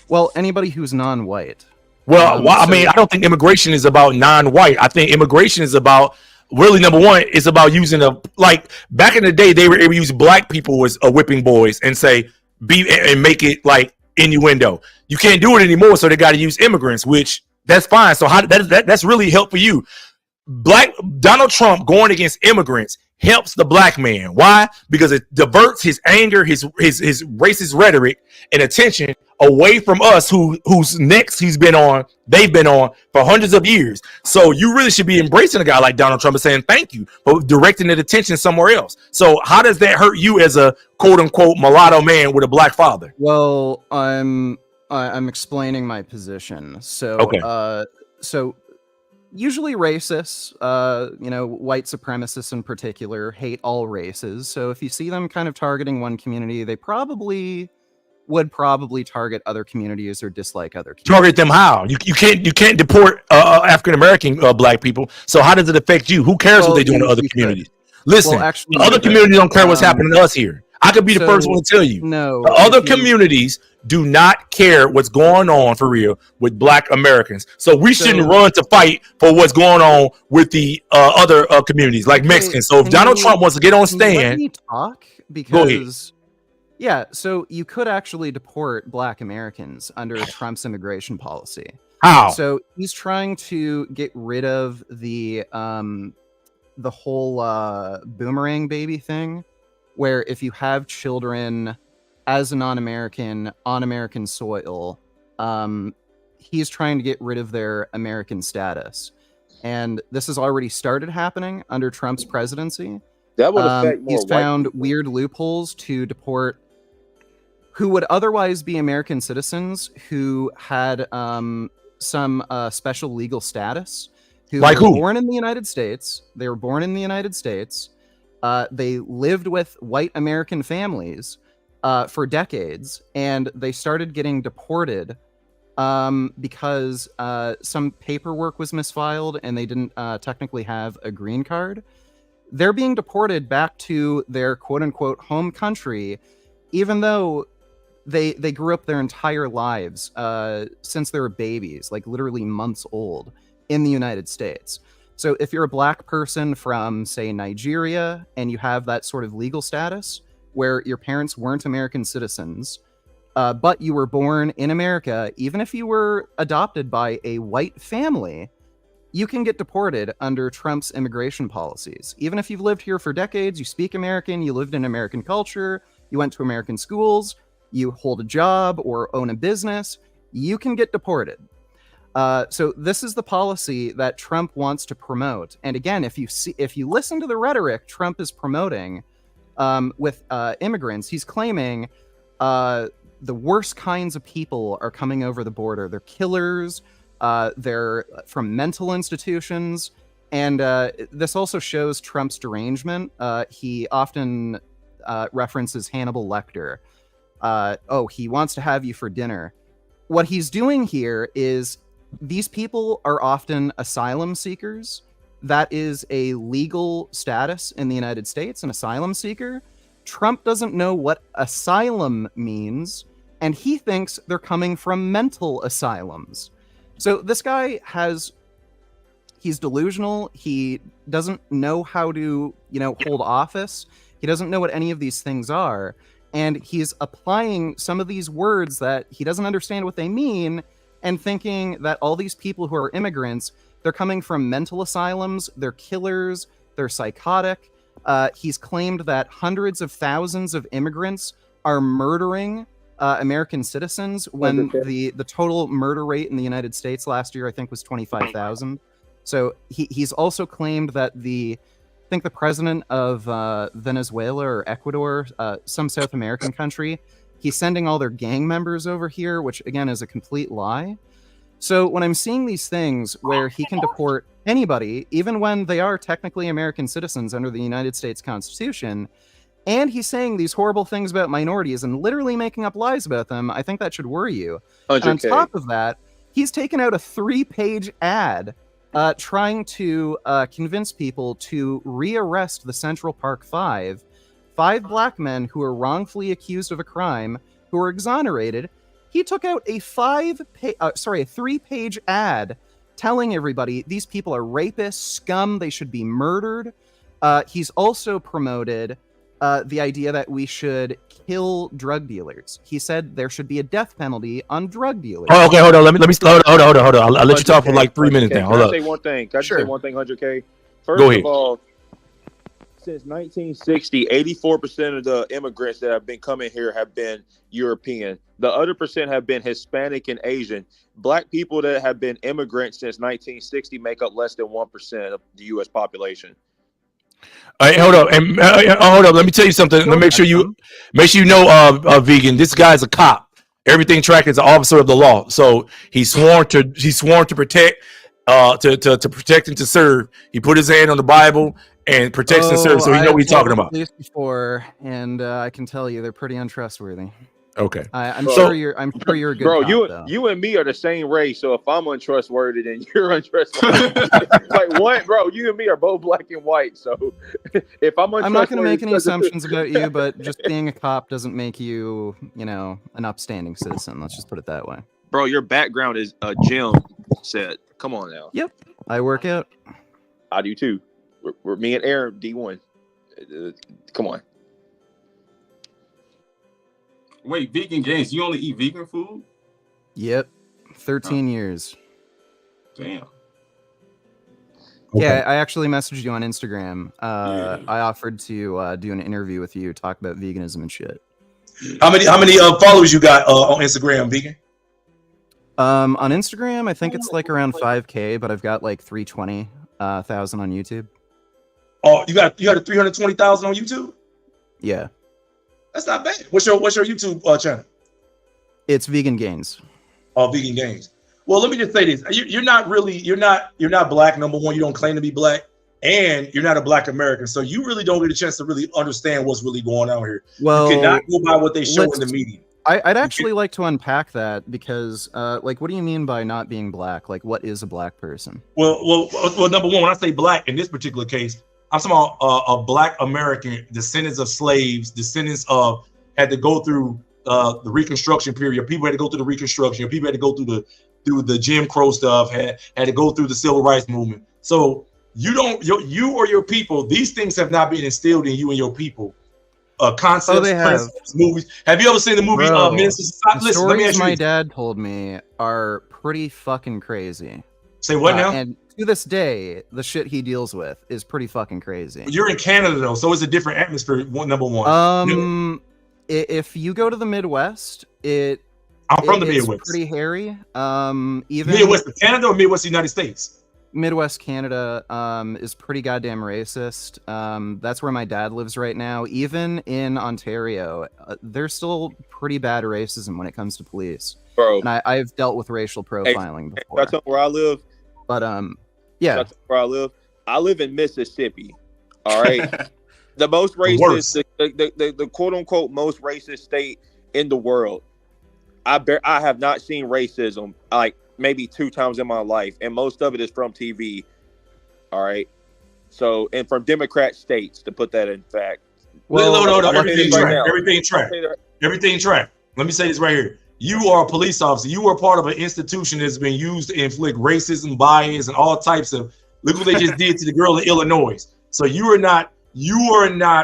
Well, anybody who's non-white. Well, I mean, I don't think immigration is about non-white. I think immigration is about, really, number one, it's about using like back in the day, they were able to use black people as whipping boys and say, and make it like innuendo. You can't do it anymore, so they got to use immigrants, which that's fine. So that's really helpful for you. Donald Trump going against immigrants helps the black man. Why? Because it diverts his anger, his racist rhetoric and attention away from us whose necks they've been on for hundreds of years. So you really should be embracing a guy like Donald Trump and saying thank you for directing the attention somewhere else. So how does that hurt you as a quote unquote mulatto man with a black father? Well, I'm explaining my position. So okay. So usually racists, white supremacists in particular, hate all races. So if you see them kind of targeting one community, they would probably target other communities or dislike other communities. Target them how? You can't deport African American black people. So how does it affect you? Who cares what they do in other communities? Listen, the other communities don't care what's happening to us here. I could be the first one to tell you. No, the other communities do not care what's going on for real with black Americans. So we shouldn't run to fight for what's going on with the other communities like Mexicans. So if Donald Trump wants to get on stand, let me talk, because yeah, so you could actually deport black Americans under Trump's immigration policy. How? So he's trying to get rid of the whole boomerang baby thing, where if you have children as a non-American on American soil, he's trying to get rid of their American status. And this has already started happening under Trump's presidency. That would affect more he's found weird loopholes to deport who would otherwise be American citizens who had some special legal status, who like were who? born in the United States. They were born in the United States. They lived with white American families for decades, and they started getting deported because some paperwork was misfiled and they didn't technically have a green card. They're being deported back to their quote-unquote home country, even though they grew up their entire lives since they were babies, like literally months old, in the United States. So if you're a black person from, say, Nigeria, and you have that sort of legal status where your parents weren't American citizens, but you were born in America, even if you were adopted by a white family, you can get deported under Trump's immigration policies. Even if you've lived here for decades, you speak American, you lived in American culture, you went to American schools, you hold a job or own a business, you can get deported. So this is the policy that Trump wants to promote. And again, if you listen to the rhetoric Trump is promoting with immigrants, he's claiming the worst kinds of people are coming over the border. They're killers. They're from mental institutions. And this also shows Trump's derangement. He often references Hannibal Lecter. he wants to have you for dinner. What he's doing here is these people are often asylum seekers. That is a legal status in the United States, an asylum seeker. Trump doesn't know what asylum means, and he thinks they're coming from mental asylums. So this guy he's delusional. He doesn't know how to, hold office. He doesn't know what any of these things are. And he's applying some of these words that he doesn't understand what they mean and thinking that all these people who are immigrants, they're coming from mental asylums, they're killers, they're psychotic. He's claimed that hundreds of thousands of immigrants are murdering American citizens when the total murder rate in the United States last year, I think, was 25,000. So he's also claimed that I think the president of Venezuela or Ecuador, some South American country, he's sending all their gang members over here, which again is a complete lie. So when I'm seeing these things where he can deport anybody, even when they are technically American citizens under the United States Constitution, and he's saying these horrible things about minorities and literally making up lies about them, I think that should worry you. And on top of that, he's taken out a 3-page ad trying to convince people to rearrest the Central Park Five black men who are wrongfully accused of a crime, who are exonerated. He took out a 3-page ad telling everybody these people are rapists, scum, they should be murdered. He's also promoted the idea that we should kill drug dealers. He said there should be a death penalty on drug dealers. Oh, okay, hold on. Let me hold on. I'll let you talk for like 3 minutes now. Can I say one thing? Can I just say one thing, 100K? First Go ahead. of all, since 1960, 84% of the immigrants that have been coming here have been European. The other percent have been Hispanic and Asian. Black people that have been immigrants since 1960 make up less than 1% of the U.S. population. All right, hold up, and hold up. Let me tell you something. Let me make sure you know, vegan. This guy's a cop. Everything track is an officer of the law. So he's sworn to protect, to protect and to serve. He put his hand on the Bible and protects and serves. So he know what he's talking about. Police before, and I can tell you they're pretty untrustworthy. Okay, I'm sure you're a good bro. cop, You and me are the same race. So if I'm untrustworthy, then you're untrustworthy. Like one, bro. You and me are both black and white. So if I'm untrustworthy, I'm not going to make any assumptions about you, but just being a cop doesn't make you, an upstanding citizen. Let's just put it that way. Bro, your background is a gym set. Come on now. Yep, I work out. I do too. We're me and Aaron D1. Come on. Wait, vegan games? You only eat vegan food? Yep, 13 years. Damn. Yeah, I actually messaged you on Instagram. I offered to do an interview with you, talk about veganism and shit. How many followers you got on Instagram, vegan? On Instagram, I think it's like around 5K, but I've got like 320,000 on YouTube. Oh, you got a 320,000 on YouTube? Yeah. That's not bad. What's your YouTube channel? It's Vegan Gains. Oh, Vegan Gains. Well, let me just say this: you're not black. Number one, you don't claim to be black, and you're not a black American, so you really don't get a chance to really understand what's really going on here. Well, you cannot go by what they show in the media. I'd actually like to unpack that because, what do you mean by not being black? Like, what is a black person? Well, number one, when I say black in this particular case, I'm talking about a black American, descendants of slaves, descendants of had to go through the Reconstruction period. People had to go through the Reconstruction. People had to go through the Jim Crow stuff. Had to go through the Civil Rights Movement. So you or your people, these things have not been instilled in you and your people. Concepts, they have. Movies. Have you ever seen the movie Minister Society? The stories my dad told me are pretty fucking crazy. Say what now? And to this day, the shit he deals with is pretty fucking crazy. You're in Canada though, so it's a different atmosphere. Number one. If you go to the Midwest, I'm from the Midwest. It's pretty hairy. Even Midwest of Canada or Midwest United States? Midwest Canada is pretty goddamn racist. That's where my dad lives right now. Even in Ontario, there's still pretty bad racism when it comes to police. Bro, and I've dealt with racial profiling before. That's where I live. But yeah, that's where I live. I live in Mississippi. All right, the most racist, the quote unquote most racist state in the world. I have not seen racism like maybe 2 times in my life, and most of it is from TV. All right. So, and from Democrat states, to put that in fact. Well, no. Everything track. Let me say this right here. You are a police officer. You are part of an institution that's been used to inflict racism, bias, and all types of. Look what they just did to the girl in Illinois. So you are not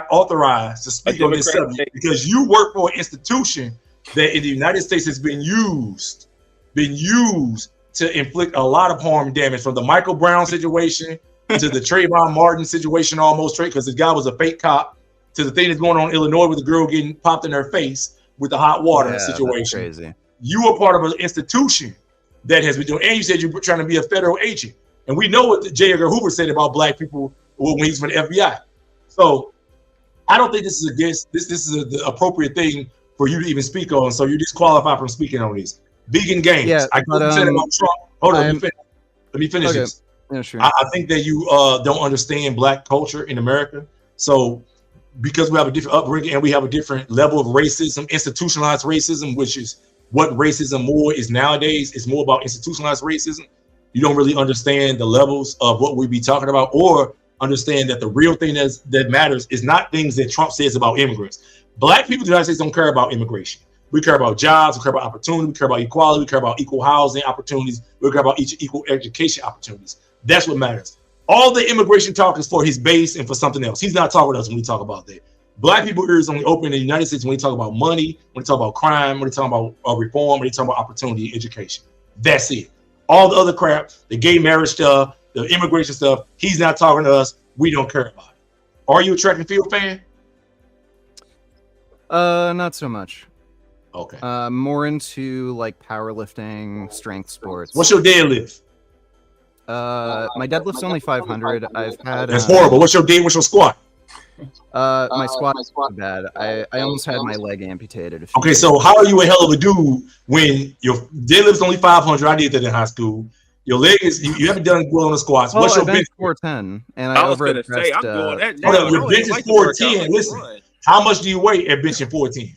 authorized to speak on this subject because you work for an institution that in the United States has been used to inflict a lot of harm and damage, from the Michael Brown situation to the Trayvon Martin situation, almost straight, because the guy was a fake cop, to the thing that's going on in Illinois with the girl getting popped in her face with the hot water situation. That's crazy. You are part of an institution that has been doing, and you said you're trying to be a federal agent. And we know what J. Edgar Hoover said about black people when he's from the FBI. So I don't think this is this is the appropriate thing for you to even speak on. So you're disqualified from speaking on this. Vegan games. Yeah, I couldn't say about Trump. Hold on, let me finish okay. this. Yeah, sure. I think that you don't understand black culture in America. So because we have a different upbringing and we have a different level of racism, institutionalized racism, which is what racism more is nowadays. It's more about institutionalized racism. You don't really understand the levels of what we be talking about, or understand that the real thing that matters is not things that Trump says about immigrants. Black people in the United States don't care about immigration. We care about jobs, we care about opportunity, we care about equality, we care about equal housing opportunities, we care about equal education opportunities. That's what matters. All the immigration talk is for his base and for something else. He's not talking to us when we talk about that. Black people ears only open in the United States when we talk about money, when we talk about crime, when we talk about reform, when we talk about opportunity, education. That's it. All the other crap, the gay marriage stuff, the immigration stuff, he's not talking to us. We don't care about it. Are you a track and field fan? Not so much. Okay. More into like powerlifting, strength sports. What's your deadlift? My deadlift's only 500. I've had. That's horrible. What's your squat? My squat is bad. I almost had my leg amputated. Okay, so how are you a hell of a dude when your deadlift's only 500? I did that in high school. Your leg is you haven't done well on the squats. Well, What's your bench? 410, and I overhead pressed. I'm doing that. Hold up, your bench is 410. Listen, how much do you weigh at benching 410?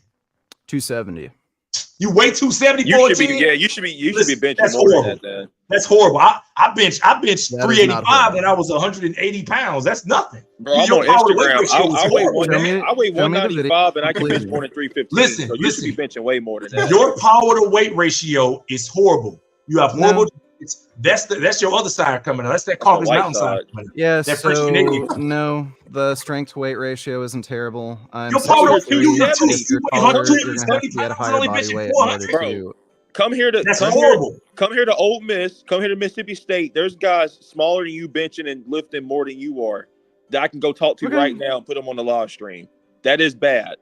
270. You weigh 270. You should be benching more than that. Then. That's horrible. I benched 385 when I was 180 pounds. That's nothing. Bro, I'm on Instagram. I weigh 195 and I can bench more than 315. Listen, so you should be benching way more than that. Your power to weight ratio is horrible. You have horrible. That's your other side coming out. That's that Caucasus Mountain side coming out. Yeah, that so no, the strength to weight ratio isn't terrible. Your power to you're gonna have to get a higher body weight in order to. Come here to Ole Miss. Come here to Mississippi State. There's guys smaller than you benching and lifting more than you are that I can go talk to right now and put them on the live stream. That is bad.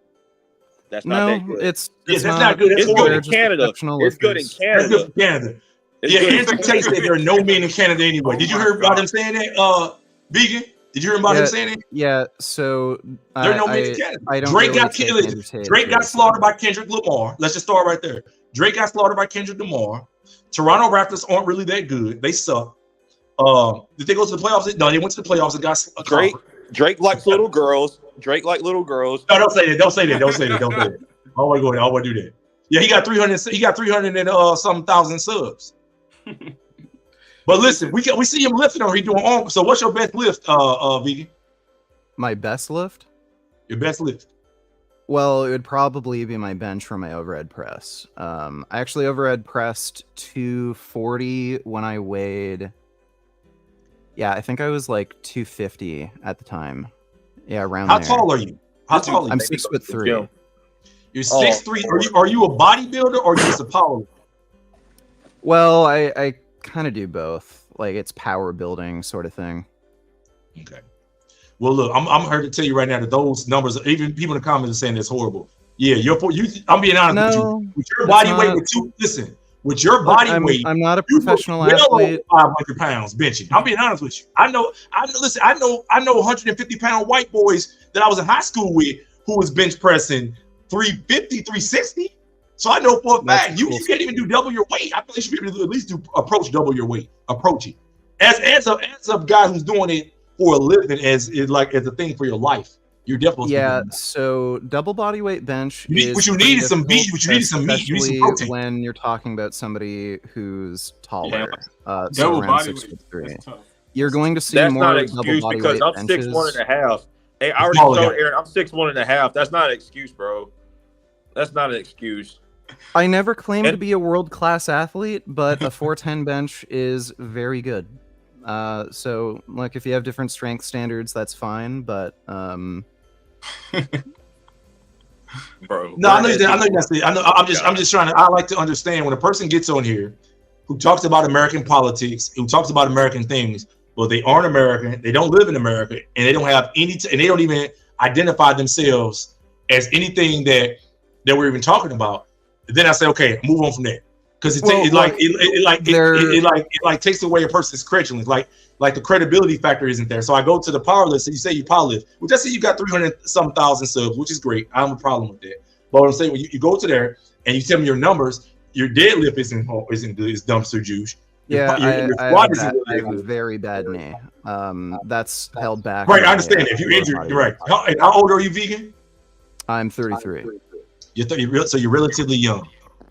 That's not that good. It's not good. It's good in Canada. It's good in Canada. That's good for Canada. Andrew Tate said there are no men in Canada anyway. Did you hear about him saying that, Vegan? Did you hear about him saying that? Yeah, so there are no men in Canada. Drake got killed. Drake got slaughtered by Kendrick Lamar. Let's just start right there. Drake got slaughtered by Kendrick Lamar. Toronto Raptors aren't really that good. They suck. Did they go to the playoffs? No, they went to the playoffs and got Drake likes little girls. Drake like little girls. No, don't say that. Don't say that. Don't say that. Don't say that. I want to go there. I want to do that. Yeah, he got 300. He got 300 and some thousand subs. But listen, we see him lifting or he doing arm. So what's your best lift, Vegan? My best lift? Your best lift? Well, it would probably be my bench for my overhead press. I actually overhead pressed 240 when I weighed. Yeah, I think I was like 250 at the time. Yeah, around How there. tall are you? How tall are you? I'm 6'3". You're 6'3". Are you a bodybuilder or are you just a power? Well, I kind of do both. Like it's power building sort of thing. Okay. Well, look, I'm here to tell you right now that those numbers, even people in the comments are saying that's horrible. Yeah, I'm being honest with you. With your body weight, with your body weight, I'm not a professional athlete. 500 pounds benching. I'm being honest with you. I know 150-pound white boys that I was in high school with who was bench pressing 350, 360. So I know for a fact you can't even do double your weight. I think you should be able to at least approach double your weight. Approach it. As a guy who's doing it for a living as a thing for your life. You're definitely Yeah, so double body weight bench is what you pretty need is some meat. difficult, What you need is some meat. You need some especially protein. when you're talking about somebody who's taller, so Double around body 6'3". weight. You're going to see That's more not an double excuse body because weight I'm benches. 6'1.5". Hey, I already Smaller told guy. Aaron I'm 6'1.5". That's not an excuse, bro. That's not an excuse. I never claimed to be a world-class athlete, but a 410 bench is very good. So, like, if you have different strength standards, that's fine, but Bro. No, I know that's it. I'm just trying to. I like to understand when a person gets on here who talks about American politics, who talks about American things, but they aren't American, they don't live in America, and they don't have any, and they don't even identify themselves as anything that we're even talking about. Then I say, okay, move on from there, because it takes away a person's credulity. Like the credibility factor isn't there. So I go to the power list, and you say you power lift, which I say you got 300-some thousand subs, which is great. I don't have a problem with that. But what I'm saying, when you go to there and you tell me your numbers, your deadlift isn't good. It's dumpster juice. yeah, Your I squat have isn't I really have a good. very bad knee. That's held back. Right, I by, understand. If you're lower injured, body you're right. weight. How old are you, vegan? I'm 33. So you're relatively young.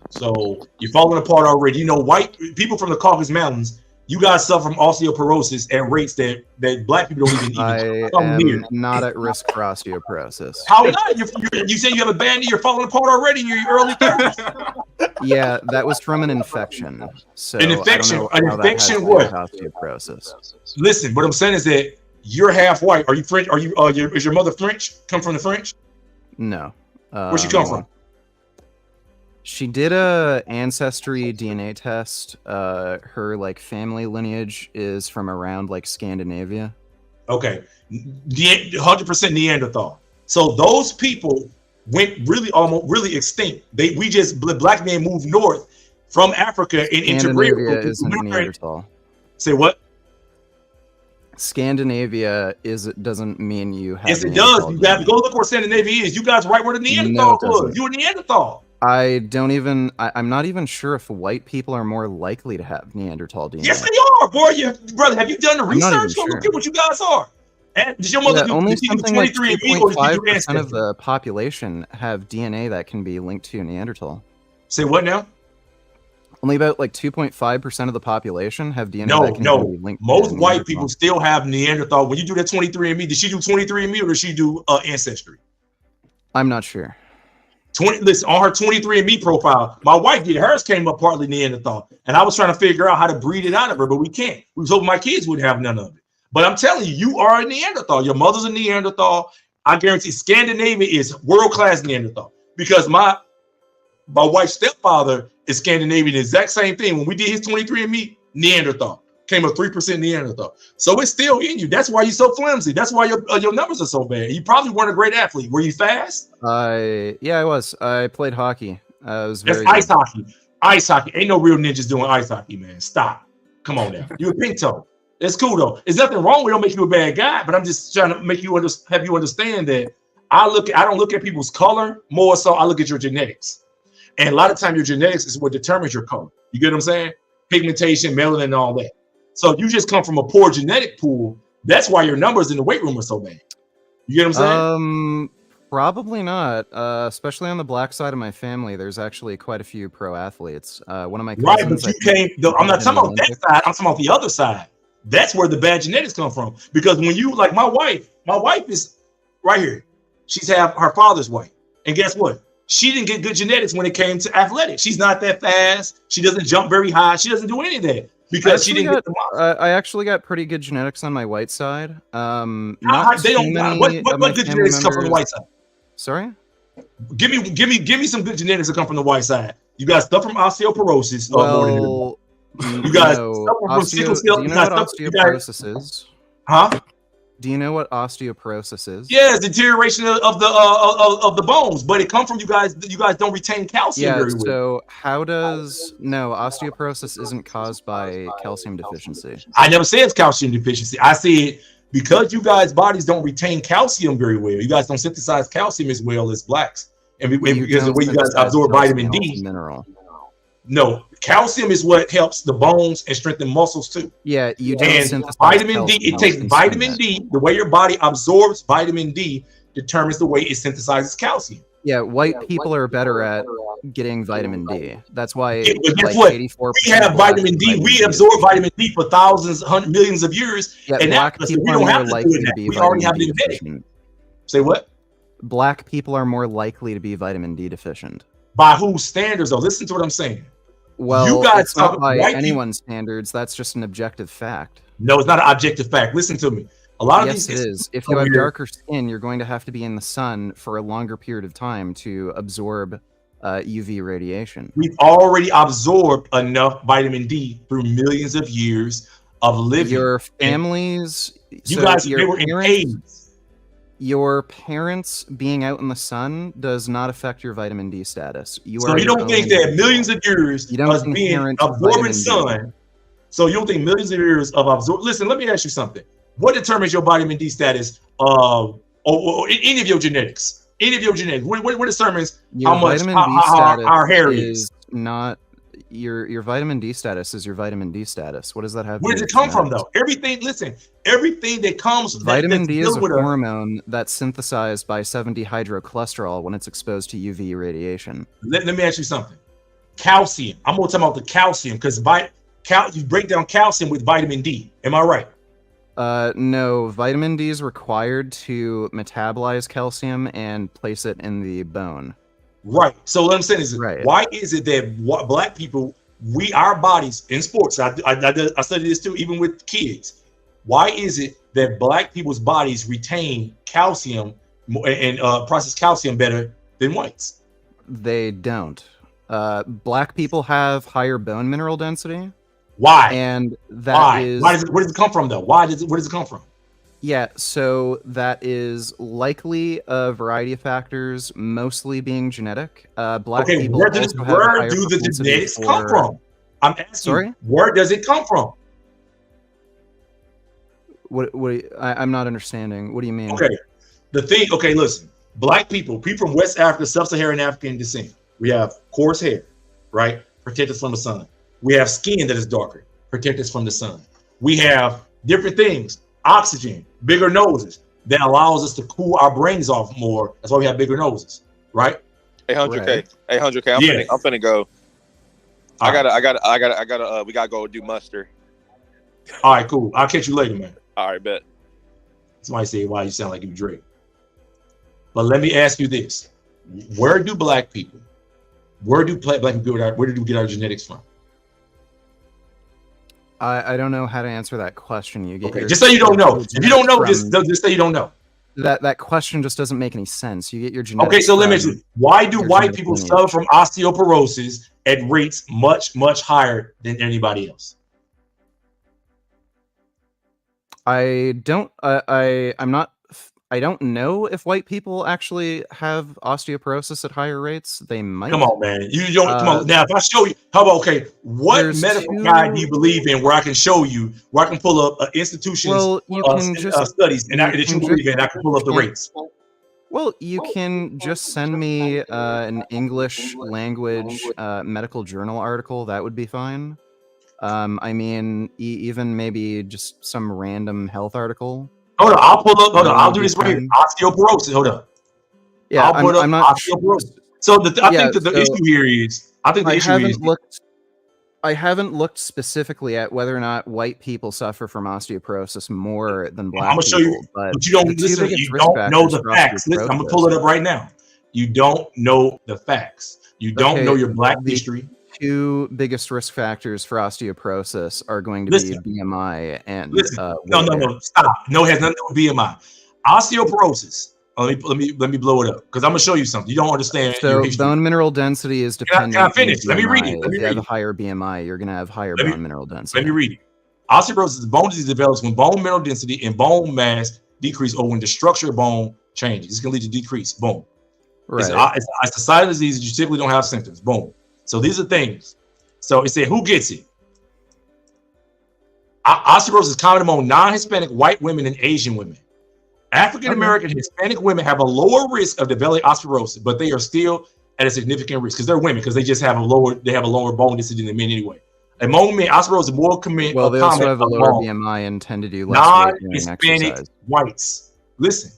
So you're falling apart already. You know, white people from the Caucasus Mountains, you guys suffer from osteoporosis at rates that black people don't even I am not at risk for osteoporosis. How not? You say you have a bad knee, you're falling apart already in your early 30s. Yeah, that was from an infection. So An infection? I don't know An how that has infection to do with what? osteoporosis. Listen, what I'm saying is that you're half white. Are you French? Are you? Is your mother French? Come from the French? No. Where'd she come from? She did a ancestry DNA test. Her like family lineage is from around like Scandinavia. Okay, 100% Neanderthal. So those people went really extinct. Black men moved north from Africa and integrated. Scandinavia isn't Neanderthal. Say what? Scandinavia doesn't mean you have. Yes, it does. You got to go look where Scandinavia is. You guys right where the Neanderthal was. You were Neanderthal. I'm not even sure if white people are more likely to have Neanderthal DNA. Yes, they are, boy. Brother, have you done the research? Go look at what you guys are. And does your mother do only did you do something like 23andMe or did you do 2.5% Ancestry? of the population have DNA that can be linked to Neanderthal. Say what now? Only about like 2.5% of the population have DNA that can be linked to Most white Neanderthal. people still have Neanderthal. When you do that 23andMe, did she do 23andMe or did she do Ancestry? I'm not sure. Listen, on her 23andMe profile, my wife did. Hers came up partly Neanderthal. And I was trying to figure out how to breed it out of her, but we can't. We was hoping my kids wouldn't have none of it. But I'm telling you, you are a Neanderthal. Your mother's a Neanderthal. I guarantee Scandinavia is world-class Neanderthal. Because my wife's stepfather is Scandinavian, the exact same thing. When we did his 23andMe, Neanderthal. Came up 3% Neanderthal. So it's still in you. That's why you're so flimsy. That's why your numbers are so bad. You probably weren't a great athlete. Were you fast? Yeah, I was. I played hockey. That's ice hockey. Ice hockey. Ain't no real ninjas doing ice hockey, man. Stop. Come on now. You're a pink toe. It's cool though. There's nothing wrong with it. Don't make you a bad guy, but I'm just trying to make you have you understand that I don't look at people's color, more so I look at your genetics. And a lot of time your genetics is what determines your color. You get what I'm saying? Pigmentation, melanin, and all that. So if you just come from a poor genetic pool, that's why your numbers in the weight room are so bad. You get what I'm saying? Probably not. Especially on the black side of my family, there's actually quite a few pro athletes. One of my cousins, right, but I'm not talking about that side. I'm talking about the other side. That's where the bad genetics come from. Because when you, like my wife is right here. She's her father's wife. And guess what? She didn't get good genetics when it came to athletics. She's not that fast. She doesn't jump very high. She doesn't do any of that because she didn't get the muscle. I actually got pretty good genetics on my white side. What good genetics come from the white side? Sorry? Give me some good genetics that come from the white side. You got stuff from osteoporosis. You guys suffer from sickle cell. Do you know what osteoporosis is? Huh? Do you know what osteoporosis is? Yeah, it's deterioration of the bones, but it comes from you guys. You guys don't retain calcium very well. So osteoporosis isn't caused by calcium deficiency. I never said it's calcium deficiency. I said because you guys' bodies don't retain calcium very well. You guys don't synthesize calcium as well as blacks, and because the way you guys absorb vitamin D. Mineral. No, calcium is what helps the bones and strengthen muscles too. Yeah, you don't synthesize vitamin D. It takes vitamin D. The way your body absorbs vitamin D determines the way it synthesizes calcium. Yeah, white people are better at getting vitamin D. That's why, Yeah, but guess like, what? 84% We have of black vitamin D. vitamin We D absorb deficient. vitamin D for thousands, hundreds, millions of years. Yeah, And black that, so people we are don't more have to do likely it to now. be We already vitamin have it D embedded. deficient. Say what? Black people are more likely to be vitamin D deficient. By whose standards, though? Listen to what I'm saying. Well, you guys it's not by white anyone's standards. That's just an objective fact. No, it's not an objective fact. Listen to me. A lot of Yes, these it is. If you have darker skin, you're going to have to be in the sun for a longer period of time to absorb UV radiation. We've already absorbed enough vitamin D through millions of years of living. Your families, you so guys, your they were in parents, caves. Your parents being out in the sun does not affect your vitamin D status. So you don't think that millions of years of being absorbing sun. So you don't think millions of years of absorb? Listen, let me ask you something. What determines your vitamin D status? Or any of your genetics? Any of your genetics? What determines Your how much vitamin D status our hair is? Not your vitamin D status is your vitamin D status. What does that have? Where does it come from, though? Everything. Listen, everything that comes. Vitamin D is a hormone that's synthesized by 7-dehydrocholesterol when it's exposed to UV radiation. Let me ask you something. Calcium. I'm gonna talk about the calcium because you break down calcium with vitamin D. Am I right? No, vitamin D is required to metabolize calcium and place it in the bone. Right. So what I'm saying is, why is it that black people, our bodies in sports, I study this too, even with kids. Why is it that black people's bodies retain calcium and process calcium better than whites? They don't. Black people have higher bone mineral density. Why? And that is where does it come from, though? Where does it come from? Yeah, so that is likely a variety of factors, mostly being genetic. Black people where also do have a higher the propensity genetics for- come from? I'm asking. Sorry? Where does it come from? I'm not understanding. What do you mean? Okay, listen. Black people from West Africa, Sub-Saharan African descent. We have coarse hair, right? Protect us from the sun. We have skin that is darker, protect us from the sun. We have different things, oxygen, bigger noses that allows us to cool our brains off more. That's why we have bigger noses, right? 800K. 800K. I'm finna go. I gotta. We gotta go do muster. All right, cool. I'll catch you later, man. All right, bet. Somebody say, "Why you sound like you Drake?" But let me ask you this: where do black people get our genetics from? I don't know how to answer that question. You get just say you don't know. If you don't know, just say you don't know. That question just doesn't make any sense. You get your genetics. Okay, so let me ask you: why do white people suffer from osteoporosis at rates much higher than anybody else? I don't know if white people actually have osteoporosis at higher rates. They might. Come on, man. You don't come on. Now, if I show you, how about what medical guide do you believe in where I can show you, where I can pull up institutions studies and that you believe in, I can pull up the rates. Well, you can just send me an English language medical journal article. That would be fine. I mean, even maybe just some random health article. Hold on, I'll pull up. Hold on, I'll do this right here. Osteoporosis. Hold up. Yeah, I'll put up I'm not osteoporosis. So I think the issue here is, I haven't looked specifically at whether or not white people suffer from osteoporosis more than black people. I'm gonna show you, but you don't listen. You don't know the facts. Listen, I'm gonna pull it up right now. You don't know the facts. You don't know your black history. Two biggest risk factors for osteoporosis are going to be BMI and no, stop. No, it has nothing to do with BMI. Osteoporosis. Let me blow it up because I'm gonna show you something. You don't understand. So bone mineral density is dependent. Can I finish? Let me read it. If you have a higher BMI, you're gonna have higher bone mineral density. Let me read it. Osteoporosis is bone disease develops when bone mineral density and bone mass decrease or when the structure of bone changes. This can lead to decrease. Boom. Right. It's a silent disease that you typically don't have symptoms. Boom. So these are things. So it said, who gets it? Osteoporosis is common among non-Hispanic white women and Asian women. African American Hispanic women have a lower risk of developing osteoporosis, but they are still at a significant risk because they're women, because they just have a lower bone density than men anyway. Among men, osteoporosis is more common. Well, they also have a lower BMI and tend to do less weight bearing non-Hispanic exercise. whites. Listen,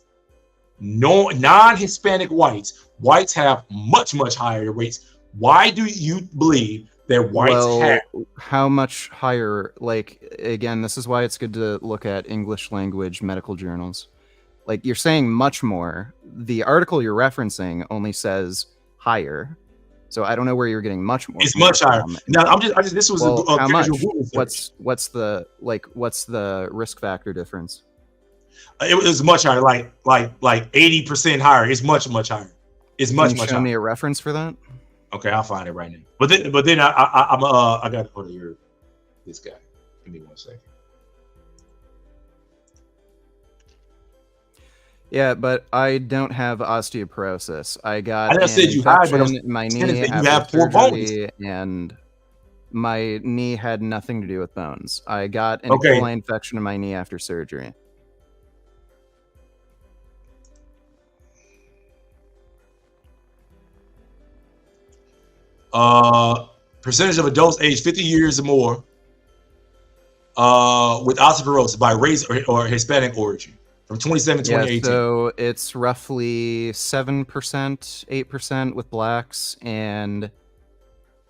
non-Hispanic whites have much higher rates. Why do you believe that whites have? How much higher? Like, again, this is why it's good to look at English language medical journals. Like, you're saying much more. The article you're referencing only says higher. So I don't know where you're getting much more. It's much higher. Now this was how much? Google search. What's the risk factor difference? It was much higher, like 80% higher. It's much higher. It's much Show higher. me a reference for that. Okay, I'll find it right now. But then I got to put here this guy. Give me 1 second. Yeah, but I don't have osteoporosis. I got I never said you had, but infection in my knee you have 4 bones, and my knee had nothing to do with bones. I got an E. Okay. coli infection in my knee after surgery. Percentage of adults aged 50 years or more with osteoporosis by race or Hispanic origin from 2017 to 2018. So it's roughly 7%, 8% with blacks, and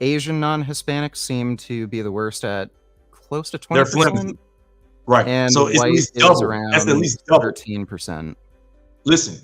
Asian non-Hispanics seem to be the worst at close to 20%. They're flimsy. Right. And so it's white at least is double. around That's at least double. 13%. Listen.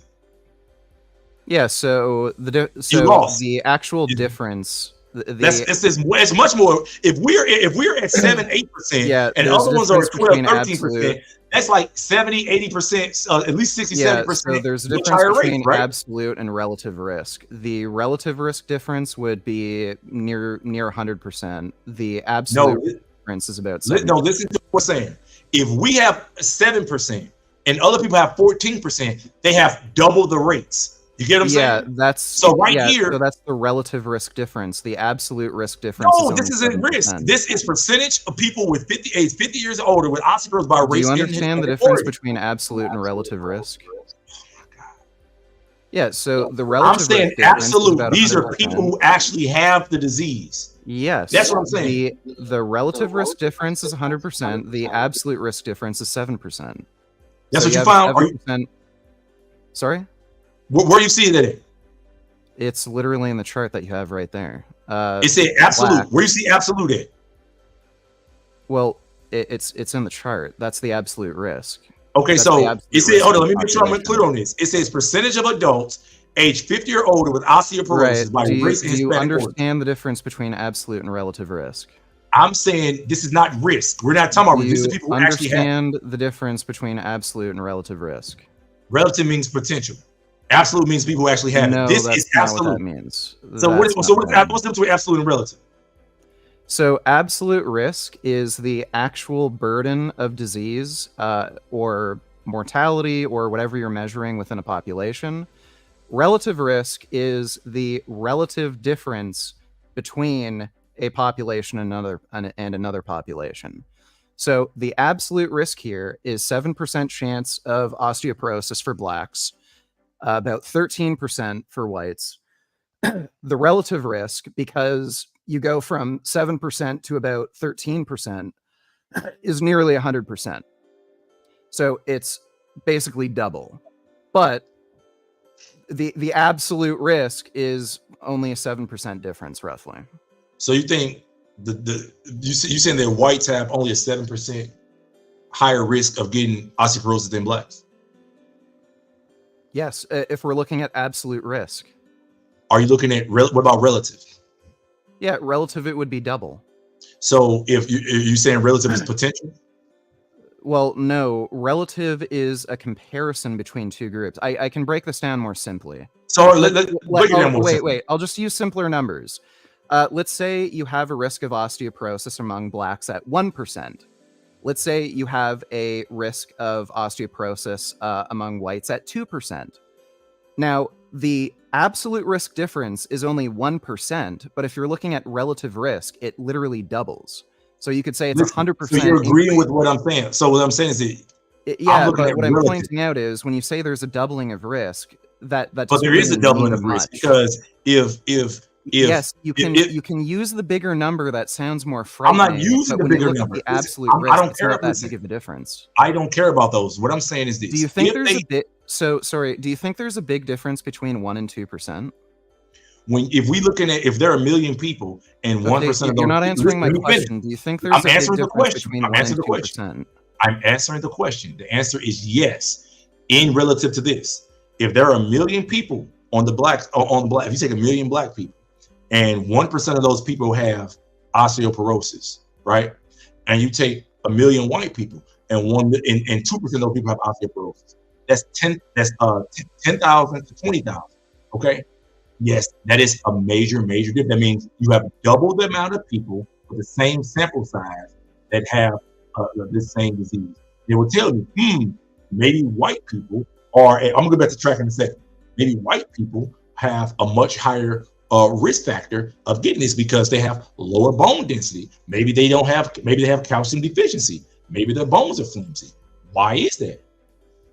Yeah, so the actual difference. It's much more. If we're at 7-8%, and other ones are 12-13%, that's like 70-80%, at least 60-70%. So there's a difference between absolute and relative risk. The relative risk difference would be near 100%. The absolute difference is about 7%. No, listen to what I'm saying. If we have 7% and other people have 14%, they have double the rates. You get what I'm saying? That's so here. So that's the relative risk difference. The absolute risk difference. No, this isn't risk. This is percentage of people with 50 years or older with osteoporosis by race. Do you understand the difference between absolute and relative risk? Yeah. So the relative. I'm saying risk absolute. These are people who actually have the disease. Yes, that's what I'm saying. The relative risk difference is 100%. The absolute risk difference is 7%. That's what you found. Sorry. Where you see it at? It's literally in the chart that you have right there. It said absolute. Black. Where you see absolute at? Well, it's in the chart. That's the absolute risk. Okay, so it says, hold on, let me make sure I'm clear on this. It says percentage of adults age 50 or older with osteoporosis by race and Hispanic. Do you understand the difference between absolute and relative risk? I'm saying this is not risk. We're not talking about risk. This is people who actually have. Understand the difference between absolute and relative risk? Relative means potential. Absolute means people who actually have it. This is absolute. Not what that means. So what's the difference between absolute and relative? So absolute risk is the actual burden of disease or mortality or whatever you're measuring within a population. Relative risk is the relative difference between a population and another population. So the absolute risk here is 7% chance of osteoporosis for blacks, about 13% for whites. The relative risk, because you go from 7% to about 13%, is nearly 100%. So it's basically double. But the absolute risk is only a 7% difference, roughly. So you think you saying that whites have only a 7% higher risk of getting osteoporosis than blacks? Yes, if we're looking at absolute risk. Are you looking at what about relative? Yeah, relative it would be double. So if you saying relative is potential? Well, no, relative is a comparison between two groups. I can break this down more simply. So wait, I'll just use simpler numbers. Let's say you have a risk of osteoporosis among blacks at 1%. Let's say you have a risk of osteoporosis among whites at 2%. Now, the absolute risk difference is only 1%, but if you're looking at relative risk, it literally doubles. So you could say it's 100%. So you're agreeing with what I'm saying. So what I'm saying is yeah, but what I'm pointing out is when you say there's a doubling of risk, that but there is a doubling of risk because if yes, you can use the bigger number that sounds more frightening. I'm not using the bigger number. The absolute risk, I don't care about that big of a difference. I don't care about those. What I'm saying is this: do you think there's a bit? So sorry, do you think there's a big difference between 1% and 2%? If we looking at if there are a million people and 1% of those, you're not answering my let me finish. question. Do you think there's I'm a big answering the difference question. between I'm 1% answering and the question. 2%? I'm answering the question. The answer is yes. In relative to this, if there are a million people on the black, if you take a million black people, and 1% of those people have osteoporosis, right? And you take a million white people, and 2% of those people have osteoporosis. That's 10,000 to 20,000. Okay. Yes, that is a major difference. That means you have double the amount of people with the same sample size that have this same disease. They will tell you, maybe white people are, I'm gonna go back to track in a second. Maybe white people have a much higher risk factor of getting this because they have lower bone density. Maybe they have calcium deficiency. Maybe their bones are flimsy. Why is that?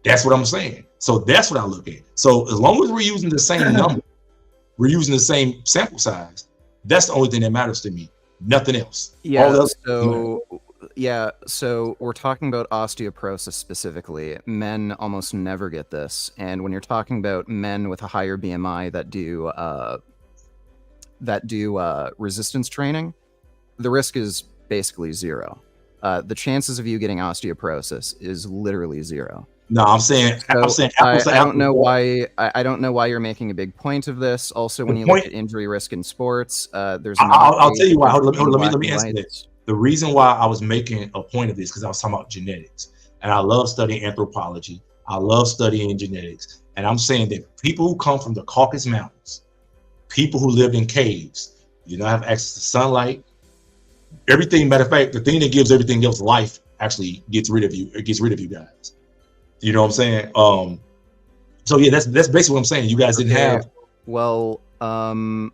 That's what I'm saying. So that's what I look at. So as long as we're using the same number, we're using the same sample size, that's the only thing that matters to me. Nothing else. Yeah, so we're talking about osteoporosis specifically. Men almost never get this. And when you're talking about men with a higher BMI that do resistance training, the risk is basically zero. The chances of you getting osteoporosis is literally zero. No, I'm saying apples to apples. I don't know why. I don't know why you're making a big point of this. Also, when you look at injury risk in sports, there's. I'll tell you why. Let me answer that. The reason why I was making a point of this because I was talking about genetics, and I love studying anthropology. I love studying genetics, and I'm saying that people who come from the Caucasus Mountains, people who lived in caves, you don't have access to sunlight. Everything. Matter of fact, the thing that gives everything else life actually gets rid of you. It gets rid of you guys. You know what I'm saying? So yeah, that's basically what I'm saying. You guys didn't have. Well, I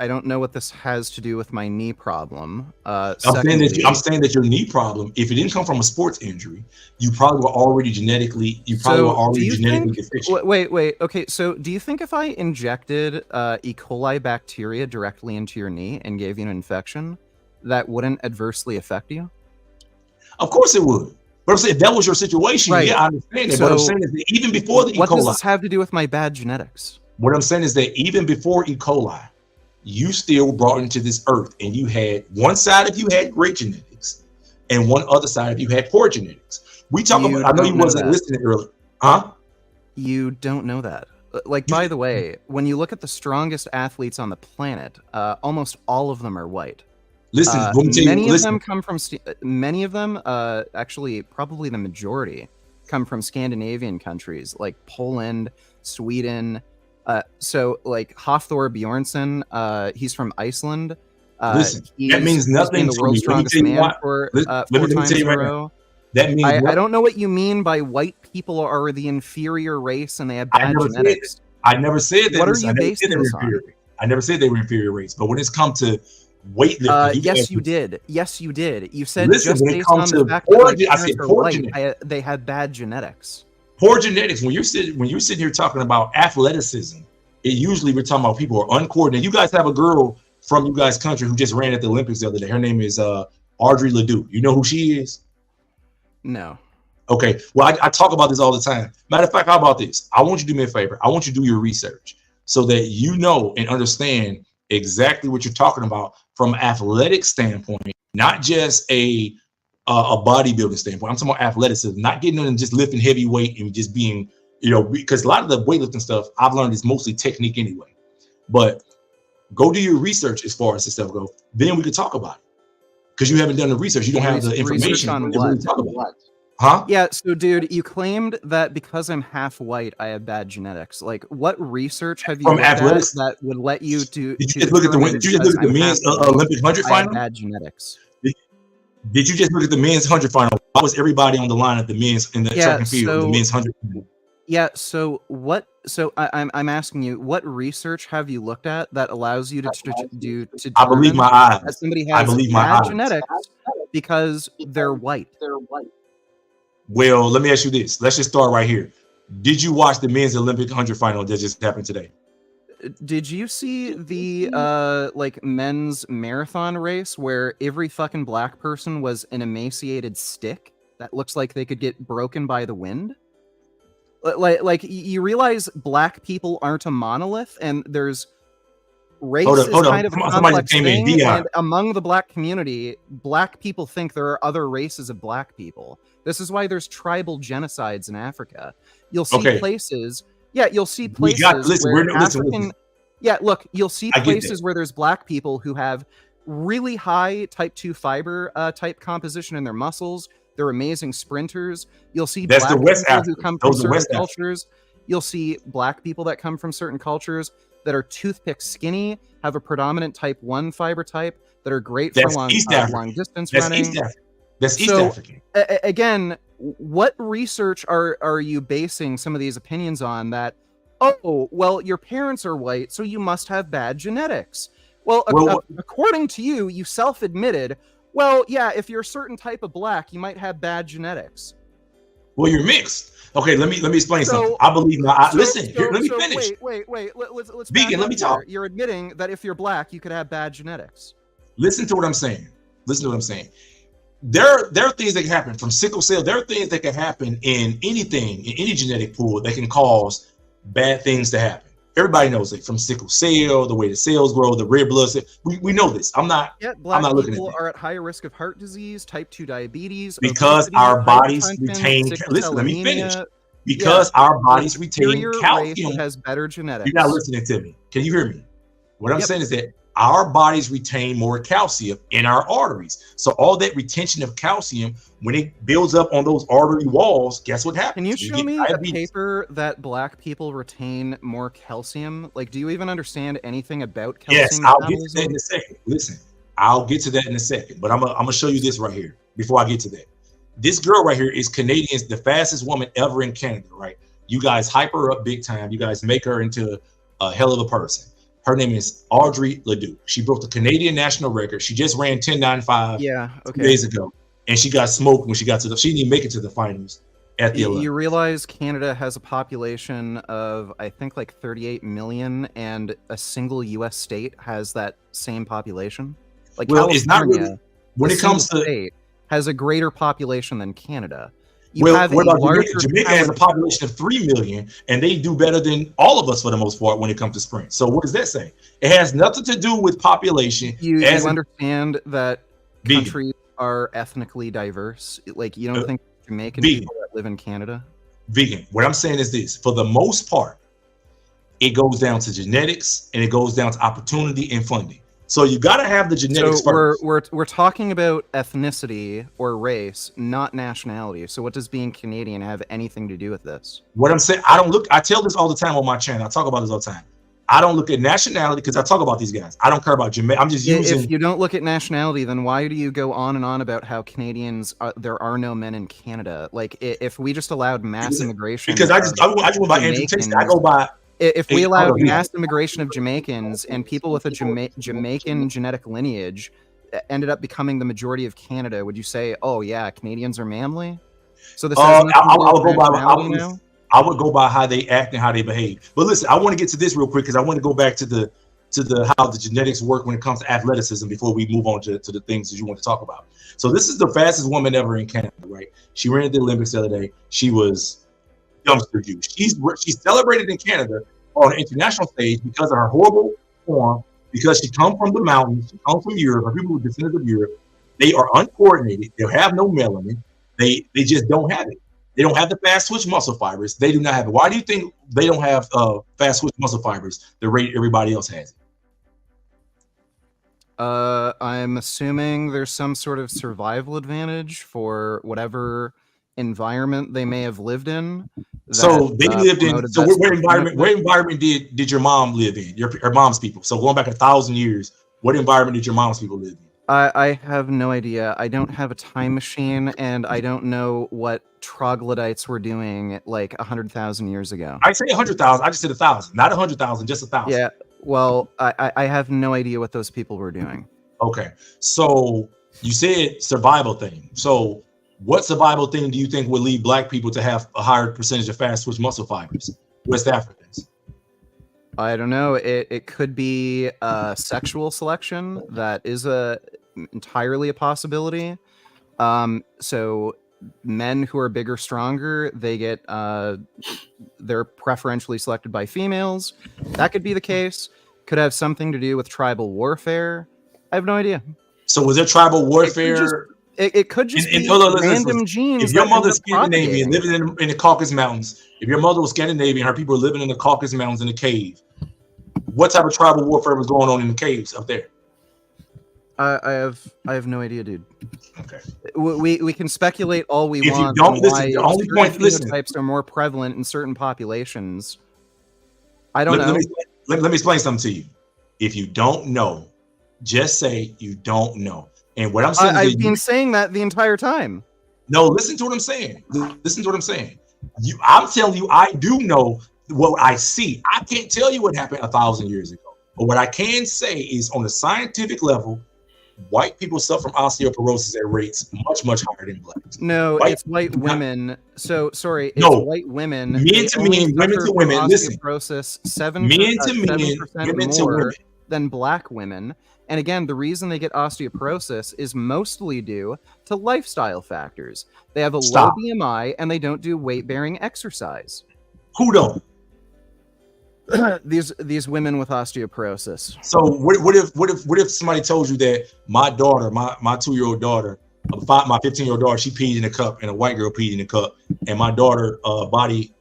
don't know what this has to do with my knee problem. I'm saying that your knee problem, if it didn't come from a sports injury, you probably were already genetically deficient. Wait. Okay, so do you think if I injected E. coli bacteria directly into your knee and gave you an infection, that wouldn't adversely affect you? Of course it would. But I'm saying if that was your situation, right. Yeah, I understand it. But I'm saying is that even before the E. coli, what does this have to do with my bad genetics? What I'm saying is that even before E. coli, you still brought into this earth, and you had one side of you had great genetics, and one other side of you had poor genetics. We talk about. I know you wasn't listening earlier, huh? You don't know that. Like, by the way, when you look at the strongest athletes on the planet, almost all of them are white. Listen, many of them come from. Many of them, actually, probably the majority, come from Scandinavian countries like Poland, Sweden. So, like Hafthor Bjornsson, he's from Iceland. Listen, that means nothing. The world's strongest man for 4 times in a row. That means I don't know what you mean by white people are the inferior race and they have bad genetics. I never said that. What are you basing this on? I never said they were inferior race, but when it's come to weightlifting, yes, you did. Yes, you did. You said listen, just based on the fact that I said poor white, they had bad genetics. Poor genetics. When you're sitting here talking about athleticism, it usually we're talking about people who are uncoordinated. You guys have a girl from you guys' country who just ran at the Olympics the other day. Her name is Audrey Ledoux. You know who she is? No. Okay. Well, I talk about this all the time. Matter of fact, how about this? I want you to do me a favor. I want you to do your research so that you know and understand exactly what you're talking about from an athletic standpoint, not just a bodybuilding standpoint. I'm talking about athleticism, not getting in and just lifting heavy weight and just being, because a lot of the weightlifting stuff I've learned is mostly technique anyway. But go do your research as far as this stuff goes. Then we can talk about it. Because you haven't done the research, you don't have the information on to really talk about it. Huh? Yeah, so dude, you claimed that because I'm half white, I have bad genetics. Like, what research have you looked at that would let you to? Did you just look at the men's Olympic 100 final? Bad genetics. Did you just look at the men's 100 final? Why was everybody on the line at the men's in the track and field? The men's 100 final? Yeah. So what? So I'm asking you, what research have you looked at that allows you to do? I believe my eyes. That somebody has bad genetics because they're white. Well, let me ask you this. Let's just start right here. Did you watch the men's Olympic 100 final that just happened today? Did you see the like men's marathon race where every fucking black person was an emaciated stick that looks like they could get broken by the wind? Like you realize black people aren't a monolith, and there's race Hold is on. kind of a Somebody just complex came in. thing, Dion. and among the black community, black people think there are other races of black people. This is why there's tribal genocides in Africa. You'll see places, you'll see places where African, look, you'll see places where there's black people who have really high type 2 fiber type composition in their muscles. They're amazing sprinters. You'll see black people who come from certain cultures. You'll see black people that come from certain cultures that are toothpick skinny, have a predominant type 1 fiber type, that are great for long distance running. That's East African. Again, what research are you basing some of these opinions on that, oh, well, your parents are white, so you must have bad genetics? Well, according to you, you self-admitted, well, yeah, if you're a certain type of black, you might have bad genetics. Well, you're mixed. Okay, let me explain something. I believe now. Listen, let me finish. Wait. Let's Vegan, let me talk. You're admitting that if you're black, you could have bad genetics. Listen to what I'm saying. There are things that can happen from sickle cell. There are things that can happen in anything, in any genetic pool that can cause bad things to happen. Everybody knows it, from sickle cell, the way the cells grow, the red blood cell. We know this. Black looking people at are at higher risk of heart disease, type 2 diabetes, because obesity, our bodies retain. Listen, let me finish. Because our bodies retain calcium. Has better genetics. You're not listening to me. Can you hear me? What I'm saying is that our bodies retain more calcium in our arteries. So all that retention of calcium, when it builds up on those artery walls, guess what happens? Can you show me a paper that black people retain more calcium? Like, do you even understand anything about calcium? Yes, I'll get to that in a second. Listen, I'll get to that in a second, but I'm gonna show you this right here before I get to that. This girl right here is Canadian's, the fastest woman ever in Canada, right? You guys hype her up big time. You guys make her into a hell of a person. Her name is Audrey Leduc. She broke the Canadian national record. She just ran 10.95 2 days ago, and she got smoked when she got to she didn't even make it to the finals at the Olympics. You realize Canada has a population of, I think, like 38 million, and a single U.S. state has that same population? Like, well, California, it's not really, when it comes to state, has a greater population than Canada. What about Jamaica? Jamaica has a population of 3 million, and they do better than all of us for the most part when it comes to sprint. So what does that say? It has nothing to do with population. You understand that countries are ethnically diverse? Like, you don't think Jamaican people that live in Canada? Vegan. What I'm saying is this: for the most part, it goes down to genetics, and it goes down to opportunity and funding. So you got to have the genetics first. We're talking about ethnicity or race, not nationality. So what does being Canadian have anything to do with this? What I'm saying, I tell this all the time on my channel. I talk about this all the time. I don't look at nationality because I talk about these guys. I don't care about Jamaica. I'm just using. If you don't look at nationality, then why do you go on and on about how Canadians there are no men in Canada? Like, if we just allowed mass immigration, because I just went by Andrew Tate. I go by. If we allowed mass immigration of Jamaicans and people with a Jamaican genetic lineage ended up becoming the majority of Canada, would you say, oh yeah, Canadians are manly? So this I would go by how they act and how they behave. But listen, I want to get to this real quick because I want to go back to the how the genetics work when it comes to athleticism before we move on to the things that you want to talk about. So this is the fastest woman ever in Canada, right? She ran at the Olympics the other day. She was dumpster juice. She's celebrated in Canada on an international stage because of her horrible form, because she comes from the mountains, she comes from Europe, or people who are descendants of Europe. They are uncoordinated. They have no melanin. They just don't have it. They don't have the fast twitch muscle fibers. They do not have it. Why do you think they don't have fast twitch muscle fibers the rate everybody else has it? I'm assuming there's some sort of survival advantage for whatever environment they may have lived in. So they lived in. So what environment did your mom live in? Your mom's people. So going back 1,000 years, what environment did your mom's people live in? I have no idea. I don't have a time machine, and I don't know what troglodytes were doing like 100,000 years ago. I say 100,000. I just said 1,000, not 100,000, just 1,000. Yeah. Well, I have no idea what those people were doing. Okay. So you said survival thing. So what survival thing do you think would lead Black people to have a higher percentage of fast twitch muscle fibers? West Africans. I don't know. It could be sexual selection. That is entirely a possibility. So men who are bigger, stronger, they get they're preferentially selected by females. That could be the case. Could have something to do with tribal warfare. I have no idea. So was there tribal warfare? It could just be random genes. If your that mother's end up Scandinavian, propagating. living in the Caucasus Mountains, if your mother was Scandinavian, her people were living in the Caucasus Mountains in a cave, what type of tribal warfare was going on in the caves up there? I have no idea, dude. Okay. We can speculate all we If you want don't on listen, why the only certain point- listen. phenotypes are more prevalent in certain populations. I don't know. Let me explain something to you. If you don't know, just say you don't know. And what I'm saying is I've been saying that the entire time. no, listen to what I'm saying. Listen to what I'm saying. I'm telling you, I do know what I see. I can't tell you what happened 1,000 years ago. But what I can say is on a scientific level, white people suffer from osteoporosis at rates much, much higher than blacks. No, White- it's white women. So sorry, it's No. white women. Men They to only men, women suffer to from women. Listen. osteoporosis Men to men, 7% women to more women. than black women. And again, the reason they get osteoporosis is mostly due to lifestyle factors. They have a Stop. low BMI and they don't do weight-bearing exercise. Who don't? These women with osteoporosis. So what if somebody told you that my daughter, my 2-year-old daughter, my 15-year-old daughter, she peed in a cup and a white girl peed in a cup, and my daughter body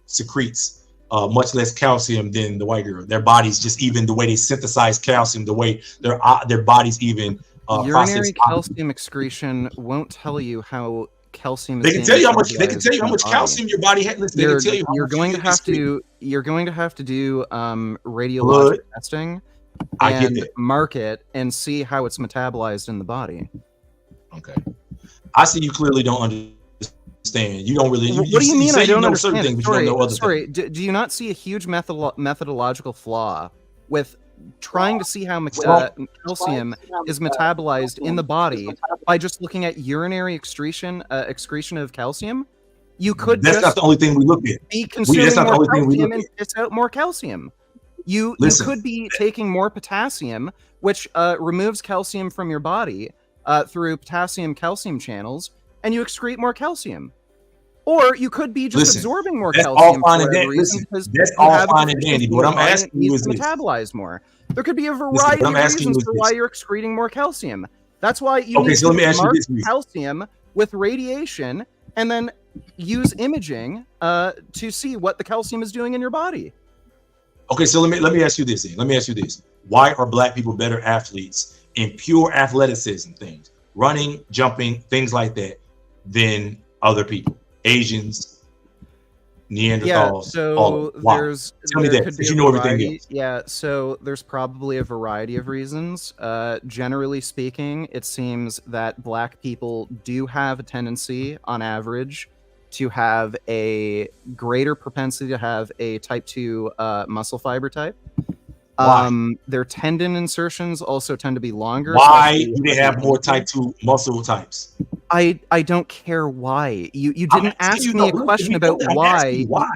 secretes much less calcium than the white girl. Their bodies just even the way they synthesize calcium, the way their bodies even Urinary process. calcium excretion won't tell you how calcium is They can being tell you how much. They can metabolized tell you how in much the body. calcium your body has. Listen, they can tell you how You're much going you to need have sleep. to you're going to have to do radiologic Blood. testing I get and that. mark it and see how it's metabolized in the body. Okay. I see you clearly don't understand. You don't really. What do you mean say I don't you know certain understand? things, but you don't know other Sorry, things. do you not see a huge methodological flaw with trying to see how calcium is metabolized in the body by just looking at urinary excretion of calcium? You could That's just not the only thing we look at. be consuming That's not the more only thing we calcium look and at. piss out more calcium. You Listen. could be taking more potassium, which removes calcium from your body through potassium-calcium channels, and you excrete more calcium. Or you could be just Listen, absorbing more that's all calcium fine for and whatever dandy. reason Listen, because that's you all have a fine and deficiency dandy. in But what your I'm body and asking it you needs is to this. metabolize more. There could be a Listen, variety what I'm of asking you reasons is for this. why you're excreting more calcium. That's why you Okay, need so let me to ask you mark this reason. calcium with radiation and then use imaging to see what the calcium is doing in your body. Okay, so let me ask you this. Then. Let me ask you this: why are black people better athletes in pure athleticism things, running, jumping, things like that, than other people, Asians, Neanderthals? Yeah, all so of them? Why? there's Tell me there that, could be because a you know everything variety. else. Yeah, so there's probably a variety of reasons. Generally speaking, it seems that black people do have a tendency, on average, to have a greater propensity to have a type 2 muscle fiber type. Why? Their tendon insertions also tend to be longer. Why especially do they at the have more ankle. type 2 muscle types? I don't care why. You I'm didn't asking ask you, me no, a listen, question you know about that. I'm why. asking you why.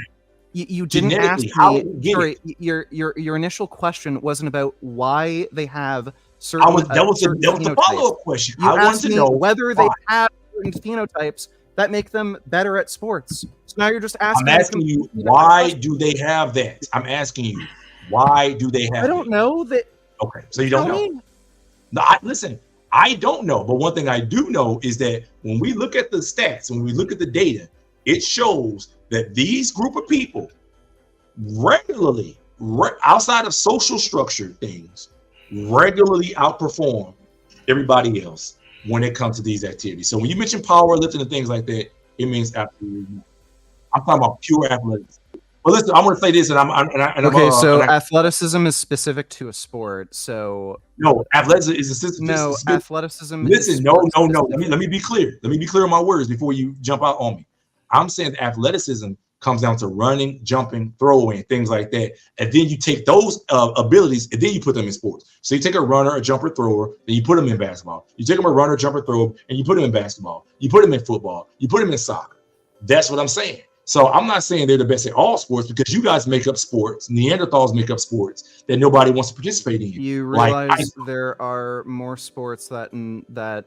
You didn't ask Genetically, how me. did we get Sorry, it? your initial question wasn't about why they have certain That was certain the phenotypes. follow-up question. You I wanted asked to me know whether why. they have certain phenotypes that make them better at sports. So now you're just asking. I'm me asking you, completely different why questions. do they have that? I'm asking you, why do they have I don't know that. Okay, so you don't Tell know. me. No, listen, I don't know. But one thing I do know is that when we look at the stats, when we look at the data, it shows that these group of people regularly, outside of social structure things, regularly outperform everybody else when it comes to these activities. So when you mention powerlifting and things like that, it means absolutely not. I'm talking about pure athletics. But listen, I'm going to say this, So athleticism is specific to a sport. So no, athleticism is a system. No, athleticism. Listen, is no. sport Let me be clear. Let me be clear on my words before you jump out on me. I'm saying athleticism comes down to running, jumping, throwing, things like that, and then you take those abilities and then you put them in sports. So you take a runner, a jumper, thrower, then you put them in basketball. You take them a runner, jumper, thrower, and you put them in basketball. You put them in football. You put them in soccer. That's what I'm saying. So I'm not saying they're the best at all sports because you guys make up sports. Neanderthals make up sports that nobody wants to participate in. You realize there are more sports that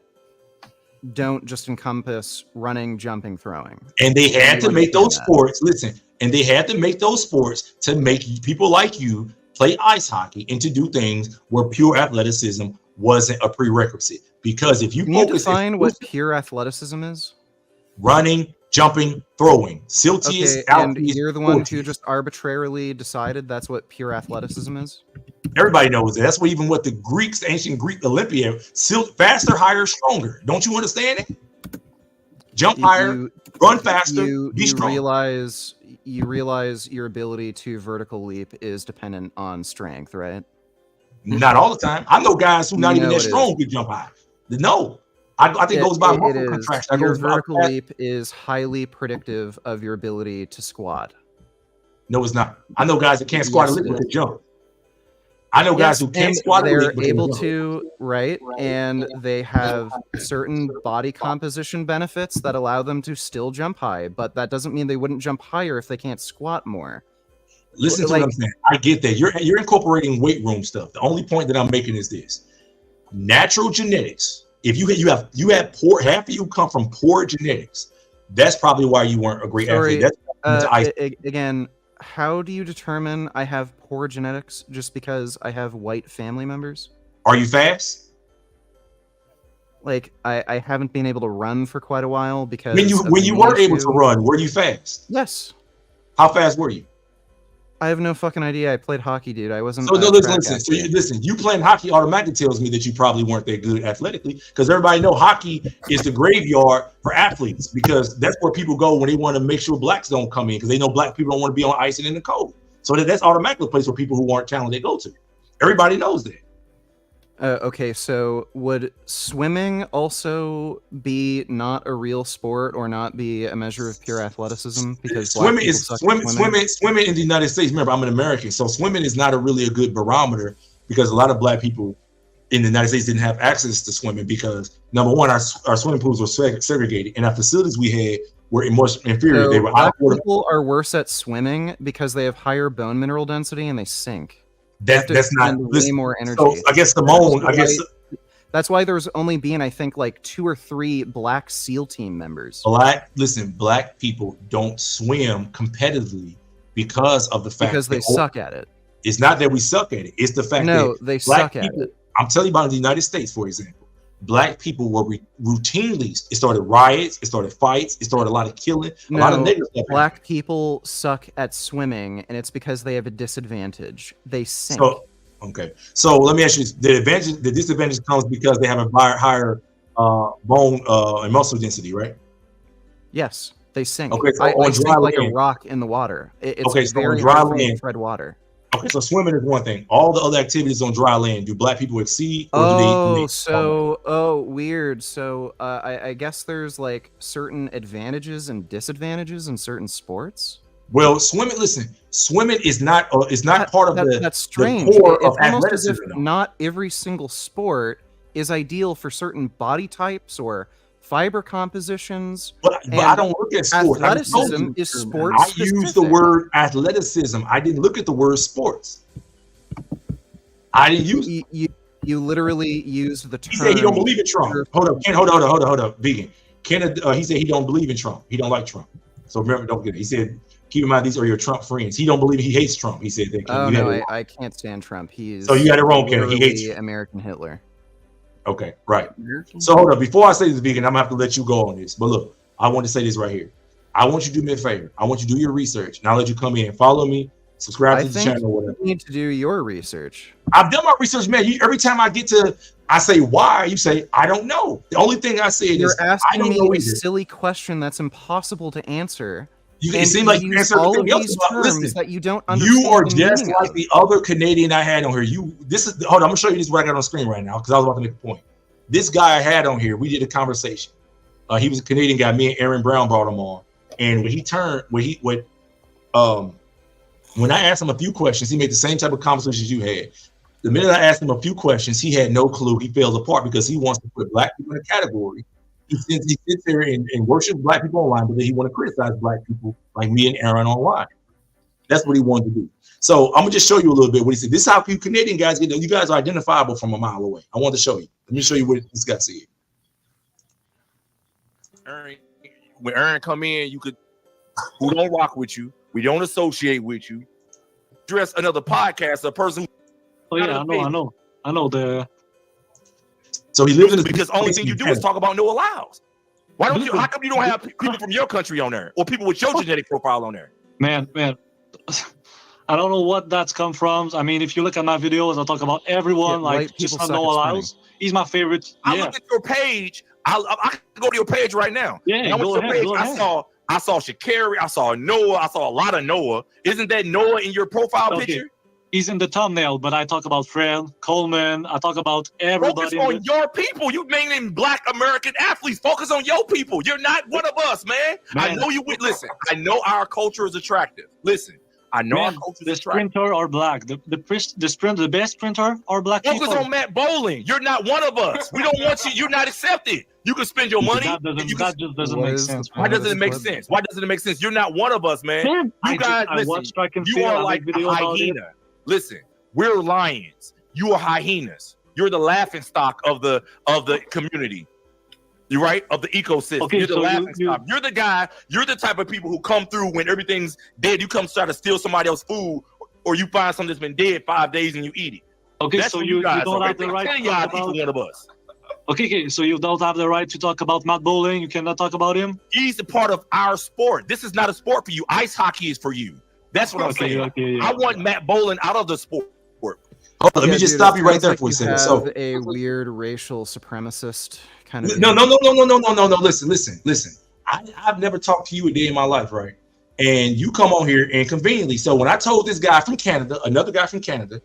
don't just encompass running, jumping, throwing. And they had to make those that. sports. Listen, and they had to make those sports to make people like you play ice hockey and to do things where pure athleticism wasn't a prerequisite. Because if you Can you focus define what pure athleticism is? running, jumping, throwing, siltius, Okay, and altius, you're the one who fortius. just arbitrarily decided that's what pure athleticism is? Everybody knows that. That's what even what the Greeks, ancient Greek Olympia, faster, higher, stronger. Don't you understand it? Jump higher, run faster, be strong. You realize your ability to vertical leap is dependent on strength, right? Not all the time. I know guys who not even that strong can jump high. No. I think it goes by muscle contraction. Your vertical leap is highly predictive of your ability to squat. No, it's not. I know guys that can't squat a lick but they jump. I know guys who can't squat a they're lick but able they jump. to, right? And they have certain body composition benefits that allow them to still jump high, but that doesn't mean they wouldn't jump higher if they can't squat more. Listen to what I'm saying. I get that. You're incorporating weight room stuff. The only point that I'm making is this: natural genetics. If you have poor, half of you come from poor genetics. That's probably why you weren't a great athlete. Again, how do you determine I have poor genetics just because I have white family members? Are you fast? Like I haven't been able to run for quite a while because when you were able to run, were you fast? Yes. How fast were you? I have no fucking idea. I played hockey, dude. I wasn't. So no, listen. You playing hockey automatically tells me that you probably weren't that good athletically, because everybody know hockey is the graveyard for athletes, because that's where people go when they want to make sure blacks don't come in, because they know black people don't want to be on ice and in the cold. So that's automatically a place where people who aren't talented go to. Everybody knows that. Okay, so would swimming also be not a real sport or not be a measure of pure athleticism? Because swimming in the United States. Remember, I'm an American, so swimming is not really a good barometer, because a lot of black people in the United States didn't have access to swimming because, number one, our swimming pools were segregated, and our facilities we had were much inferior. So they were black people are worse at swimming because they have higher bone mineral density and they sink. That's not way more energy. So I guess that's why there's only been, I think, like 2 or 3 black SEAL team members. Black people don't swim competitively because of the fact because they suck at it. It's not that we suck at it. It's the fact that they suck at it. I'm telling you about the United States, for example. Black people were routinely, it started riots, it started fights, it started a lot of killing, a lot of negative stuff. Black people suck at swimming, and it's because they have a disadvantage. They sink. So let me ask you this. The disadvantage comes because they have a higher bone and muscle density, right? Yes, they sink. Okay, so I sink like a rock in the water. It's very hard for me to tread water. Okay, so swimming is one thing. All the other activities on dry land, do black people exceed? Or weird. So I guess there's like certain advantages and disadvantages in certain sports. Well, swimming is not part of that's strange. The core of almost as if athleticism. Not every single sport is ideal for certain body types or fiber compositions. But I don't look at sports. Athleticism is sports. I use the word athleticism. I didn't look at the word sports. I didn't use you literally used the term. He said he don't believe in Trump. Hold up, vegan. He said he don't believe in Trump. He don't like Trump. So remember, don't get it. He said, keep in mind, these are your Trump friends. He don't believe he hates Trump. He said that. Oh no, I can't stand Trump. So you got it wrong, Ken. He hates American Hitler. Okay, right. So hold up. Before I say this, vegan, I'm gonna have to let you go on this. But look, I want to say this right here. I want you to do me a favor. I want you to do your research, and I'll let you come in and follow me, subscribe to the channel, or whatever. You need to do your research. I've done my research, man. Every time I say why, you say I don't know. The only thing I say is I don't know a either. silly question that's impossible to answer. It seems like you answered all everything of else. these But terms listen, that you don't understand. you are the just meaning like of. the other Canadian I had on here. Hold on, I'm gonna show you this what I got on screen right now because I was about to make a point. This guy I had on here, we did a conversation. He was a Canadian guy. Me and Aaron Brown brought him on, and when I asked him a few questions, he made the same type of conversations you had. The minute I asked him a few questions, he had no clue. He fell apart because he wants to put black people in a category. He sits there and worships black people online, but then he want to criticize black people like me and Aaron online. That's what he wanted to do. So I'm gonna just show you a little bit what he said. This is how you Canadian guys get. You guys are identifiable from a mile away. I want to show you. Let me show you what this guy said. when Aaron come in, you could who don't rock with you, we don't associate with you. Address another podcast, a person. Oh yeah, I know the. So he lives in because only thing you do is talk about Noah Lyles. Why don't you? How come you don't have people from your country on there or people with your genetic profile on there? Man, I don't know what that's come from. I mean, if you look at my videos, I talk about everyone, like just not Noah Lyles. He's my favorite. I look at your page. I can go to your page right now. Yeah, and I went to your page. I saw Sha'Carri. I saw Noah. I saw a lot of Noah. Isn't that Noah in your profile picture? He's in the thumbnail, but I talk about Fred, Coleman. I talk about everybody. Focus on your people. You naming Black American athletes. Focus on your people. You're not one of us, man. I know you would listen. I know our culture is attractive. Listen, I know our culture is attractive. The sprinter are black. The best sprinter are black Focus people. on Matt Bowling. You're not one of us. We don't want you. You're not accepted. You can spend your money. That just doesn't make sense. Why doesn't it make sense? Why doesn't it make sense? You're not one of us, man. You guys, listen. You are like a hyena. Listen, we're lions. You are hyenas. You're the laughing stock of the community. You're right, of the ecosystem. Okay, you're the laughing stock. You're the guy. You're the type of people who come through when everything's dead. You come try to steal somebody else's food, or you find something that's been dead 5 days and you eat it. Okay, that's so you don't have the right to talk about one of us. Okay, so you don't have the right to talk about Matt Bowling. You cannot talk about him. He's a part of our sport. This is not a sport for you. Ice hockey is for you. That's what I'm saying. I want Matt Bowling out of the sport. Hold on, let me just stop you right there for a second. So a weird racial supremacist kind of. No. Listen. I've never talked to you a day in my life, right? And you come on here and conveniently. So when I told this guy from Canada, another guy from Canada,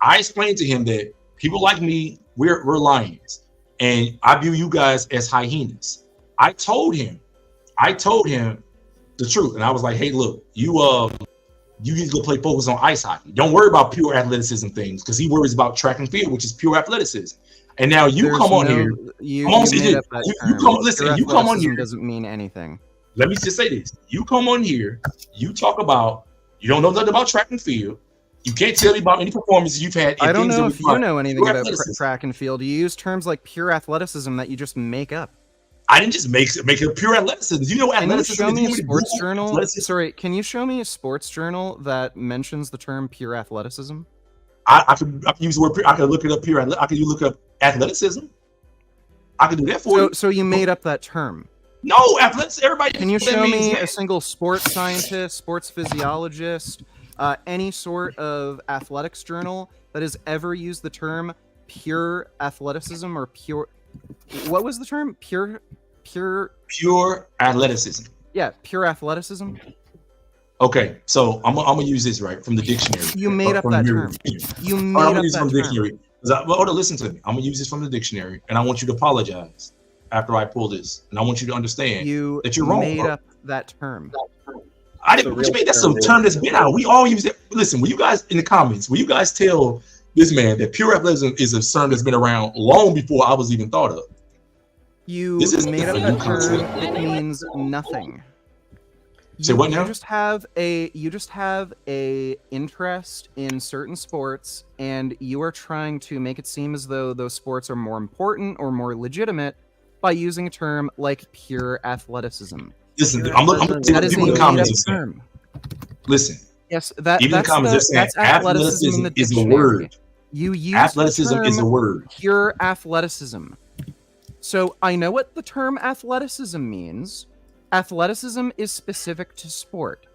I explained to him that people like me, we're lions, and I view you guys as hyenas. I told him the truth, and I was like, hey, look, you need to go play focus on ice hockey. Don't worry about pure athleticism things, because he worries about track and field, which is pure athleticism. And now you come on here. You come on here. Doesn't mean anything. Let me just say this. You come on here, you talk about, you don't know nothing about track and field. You can't tell me about any performances you've had. I don't know if you know anything about track and field. You use terms like pure athleticism that you just make up. I didn't just make it pure athleticism. You know athleticism. Can you show me a sports journal? Sorry, can you show me a sports journal that mentions the term pure athleticism? I can use the word. I can look it up pure. I can look up athleticism. I can do that for you. So you made up that term? No, athletics. Everybody. Can you show me a single sports scientist, sports physiologist, any sort of athletics journal that has ever used the term pure athleticism or pure? What was the term? Pure athleticism. Yeah, pure athleticism. Okay, so I'm gonna use this right from the dictionary. You made up that term. You made up that term. Dictionary. Hold on, listen to me. I'm gonna use this from the dictionary, and I want you to apologize after I pull this, and I want you to understand that you're wrong. You made up that term. I didn't. What you mean? That's some term that's been out. We all use it. Listen, will you guys in the comments? Will you guys tell this man that pure athleticism is a term that's been around long before I was even thought of? You made up that term. It means nothing. Say what now? You just have a interest in certain sports, and you are trying to make it seem as though those sports are more important or more legitimate by using a term like pure athleticism. Listen, I'm looking at the comments. Listen. Yes, that's athleticism in the is a word. You use athleticism is a word. Pure athleticism. So I know what the term athleticism means. Athleticism is specific to sport.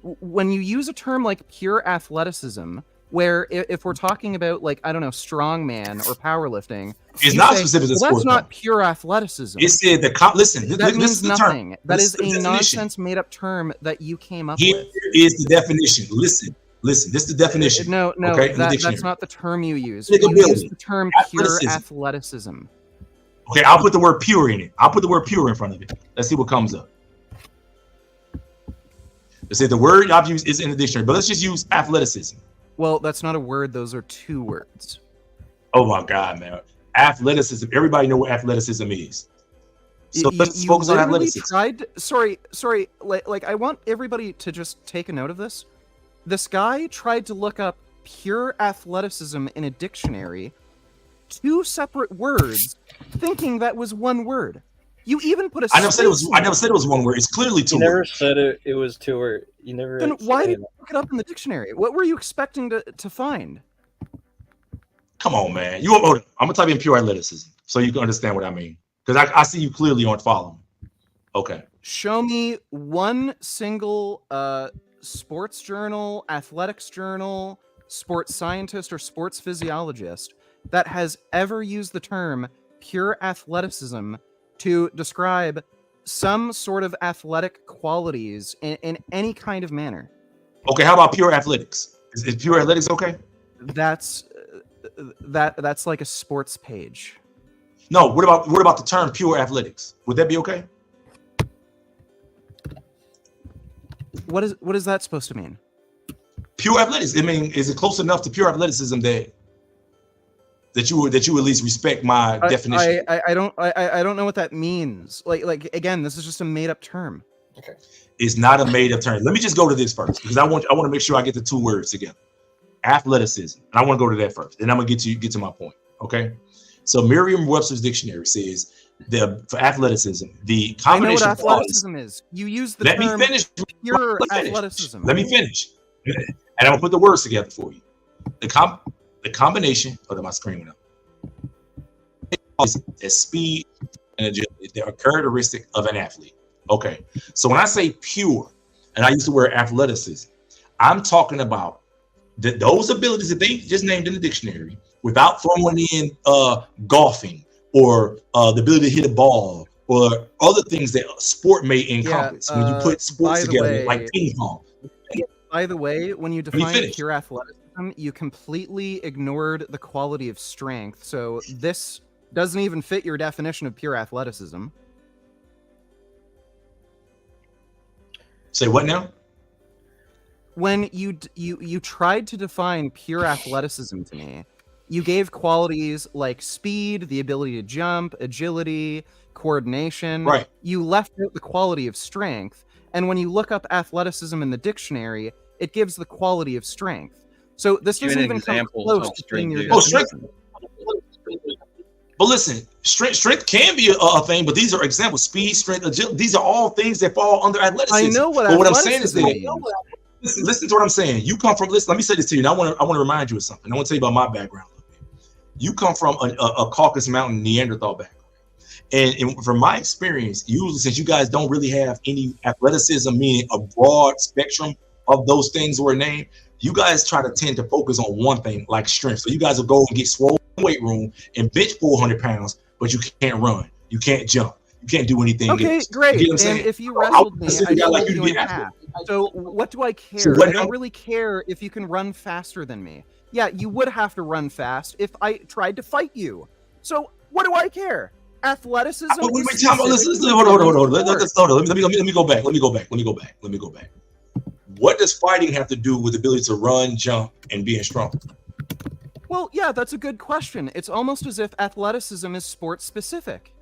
When you use a term like pure athleticism, where if we're talking about, like, I don't know, strongman or powerlifting, it's not specific to sport. That's not pure athleticism. It said listen. That means nothing. That is a nonsense made-up term that you came up with. Here is the definition. Listen. This is the definition. No, okay? That's not the term you use. You use the term pure athleticism. Okay, I'll put the word pure in it. I'll put the word pure in front of it. Let's see what comes up. Let's say the word I've used is in the dictionary, but let's just use athleticism. Well, that's not a word. Those are two words. Oh my God, man. Athleticism. Everybody know what athleticism is. So let's focus on athleticism. Sorry. Like, I want everybody to just take a note of this. This guy tried to look up pure athleticism in a dictionary, two separate words, thinking that was one word. You even put a. I never said it was. I never said it was one word. It's clearly two You never words. said it was two words. You never. Then why did you look it up in the dictionary? What were you expecting to find? Come on, man. I'm gonna type in pure athleticism so you can understand what I mean. Because I see you clearly aren't following. Okay. Show me one single sports journal, athletics journal, sports scientist, or sports physiologist that has ever used the term pure athleticism to describe some sort of athletic qualities in any kind of manner. Okay, how about pure athletics? Is pure athletics okay? That's like a sports page. No, what about the term pure athletics? Would that be okay? What is that supposed to mean? Pure athletics. I mean, is it close enough to pure athleticism that you would at least respect my definition? I don't know what that means. Like again, this is just a made up term. Okay. It's not a made up term. Let me just go to this first because I want to make sure I get the two words together. Athleticism. And I want to go to that first. Then I'm gonna get to my point. Okay. So Merriam-Webster's dictionary says for athleticism, the combination I know what athleticism is. You use the term pure athleticism. Let me finish. And I'm gonna put the words together for you. The combination of my screen went up. Is speed and agility. They're a characteristic of an athlete. Okay. So when I say pure, and I use the word athleticism, I'm talking about those abilities that they just named in the dictionary without throwing in golfing or the ability to hit a ball or other things that sport may encompass when you put sports together like ping pong. By the way, when you define pure athleticism, you completely ignored the quality of strength. So this doesn't even fit your definition of pure athleticism. Say what now? When you tried to define pure athleticism to me, you gave qualities like speed, the ability to jump, agility, coordination. Right. You left out the quality of strength. And when you look up athleticism in the dictionary, it gives the quality of strength. So this doesn't even come close to being your definition. But listen, strength can be a thing, but these are examples. Speed, strength, agility. These are all things that fall under athleticism. I know what I'm saying is means. Listen to what I'm saying. You come from. Listen, let me say this to you. And I want to remind you of something. I want to tell you about my background. You come from a Caucasus Mountain Neanderthal background. And from my experience, usually since you guys don't really have any athleticism, meaning a broad spectrum of those things were named, you guys try to tend to focus on one thing like strength. So you guys will go and get swole weight room and bench 400 pounds, but you can't run, you can't jump, you can't do anything. Okay, great. And if you wrestled me, I'd like you in half. So what do I care? I don't really care if you can run faster than me. Yeah, you would have to run fast if I tried to fight you. So what do I care? Athleticism. Hold on. Let me go back. What does fighting have to do with the ability to run, jump, and being strong? Well, yeah, that's a good question. It's almost as if athleticism is sport specific.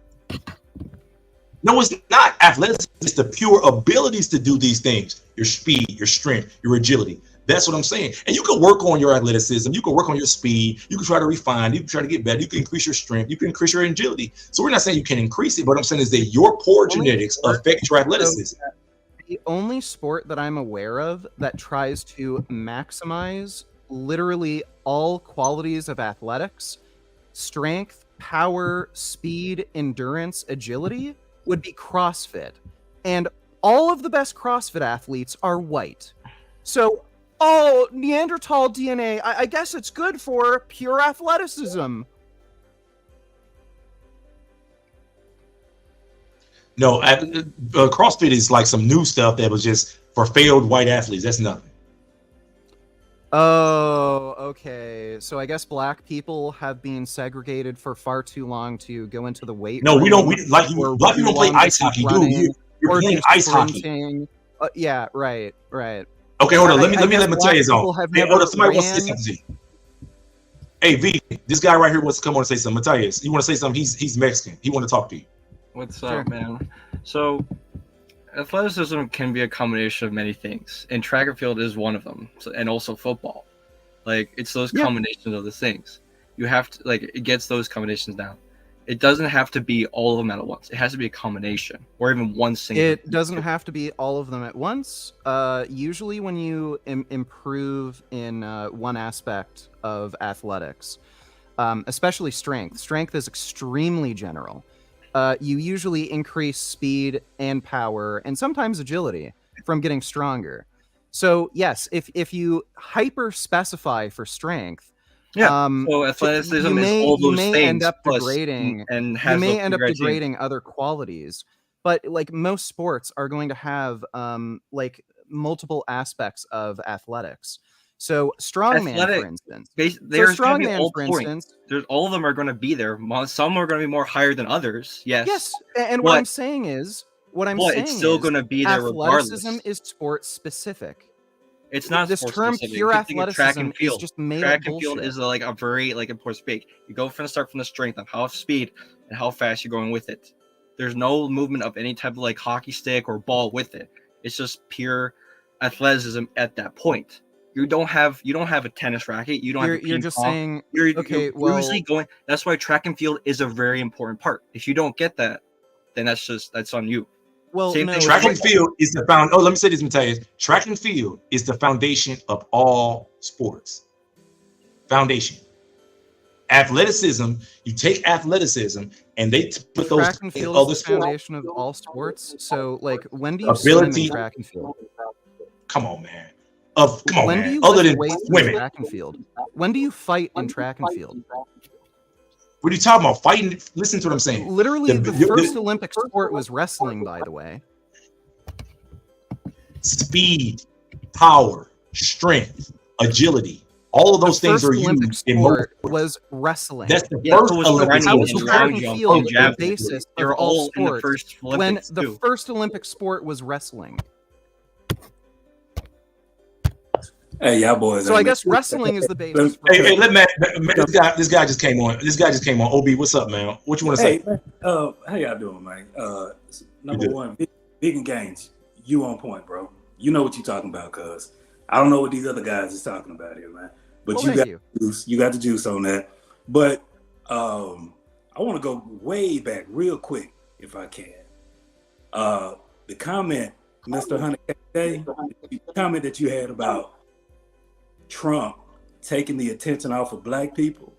No, it's not. Athleticism is the pure abilities to do these things. Your speed, your strength, your agility. That's what I'm saying. And you can work on your athleticism. You can work on your speed. You can try to refine. You can try to get better. You can increase your strength. You can increase your agility. So we're not saying you can increase it, but what I'm saying is that your poor genetics affect your athleticism. The only sport that I'm aware of that tries to maximize literally all qualities of athletics, strength, power, speed, endurance, agility, would be CrossFit. And all of the best CrossFit athletes are white. So, Neanderthal DNA, I guess it's good for pure athleticism. No, CrossFit is like some new stuff that was just for failed white athletes. That's nothing. Oh, okay. So I guess black people have been segregated for far too long to go into the weight room. No, we don't. Black people don't play ice hockey, dude. You're playing ice hockey. Yeah, right. Okay, hold on. Let me Matthias on. Hey, hold on. Somebody wants to say something to you. Hey, V, this guy right here wants to come on and say something. Matthias, you want to say something? He's Mexican. He want to talk to you. What's up, man? So, athleticism can be a combination of many things, and track and field is one of them, and also football. Like, it's those combinations of the things. You have to, it gets those combinations down. It doesn't have to be all of them at once. It has to be a combination, or even one single. It doesn't have to be all of them at once. Usually when you improve in one aspect of athletics, especially strength. Strength is extremely general. You usually increase speed and power and sometimes agility from getting stronger. So yes, if you hyper specify for strength, so athleticism is all those things end up plus degrading, and has you may those end up criteria. degrading other qualities. But like most sports are going to have like multiple aspects of athletics. So strongman, for instance. There's going to be strongman, all for points. instance. There's all of them are going to be there. Some are going to be more higher than others. Yes. Yes, and what I'm saying is, it's still going to be there athleticism regardless. is sport specific. It's not this sport term specific. pure You can think of athleticism track and field. is just made track up and field bullshit. is like a very important speak. You go from the start from the strength of how speed and how fast you're going with it. There's no movement of any type of like hockey stick or ball with it. It's just pure athleticism at that point. You don't have a tennis racket. You don't have a ping You're just pong. saying You're well, usually going. That's why track and field is a very important part. If you don't get that, then that's on you. Well, Same thing track with and field is the found. Oh, let me say this, Matthias. Track and field is the foundation of all sports. Foundation. Athleticism. You take athleticism and they put those track and in field other is the sports. foundation of all sports. So, like, when do you swim in track and field? Come on, man. Come on, when man. do you Other lift than weights in swimming. track and field? When do you fight in track and field? What are you talking about? Fighting? Listen to what I'm saying. Literally, the first Olympic sport was wrestling, by the way. Speed, power, strength, agility. All of those things are Olympic used in most sport was wrestling. That's the first Olympic How was sport. track and field the basis They're of all all in the sports first when Olympics, the too. first Olympic sport was wrestling? Hey, y'all boys. So I guess wrestling is the basis. For Hey, let Matt, this guy just came on. This guy just came on. OB, what's up, man? What you want to say? Man, how y'all doing, man? Number one, Big and Gaines, you on point, bro. You know what you're talking about, cuz. I don't know what these other guys is talking about here, man. But you got the juice on that. But I want to go way back real quick, if I can. The comment, Mr. Hunter, the comment that you had about Trump taking the attention off of black people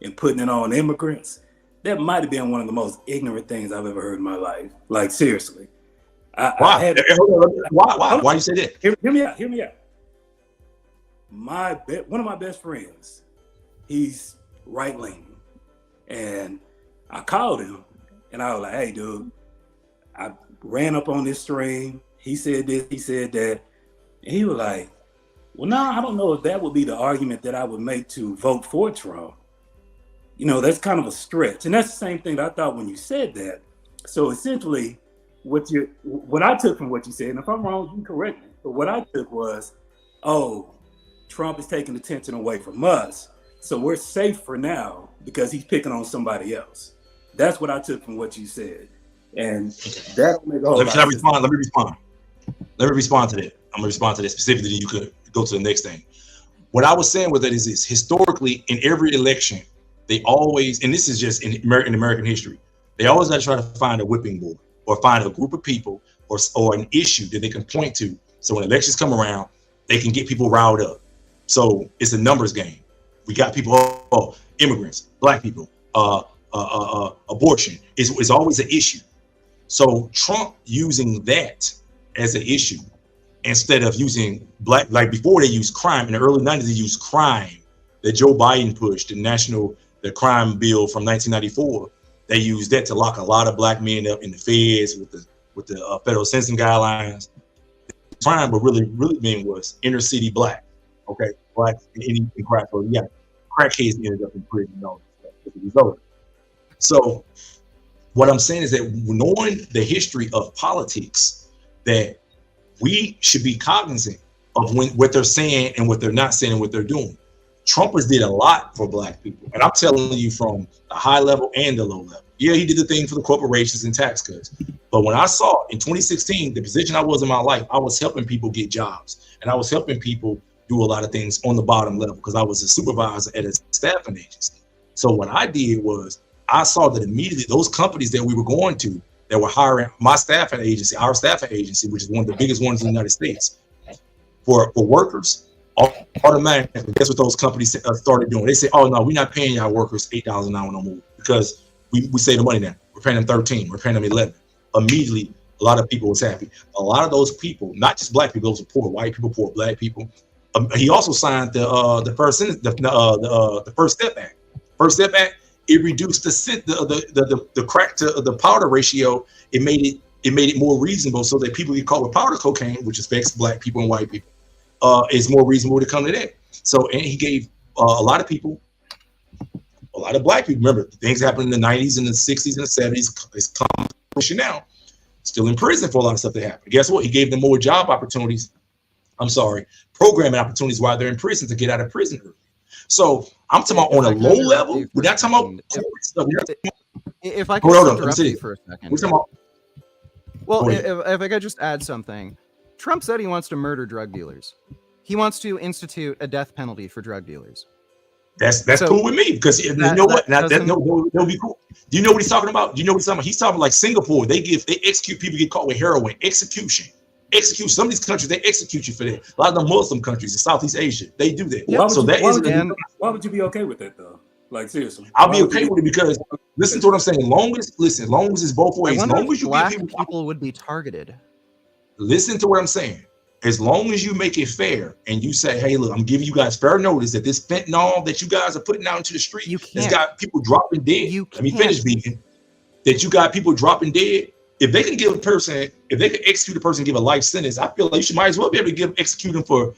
and putting it on immigrants, that might have been one of the most ignorant things I've ever heard in my life. Like, seriously. Why? Why you say that? Hear me out. One of my best friends, he's right-leaning. And I called him and I was like, hey, dude, I ran up on this stream. He said this, he said that. And he was like, well, no, I don't know if that would be the argument that I would make to vote for Trump. You know, that's kind of a stretch. And that's the same thing that I thought when you said that. So essentially, what I took from what you said, and if I'm wrong, you can correct me, but what I took was, oh, Trump is taking attention away from us, so we're safe for now because he's picking on somebody else. That's what I took from what you said. And that'll make a whole lot of sense. Let me respond to that. I'm going to respond to that specifically. You could go to the next thing. What I was saying with that is this: historically, in every election, they always, and this is just in American history, they always got to try to find a whipping boy or find a group of people or an issue that they can point to. So when elections come around, they can get people riled up. So it's a numbers game. We got people, immigrants, black people, abortion is always an issue. So Trump using that as an issue instead of using black, like before they used crime in the early 90s, they used crime that Joe Biden pushed, the crime bill from 1994. They used that to lock a lot of black men up in the feds with the federal sentencing guidelines. The crime, but really mean was inner city black, okay, black and crack. So yeah, crackheads ended up in prison and all that stuff as a result. So what I'm saying is that knowing the history of politics, that we should be cognizant of what they're saying and what they're not saying and what they're doing. Trumpers did a lot for black people. And I'm telling you from the high level and the low level. Yeah, he did the thing for the corporations and tax cuts. But when I saw in 2016, the position I was in my life, I was helping people get jobs. And I was helping people do a lot of things on the bottom level because I was a supervisor at a staffing agency. So what I did was I saw that immediately those companies that we were going to that were hiring my staffing agency, our staffing agency, which is one of the biggest ones in the United States, for workers, automatically, guess what those companies started doing? They said, oh no, we're not paying our workers $8 an hour no more because we save the money now. We're paying them 13, we're paying them 11. Immediately, a lot of people was happy. A lot of those people, not just black people, those are poor, white people, poor black people. He also signed the First Step Act. First Step Act, it reduced the crack to the powder ratio. It made it more reasonable so that people get caught with powder cocaine, which affects black people and white people, is more reasonable to come to that. So, and he gave a lot of people, a lot of black people. Remember, things happened in the 90s and the 60s and the 70s. It's common now. Still in prison for a lot of stuff that happened. Guess what? He gave them more job opportunities. Programming opportunities while they're in prison to get out of prison early. So I'm talking about on a low level. We're not talking about stuff. If I could interrupt you for a second. We're talking about. Well, if I could just add something. Trump said he wants to murder drug dealers. He wants to institute a death penalty for drug dealers. That's cool with me because you know what? That'll be cool. Do you know what he's talking about? Do you know what he's talking about? He's talking like Singapore. They execute people get caught with heroin. Execution. Some of these countries, they execute you for that. A lot of the Muslim countries in Southeast Asia, they do that. Why would you be okay with that though? Like seriously, I'll be okay with it because listen to what I'm saying. Long as it's both ways. As long as you black people would be targeted. Listen to what I'm saying. As long as you make it fair and you say, hey, look, I'm giving you guys fair notice that this fentanyl that you guys are putting out into the street has got people dropping dead. Let me finish, Vegan. That you got people dropping dead. If they can give a person, if they can execute a person, give a life sentence, I feel like you might as well be able to execute them for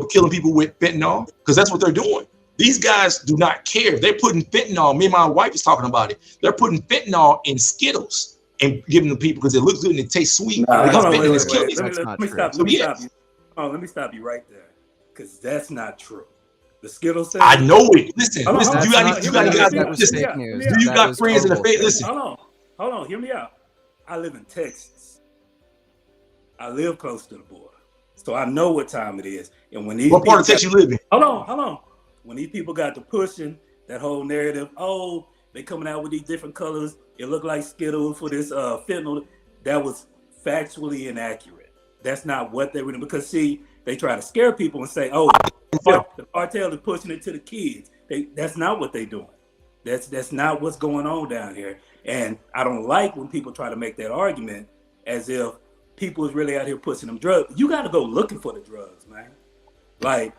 killing people with fentanyl, because that's what they're doing. These guys do not care. They're putting fentanyl. Me and my wife is talking about it. They're putting fentanyl in Skittles and giving them people because it looks good and it tastes sweet. Let me stop you right there, because that's not true. The Skittles thing. I know it. Listen. You got friends in the face. Listen. Hold on. Hear me out. I live in Texas. I live close to the border, so I know what time it is. And when these what part of Texas you live in? Hold on. When these people got to pushing that whole narrative, oh, they coming out with these different colors. It looked like Skittles for this fentanyl. That was factually inaccurate. That's not what they were doing. Because see, they try to scare people and say, oh, the cartel is pushing it to the kids. That's not what they're doing. That's not what's going on down here. And I don't like when people try to make that argument as if people is really out here pushing them drugs. You got to go looking for the drugs, man. Like,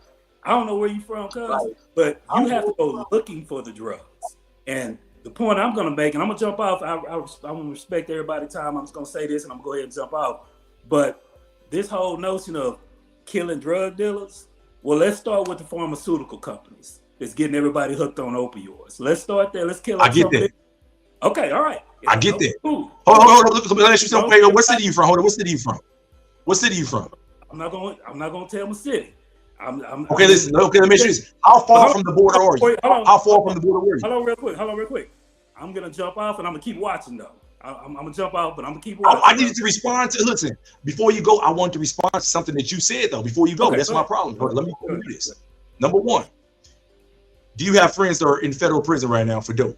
I don't know where you from, cuz, but you have to go looking for the drugs. And the point I'm going to make, and I'm going to jump off. I want to respect everybody's time. I'm just going to say this, and I'm going to go ahead and jump off. But this whole notion of killing drug dealers, well, let's start with the pharmaceutical companies that's getting everybody hooked on opioids. Let's start there. Let's kill. I get that. Okay, all right. I get that. Hold on. Let me ask you something. Hey, what city you from? Hold on. What city you from? What city you from? I'm not gonna tell my city. Listen. Okay, let me ask you this. How far from the border are you? How far from the border are you? Hold on, real quick. I'm gonna jump off and I'm gonna keep watching though. I'm gonna jump off, but I'm gonna keep watching. I need you to respond to. Listen, before you go, I want to respond to something that you said though. Before you go, that's my problem. Let me do this. Number one, do you have friends that are in federal prison right now for dope?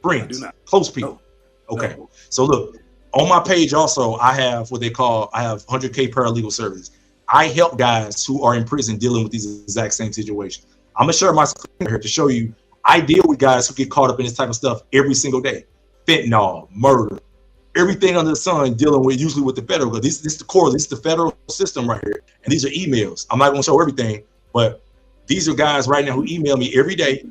Friends, close people. Okay. So look, on my page also, I have what they call, I have 100K paralegal services. I help guys who are in prison dealing with these exact same situations. I'm gonna share my screen here to show you. I deal with guys who get caught up in this type of stuff every single day. Fentanyl, murder, everything under the sun, dealing with usually with the federal. This is the core. This is the federal system right here, and these are emails. I'm not gonna show everything, but these are guys right now who email me every day.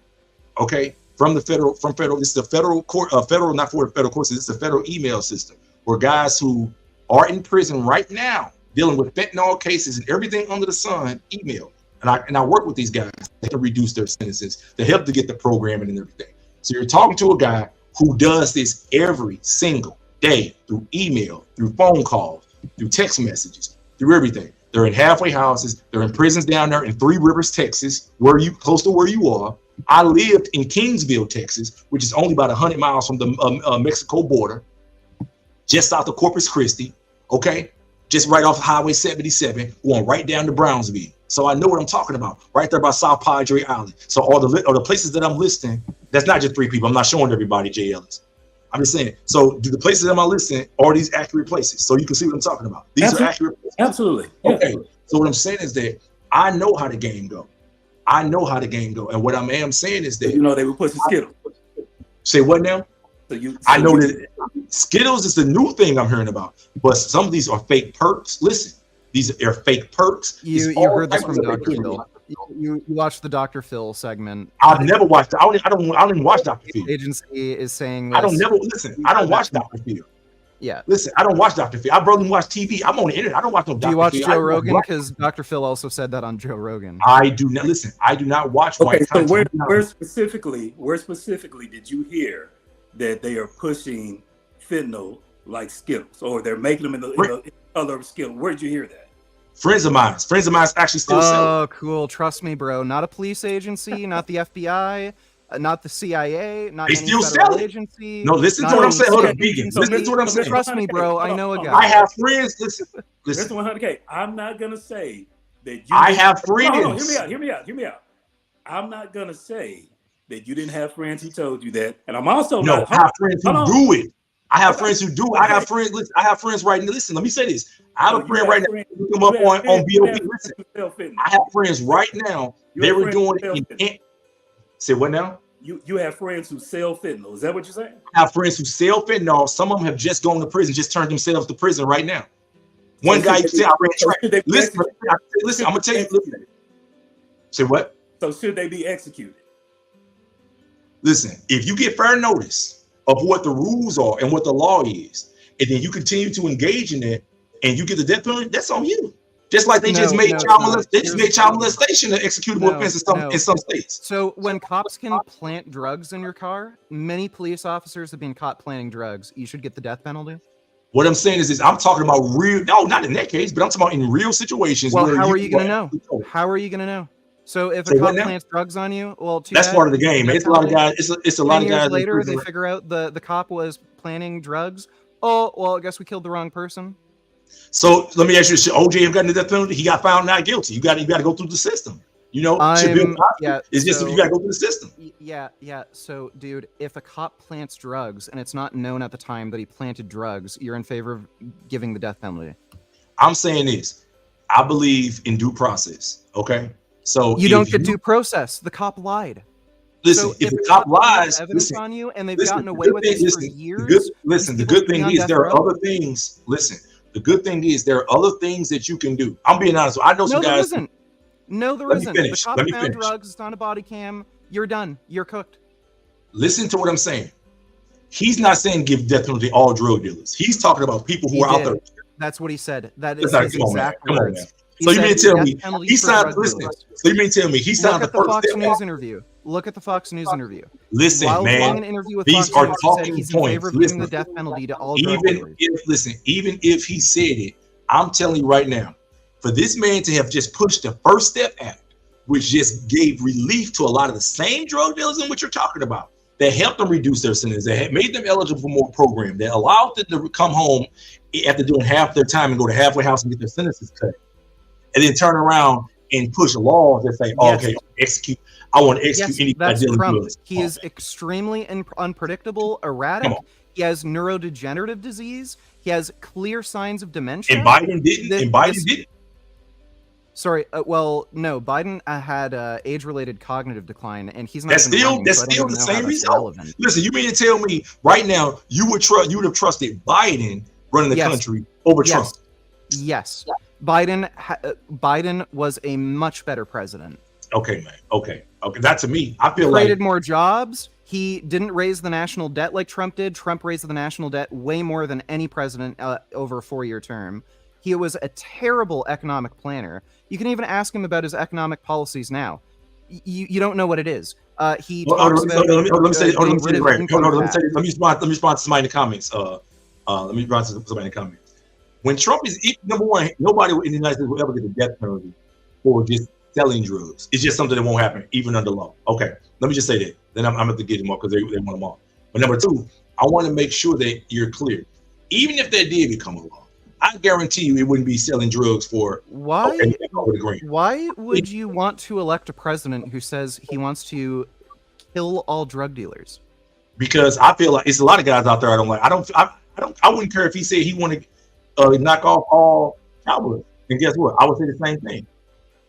Okay. From federal, this is the federal court, not for the federal courts, this is the federal email system where guys who are in prison right now dealing with fentanyl cases and everything under the sun email. And I work with these guys to reduce their sentences, to help to get the programming and everything. So you're talking to a guy who does this every single day through email, through phone calls, through text messages, through everything. They're in halfway houses, they're in prisons down there in Three Rivers, Texas, close to where you are. I lived in Kingsville, Texas, which is only about 100 miles from the Mexico border, just south of Corpus Christi, okay? Just right off Highway 77, going right down to Brownsville. So I know what I'm talking about. Right there by South Padre Island. So all the places that I'm listing, that's not just 3 people. I'm not showing everybody Jay Ellis. I'm just saying. So do the places that I'm listing are these accurate places? So you can see what I'm talking about. These are accurate places. Absolutely. Okay. So what I'm saying is that I know how the game go. I know how the game go. And what I am saying is that you know they were pushing Skittles. Say what now? I know that Skittles is the new thing I'm hearing about, but some of these are fake perks. Listen, these are fake perks. You heard this from Dr. Phil. You watched the Dr. Phil segment. I've never watched. I don't even watch Dr. Phil. Agency is saying this. I don't watch Dr. Phil. Yeah. Listen, I don't watch Dr. Phil. I barely watch TV. I'm on the internet. I don't watch no Dr. Phil. Do you watch Joe Rogan? Because Dr. Phil also said that on Joe Rogan. I do not listen. I do not watch. Okay, so where specifically did you hear that they are pushing fentanyl like Skittles, or they're making them in the color of Skittles? Where did you hear that? Friends of mine actually still sell. Oh, cool. Trust me, bro. Not a police agency, not the FBI, not the CIA, not they any still federal sell it. Agency. No, listen to what I'm saying. Hold on, vegan. Listen to what I'm saying. Trust me, bro. I know a guy. I have friends. Listen. 100K. I'm not gonna say that you. I have friends. Hold on, hear me out. I'm not gonna say that you didn't have friends who told you that, and I'm also I have friends who do it. I have friends who do. I have friends. Listen, I have friends right now. Listen, let me say this. I have a friend right now. Look them up on BOP. Listen, I have friends right now. They were doing it. Say what now? You have friends who sell fentanyl. Is that what you're saying? I have friends who sell fentanyl. Some of them have just gone to prison, just turned themselves to prison right now. One guy said, "I ran track." Listen, I'm gonna tell you. Listen. Say what? So should they be executed? Listen, if you get fair notice of what the rules are and what the law is, and then you continue to engage in it, and you get the death penalty, that's on you. Just like they just made child molestation an executable offense in some states. So when cops can plant drugs in your car, many police officers have been caught planting drugs. You should get the death penalty. What I'm saying is I'm talking about real. No, not in that case, but I'm talking about in real situations. Well, how are you going to know? How are you going to know? So if a cop plants drugs on you, well, that's part of the game. It's a lot of guys. It's a lot of guys. Later, they figure out the cop was planting drugs. Oh, well, I guess we killed the wrong person. So let me ask you: should OJ have gotten the death penalty? He got found not guilty. You got to go through the system. You know, it's just you got to go through the system. Yeah. So, dude, if a cop plants drugs and it's not known at the time that he planted drugs, you're in favor of giving the death penalty. I'm saying this: I believe in due process. Okay. So you don't get due process. The cop lied. Listen, so if the cop lies, evidence on you, and they've gotten away with this for years. The good thing is there are other things. Listen, the good thing is there are other things that you can do. I'm being honest. I know some guys. No, there isn't. The cop found drugs. It's on a body cam. You're done. You're cooked. Listen to what I'm saying. He's not saying give death penalty to all drug dealers. He's talking about people who are out there. That's what he said. That is his exact words. So you mean to tell me he signed? Listen. So you mean to tell me he signed the first Fox News interview? Look at the Fox News interview. Listen, man. These are talking points. Listen, the death penalty to all even if he said it, I'm telling you right now, for this man to have just pushed the First Step Act, which just gave relief to a lot of the same drug dealers in what you're talking about, that helped them reduce their sentence, that made them eligible for more program, that allowed them to come home after doing half their time and go to halfway house and get their sentences cut. And then turn around and push laws that say, okay, execute. I want to execute anybody dealing with drugs. He is extremely unpredictable, erratic. He has neurodegenerative disease. He has clear signs of dementia. And Biden didn't. Sorry, well, no, Biden had age-related cognitive decline, and he's not. That's still the same result. Listen, you mean to tell me right now you would have trusted Biden running the country over Trump? Yes. Biden was a much better president. Okay, man. Okay. That to me, I feel created more jobs. He didn't raise the national debt like Trump did. Trump raised the national debt way more than any president over a 4-year term. He was a terrible economic planner. You can even ask him about his economic policies now. You don't know what it is. He talks about. Let me say. Let me respond to somebody in the comments. Let me respond to somebody in the comments. When Trump is number one, nobody in the United States will ever get the death penalty for just selling drugs. It's just something that won't happen, even under law. Okay, let me just say that. Then I'm going to get them all because they want them all. But number two, I want to make sure that you're clear. Even if that did become a law, I guarantee you, it wouldn't be selling drugs for Why? over the green. Why would you want to elect a president who says he wants to kill all drug dealers? Because I feel like it's a lot of guys out there I don't like. I wouldn't care if he said he wanted to knock off all cowboys. And guess what? I would say the same thing.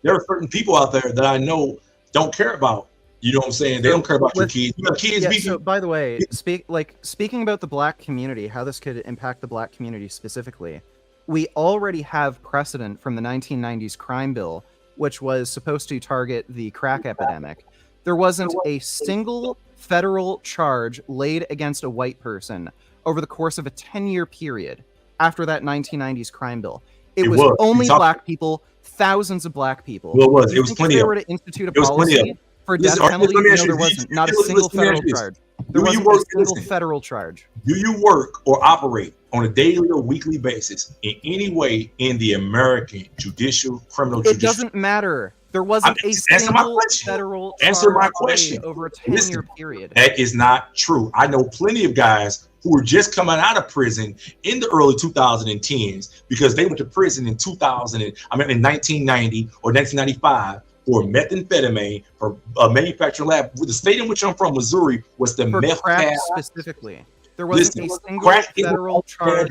There are certain people out there that I know don't care about. You know what I'm saying? They don't care about your kids. You have kids. Yeah, so by the way, speaking about the black community, how this could impact the black community specifically, we already have precedent from the 1990s crime bill, which was supposed to target the crack epidemic. There wasn't a single federal charge laid against a white person over the course of a 10-year period after that 1990s crime bill. It was only black people, thousands of black people. Well, it was. It was plenty of. If they were to institute a policy for death penalty, no, there wasn't. Not a single federal charge. There wasn't a single federal charge. Do you work or operate on a daily or weekly basis in any way in the American criminal judicial? It doesn't matter. There wasn't a single federal charge over a 10-year period. That is not true. I know plenty of guys who were just coming out of prison in the early 2010s because they went to prison in 1990 or 1995 for methamphetamine for a manufacturing lab. The state in which I'm from, Missouri, was the meth crack specifically. There wasn't a single federal charge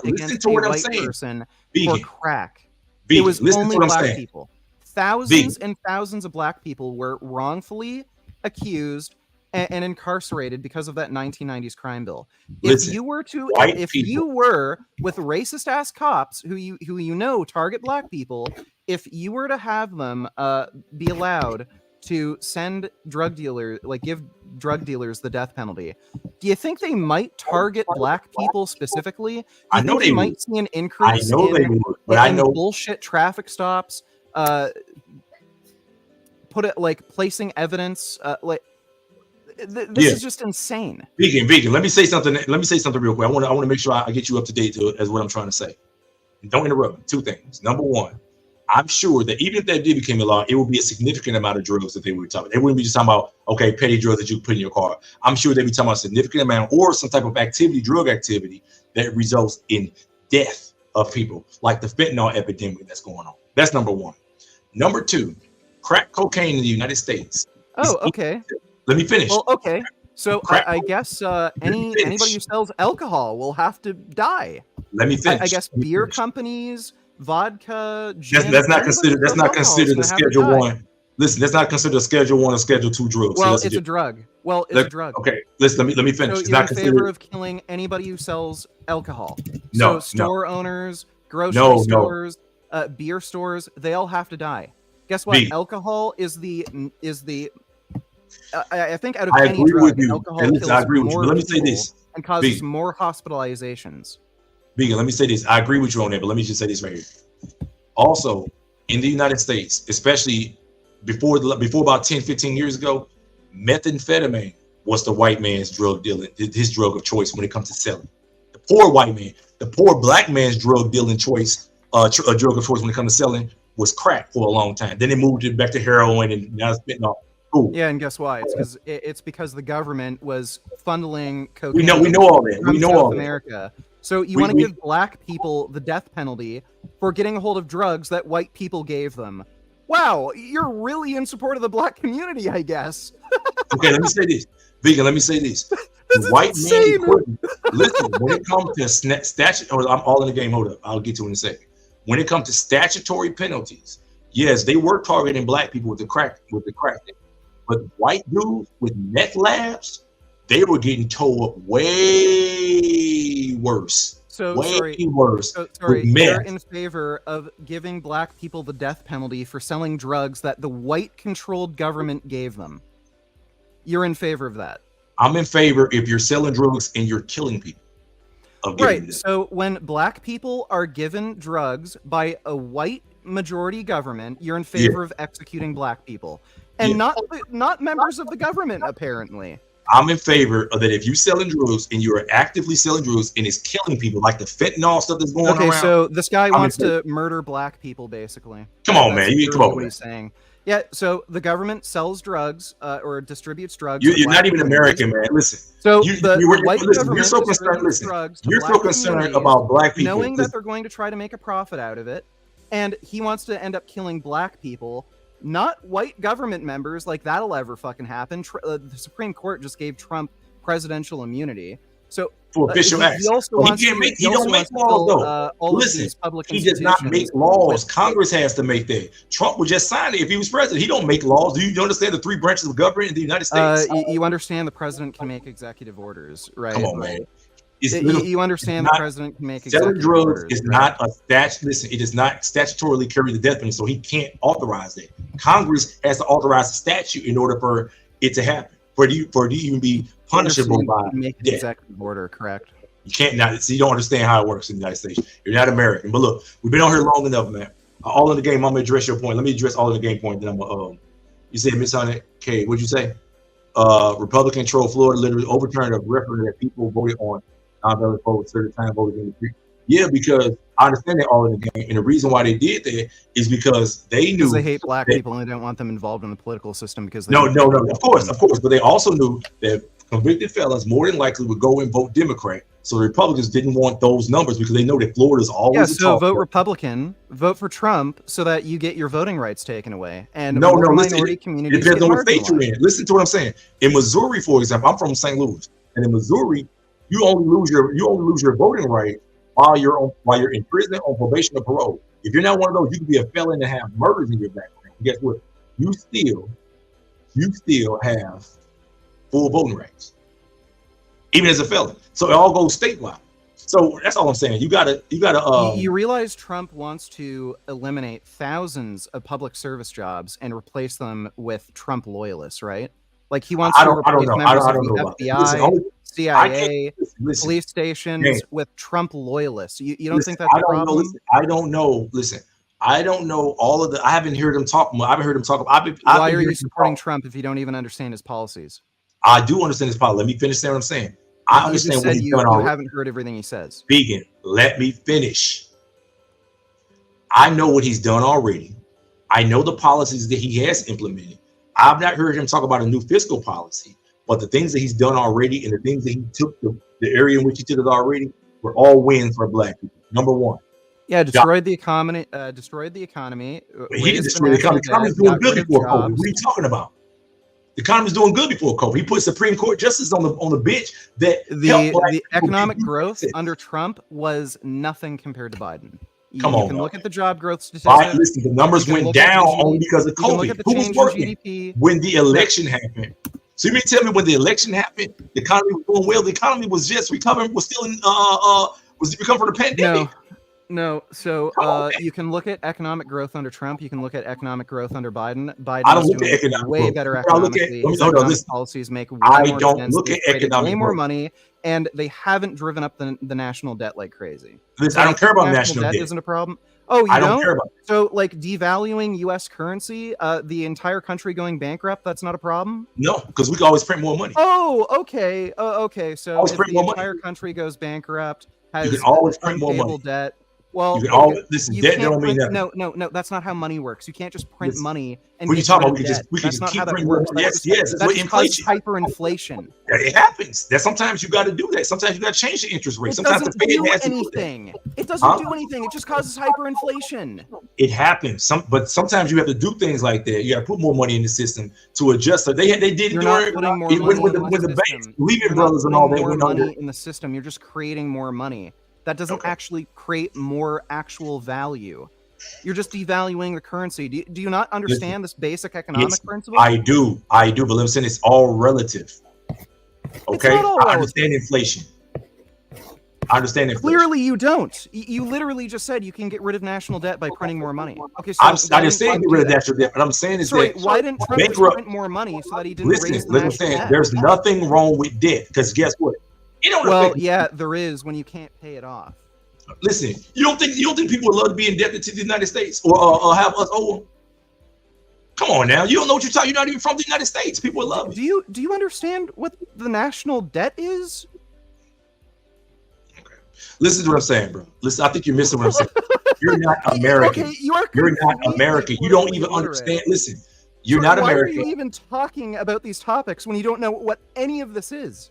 against a white person for crack. It was only black people. Thousands and thousands of black people were wrongfully accused and incarcerated because of that 1990s crime bill. If you were with racist ass cops who you know target black people, if you were to have them be allowed to send drug dealers, give drug dealers the death penalty, do you think they might target black people specifically? I know they might see an increase in bullshit traffic stops. Put it placing evidence. This is just insane. Vegan. Let me say something real quick. I want to make sure I get you up to date as what I'm trying to say. And don't interrupt me. Two things. Number one, I'm sure that even if that did become a law, it would be a significant amount of drugs that they would be talking about. They wouldn't be just talking about, petty drugs that you put in your car. I'm sure they'd be talking about a significant amount or some type of drug activity that results in death of people, like the fentanyl epidemic that's going on. That's number one. Number two, crack cocaine in the United States. Oh, okay. Let me finish. Well, okay. So I guess anybody who sells alcohol will have to die. Let me finish. I guess beer companies, vodka, gin, that's not considered the Schedule 1. Listen, that's not considered a Schedule 1 or Schedule 2 drug. Well, it's a drug. It's a drug. Okay, listen, let me finish. So it's you're not in favor of killing anybody who sells alcohol. No, so store owners, grocery stores, beer stores, they all have to die. Guess what? Alcohol is the I think out of any drug, alcohol kills more let me say this and causes more hospitalizations. Vegan, let me say this. I agree with you on that, but let me just say this right here. Also, in the United States, especially before about 10, 15 years ago, methamphetamine was the white man's drug dealing, his drug of choice when it comes to selling. The poor white man, the poor black man's drug dealing choice, a drug of choice when it comes to selling was crack for a long time. Then they moved it back to heroin, and now it's fentanyl. Cool. Yeah, and guess why? It's because the government was funneling cocaine. We know all that. We know South all America. So you want to give black people the death penalty for getting a hold of drugs that white people gave them. Wow, you're really in support of the black community, I guess. Okay, let me say this. Vegan, let me say this. White man, listen, when it comes to statute, I'm all in the game. Hold up, I'll get to it in a second. When it comes to statutory penalties, yes, they were targeting black people with the crack. But white dudes with meth labs, they were getting towed up way worse. Sorry, you're in favor of giving black people the death penalty for selling drugs that the white-controlled government gave them. You're in favor of that. I'm in favor if you're selling drugs and you're killing people. Right. So when black people are given drugs by a white majority government, you're in favor of executing black people. And not members of the government, apparently. I'm in favor of that if you're selling drugs and you're actively selling drugs and it's killing people, like the fentanyl stuff that's going around. Okay, so this guy wants to murder black people, basically. Come on, man. What he's saying. Yeah, so the government sells drugs or distributes drugs. You're not even American, man. Listen. So the white government you're so concerned. distributes Listen, drugs to you're black so concerned communities, about black people, knowing that they're going to try to make a profit out of it, and he wants to end up killing black people, not white government members. Like that'll ever fucking happen. The Supreme Court just gave Trump presidential immunity. So for official acts. He also wants he don't make laws though. Listen, he does not make laws. Congress has to make that. Trump would just sign it if he was president. He don't make laws. Do you understand the three branches of government in the United States? You understand the president can make executive orders, right? Come on, man. You understand the president can make executive drugs orders. Is not a statute. Listen, it does not statutorily carry the death penalty, so he can't authorize that. Congress has to authorize the statute in order for it to happen. For it to even be punishable by make an executive order, correct? You can't not see. You don't understand how it works in the United States. You're not American. But look, we've been on here long enough, man. All in the game. I'm gonna address your point. Let me address all in the game point. Then I'm gonna. You said Miss Honey K. What'd you say? Republican controlled Florida literally overturned a referendum that people voted on. Non-valid votes, certain time voted in the Yeah, because I understand that all in the game, and the reason why they did that is because they knew they hate black people and they don't want them involved in the political system because no, of course, but they also knew that convicted felons more than likely would go and vote Democrat. So the Republicans didn't want those numbers because they know that Florida's always so vote Republican, vote for Trump so that you get your voting rights taken away. And minority communities it depends on what state you're in. Listen to what I'm saying. In Missouri, for example, I'm from St. Louis, and in Missouri, you only lose your voting right while you're in prison on probation or parole. If you're not one of those, you can be a felon and have murders in your background. Guess what? You still have full voting rights, even as a felon. So it all goes statewide. So that's all I'm saying. You gotta. You realize Trump wants to eliminate thousands of public service jobs and replace them with Trump loyalists, right? Like he wants to replace members of the FBI, CIA, police stations with Trump loyalists. You don't think that's a problem? I don't know. Listen, I don't know all of the. I haven't heard him talk. I haven't heard him talk. Why are you supporting Trump if you don't even understand his policies? I do understand his policy. Let me finish saying what I'm saying. I understand what he's done already. You haven't heard everything he says. Vegan, let me finish. I know what he's done already. I know the policies that he has implemented. I've not heard him talk about a new fiscal policy, but the things that he's done already and the things that he took, the area in which he took it already, were all wins for black people. Number one. Yeah, destroyed the economy. Destroyed the economy. He didn't destroy the economy. The economy's doing good before COVID. What are you talking about? The economy's doing good before COVID. He put Supreme Court justice on the bench that the economic growth under Trump was nothing compared to Biden. You can look at the job growth statistics. Listen, the numbers went down only because of COVID. Who was working when the election happened? So you mean tell me when the election happened, the economy was doing well? The economy was just recovering. Was still in was recovering from the pandemic. No. So you can look at economic growth under Trump. You can look at economic growth under Biden. I don't look at economic way growth. better economically. Economic policies make way more sense. Look at economic way more money, and they haven't driven up the national debt like crazy. Listen, I don't care about national debt. Isn't a problem. Oh, I don't care about it. So, like devaluing U.S. currency, the entire country going bankrupt, that's not a problem? No, because we can always print more money. Oh, okay. Okay. So if the entire country goes bankrupt, has you can always print more money. Debt. Well, you can always listen. Debt don't mean nothing. No. That's not how money works. You can't just print money and. What are you talking about? We can just keep printing more money. Yes. That's what inflation. Hyperinflation. It happens. That sometimes you got to do that. Sometimes you got to change the interest rate. Sometimes the Fed has to do anything. It doesn't do anything. It just causes hyperinflation. It happens. But sometimes you have to do things like that. You got to put more money in the system to adjust. So they did it during when the banks, Lehman Brothers, and all that went under. In the system, you're just creating more money. That doesn't actually create more actual value. You're just devaluing the currency. Do you not understand this basic economic principle? I do. But I'm saying it's all relative. Okay? I understand inflation. Clearly you don't. You literally just said you can get rid of national debt by printing more money. Okay, so I didn't say get rid of national debt, but I'm saying is that why didn't Trump just print more money so that he didn't raise the national debt? There's nothing wrong with debt, because guess what? Yeah, there is when you can't pay it off. Listen, you don't think people would love to be indebted to the United States or have us owe them? Come on now, you don't know what you're talking. You're not even from the United States. People would love it. Do you understand what the national debt is? Okay, listen to what I'm saying, bro. Listen, I think you're missing what I'm saying. You're not American. Okay, you're not American. You don't even understand. Listen, You're Sir, not why American. are you even talking about these topics when you don't know what any of this is?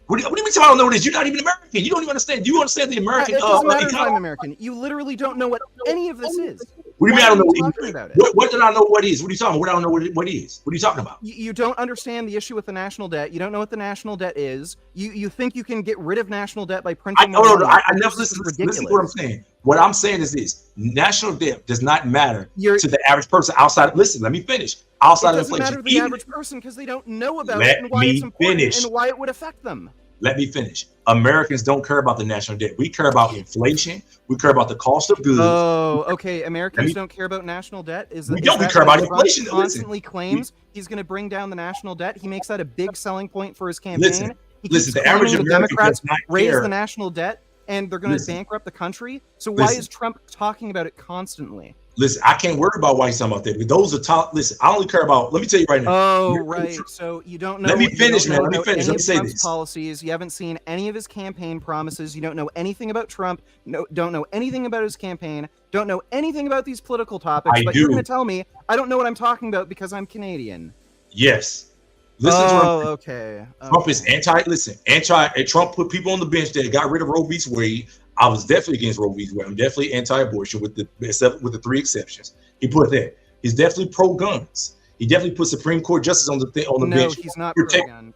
What do you mean I don't know what it is? You're not even American. You don't even understand. Do you understand the American It doesn't matter if economy? I'm American. You literally don't know what any of this is. What do you mean Why I don't are know you what talking about it? What did I know what is? What are you talking about? What I don't know what is? What are you talking about? You don't understand the issue with the national debt. You don't know what the national debt is. You think you can get rid of national debt by printing more money. I never listen to what I'm saying. What I'm saying is this: national debt does not matter to the average person outside. Listen, let me finish. Outside it of doesn't inflation, matter to the average person because they don't know about it Let and why me it's important finish. and why it would affect them. Let me finish. Americans don't care about the national debt. We care about inflation. We care about the cost of goods. Oh, okay. Americans don't care about national debt. We care about inflation. Constantly claims he's going to bring down the national debt. He makes that a big selling point for his campaign. He keeps the average claiming the American Democrats does not raise care. the national debt and they're going to bankrupt the country. So why is Trump talking about it constantly? Listen, I can't worry about why he's talking about that. Those are top. Listen, I only care about. Let me tell you right now. Oh, right. So you don't know. Let me finish, man. Let me finish. Let me say Trump's this. policies. You haven't seen any of his campaign promises. You don't know anything about Trump. No, don't know anything about his campaign. Don't know anything about these political topics. But you're going to tell me I don't know what I'm talking about because I'm Canadian. Yes. Listen to what I'm saying. Okay. Trump is Trump put people on the bench that got rid of Roe v. Wade. I was definitely against Roe v. Wade. I'm definitely anti-abortion with the 3 exceptions. He put that. He's definitely pro-guns. He definitely put Supreme Court justice on the bench. No, he's not pro-gun.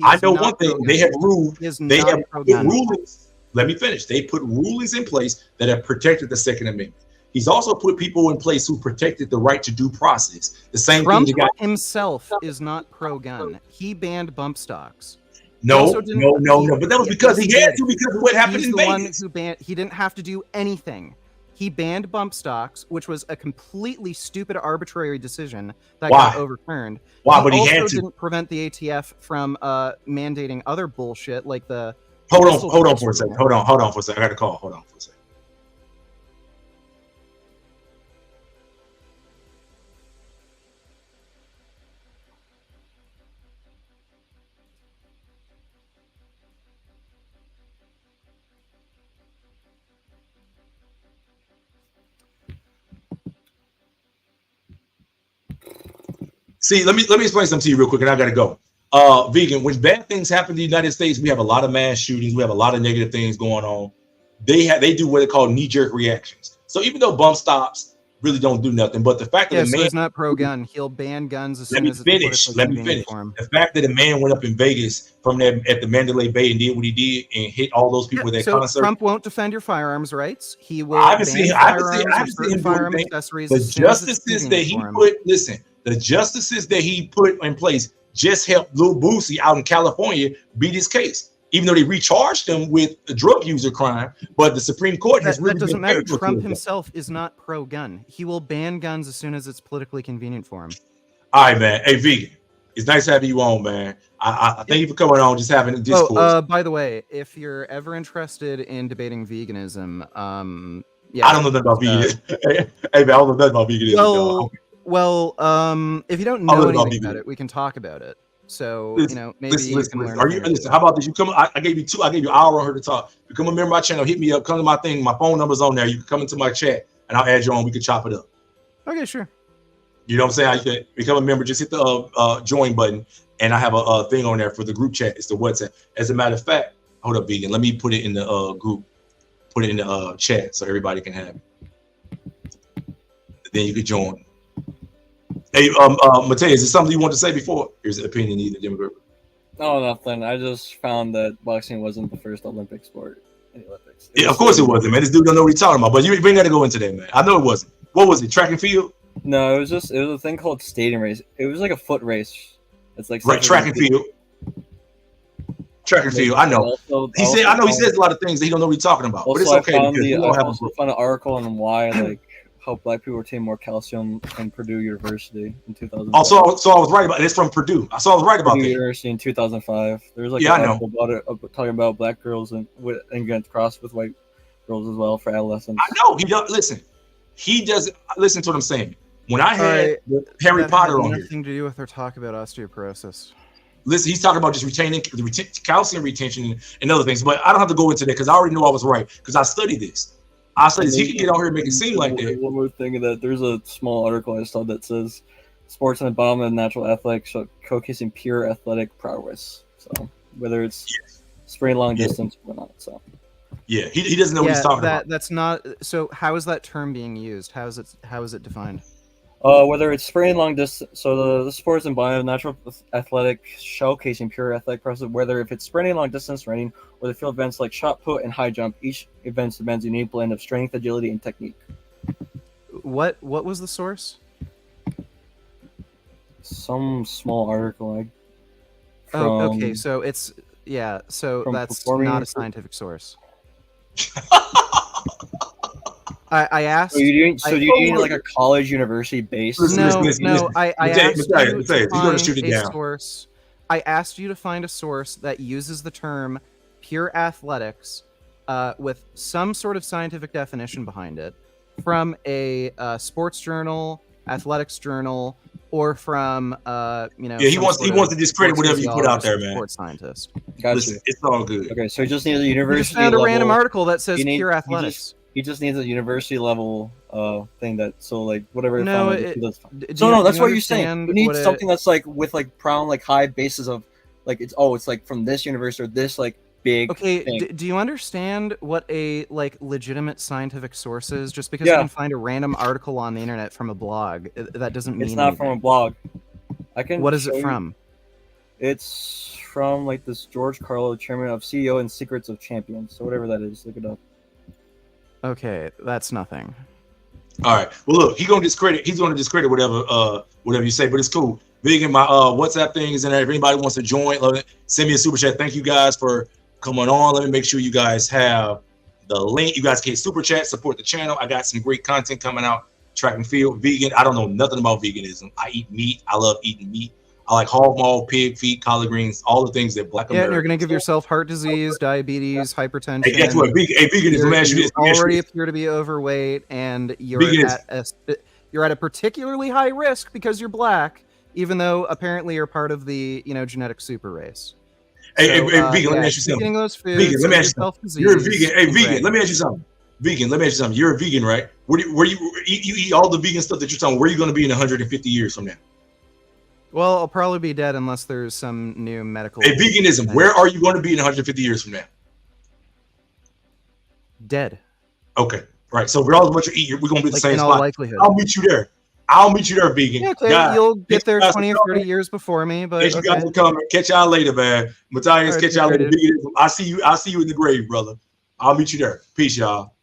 I know one thing. They have ruled. They have put rulings. Let me finish. They put rulings in place that have protected the Second Amendment. He's also put people in place who protected the right to due process. The same Trump thing. himself is not pro-gun. He banned bump stocks. No. But that was because he had to because of what happened in Vegas. He didn't have to do anything. He banned bump stocks, which was a completely stupid, arbitrary decision that got overturned. Why? But he had to. Didn't prevent the ATF from mandating other bullshit like the. Hold on for a second. Hold on for a second. I got a call. Hold on for a second. See, let me explain something to you real quick, and I gotta go. Vegan, when bad things happen in the United States, we have a lot of mass shootings, we have a lot of negative things going on. They do what they call knee-jerk reactions. So even though bump stops really don't do nothing, but the fact that so he's not pro-gun, he'll ban guns as soon as it's politically convenient for him. The fact that a man went up in Vegas from there at the Mandalay Bay and did what he did and hit all those people with that concert. Trump won't defend your firearms rights. He will. I haven't seen him firearm do accessories. The justices that he put. Listen. The justices that he put in place just helped Lil Boosie out in California beat his case, even though they recharged him with a drug user crime. But the Supreme Court has really that doesn't matter. Trump himself is not pro-gun. He will ban guns as soon as it's politically convenient for him. All right, man. Hey, Vegan, it's nice having you on, man. I thank you for coming on, just having a discourse. By the way, if you're ever interested in debating veganism, I don't know nothing about veganism. Hey, man, I don't know nothing about veganism. Well, if you don't know anything about it, we can talk about it. So maybe you can learn. How about this? You come. I gave you an hour on her to talk. You come a member of my channel, hit me up, come to my thing. My phone number's on there. You can come into my chat, and I'll add you on. We can chop it up. Okay, sure. You know what I'm saying? You can become a member. Just hit the join button, and I have a thing on there for the group chat. It's the WhatsApp. As a matter of fact, hold up, Vegan. Let me put it in the group. Put it in the chat so everybody can have it. Then you can join. Hey, Mateo, is there something you want to say before? Here's an opinion either, Democrat. No, nothing. I just found that boxing wasn't the first Olympic sport in the Olympics. Yeah, of course it wasn't, man. This dude don't know what he's talking about. But you ain't got to go into that, man. I know it wasn't. What was it? Track and field? No, it was a thing called stadium race. It was like a foot race. It's like right, track and field. Track and field. I know. He said a lot of things that he don't know what he's talking about. But it's okay. I also found an article on why how black people retain more calcium in Purdue University in 2005. So I was right about it. It's from Purdue. I was right about Purdue that. University in 2005. There's like an article about it, talking about black girls and get crossed with white girls as well for adolescents. I know he does. Listen, he doesn't listen to what I'm saying. When I had Harry Potter on here, nothing to do with our talk about osteoporosis. Listen, he's talking about just retaining calcium retention and other things, but I don't have to go into that because I already know I was right because I studied this. He can get out here and make it seem like that. One more thing that there's a small article I saw that says sports and environment and natural athletics, showcasing pure athletic prowess. So whether it's sprint, long distance, or not. So yeah, he doesn't know what he's talking about. That's not. So how is that term being used? How is it defined? Whether it's sprint, long distance, so the sports and bio, natural athletic, showcasing pure athletic prowess. Whether if it's sprinting, long distance running, or the field events like shot put and high jump, each event demands a unique blend of strength, agility, and technique. What was the source? Some small article. Okay. So it's So that's not a scientific source. I asked. So do you need like a college university base? No. I asked you to find shoot it a down. source. I asked you to find a source that uses the term pure athletics with some sort of scientific definition behind it from a sports journal, athletics journal, or from he wants to discredit whatever you put out there, man. Sports scientist. Gotcha. Listen, it's all good. Okay, so he just needs a university. You just found level, a random article that says pure athletics. He just needs a university level thing that whatever. No, that's what you're saying. You need something that's like with like proud like high bases of like it's like from this university or this like big. Okay, do you understand what a like legitimate scientific source is? Just because you can find a random article on the internet from a blog, that doesn't mean it's not anything. from a blog. I can. What is it from? It's from like this George Carlo, chairman of CEO and Secrets of Champions. So whatever that is, look it up. Okay, that's nothing. All right. Well, look, he's gonna discredit whatever you say, but it's cool. Big in my WhatsApp thing is in there. If anybody wants to join, send me a super chat. Thank you guys for coming on. Let me make sure you guys have the link. You guys can super chat, support the channel. I got some great content coming out. Track and field, vegan. I don't know nothing about veganism. I eat meat. I love eating meat. I like hog maw, pig feet, collard greens, all the things that Black Americans. Yeah, you're gonna give yourself heart disease, diabetes, hypertension. Hey, guess what? Veganism. You already appear to be overweight, and you're at a particularly high risk because you're Black, even though apparently you're part of the genetic super race. Vegan. Let me ask you something. Vegan. Let me ask you something. You're a vegan. Hey, vegan. Let me ask you something. Vegan. Let me ask you something. You're a vegan, right? Where you eat all the vegan stuff that you're talking. Where are you going to be in 150 years from now? Well, I'll probably be dead unless there's some new medical. Hey, veganism. Where are you going to be in 150 years from now? Dead. Okay. Right. So regardless of what you eat, we're going to be the same in spot. all likelihood. I'll meet you there, vegan. Yeah, okay. God, you'll get there 20 or 30 years before me, but you guys will come. Catch y'all later, man. Matthias, catch y'all later. Veganism. I'll see you in the grave, brother. I'll meet you there. Peace, y'all.